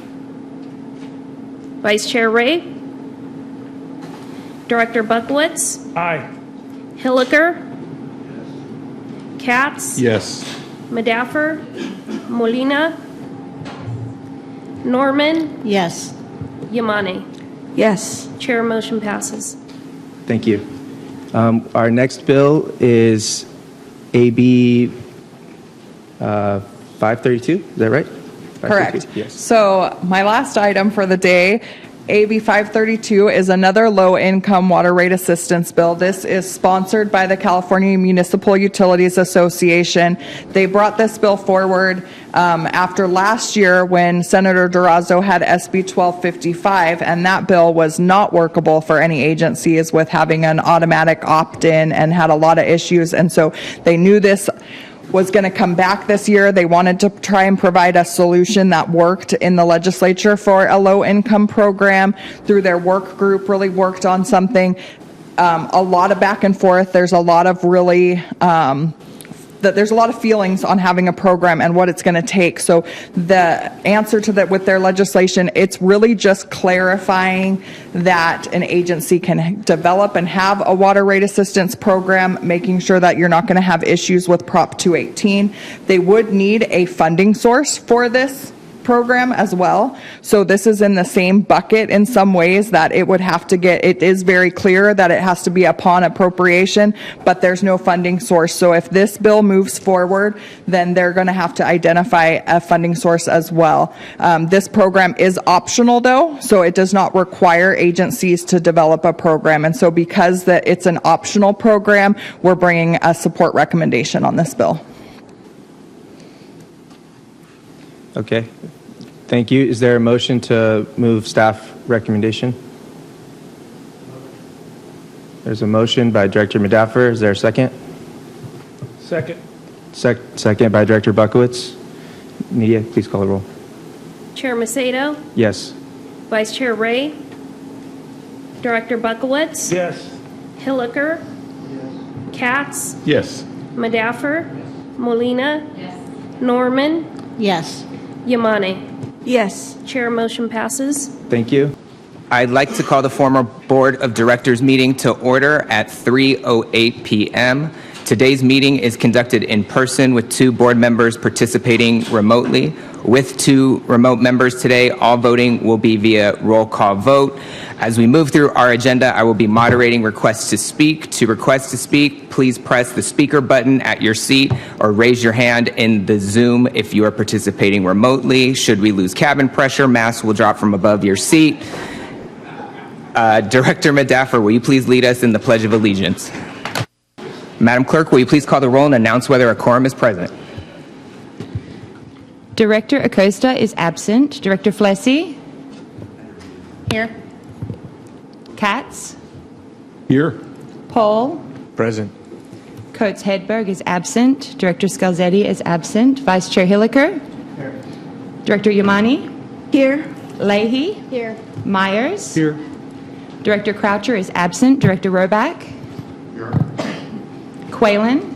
Vice Chair Ray, Director Buckowitz, Aye. Hilliker, Katz, Yes. Madaffer, Molina, Norman, Yes. Yamane. Yes. Chair, motion passes. Thank you. Our next bill is AB 532. Is that right? Correct. Yes. So my last item for the day, AB 532, is another low-income water rate assistance bill. This is sponsored by the California Municipal Utilities Association. They brought this bill forward after last year when Senator Durazo had SB 1255, and that bill was not workable for any agencies with having an automatic opt-in and had a lot of issues. And so they knew this was going to come back this year. They wanted to try and provide a solution that worked in the legislature for a low-income program. Through their work group, really worked on something. A lot of back and forth. There's a lot of really there's a lot of feelings on having a program and what it's going to take. So the answer to that with their legislation, it's really just clarifying that an agency can develop and have a water rate assistance program, making sure that you're not going to have issues with Prop 218. They would need a funding source for this program as well. So this is in the same bucket in some ways that it would have to get, it is very clear that it has to be upon appropriation, but there's no funding source. So if this bill moves forward, then they're going to have to identify a funding source as well. This program is optional though, so it does not require agencies to develop a program. And so because it's an optional program, we're bringing a support recommendation on this bill. Okay. Thank you. Is there a motion to move staff recommendation? There's a motion by Director Madaffer. Is there a second? Second. Second by Director Buckowitz. Media, please call the roll. Chair Macedo, Yes. Vice Chair Ray, Director Buckowitz, Yes. Hilliker, Katz, Yes. Madaffer, Molina, Norman, Yes. Yamane. Yes. Chair, motion passes. Thank you. I'd like to call the former Board of Directors meeting to order at 3:08 p.m. Today's meeting is conducted in person with 2 board members participating remotely. With 2 remote members today, all voting will be via roll call vote. As we move through our agenda, I will be moderating requests to speak. To request to speak, please press the speaker button at your seat or raise your hand in the Zoom if you are participating remotely. Should we lose cabin pressure, masks will drop from above your seat. Director Madaffer, will you please lead us in the Pledge of Allegiance? Madam Clerk, will you please call the roll and announce whether a quorum is present? Director Acosta is absent. Director Flessy? Here. Katz? Here. Paul? Present. Coates Hedberg is absent. Director Scalzetti is absent. Vice Chair Hilliker? Here. Director Yamani? Here. Leahy? Here. Myers? Here. Director Croucher is absent. Director Roback? Here. Quaylen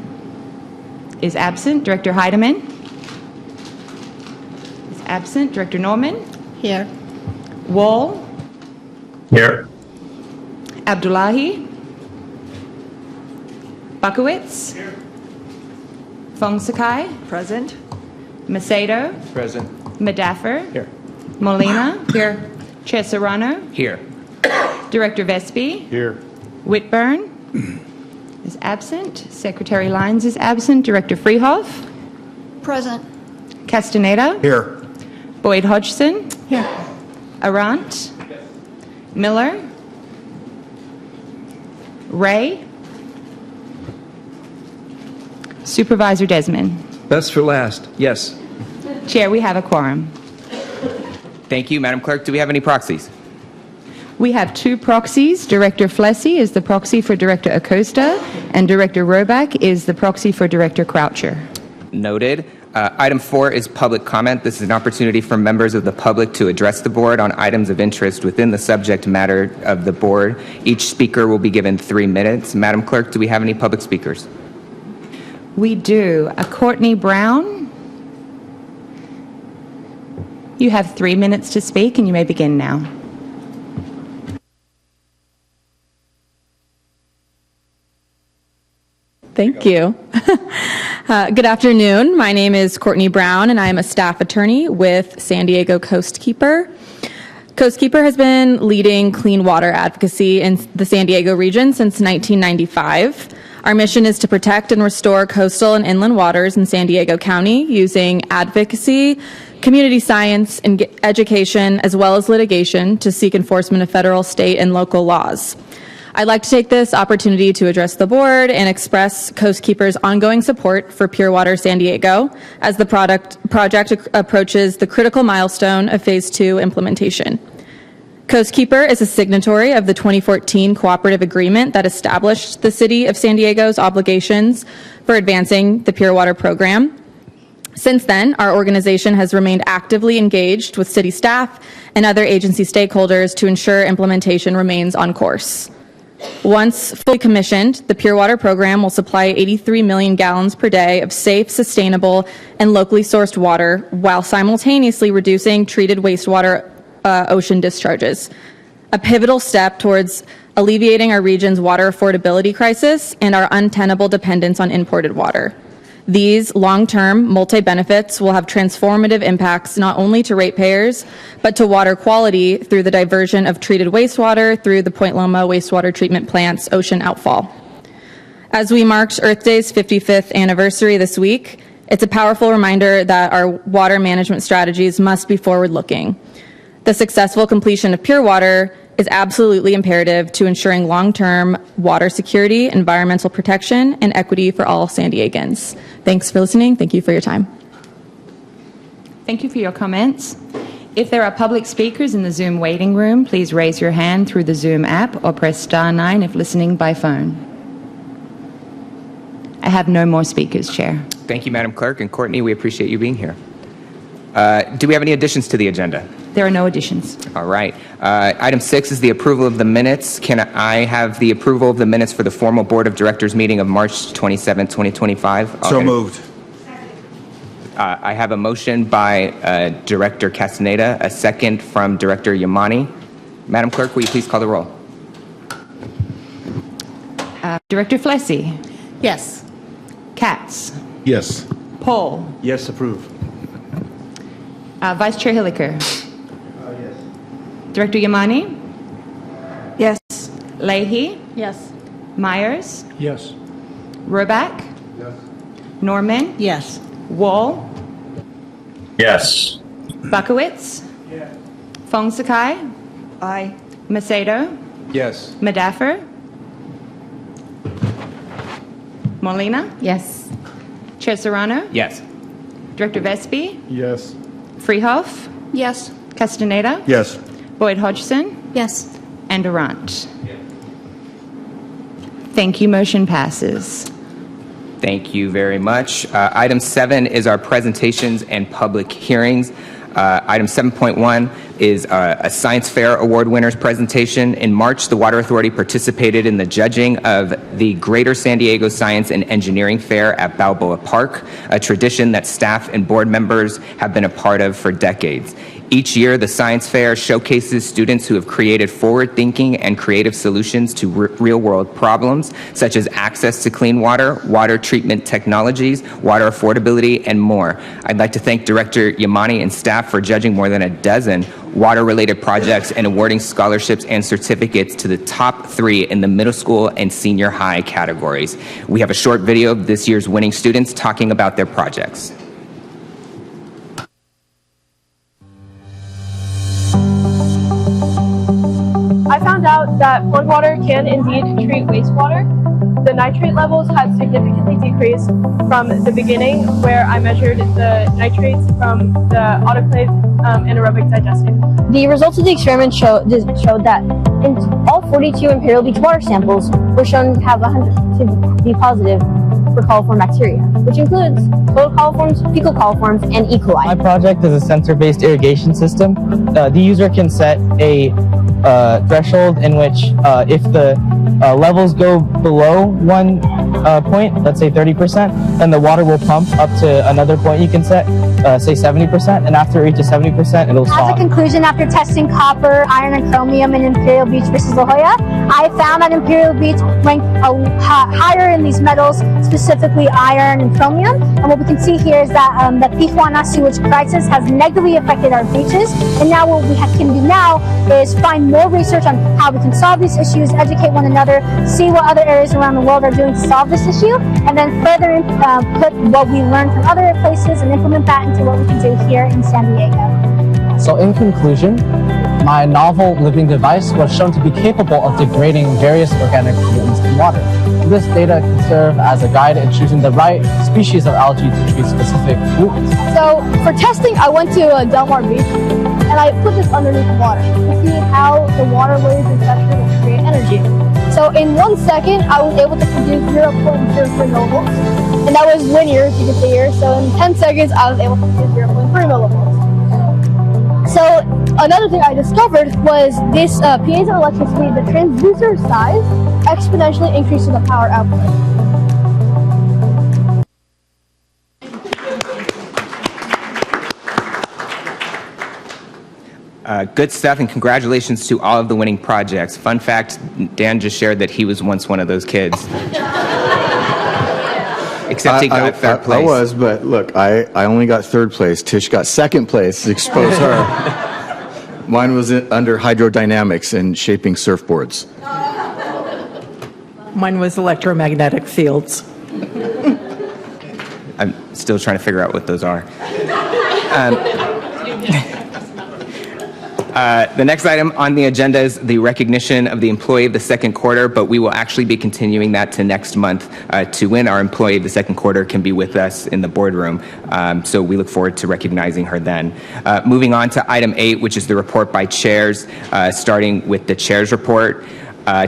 is absent. Director Heidemann is absent. Director Norman? Here. Wall? Here. Abdullahi? Buckowitz? Here. Fong Sakai? Present. Macedo? Present. Madaffer? Here. Molina? Here. Chair Serrano? Here. Director Vespi? Here. Whitburn is absent. Secretary Lyons is absent. Director Freehoff? Present. Castaneda? Here. Boyd Hodgson? Here. Arant? Miller? Ray? Supervisor Desmond? Best for last. Yes. Chair, we have a quorum. Thank you. Madam Clerk, do we have any proxies? We have 2 proxies. Director Flessy is the proxy for Director Acosta, and Director Roback is the proxy for Director Croucher. Noted. Item 4 is public comment. This is an opportunity for members of the public to address the board on items of interest within the subject matter of the board. Each speaker will be given 3 minutes. Madam Clerk, do we have any public speakers? We do. Courtney Brown, you have 3 minutes to speak, and you may begin now. Thank you. Good afternoon. My name is Courtney Brown, and I am a staff attorney with San Diego Coastkeeper. Coastkeeper has been leading clean water advocacy in the San Diego region since 1995. Our mission is to protect and restore coastal and inland waters in San Diego County using advocacy, community science, and education, as well as litigation to seek enforcement of federal, state, and local laws. I'd like to take this opportunity to address the board and express Coastkeeper's ongoing support for Pure Water San Diego as the project approaches the critical milestone of Phase 2 implementation. Coastkeeper is a signatory of the 2014 cooperative agreement that established the City of San Diego's obligations for advancing the Pure Water program. Since then, our organization has remained actively engaged with city staff and other agency stakeholders to ensure implementation remains on course. Once fully commissioned, the Pure Water program will supply 83 million gallons per day of safe, sustainable, and locally sourced water while simultaneously reducing treated wastewater ocean discharges, a pivotal step towards alleviating our region's water affordability crisis and our untenable dependence on imported water. These long-term multi-benefits will have transformative impacts not only to ratepayers, but to water quality through the diversion of treated wastewater through the Point Loma wastewater treatment plant's ocean outfall. As we marked Earth Day's 55th anniversary this week, it's a powerful reminder that our water management strategies must be forward-looking. The successful completion of Pure Water is absolutely imperative to ensuring long-term water security, environmental protection, and equity for all San Diegans. Thanks for listening. Thank you for your time. Thank you for your comments. If there are public speakers in the Zoom waiting room, please raise your hand through the Zoom app or press *9 if listening by phone. I have no more speakers, Chair. Thank you, Madam Clerk. And Courtney, we appreciate you being here. Do we have any additions to the agenda? There are no additions. All right. Item 6 is the approval of the minutes. Can I have the approval of the minutes for the formal Board of Directors meeting of March 27, 2025? So moved. I have a motion by Director Castaneda, a second from Director Yamani. Madam Clerk, will you please call the roll? Director Flessy. Yes. Katz. Yes. Paul. Yes, approve. Vice Chair Hilliker. Yes. Director Yamani. Yes. Leahy. Yes. Myers. Yes. Roback. Yes. Norman. Yes. Wall. Yes. Buckowitz. Yes. Fong Sakai. Aye. Macedo. Yes. Madaffer. Molina. Yes. Chair Serrano. Yes. Director Vespi. Yes. Freehoff. Yes. Castaneda. Yes. Boyd Hodgson. Yes. And Durant. Thank you. Motion passes. Thank you very much. Item 7 is our presentations and public hearings. Item 7.1 is a Science Fair Award winners presentation. In March, the Water Authority participated in the judging of the Greater San Diego Science and Engineering Fair at Balboa Park, a tradition that staff and board members have been a part of for decades. Each year, the Science Fair showcases students who have created forward-thinking and creative solutions to real-world problems, such as access to clean water, water treatment technologies, water affordability, and more. I'd like to thank Director Yamani and staff for judging more than a dozen water-related projects and awarding scholarships and certificates to the top 3 in the middle school and senior high categories. We have a short video of this year's winning students talking about their projects. I found out that pond water can indeed treat wastewater. The nitrate levels have significantly decreased from the beginning, where I measured the nitrates from the autoclave anaerobic digesting. The results of the experiment showed that in all 42 Imperial Beach water samples were shown to have 100 to be positive for coliform bacteria, which includes total coliforms, fecal coliforms, and E. coli. My project is a sensor-based irrigation system. The user can set a threshold in which if the levels go below one point, let's say 30%, then the water will pump up to another point you can set, say 70%, and after it reaches 70%, it'll As stop. a conclusion, after testing copper, iron, and chromium in Imperial Beach versus La Jolla, I found that Imperial Beach ranked higher in these metals, specifically iron and chromium. And what we can see here is that the Tijuana sewage crisis has negatively affected our beaches. And now what we can do now is find more research on how we can solve these issues, educate one another, see what other areas around the world are doing to solve this issue, and then further put what we learned from other places and implement that into what we can do here in San Diego. So in conclusion, my novel living device was shown to be capable of degrading various organic pollutants in water. This data can serve as a guide in choosing the right species of algae to treat specific pollutants. So for testing, I went to Del Mar Beach, and I put this underneath the water to see how the water waves and pressure will create energy. So in 1 second, I was able to produce 0.03 millivolts, and that was linear, as you can see here. So in 10 seconds, I was able to produce 0.3 millivolts. So another thing I discovered was this piezoelectricity, the transducer size exponentially increases the power output. Good stuff, and congratulations to all of the winning projects. Fun fact, Dan just shared that he was once one of those kids. Except he got third place. I was, but look, I only got third place. Tish got second place. Expose her. Mine was under hydrodynamics and shaping surfboards. Mine was electromagnetic fields. I'm still trying to figure out what those are. The next item on the agenda is the recognition of the Employee of the Second Quarter, but we will actually be continuing that to next month to when our Employee of the Second Quarter can be with us in the boardroom. So we look forward to recognizing her then. Moving on to item 8, which is the report by chairs, starting with the chair's report.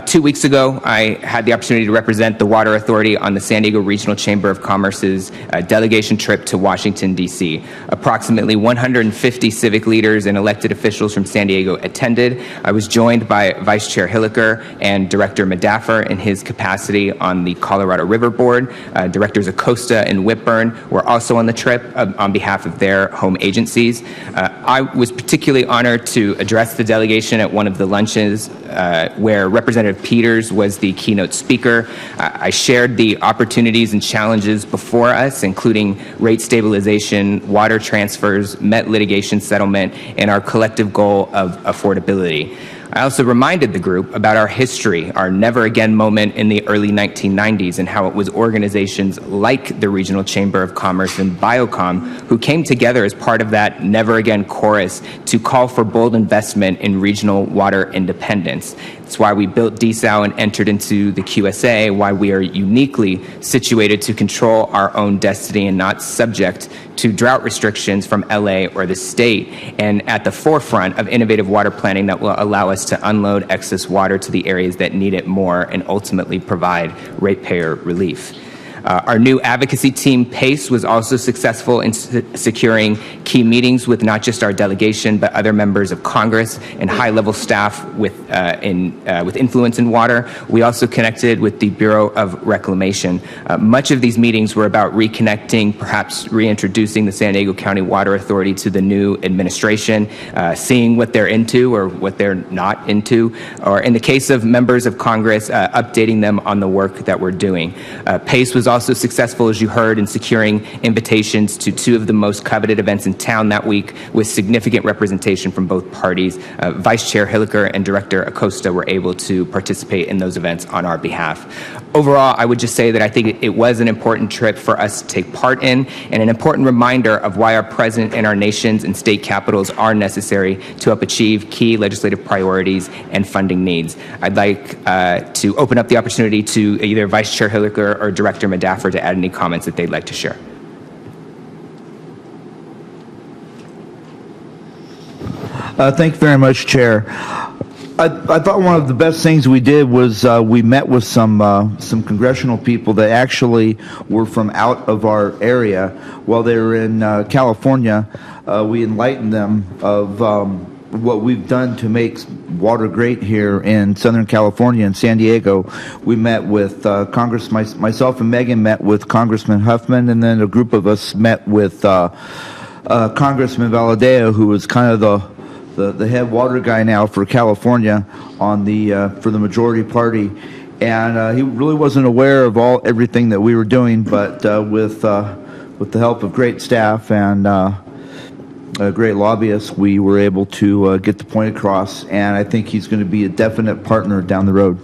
2 weeks ago, I had the opportunity to represent the Water Authority on the San Diego Regional Chamber of Commerce's delegation trip to Washington, D.C. Approximately 150 civic leaders and elected officials from San Diego attended. I was joined by Vice Chair Hilliker and Director Madaffer in his capacity on the Colorado River Board. Directors Acosta and Whitburn were also on the trip on behalf of their home agencies. I was particularly honored to address the delegation at one of the lunches where Representative Peters was the keynote speaker. I shared the opportunities and challenges before us, including rate stabilization, water transfers, Met litigation settlement, and our collective goal of affordability. I also reminded the group about our history, our never again moment in the early 1990s, and how it was organizations like the Regional Chamber of Commerce and Biocom who came together as part of that never again chorus to call for bold investment in regional water independence. It's why we built DSAO and entered into the QSA, why we are uniquely situated to control our own destiny and not subject to drought restrictions from LA or the state, and at the forefront of innovative water planning that will allow us to unload excess water to the areas that need it more and ultimately provide ratepayer relief. Our new advocacy team, PACE, was also successful in securing key meetings with not just our delegation, but other members of Congress and high-level staff with influence in water. We also connected with the Bureau of Reclamation. Much of these meetings were about reconnecting, perhaps reintroducing the San Diego County Water Authority to the new administration, seeing what they're into or what they're not into, or in the case of members of Congress, updating them on the work that we're doing. PACE was also successful, as you heard, in securing invitations to two of the most coveted events in town that week with significant representation from both parties. Vice Chair Hilliker and Director Acosta were able to participate in those events on our behalf. Overall, I would just say that I think it was an important trip for us to take part in and an important reminder of why our president and our nations and state capitals are necessary to help achieve key legislative priorities and funding needs. I'd like to open up the opportunity to either Vice Chair Hilliker or Director Madaffer to add any comments that they'd like to share. Thank you very much, Chair. I thought one of the best things we did was we met with some congressional people that actually were from out of our area. While they were in California, we enlightened them of what we've done to make water great here in Southern California and San Diego. We met with myself and Megan met with Congressman Huffman, and then a group of us met with Congressman Valadeo, who was kind of the head water guy now for California on for the majority party, and he really wasn't aware of everything that we were doing, but with the help of great staff and great lobbyists, we were able to get the point across, and I think he's going to be a definite partner down the road.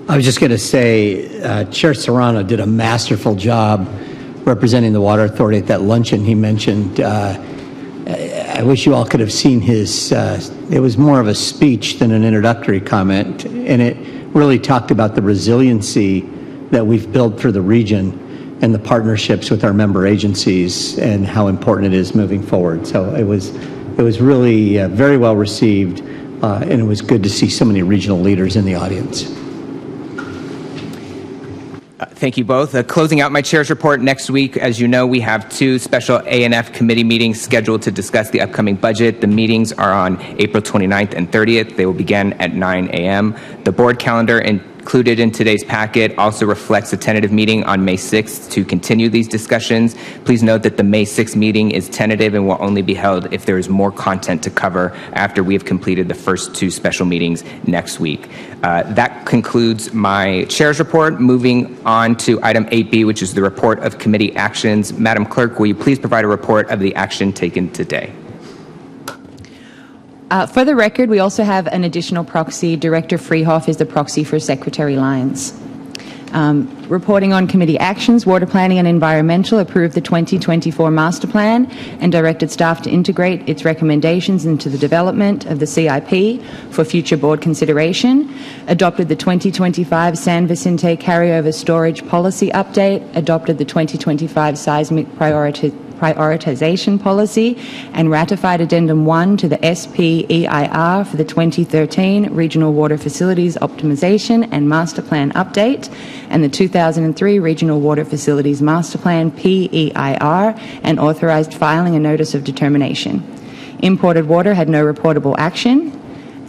I was just going to say, Chair Serrano did a masterful job representing the Water Authority at that luncheon he mentioned. I wish you all could have seen his, it was more of a speech than an introductory comment, and it really talked about the resiliency that we've built for the region and the partnerships with our member agencies and how important it is moving forward. So it was really very well received, and it was good to see so many regional leaders in the audience. Thank you both. Closing out my chair's report, next week, as you know, we have two special A&F committee meetings scheduled to discuss the upcoming budget. The meetings are on April 29th and 30th. They will begin at 9 a.m. The board calendar included in today's packet also reflects a tentative meeting on May 6th to continue these discussions. Please note that the May 6th meeting is tentative and will only be held if there is more content to cover after we have completed the first two special meetings next week. That concludes my chair's report. Moving on to item 8B, which is the report of committee actions. Madam Clerk, will you please provide a report of the action taken today? For the record, we also have an additional proxy. Director Freehoff is the proxy for Secretary Lyons. Reporting on committee actions, Water Planning and Environmental approved the 2024 Master Plan and directed staff to integrate its recommendations into the development of the CIP for future board consideration. Adopted the 2025 San Vicente Carryover Storage Policy Update. Adopted the 2025 Seismic Prioritization Policy and ratified Addendum 1 to the SPEIR for the 2013 Regional Water Facilities Optimization and Master Plan Update and the 2003 Regional Water Facilities Master Plan PEIR and authorized filing a notice of determination. Imported water had no reportable action.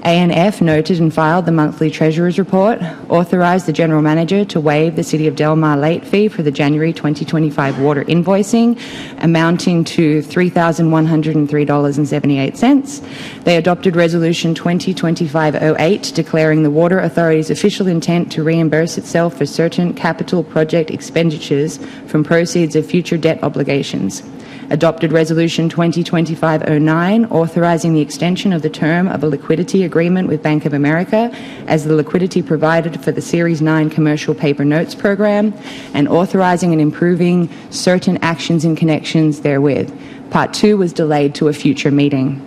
ANF noted and filed the monthly treasurer's report, authorized the general manager to waive the City of Del Mar late fee for the January 2025 water invoicing, amounting to $3,103.78. They adopted Resolution 2025-08, declaring the Water Authority's official intent to reimburse itself for certain capital project expenditures from proceeds of future debt obligations. Adopted Resolution 2025-09, authorizing the extension of the term of a liquidity agreement with Bank of America as the liquidity provided for the Series 9 Commercial Paper Notes Program, and authorizing and improving certain actions in connections therewith. Part 2 was delayed to a future meeting.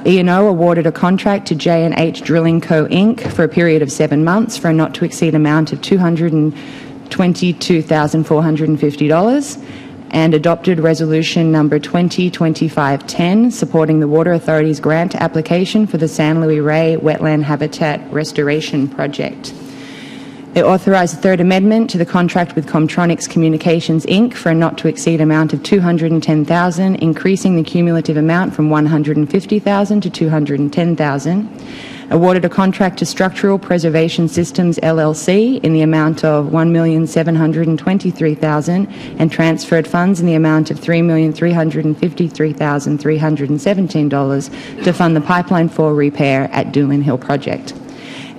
E&O awarded a contract to J&H Drilling Co. Inc. for a period of 7 months for a not-to-exceed amount of $222,450. And adopted Resolution number 2025-10, supporting the Water Authority's grant application for the San Luis Rey Wetland Habitat Restoration Project. It authorized the third amendment to the contract with Comtronics Communications, Inc. for a not-to-exceed amount of $210,000, increasing the cumulative amount from $150,000 to $210,000. Awarded a contract to Structural Preservation Systems, LLC, in the amount of $1,723,000 and transferred funds in the amount of $3,353,317 to fund the Pipeline 4 repair at Doolin Hill project.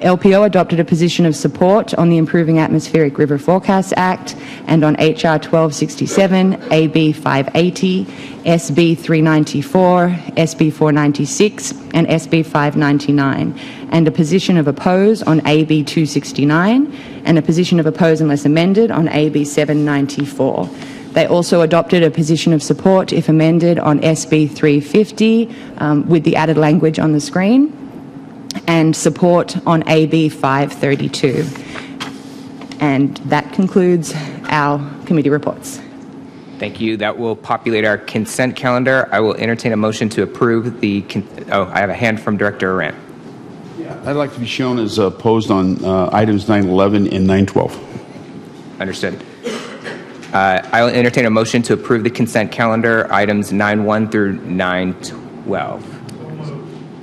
LPO adopted a position of support on the Improving Atmospheric River Forecasts Act and on HR 1267, AB 580, SB 394, SB 496, and SB 599, and a position of oppose on AB 269, and a position of oppose unless amended on AB 794. They also adopted a position of support, if amended, on SB 350 with the added language on the screen, and support on AB 532. And that concludes our committee reports. Thank you. That will populate our consent calendar. I will entertain a motion to approve the. I have a hand from Director Arant. I'd like to be shown as opposed on items 911 and 912. Understood. I will entertain a motion to approve the consent calendar, items 9-1 through 9-12.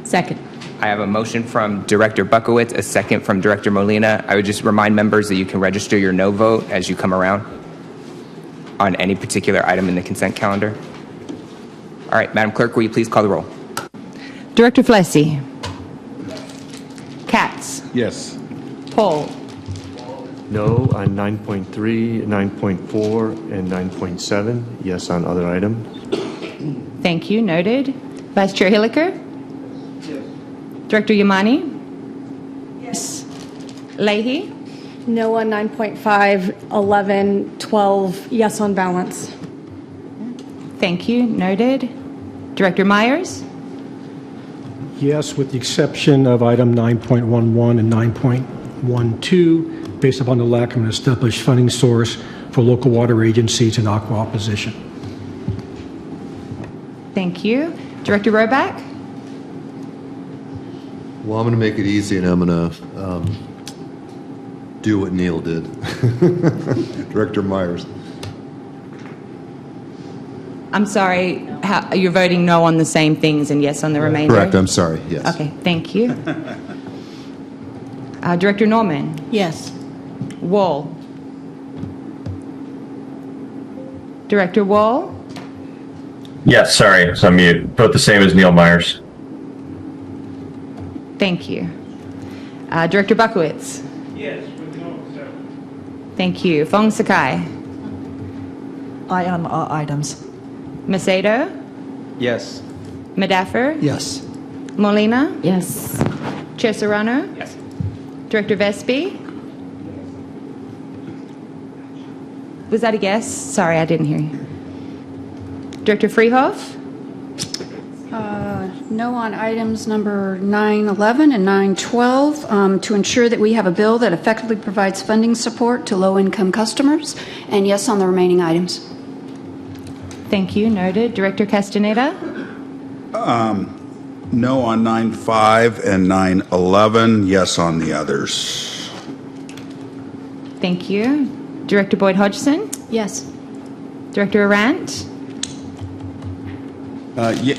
Second. I have a motion from Director Buckowitz, a second from Director Molina. I would just remind members that you can register your no vote as you come around on any particular item in the consent calendar. All right, Madam Clerk, will you please call the roll? Director Flessy. Katz. Yes. Paul. No on 9.3, 9.4, and 9.7. Yes on other items. Thank you. Noted. Vice Chair Hilliker. Director Yamani? Yes. Leahy? No on 9.5, 11, 12, yes on balance. Thank you. Noted. Director Myers? Yes, with the exception of item 9.11 and 9.12, based upon the lack of an established funding source for local water agencies and aqua opposition. Thank you. Director Roback? Well, I'm going to make it easy, and I'm going to do what Neil did. Director Myers. I'm sorry, you're voting no on the same things and yes on the remainder? Correct, I'm sorry, yes. Okay, thank you. Director Norman? Yes. Wall? Director Wall? Yes, sorry, it's on mute. Vote the same as Neil Myers. Thank you. Director Buckowitz? Yes. Thank you. Fong Sakai? Aye on all items. Macedo? Yes. Medaffer? Yes. Molina? Yes. Chair Serrano? Yes. Director Vespi? Was that a yes? Sorry, I didn't hear you. Director Freehoff? No on items number 911 and 912, to ensure that we have a bill that effectively provides funding support to low-income customers, and yes on the remaining items. Thank you. Noted. Director Castaneda? No on 9.5 and 9.11, yes on the others. Thank you. Director Boyd Hodgson? Yes. Director Arant?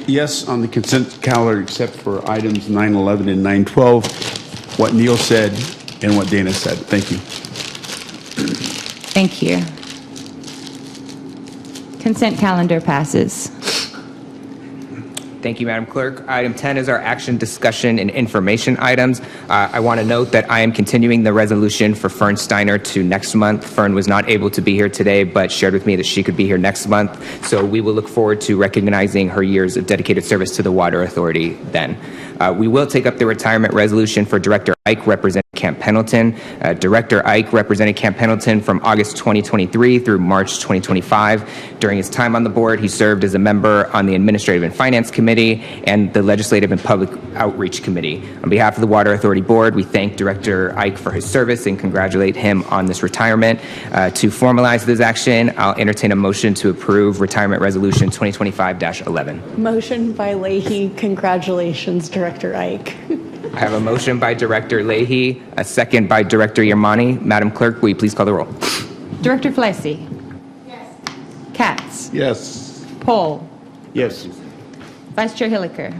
Yes on the consent calendar, except for items 9.11 and 9.12, what Neil said and what Dana said. Thank you. Thank you. Consent calendar passes. Thank you, Madam Clerk. Item 10 is our action, discussion, and information items. I want to note that I am continuing the resolution for Fern Steiner to next month. Fern was not able to be here today, but shared with me that she could be here next month. So we will look forward to recognizing her years of dedicated service to the Water Authority then. We will take up the retirement resolution for Director Ike, representing Camp Pendleton. Director Ike represented Camp Pendleton from August 2023 through March 2025. During his time on the board, he served as a member on the Administrative and Finance Committee and the Legislative and Public Outreach Committee. On behalf of the Water Authority Board, we thank Director Ike for his service and congratulate him on this retirement. To formalize this action, I'll entertain a motion to approve Retirement Resolution 2025-11. Motion by Leahy. Congratulations, Director Ike. I have a motion by Director Leahy, a second by Director Yermani. Madam Clerk, will you please call the roll? Director Flessy? Yes. Katz? Yes. Paul? Yes. Vice Chair Hilliker?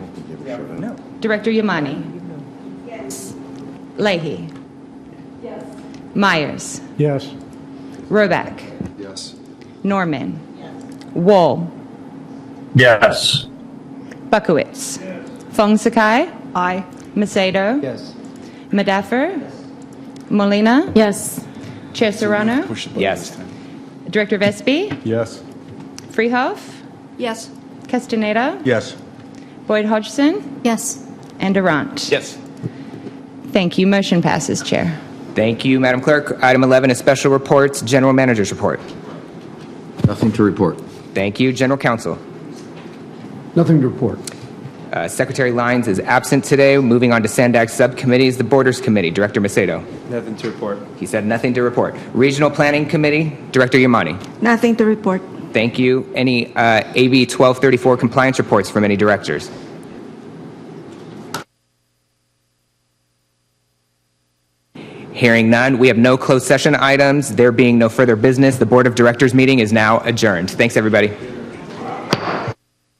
No. Director Yamani? Yes. Leahy? Yes. Myers? Yes. Roback? Yes. Norman? Wall? Yes. Buckowitz? Fong Sakai? Aye. Macedo? Yes. Madaffer? Molina? Yes. Chair Serrano? Yes. Director Vespi? Yes. Freehoff? Yes. Castaneda? Yes. Boyd Hodgson? Yes. And Durant? Yes. Thank you. Motion passes, Chair. Thank you, Madam Clerk. Item 11 is special reports, General Manager's report. Nothing to report. Thank you, General Counsel. Nothing to report. Secretary Lyons is absent today. Moving on to SANDAG subcommittees, the Borders Committee, Director Macedo. Nothing to report. He said nothing to report. Regional Planning Committee, Director Yamani. Nothing to report. Thank you. Any AB 1234 compliance reports from any directors? Hearing none, we have no closed session items. There being no further business, the Board of Directors meeting is now adjourned. Thanks, everybody.